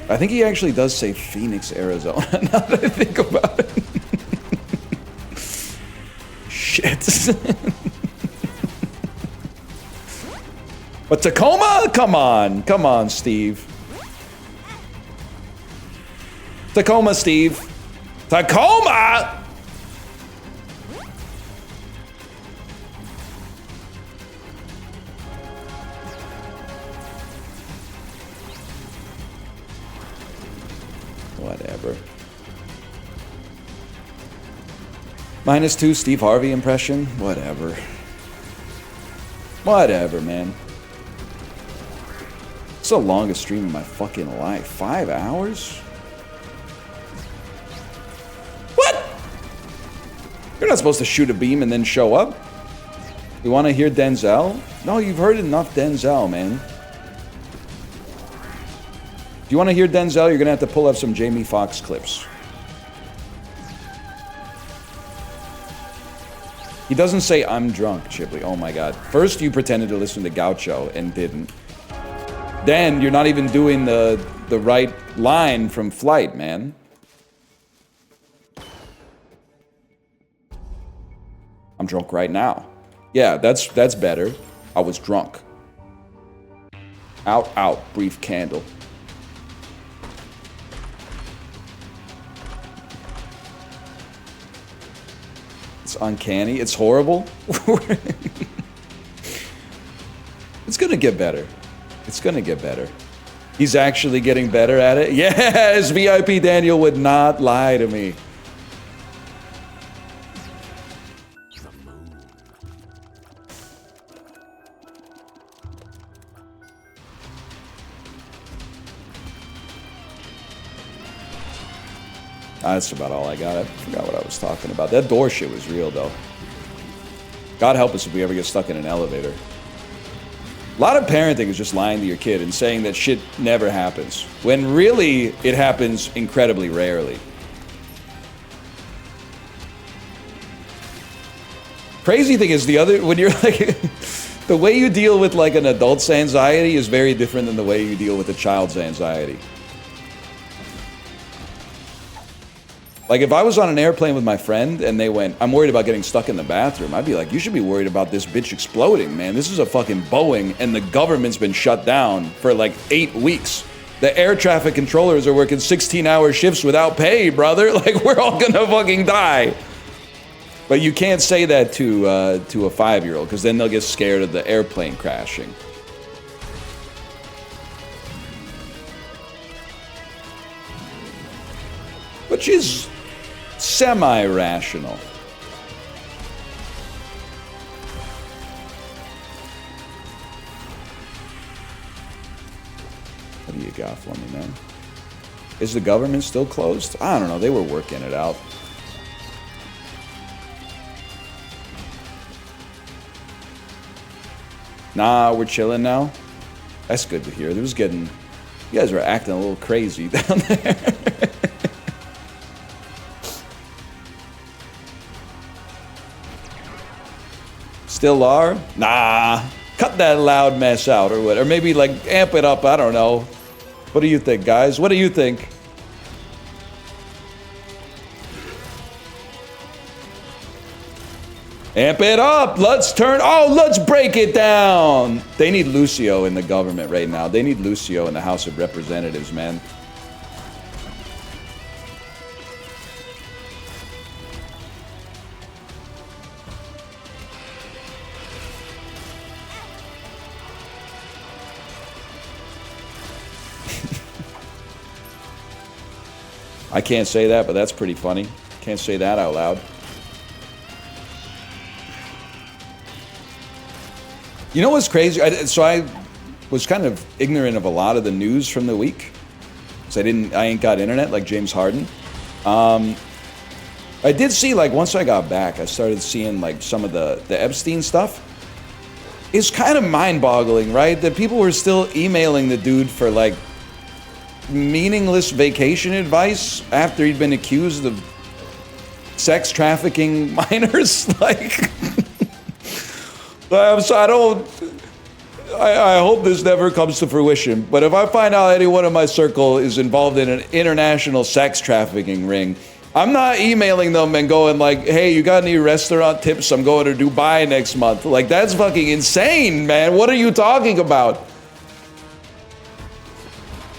I think he actually does say Phoenix, Arizona, now that I think about it. Shit. But Tacoma? Come on, Steve. Tacoma, Steve. Tacoma! Whatever. -2 Steve Harvey impression? Whatever. Whatever, man. It's the longest stream of my fucking life. 5 hours? You're not supposed to shoot a beam and then show up. You want to hear Denzel? No, you've heard enough Denzel, man. If you want to hear Denzel, you're going to have to pull up some Jamie Foxx clips. He doesn't say, I'm drunk, Chipley. Oh my god. First, you pretended to listen to Gaucho and didn't. Then, you're not even doing the right line from Flight, man. I'm drunk right now. Yeah, that's better. I was drunk. Out, out, brief candle. It's uncanny. It's horrible. It's gonna get better. It's gonna get better. He's actually getting better at it. Yes, VIP Daniel would not lie to me. That's about all I got. I forgot what I was talking about. That door shit was real, though. God help us if we ever get stuck in an elevator. A lot of parenting is just lying to your kid and saying that shit never happens, when really it happens incredibly rarely. Crazy thing is when you're like, the way you deal with like an adult's anxiety is very different than the way you deal with a child's anxiety. Like, if I was on an airplane with my friend and they went, I'm worried about getting stuck in the bathroom, I'd be like, you should be worried about this bitch exploding, man. This is a fucking Boeing, and the government's been shut down for like 8 weeks. The air traffic controllers are working 16-hour shifts without pay, brother. Like, we're all gonna fucking die. But you can't say that to a 5-year-old, because then they'll get scared of the airplane crashing. Which is semi-rational. What do you got for me, man? Is the government still closed? I don't know. They were working it out. Nah, we're chilling now. That's good to hear. It was getting... You guys were acting a little crazy down there. Still are? Nah. Cut that loud mess out or what. Or maybe like amp it up. I don't know. What do you think, guys? What do you think? Amp it up. Let's break it down. They need Lucio in the government right now. They need Lucio in the House of Representatives, man. I can't say that, but that's pretty funny. Can't say that out loud. You know what's crazy? I was kind of ignorant of a lot of the news from the week. So I ain't got internet like James Harden. I did see, like, once I got back, I started seeing, like, some of the Epstein stuff. It's kind of mind-boggling, right? That people were still emailing the dude for, like, meaningless vacation advice after he'd been accused of sex trafficking minors. Like, I hope this never comes to fruition, but if I find out anyone in my circle is involved in an international sex trafficking ring, I'm not emailing them and going like, hey, you got any restaurant tips? I'm going to Dubai next month. Like, that's fucking insane, man. What are you talking about?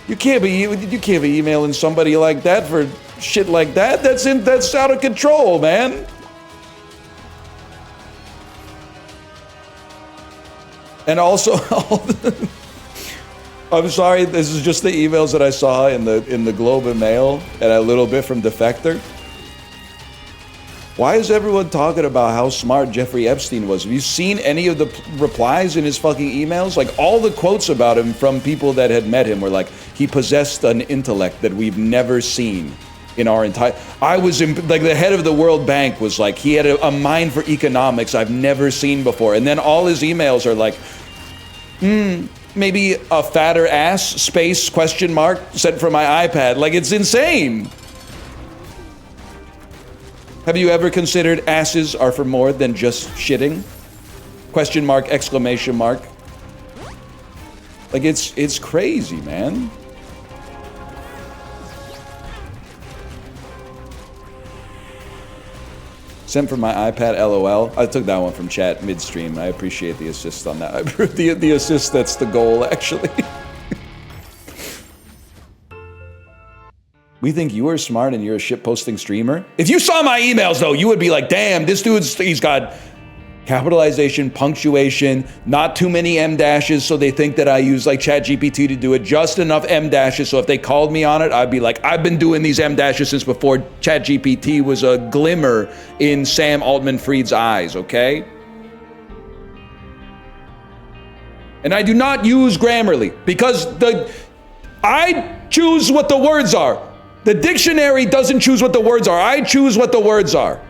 You can't be emailing somebody like that for shit like that. That's out of control, man. And also, I'm sorry, this is just the emails that I saw in the Globe and Mail and a little bit from Defector. Why is everyone talking about how smart Jeffrey Epstein was? Have you seen any of the replies in his fucking emails? Like, all the quotes about him from people that had met him were like, he possessed an intellect that we've never seen. in our entire... I was like, the head of the World Bank was like, he had a mind for economics I've never seen before. And then all his emails are like, maybe a fatter ass, space, question mark, sent from my iPad. Like, it's insane. Have you ever considered asses are for more than just shitting? Question mark, exclamation mark. Like, it's crazy, man. Sent from my iPad, LOL. I took that one from chat midstream. I appreciate the assist on that. The assist, that's the goal, actually. We think you are smart and you're a shitposting streamer. If you saw my emails, though, you would be like, damn, this dude's, he's got capitalization, punctuation, not too many M dashes, so they think that I use like ChatGPT to do it, just enough M dashes, so if they called me on it, I'd be like, I've been doing these M dashes since before ChatGPT was a glimmer in Sam Altman-Fried's eyes, okay? And I do not use Grammarly, because I choose what the words are. The dictionary doesn't choose what the words are. I choose what the words are.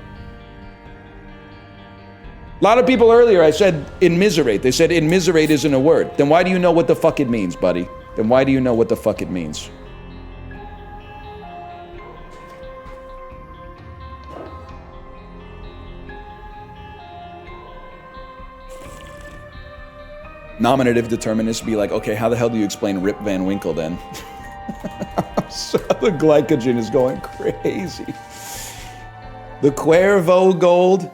A lot of people earlier, I said immiserate. They said immiserate isn't a word. Then why do you know what the fuck it means, buddy? Then why do you know what the fuck it means? Nominative determinists be like, okay, how the hell do you explain Rip Van Winkle then? So the glycogen is going crazy. The Cuervo Gold.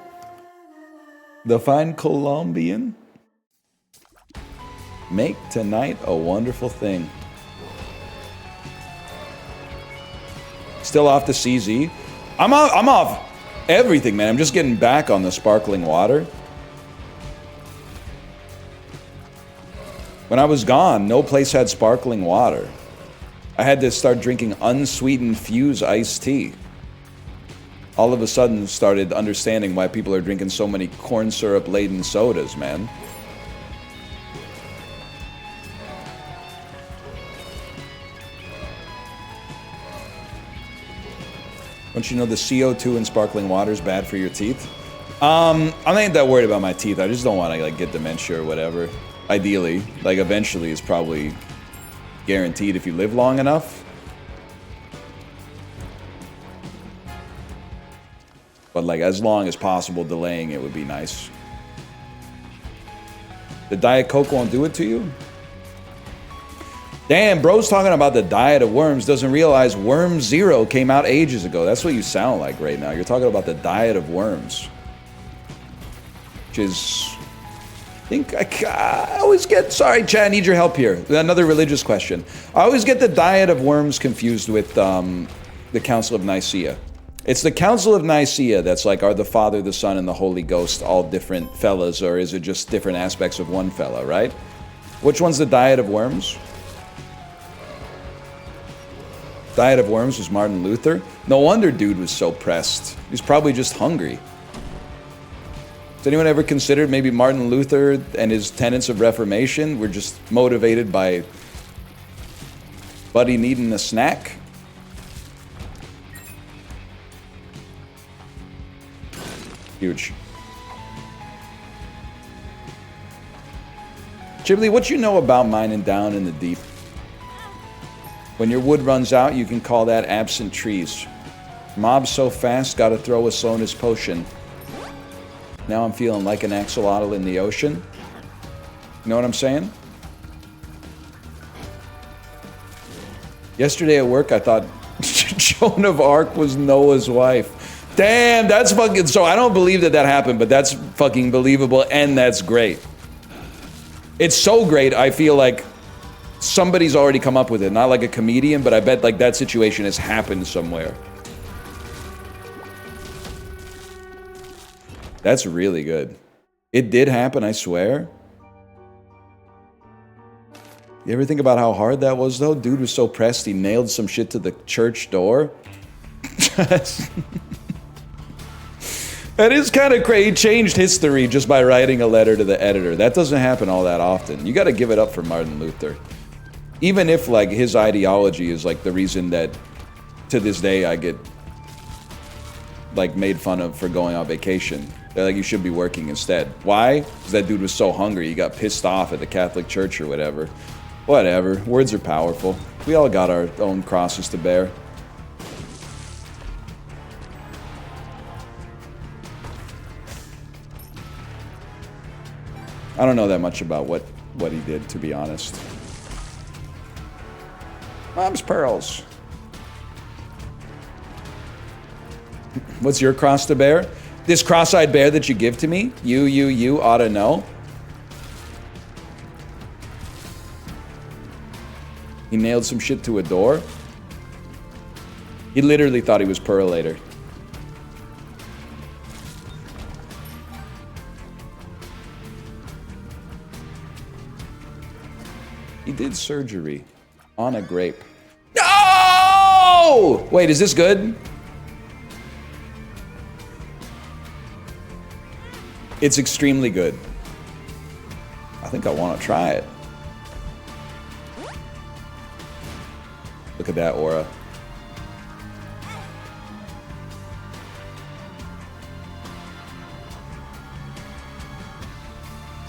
The fine Colombian. Make tonight a wonderful thing. Still off the CZ. I'm off everything, man. I'm just getting back on the sparkling water. When I was gone, no place had sparkling water. I had to start drinking unsweetened Fuse iced tea. All of a sudden started understanding why people are drinking so many corn syrup laden sodas, man. Don't you know the CO2 in sparkling water is bad for your teeth? I'm not that worried about my teeth. I just don't want to like get dementia or whatever. Ideally, like eventually it's probably guaranteed if you live long enough. But like as long as possible, delaying it would be nice. The Diet Coke won't do it to you? Damn, bro's talking about the diet of worms, doesn't realize Worm Zero came out ages ago. That's what you sound like right now. You're talking about the diet of worms. Which is... I always get... Sorry, Chad, I need your help here. Another religious question. I always get the diet of worms confused with the Council of Nicaea. It's the Council of Nicaea that's like, are the Father, the Son, and the Holy Ghost all different fellas, or is it just different aspects of one fella, right? Which one's the diet of worms? Diet of worms was Martin Luther. No wonder dude was so pressed. He's probably just hungry. Has anyone ever considered maybe Martin Luther and his tenets of Reformation were just motivated by Buddy needing a snack? Huge. Ghibli, what you know about mining down in the deep? When your wood runs out, you can call that absent trees. Mob's so fast, gotta throw a Sonus potion. Now I'm feeling like an axolotl in the ocean. You know what I'm saying? Yesterday at work, I thought Joan of Arc was Noah's wife. Damn, that's fucking... So I don't believe that happened, but that's fucking believable, and that's great. It's so great, I feel like somebody's already come up with it. Not like a comedian, but I bet like that situation has happened somewhere. That's really good. It did happen, I swear. You ever think about how hard that was, though? Dude was so pressed, he nailed some shit to the church door. That is kind of crazy. He changed history just by writing a letter to the editor. That doesn't happen all that often. You got to give it up for Martin Luther. Even if, like, his ideology is, like, the reason that to this day, I get like made fun of for going on vacation. They're like, you should be working instead. Why? Because that dude was so hungry. He got pissed off at the Catholic Church or whatever. Whatever. Words are powerful. We all got our own crosses to bear. I don't know that much about what he did, to be honest. Mom's pearls. What's your cross to bear? This cross-eyed bear that you give to me? You ought to know. He nailed some shit to a door. He literally thought he was Pearlator. He did surgery on a grape. No! Wait, is this good? It's extremely good. I think I want to try it. Look at that aura.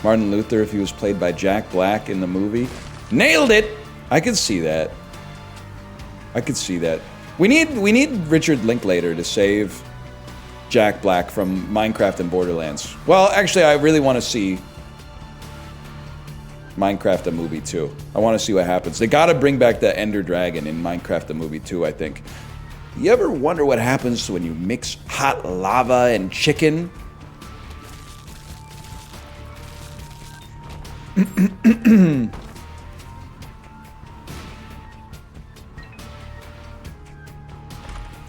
Martin Luther, if he was played by Jack Black in the movie. Nailed it! I could see that. I could see that. We need Richard Linklater to save Jack Black from Minecraft and Borderlands. Well, actually, I really want to see Minecraft the movie too. I want to see what happens. They gotta bring back the Ender Dragon in Minecraft the movie too, I think. You ever wonder what happens when you mix hot lava and chicken?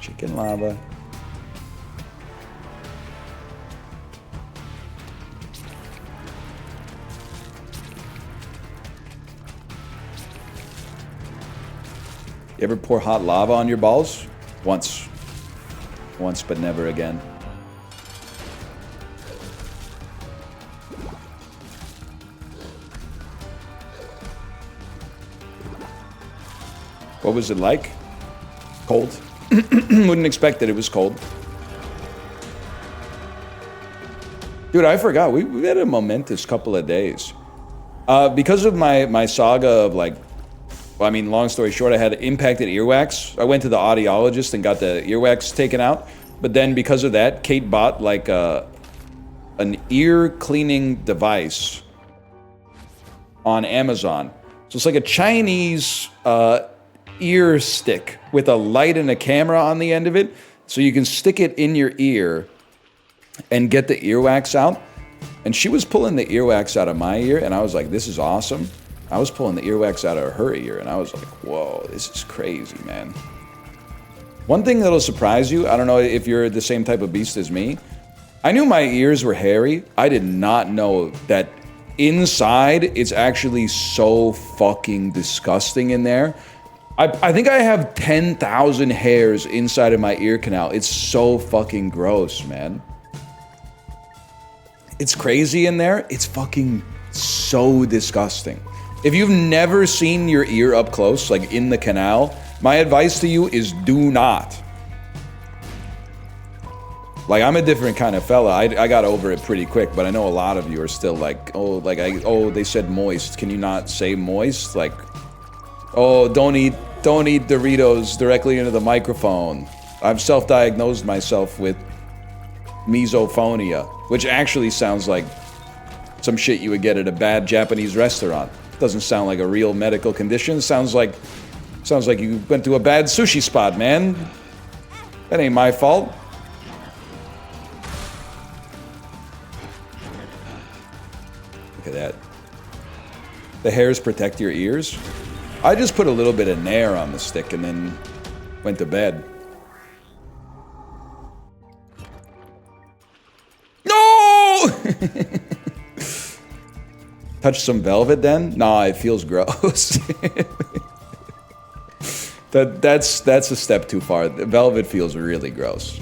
Chicken lava. You ever pour hot lava on your balls? Once. Once, but never again. What was it like? Cold. Wouldn't expect that it was cold. Dude, I forgot. We had a momentous couple of days. Because of my saga of like, well, I mean, long story short, I had impacted earwax. I went to the audiologist and got the earwax taken out. But then because of that, Kate bought like an ear cleaning device on Amazon. So it's like a Chinese ear stick with a light and a camera on the end of it. So you can stick it in your ear and get the earwax out. And she was pulling the earwax out of my ear, and I was like, this is awesome. I was pulling the earwax out of her ear, and I was like, whoa, this is crazy, man. One thing that'll surprise you, I don't know if you're the same type of beast as me, I knew my ears were hairy. I did not know that inside it's actually so fucking disgusting in there. I think I have 10,000 hairs inside of my ear canal. It's so fucking gross, man. It's crazy in there. It's fucking so disgusting. If you've never seen your ear up close, like in the canal, my advice to you is do not. Like, I'm a different kind of fella. I got over it pretty quick, but I know a lot of you are still like, oh, they said moist. Can you not say moist? Like, oh, don't eat Doritos directly into the microphone. I've self-diagnosed myself with misophonia, which actually sounds like some shit you would get at a bad Japanese restaurant. Doesn't sound like a real medical condition. Sounds like you went to a bad sushi spot, man. That ain't my fault. Look at that. The hairs protect your ears. I just put a little bit of Nair on the stick and then went to bed. No! Touch some velvet then? Nah, it feels gross. That's a step too far. The velvet feels really gross.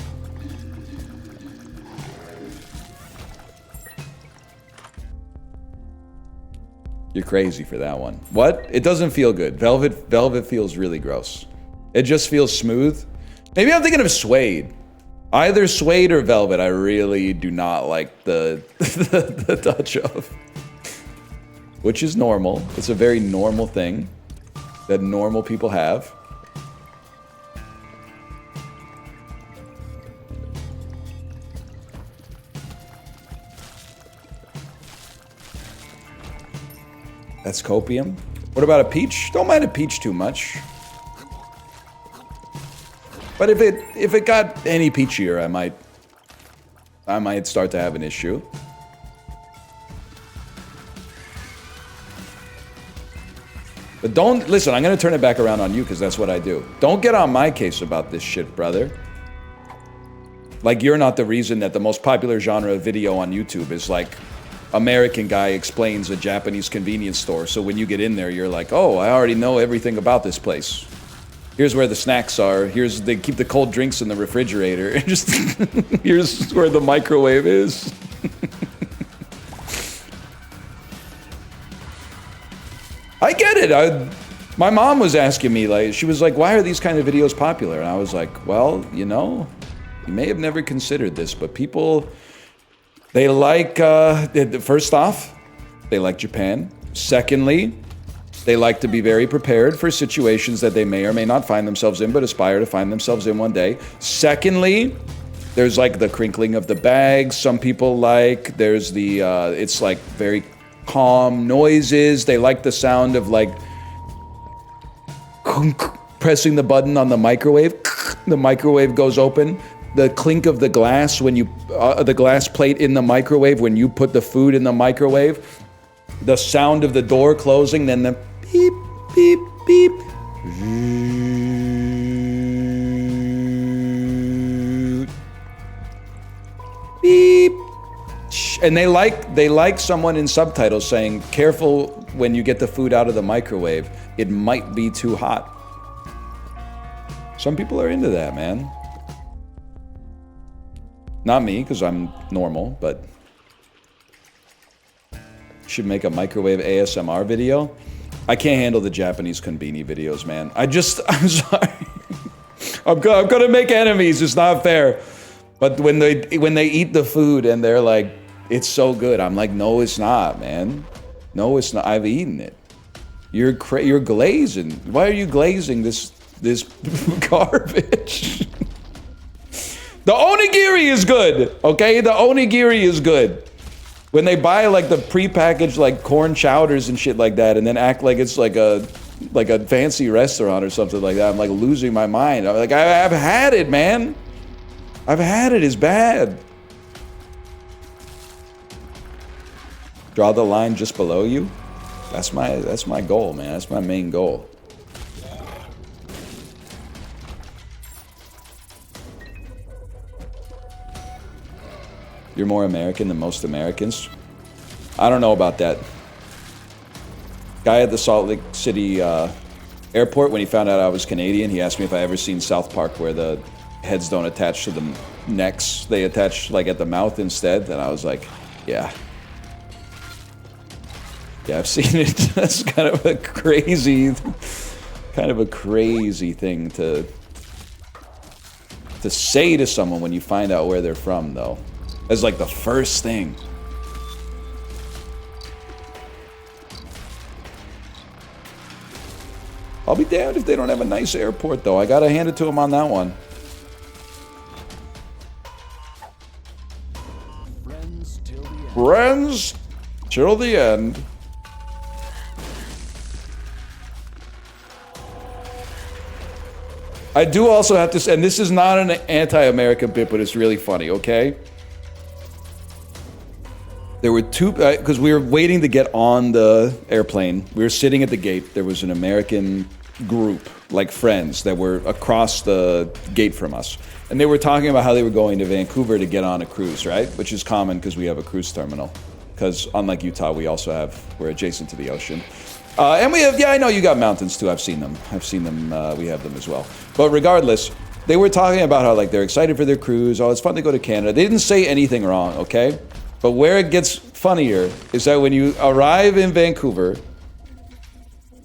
You're crazy for that one. What? It doesn't feel good. Velvet feels really gross. It just feels smooth. Maybe I'm thinking of suede. Either suede or velvet. I really do not like the the touch of. Which is normal. It's a very normal thing that normal people have. That's copium. What about a peach? Don't mind a peach too much. But if it got any peachier, I might start to have an issue. But don't listen, I'm gonna turn it back around on you because that's what I do. Don't get on my case about this shit, brother. Like you're not the reason that the most popular genre of video on YouTube is like American guy explains a Japanese convenience store. So when you get in there, you're like, oh, I already know everything about this place. Here's where the snacks are. Here's they keep the cold drinks in the refrigerator. Just here's where the microwave is. I get it. My mom was asking me, like, she was like, why are these kind of videos popular? And I was like, well, you know, you may have never considered this, but people, they like, first off, they like Japan. Secondly, they like to be very prepared for situations that they may or may not find themselves in, but aspire to find themselves in one day. Secondly, there's like the crinkling of the bags. Some people like, there's the, it's like very calm noises. They like the sound of like pressing the button on the microwave. The microwave goes open. The clink of the glass when you, the glass plate in the microwave when you put the food in the microwave. The sound of the door closing, then the beep, beep, beep. Beep. And they like someone in subtitles saying, careful when you get the food out of the microwave. It might be too hot. Some people are into that, man. Not me, because I'm normal, but should make a microwave ASMR video. I can't handle the Japanese konbini videos, man. I'm sorry. I'm gonna make enemies, it's not fair. But when they eat the food and they're like, it's so good, I'm like, no, it's not, man. No, it's not. I've eaten it. You're glazing. Why are you glazing this garbage? The onigiri is good, okay? The onigiri is good. When they buy like the prepackaged like corn chowders and shit like that, and then act like it's like a fancy restaurant or something like that, I'm like losing my mind. I'm like, I've had it, man. I've had it. It's bad. Draw the line just below you. That's my goal, man. That's my main goal. You're more American than most Americans. I don't know about that. Guy at the Salt Lake City airport, when he found out I was Canadian, he asked me if I ever seen South Park where the heads don't attach to the necks. They attach like at the mouth instead. And I was like, yeah. Yeah, I've seen it. That's kind of a crazy thing to say to someone when you find out where they're from, though. As like the first thing. I'll be damned if they don't have a nice airport, though. I gotta hand it to them on that one. Friends till the end. I do also have to say, and this is not an anti-American bit, but it's really funny, okay? There were two, because we were waiting to get on the airplane. We were sitting at the gate. There was an American group, like friends, that were across the gate from us. And they were talking about how they were going to Vancouver to get on a cruise, right? Which is common because we have a cruise terminal. Because unlike Utah, we're adjacent to the ocean. And we have, yeah, I know you got mountains too. I've seen them. We have them as well. But regardless, they were talking about how like they're excited for their cruise. Oh, it's fun to go to Canada. They didn't say anything wrong, okay? But where it gets funnier is that when you arrive in Vancouver,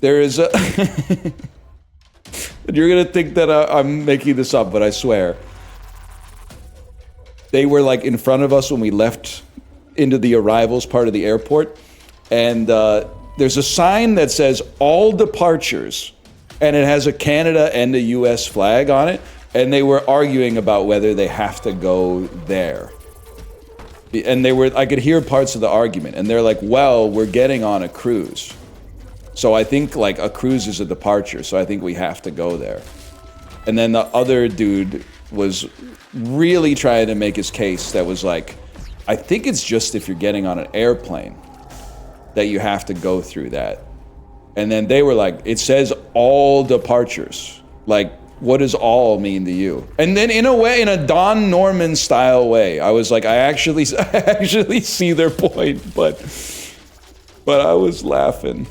there is a You're gonna think that I'm making this up, but I swear. They were like in front of us when we left into the arrivals part of the airport. And there's a sign that says all departures. And it has a Canada and a US flag on it. And they were arguing about whether they have to go there. And I could hear parts of the argument. And they're like, well, we're getting on a cruise. So I think like a cruise is a departure. So I think we have to go there. And then the other dude was really trying to make his case that was like, I think it's just if you're getting on an airplane that you have to go through that. And then they were like, it says all departures. Like, what does all mean to you? And then in a way, in a Don Norman style way, I was like, I actually see their point, but I was laughing.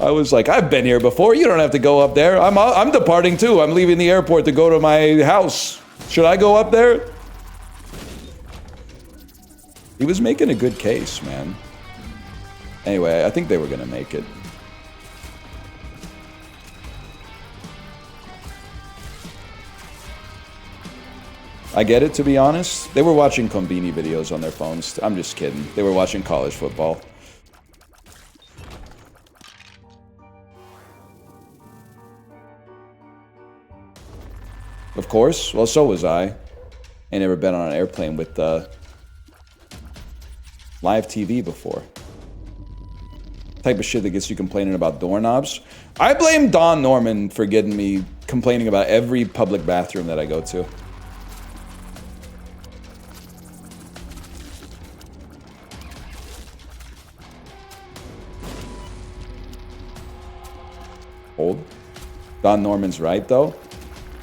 I was like, I've been here before. You don't have to go up there. I'm departing too. I'm leaving the airport to go to my house. Should I go up there? He was making a good case, man. Anyway, I think they were gonna make it. I get it, to be honest. They were watching Combini videos on their phones. I'm just kidding. They were watching college football. Of course. Well, so was I. Ain't never been on an airplane with live TV before. Type of shit that gets you complaining about doorknobs. I blame Don Norman for getting me complaining about every public bathroom that I go to. Old. Don Norman's right, though.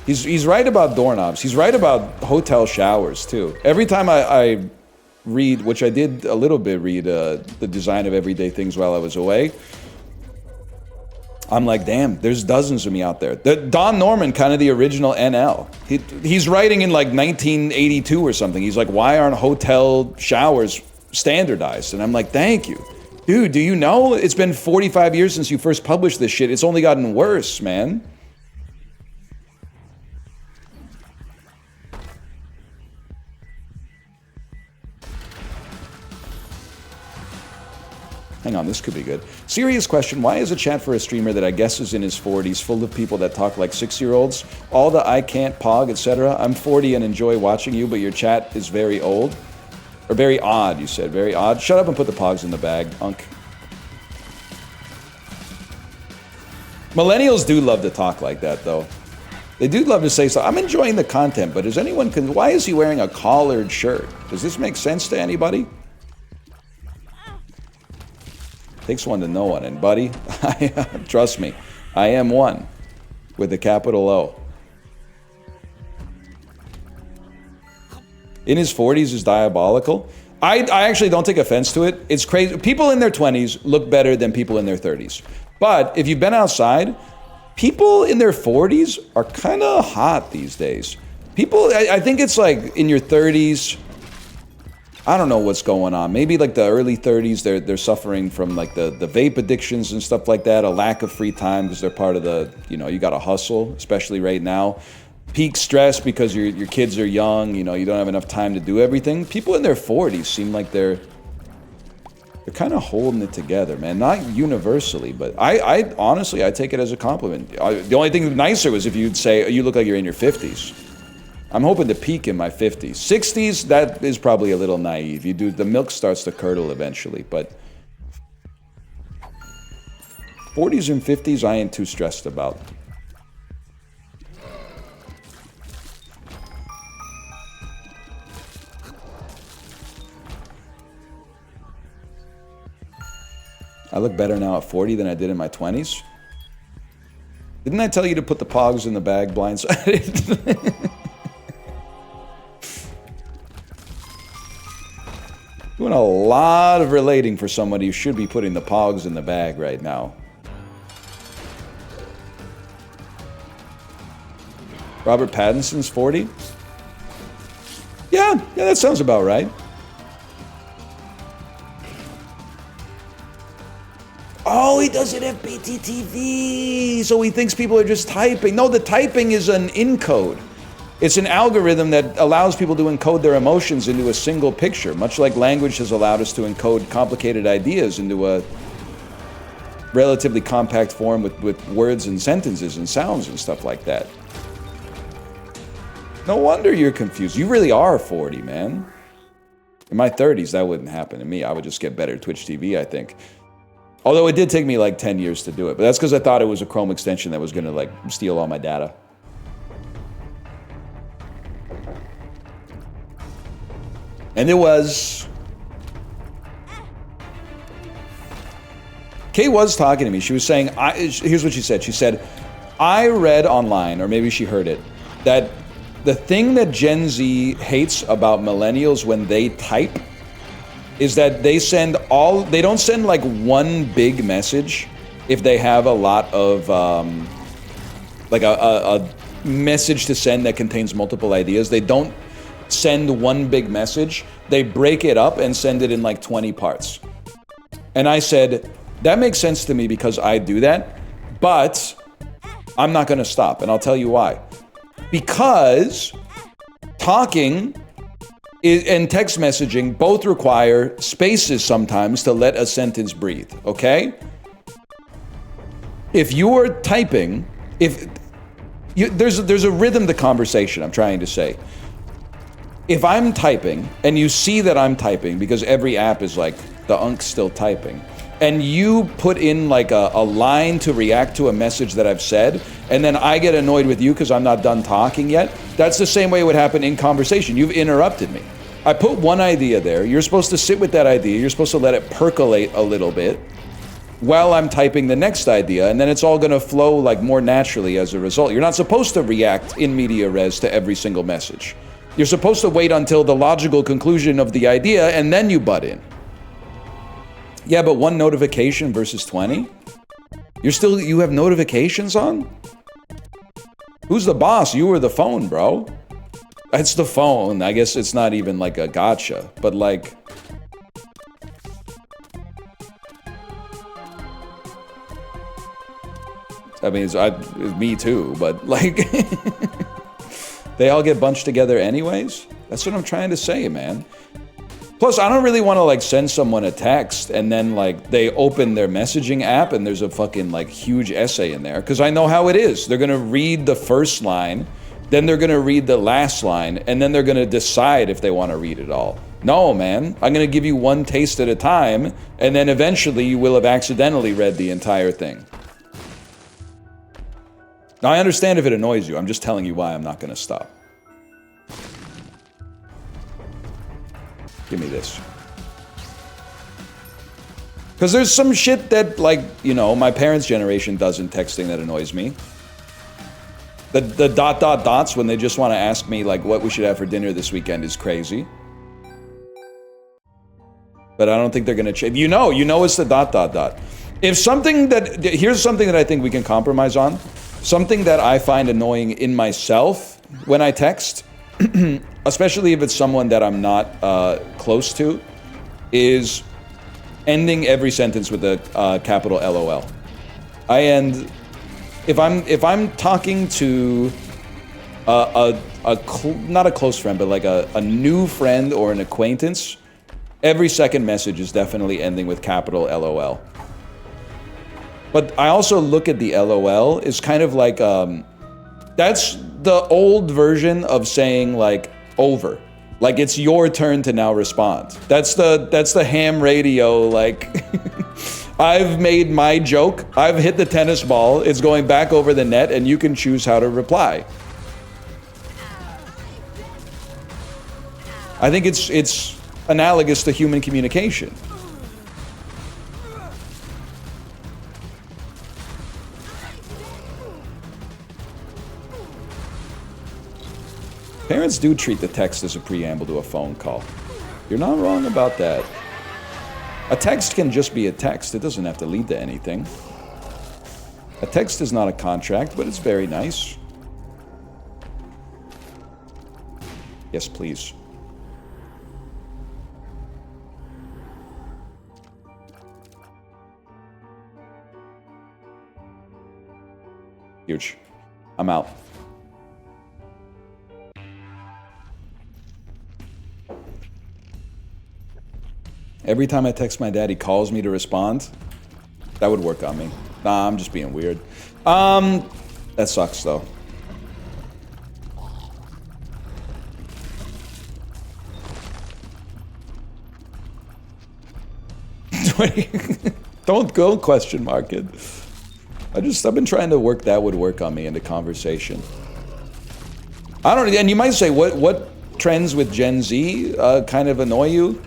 He's right about doorknobs. He's right about hotel showers, too. Every time I read, which I did a little bit read, the design of everyday things while I was away, I'm like, damn, there's dozens of me out there. Don Norman, kind of the original NL. He's writing in like 1982 or something. He's like, why aren't hotel showers standardized? And I'm like, thank you. Dude, do you know? It's been 45 years since you first published this shit. It's only gotten worse, man. Hang on, this could be good. Serious question, why is a chat for a streamer that I guess is in his 40s full of people that talk like 6-year-olds? All the I can't, pog, etc. I'm 40 and enjoy watching you, but your chat is very old. Or very odd, you said. Very odd. Shut up and put the pogs in the bag, Unk. Millennials do love to talk like that, though. They do love to say so. I'm enjoying the content, but why is he wearing a collared shirt? Does this make sense to anybody? Takes one to know one, and buddy, trust me, I am one with a capital O. In his 40s is diabolical. I actually don't take offense to it. It's crazy. People in their 20s look better than people in their 30s. But if you've been outside, people in their 40s are kind of hot these days. People, I think it's like in your 30s, I don't know what's going on. Maybe like the early 30s, they're suffering from like the vape addictions and stuff like that, a lack of free time because they're part of the, you got to hustle, especially right now. Peak stress because your kids are young, you don't have enough time to do everything. People in their 40s seem like they're kind of holding it together, man. Not universally, but I honestly, I take it as a compliment. The only thing nicer was if you'd say, you look like you're in your 50s. I'm hoping to peak in my 50s. 60s, that is probably a little naive. The milk starts to curdle eventually, but 40s and 50s, I ain't too stressed about. I look better now at 40 than I did in my 20s. Didn't I tell you to put the pogs in the bag blindsided? Doing a lot of relating for somebody who should be putting the pogs in the bag right now. Robert Pattinson's 40? Yeah, that sounds about right. Oh, he does it FBTTV. So he thinks people are just typing. No, the typing is an encode. It's an algorithm that allows people to encode their emotions into a single picture, much like language has allowed us to encode complicated ideas into a relatively compact form with words and sentences and sounds and stuff like that. No wonder you're confused. You really are 40, man. In my 30s, that wouldn't happen to me. I would just get better at Twitch TV, I think. Although it did take me like 10 years to do it. But that's because I thought it was a Chrome extension that was going to like steal all my data. And it was... Kay was talking to me. She was saying, here's what she said. She said, I read online, or maybe she heard it, that the thing that Gen Z hates about millennials when they type is that they don't send like one big message if they have a lot of, like a message to send that contains multiple ideas. They don't send one big message. They break it up and send it in like 20 parts. And I said, that makes sense to me because I do that, but I'm not gonna stop, and I'll tell you why. Because talking and text messaging both require spaces sometimes to let a sentence breathe, okay? If you're typing, there's a rhythm to conversation, I'm trying to say. If I'm typing, and you see that I'm typing, because every app is like, the unk's still typing, and you put in like a line to react to a message that I've said, and then I get annoyed with you because I'm not done talking yet, that's the same way it would happen in conversation. You've interrupted me. I put one idea there, you're supposed to sit with that idea, you're supposed to let it percolate a little bit while I'm typing the next idea, and then it's all gonna flow like more naturally as a result. You're not supposed to react in media res to every single message. You're supposed to wait until the logical conclusion of the idea and then you butt in. Yeah, but one notification versus 20? You have notifications on? Who's the boss? You or the phone, bro? It's the phone. I guess it's not even like a gotcha, but like... I mean, it's me too, but like... They all get bunched together anyways? That's what I'm trying to say, man. Plus, I don't really want to like send someone a text and then like they open their messaging app and there's a fucking like huge essay in there. Because I know how it is. They're going to read the first line, then they're going to read the last line, and then they're going to decide if they want to read it all. No, man. I'm going to give you one taste at a time, and then eventually you will have accidentally read the entire thing. Now, I understand if it annoys you. I'm just telling you why I'm not going to stop. Give me this. Because there's some shit that, like, you know, my parents' generation does in texting that annoys me. The ... dots when they just want to ask me, like, what we should have for dinner this weekend is crazy. But I don't think they're going to change. You know it's the ... If something that... Here's something that I think we can compromise on. Something that I find annoying in myself when I text... especially if it's someone that I'm not close to, is ending every sentence with a capital LOL. If I'm talking to not a close friend, but like a new friend or an acquaintance, every second message is definitely ending with capital LOL. But I also look at the LOL as kind of like that's the old version of saying like over. Like it's your turn to now respond. That's the ham radio, like I've made my joke, I've hit the tennis ball, it's going back over the net, and you can choose how to reply. I think it's analogous to human communication. Parents do treat the text as a preamble to a phone call. You're not wrong about that. A text can just be a text. It doesn't have to lead to anything. A text is not a contract, but it's very nice. Yes, please. Huge. I'm out. Every time I text my dad, he calls me to respond. That would work on me. Nah, I'm just being weird. That sucks though. Don't go question mark it. I've been trying to work that would work on me into conversation. I don't, and you might say, what trends with Gen Z kind of annoy you?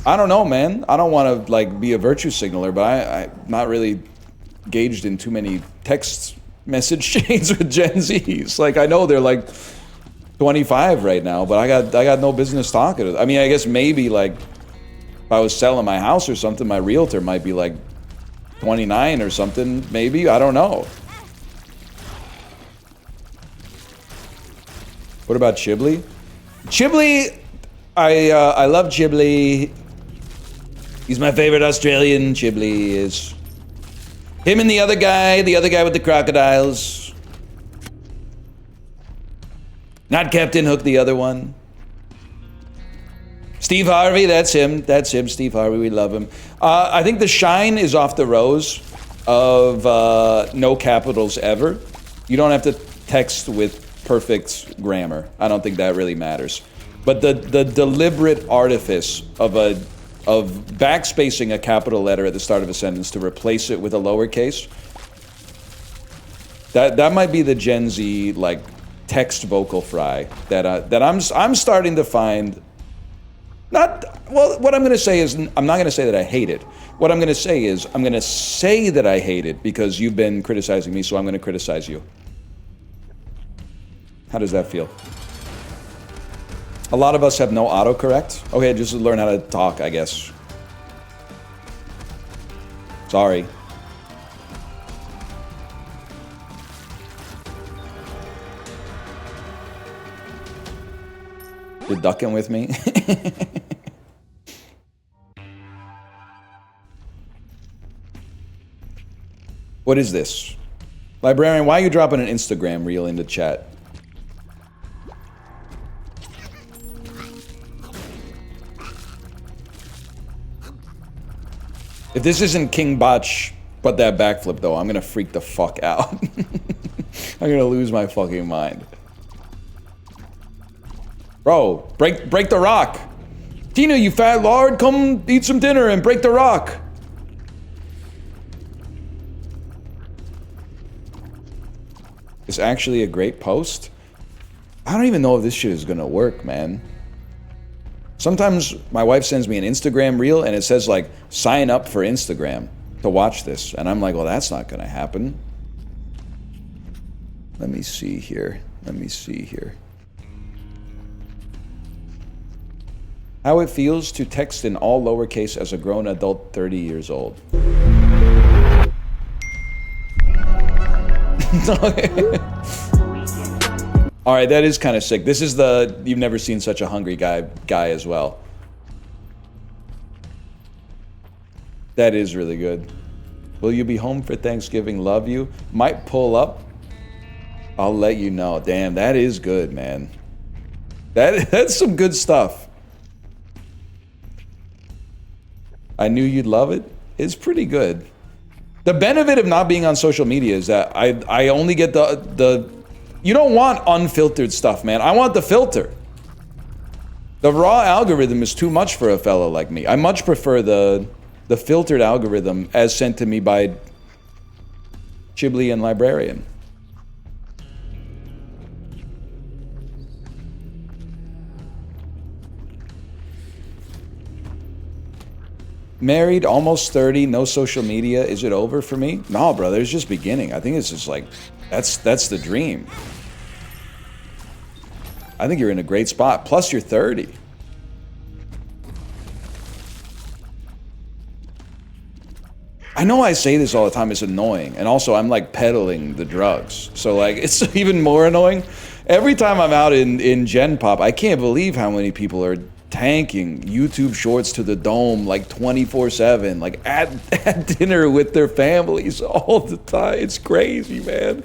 I don't know, man. I don't want to like be a virtue signaler, but I'm not really engaged in too many text message chains with Gen Zs. Like I know they're like 25 right now, but I got no business talking to them. I mean, I guess maybe like if I was selling my house or something, my realtor might be like 29 or something, maybe. I don't know. What about Chiblee? Chiblee, I love Chiblee. He's my favorite Australian. Chiblee is. Him and the other guy with the crocodiles. Not Captain Hook, the other one. Steve Harvey, that's him. That's him, Steve Harvey. We love him. I think the shine is off the rose of no capitals ever. You don't have to text with perfect grammar. I don't think that really matters. But the deliberate artifice of backspacing a capital letter at the start of a sentence to replace it with a lowercase, that might be the Gen Z like text vocal fry that I'm starting to find. What I'm going to say is, I'm not going to say that I hate it. What I'm going to say is, I'm going to say that I hate it because you've been criticizing me, so I'm going to criticize you. How does that feel? A lot of us have no autocorrect. Okay, just learn how to talk, I guess. Sorry. You're ducking with me? What is this? Librarian, why are you dropping an Instagram reel into chat? If this isn't King Botch, but that backflip though, I'm gonna freak the fuck out. I'm gonna lose my fucking mind. Bro, break the rock. Tina, you fat lard, come eat some dinner and break the rock. It's actually a great post. I don't even know if this shit is gonna work, man. Sometimes my wife sends me an Instagram reel and it says like, sign up for Instagram to watch this. And I'm like, well, that's not gonna happen. Let me see here. How it feels to text in all lowercase as a grown adult 30 years old. All right, that is kind of sick. This is the you've never seen such a hungry guy as well. That is really good. Will you be home for Thanksgiving? Love you. Might pull up. I'll let you know. Damn, that is good, man. That's some good stuff. I knew you'd love it. It's pretty good. The benefit of not being on social media is that I only get the you don't want unfiltered stuff, man. I want the filter. The raw algorithm is too much for a fellow like me. I much prefer the filtered algorithm as sent to me by Chiblee and Librarian. Married, almost 30, no social media. Is it over for me? No, brother, it's just beginning. I think it's just like, that's the dream. I think you're in a great spot. Plus, you're 30. I know I say this all the time, it's annoying. And also, I'm like peddling the drugs. So like, it's even more annoying. Every time I'm out in Gen Pop, I can't believe how many people are tanking YouTube shorts to the dome like 24/7, like at dinner with their families all the time. It's crazy, man.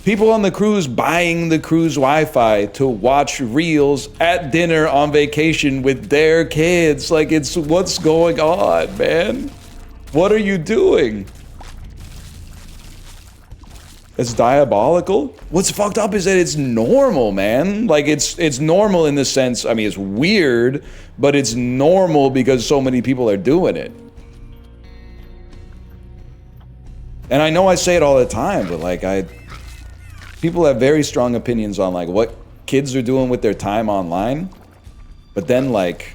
People on the cruise buying the cruise Wi-Fi to watch reels at dinner on vacation with their kids. Like, it's what's going on, man? What are you doing? It's diabolical. What's fucked up is that it's normal, man. Like, it's normal in the sense, I mean, it's weird, but it's normal because so many people are doing it. And I know I say it all the time, but like, people have very strong opinions on like what kids are doing with their time online. But then like,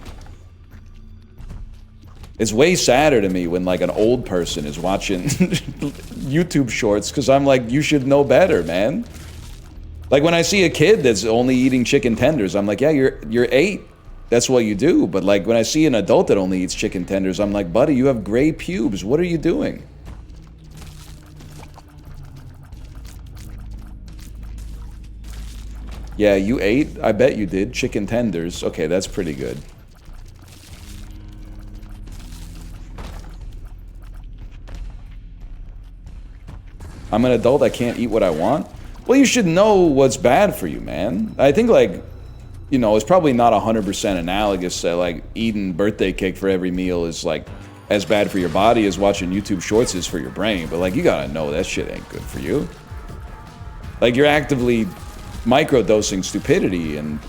it's way sadder to me when like an old person is watching YouTube shorts, because I'm like, you should know better, man. Like when I see a kid that's only eating chicken tenders, I'm like, yeah, you're 8. That's what you do. But like when I see an adult that only eats chicken tenders, I'm like, buddy, you have gray pubes. What are you doing? Yeah, you ate? I bet you did. Chicken tenders. Okay, that's pretty good. I'm an adult, I can't eat what I want? Well, you should know what's bad for you, man. I think, like, you know, it's probably not 100% analogous that, like, eating birthday cake for every meal is, like, as bad for your body as watching YouTube shorts is for your brain. But, like, you gotta know that shit ain't good for you. Like, you're actively microdosing stupidity and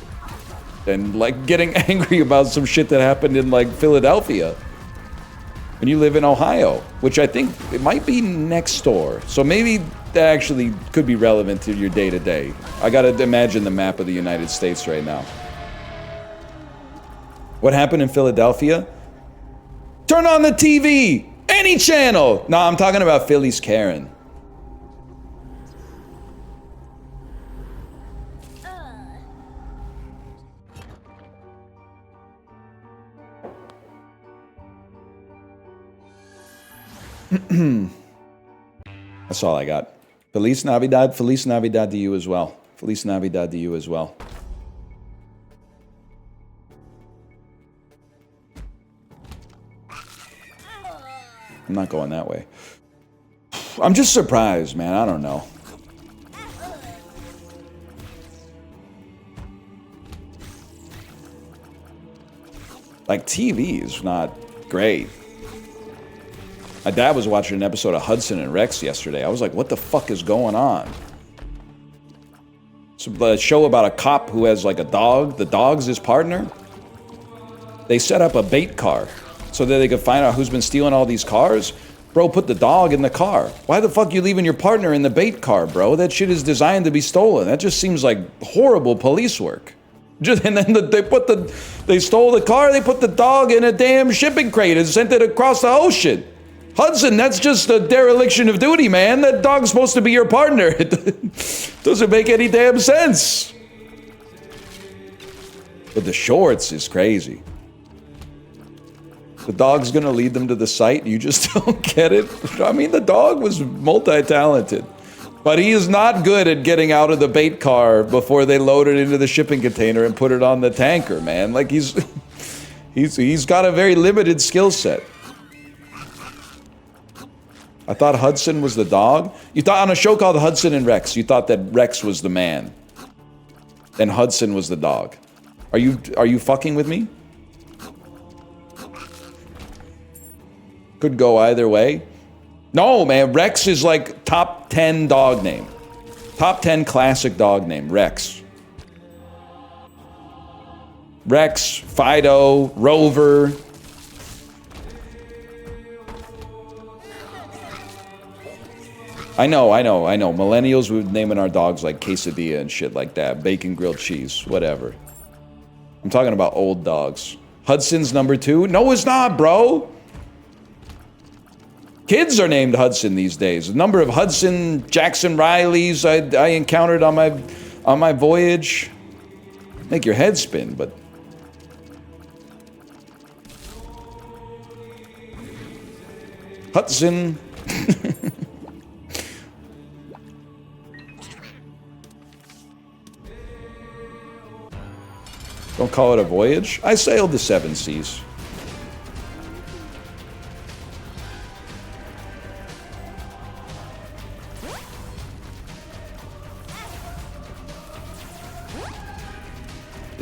like, getting angry about some shit that happened in, like, Philadelphia. And you live in Ohio, which I think it might be next door. So maybe that actually could be relevant to your day-to-day. I gotta imagine the map of the United States right now. What happened in Philadelphia? Turn on the TV! Any channel! No, I'm talking about Philly's Karen. That's all I got. Feliz Navidad to you as well. Feliz Navidad to you as well. I'm not going that way. I'm just surprised, man. I don't know. Like, TV is not great. My dad was watching an episode of Hudson and Rex yesterday. I was like, what the fuck is going on? It's a show about a cop who has like a dog. The dog's his partner. They set up a bait car so that they could find out who's been stealing all these cars. Bro, put the dog in the car. Why the fuck you leaving your partner in the bait car, bro? That shit is designed to be stolen. That just seems like horrible police work. And then they stole the car, they put the dog in a damn shipping crate and sent it across the ocean. Hudson, that's just a dereliction of duty, man. That dog's supposed to be your partner. It doesn't make any damn sense. But the shorts is crazy. The dog's gonna lead them to the site, you just don't get it. I mean, the dog was multi-talented. But he is not good at getting out of the bait car before they load it into the shipping container and put it on the tanker, man. Like, he's got a very limited skill set. I thought Hudson was the dog. You thought on a show called Hudson and Rex, you thought that Rex was the man and Hudson was the dog. Are you fucking with me? Could go either way. No, man, Rex is like top 10 dog name. Top 10 classic dog name, Rex. Rex, Fido, Rover. I know. Millennials, we would naming our dogs like quesadilla and shit like that. Bacon grilled cheese, whatever. I'm talking about old dogs. Hudson's number 2? No, it's not, bro. Kids are named Hudson these days. The number of Hudson Jackson Rileys I encountered on my voyage. Make your head spin, but... Hudson. Don't call it a voyage. I sailed the 7 seas.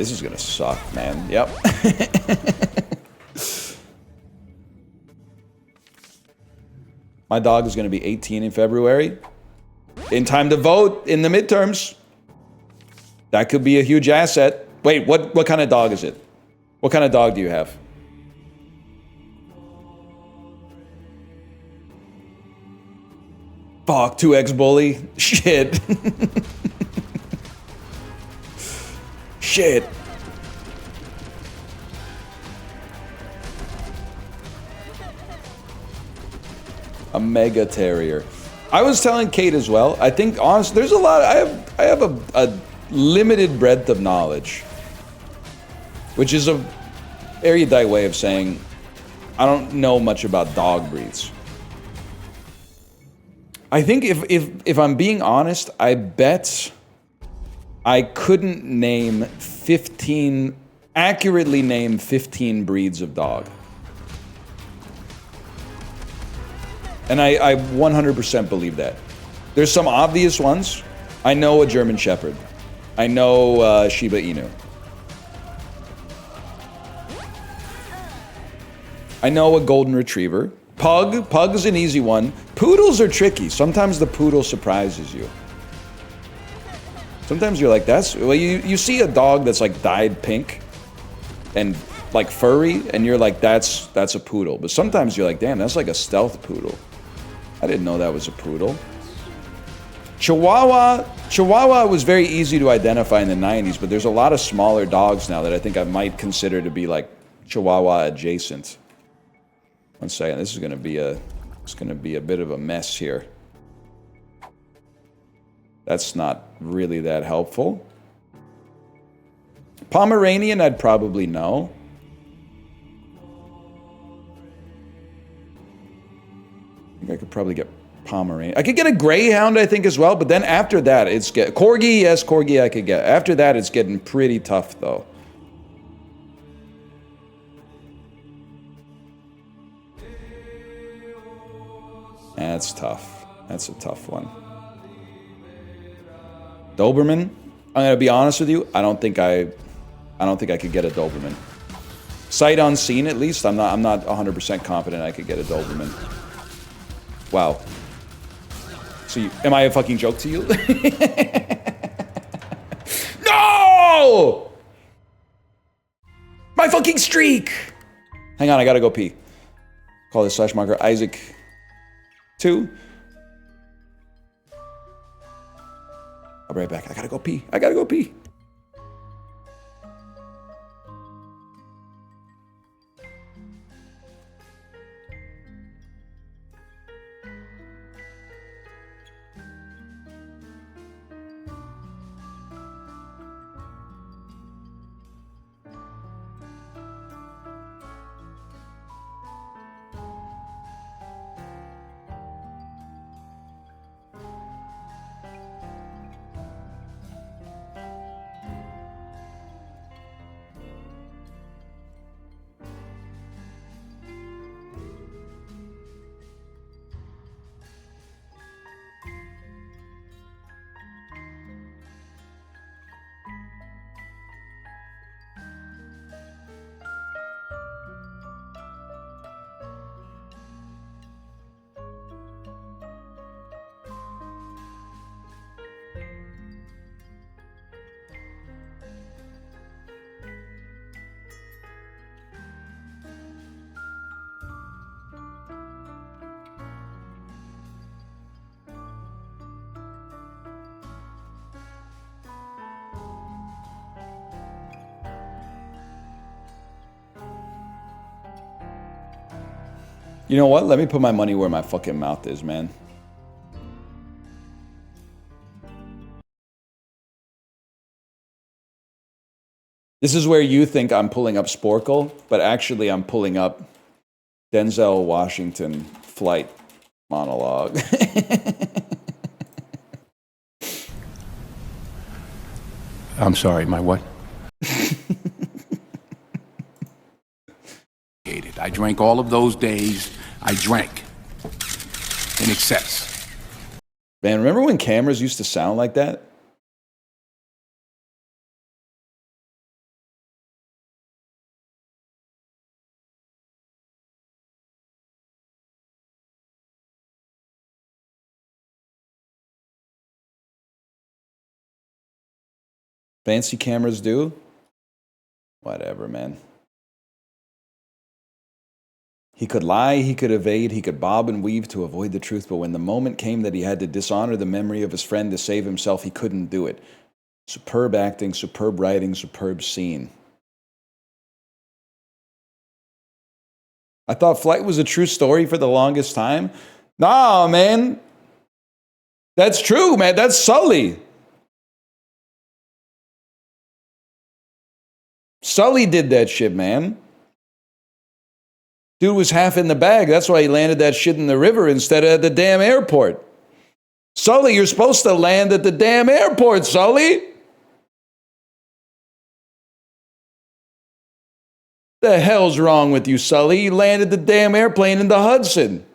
This is gonna suck, man. Yep. My dog is gonna be 18 in February. In time to vote in the midterms. That could be a huge asset. Wait, what kind of dog is it? What kind of dog do you have? Fuck, 2X bully. Shit. Shit. A mega terrier. I was telling Kate as well. I think honestly, there's a lot. I have a limited breadth of knowledge, which is a erudite way of saying I don't know much about dog breeds. I think if I'm being honest, I bet I couldn't name 15 accurately name 15 breeds of dog. And I 100% believe that. There's some obvious ones. I know a German Shepherd. I know Shiba Inu. I know a Golden Retriever. Pug. Pug is an easy one. Poodles are tricky. Sometimes the poodle surprises you. Sometimes you're like, that's... Well, you see a dog that's like dyed pink and like furry, and you're like, that's a poodle. But sometimes you're like, damn, that's like a stealth poodle. I didn't know that was a poodle. Chihuahua was very easy to identify in the 90s, but there's a lot of smaller dogs now that I think I might consider to be like Chihuahua adjacent. One second, this is gonna be a bit of a mess here. That's not really that helpful. Pomeranian, I'd probably know. I think I could probably get Pomeranian. I could get a Greyhound, I think, as well, but then after that, it's Corgi, yes, Corgi I could get. After that, it's getting pretty tough, though. That's tough. That's a tough one. Doberman, I'm gonna be honest with you, I don't think I could get a Doberman. Sight unseen, at least, I'm not 100% confident I could get a Doberman. Wow. So am I a fucking joke to you? No! My fucking streak! Hang on, I gotta go pee. Call this slash marker Isaac 2. I'll be right back. I gotta go pee. I gotta go pee. You know what? Let me put my money where my fucking mouth is, man. This is where you think I'm pulling up Sporkle, but actually I'm pulling up Denzel Washington flight monologue. I'm sorry, my what? I drank all of those days. I drank in excess. Man, remember when cameras used to sound like that? Fancy cameras do? Whatever, man. He could lie, he could evade, he could bob and weave to avoid the truth, but when the moment came that he had to dishonor the memory of his friend to save himself, he couldn't do it. Superb acting, superb writing, superb scene. I thought Flight was a true story for the longest time. Nah, man. That's true, man. That's Sully. Sully did that shit, man. Dude was half in the bag. That's why he landed that shit in the river instead of at the damn airport. Sully, you're supposed to land at the damn airport, Sully. The hell's wrong with you, Sully? You landed the damn airplane in the Hudson.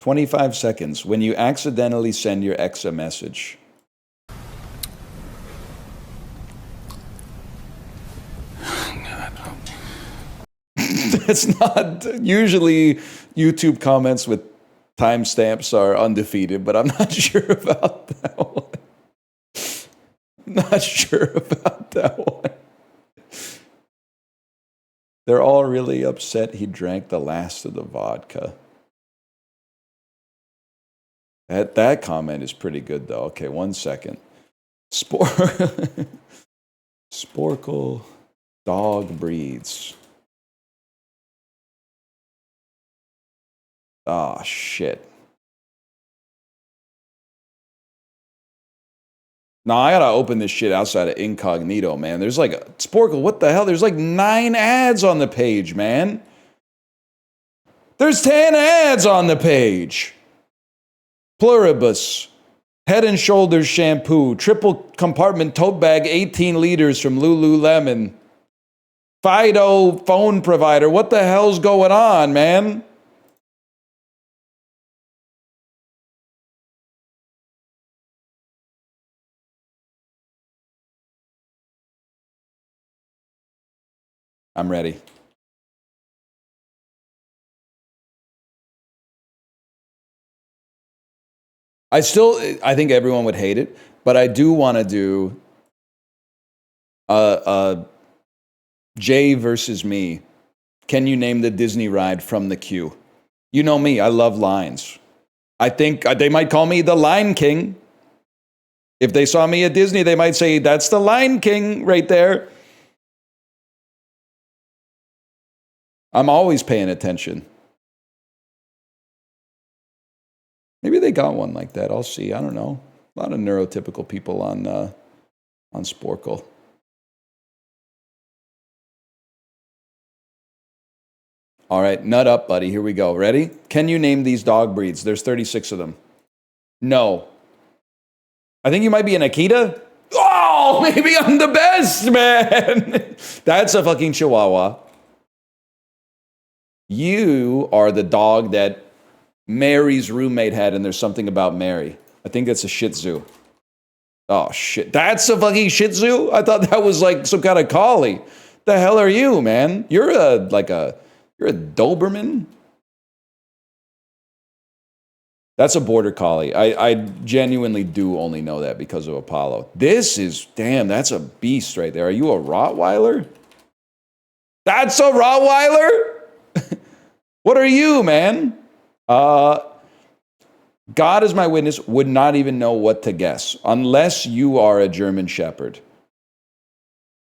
"25 seconds. When you accidentally send your ex a message." That's not... Usually YouTube comments with timestamps are undefeated, but I'm not sure about that one. Not sure about that one. They're all really upset he drank the last of the vodka. That comment is pretty good, though. Okay, 1 second. Sporkle dog breeds. Ah, shit. Nah, I gotta open this shit outside of incognito, man. There's like... Sporkle, what the hell? There's like 9 ads on the page, man. There's 10 ads on the page. Pluribus, Head and Shoulders shampoo, triple compartment tote bag, 18 liters from Lululemon. Fido phone provider. What the hell's going on, man? I'm ready. I think everyone would hate it, but I do want to do Jay versus me. Can you name the Disney ride from the queue? You know me, I love lines. I think they might call me the Line King. If they saw me at Disney, they might say, that's the Line King right there. I'm always paying attention. Maybe they got one like that. I'll see. I don't know. A lot of neurotypical people on Sporkle. All right, nut up, buddy. Here we go. Ready? Can you name these dog breeds? There's 36 of them. No. I think you might be an Akita. Oh, maybe I'm the best, man. That's a fucking Chihuahua. You are the dog that Mary's roommate had, and there's something about Mary. I think that's a Shih Tzu. Oh, shit. That's a fucking Shih Tzu? I thought that was like some kind of collie. The hell are you, man? You're a Doberman? That's a Border Collie. I genuinely do only know that because of Apollo. Damn, that's a beast right there. Are you a Rottweiler? That's a Rottweiler? What are you, man? God is my witness, would not even know what to guess, unless you are a German Shepherd.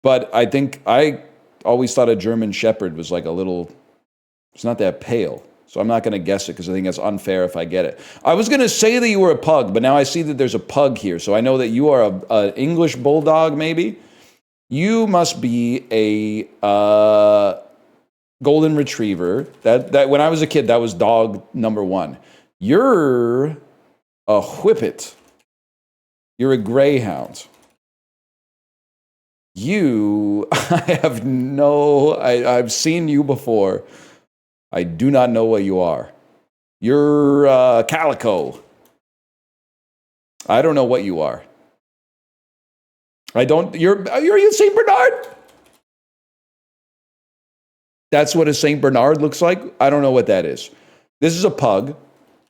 But I always thought a German Shepherd was like it's not that pale. So I'm not going to guess it because I think that's unfair if I get it. I was going to say that you were a pug, but now I see that there's a pug here. So I know that you are an English bulldog, maybe. You must be a golden retriever. That when I was a kid, that was dog number 1. You're a whippet. You're a greyhound. I've seen you before. I do not know what you are. You're calico. I don't know what you are. You're a St. Bernard? That's what a St. Bernard looks like? I don't know what that is. This is a pug.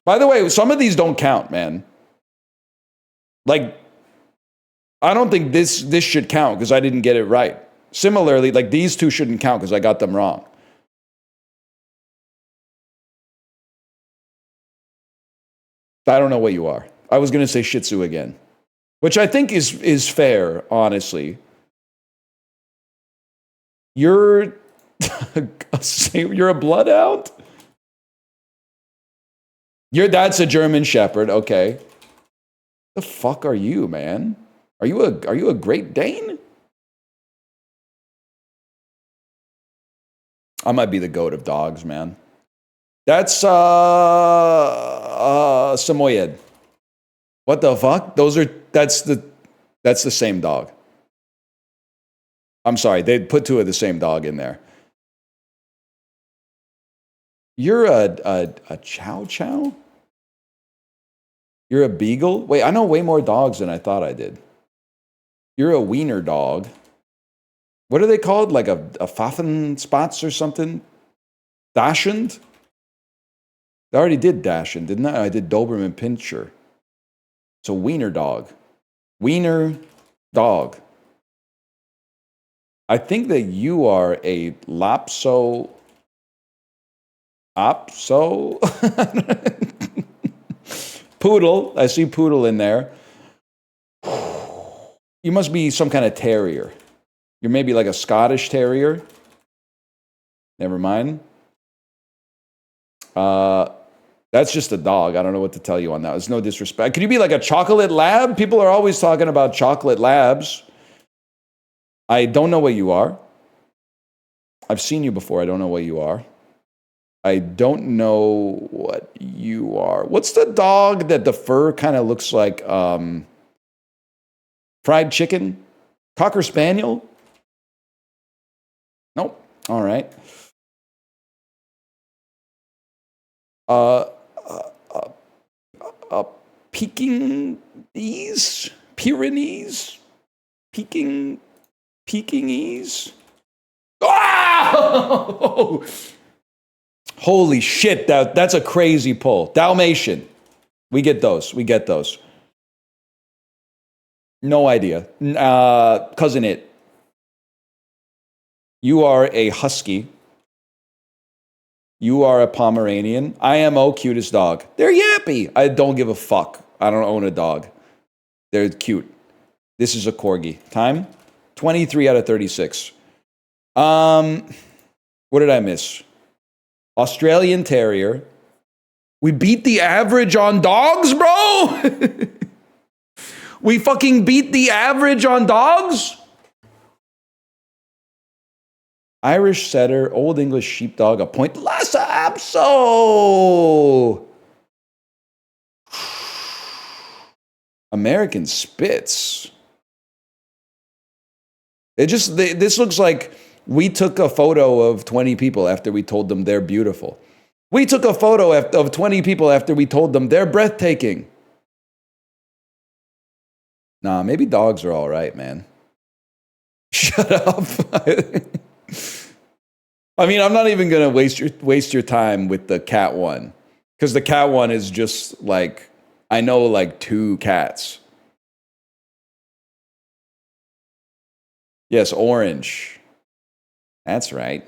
By the way, some of these don't count, man. Like, I don't think this should count because I didn't get it right. Similarly, like these two shouldn't count because I got them wrong. I don't know what you are. I was going to say Shih Tzu again, which I think is fair, honestly. You're you're a bloodhound? That's a German Shepherd, okay. The fuck are you, man? Are you a Great Dane? I might be the goat of dogs, man. That's Samoyed. What the fuck? That's the same dog. I'm sorry, they put two of the same dog in there. You're a chow chow? You're a beagle? Wait, I know way more dogs than I thought I did. You're a wiener dog. What are they called? Like a Pfaffen spots or something? Dachshund? I already did Dachshund, didn't I? I did Doberman Pinscher. So wiener dog. Wiener dog. I think that you are a Lapso. Poodle. I see poodle in there. You must be some kind of terrier. You're maybe like a Scottish terrier. Never mind. That's just a dog. I don't know what to tell you on that. There's no disrespect. Could you be like a chocolate lab? People are always talking about chocolate labs. I don't know what you are. I've seen you before. I don't know what you are. I don't know what you are. What's the dog that the fur kind of looks like fried chicken? Cocker Spaniel? Nope. All right. Pekingese? Pyrenees? Pekingese? Ah! Holy shit, that's a crazy pull. Dalmatian. We get those. No idea. Cousin It. You are a husky. You are a Pomeranian. IMO, cutest dog. They're yappy. I don't give a fuck. I don't own a dog. They're cute. This is a corgi. Time? 23 out of 36. What did I miss? Australian Terrier. We beat the average on dogs, bro? We fucking beat the average on dogs? Irish Setter, Old English Sheepdog, a Point Lhasa Apso. American Spitz. This looks like we took a photo of 20 people after we told them they're beautiful. We took a photo of 20 people after we told them they're breathtaking. Nah, maybe dogs are all right, man. Shut up. I mean, I'm not even going to waste your time with the cat one. Because the cat one is just like, I know like 2 cats. Yes, orange. That's right.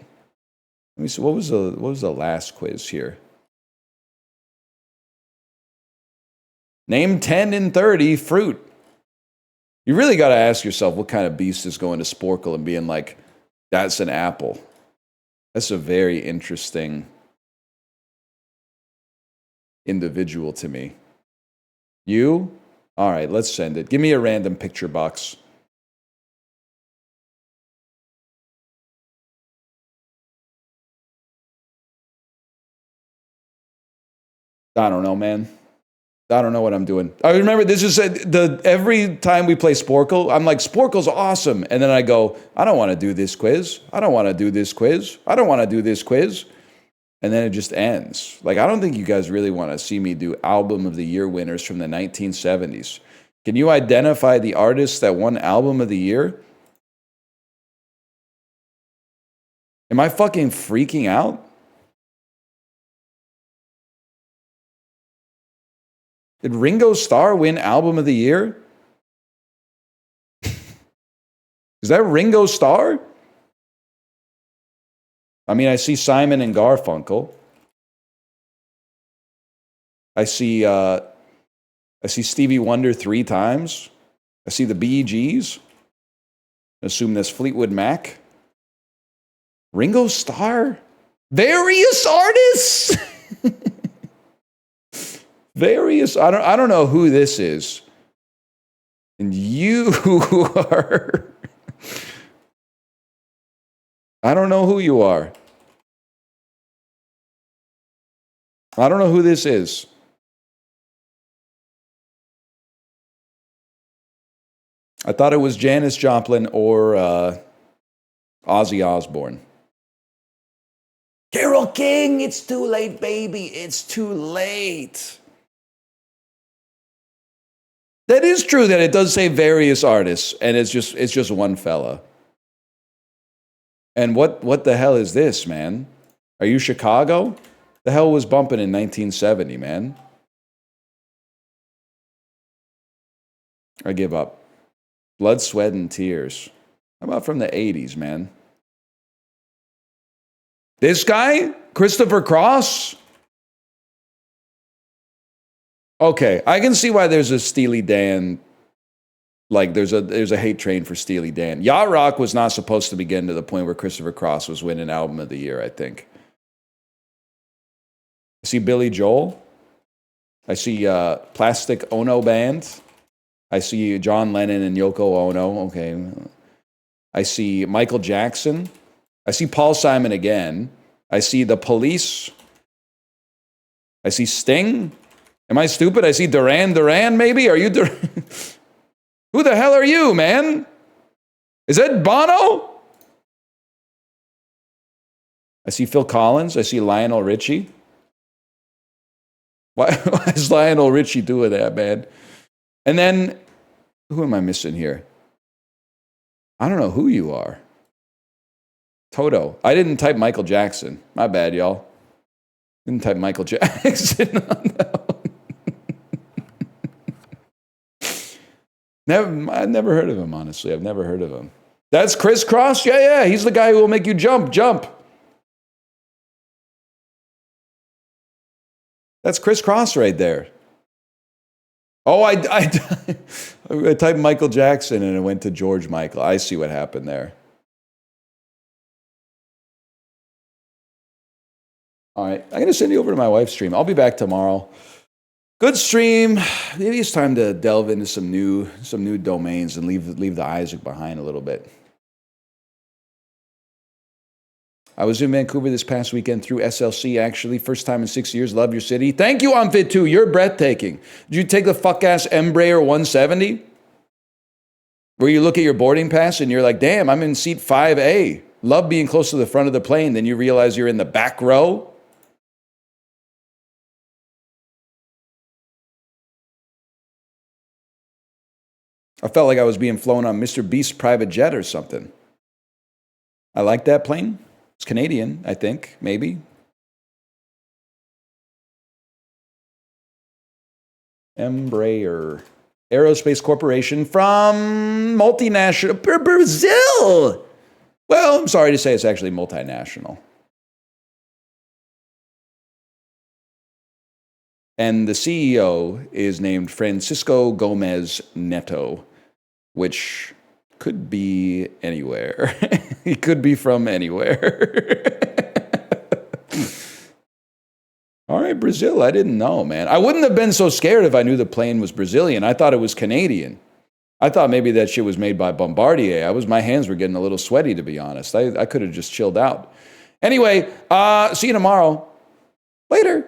Let me see, what was the last quiz here? Name 10 in 30 fruit. You really got to ask yourself what kind of beast is going to Sporkle and being like, that's an apple. That's a very interesting individual to me. You? All right, let's send it. Give me a random picture box. I don't know, man. I don't know what I'm doing. I remember this is every time we play Sporkle, I'm like, Sporkle's awesome. And then I go, I don't want to do this quiz. I don't want to do this quiz. I don't want to do this quiz. And then it just ends. Like, I don't think you guys really want to see me do Album of the Year winners from the 1970s. Can you identify the artists that won Album of the Year? Am I fucking freaking out? Did Ringo Starr win Album of the Year? Is that Ringo Starr? I mean, I see Simon and Garfunkel. I see Stevie Wonder 3 times. I see the Bee Gees. Assume that's Fleetwood Mac. Ringo Starr? Various artists? Various, I don't know who this is. And you are, I don't know who you are. I don't know who this is. I thought it was Janis Joplin or Ozzy Osbourne. Carole King, it's too late, baby. It's too late. That is true that it does say various artists, and it's just one fella. And what the hell is this, man? Are you Chicago? The hell was bumping in 1970, man? I give up. Blood, Sweat, and Tears. How about from the 80s, man? This guy? Christopher Cross? Okay, I can see why there's a Steely Dan, like there's a hate train for Steely Dan. Yacht Rock was not supposed to be getting to the point where Christopher Cross was winning Album of the Year, I think. I see Billy Joel. I see Plastic Ono Band. I see John Lennon and Yoko Ono. Okay. I see Michael Jackson. I see Paul Simon again. I see The Police. I see Sting. Am I stupid? I see Duran Duran, maybe? Are you Who the hell are you, man? Is that Bono? I see Phil Collins. I see Lionel Richie. Why is Lionel Richie doing that, man? And then, who am I missing here? I don't know who you are. Toto. I didn't type Michael Jackson. My bad, y'all. Didn't type Michael Jackson on that one. I've never heard of him, honestly. I've never heard of him. That's Chris Cross? Yeah. He's the guy who will make you jump. That's Chris Cross right there. Oh, I typed Michael Jackson and it went to George Michael. I see what happened there. All right, I'm going to send you over to my wife's stream. I'll be back tomorrow. Good stream. Maybe it's time to delve into some new domains and leave the Isaac behind a little bit. I was in Vancouver this past weekend through SLC, actually. First time in 6 years. Love your city. Thank you, Amfit2. You're breathtaking. Did you take the fuck-ass Embraer 170? Where you look at your boarding pass and you're like, damn, I'm in seat 5A. Love being close to the front of the plane. Then you realize you're in the back row. I felt like I was being flown on Mr. Beast's private jet or something. I like that plane. It's Canadian, I think, maybe. Embraer. Aerospace Corporation from multinational Brazil. Well, I'm sorry to say it's actually multinational. And the CEO is named Francisco Gomez Neto, which could be anywhere. He could be from anywhere. All right, Brazil. I didn't know, man. I wouldn't have been so scared if I knew the plane was Brazilian. I thought it was Canadian. I thought maybe that shit was made by Bombardier. My hands were getting a little sweaty, to be honest. I could have just chilled out. Anyway, see you tomorrow. Later.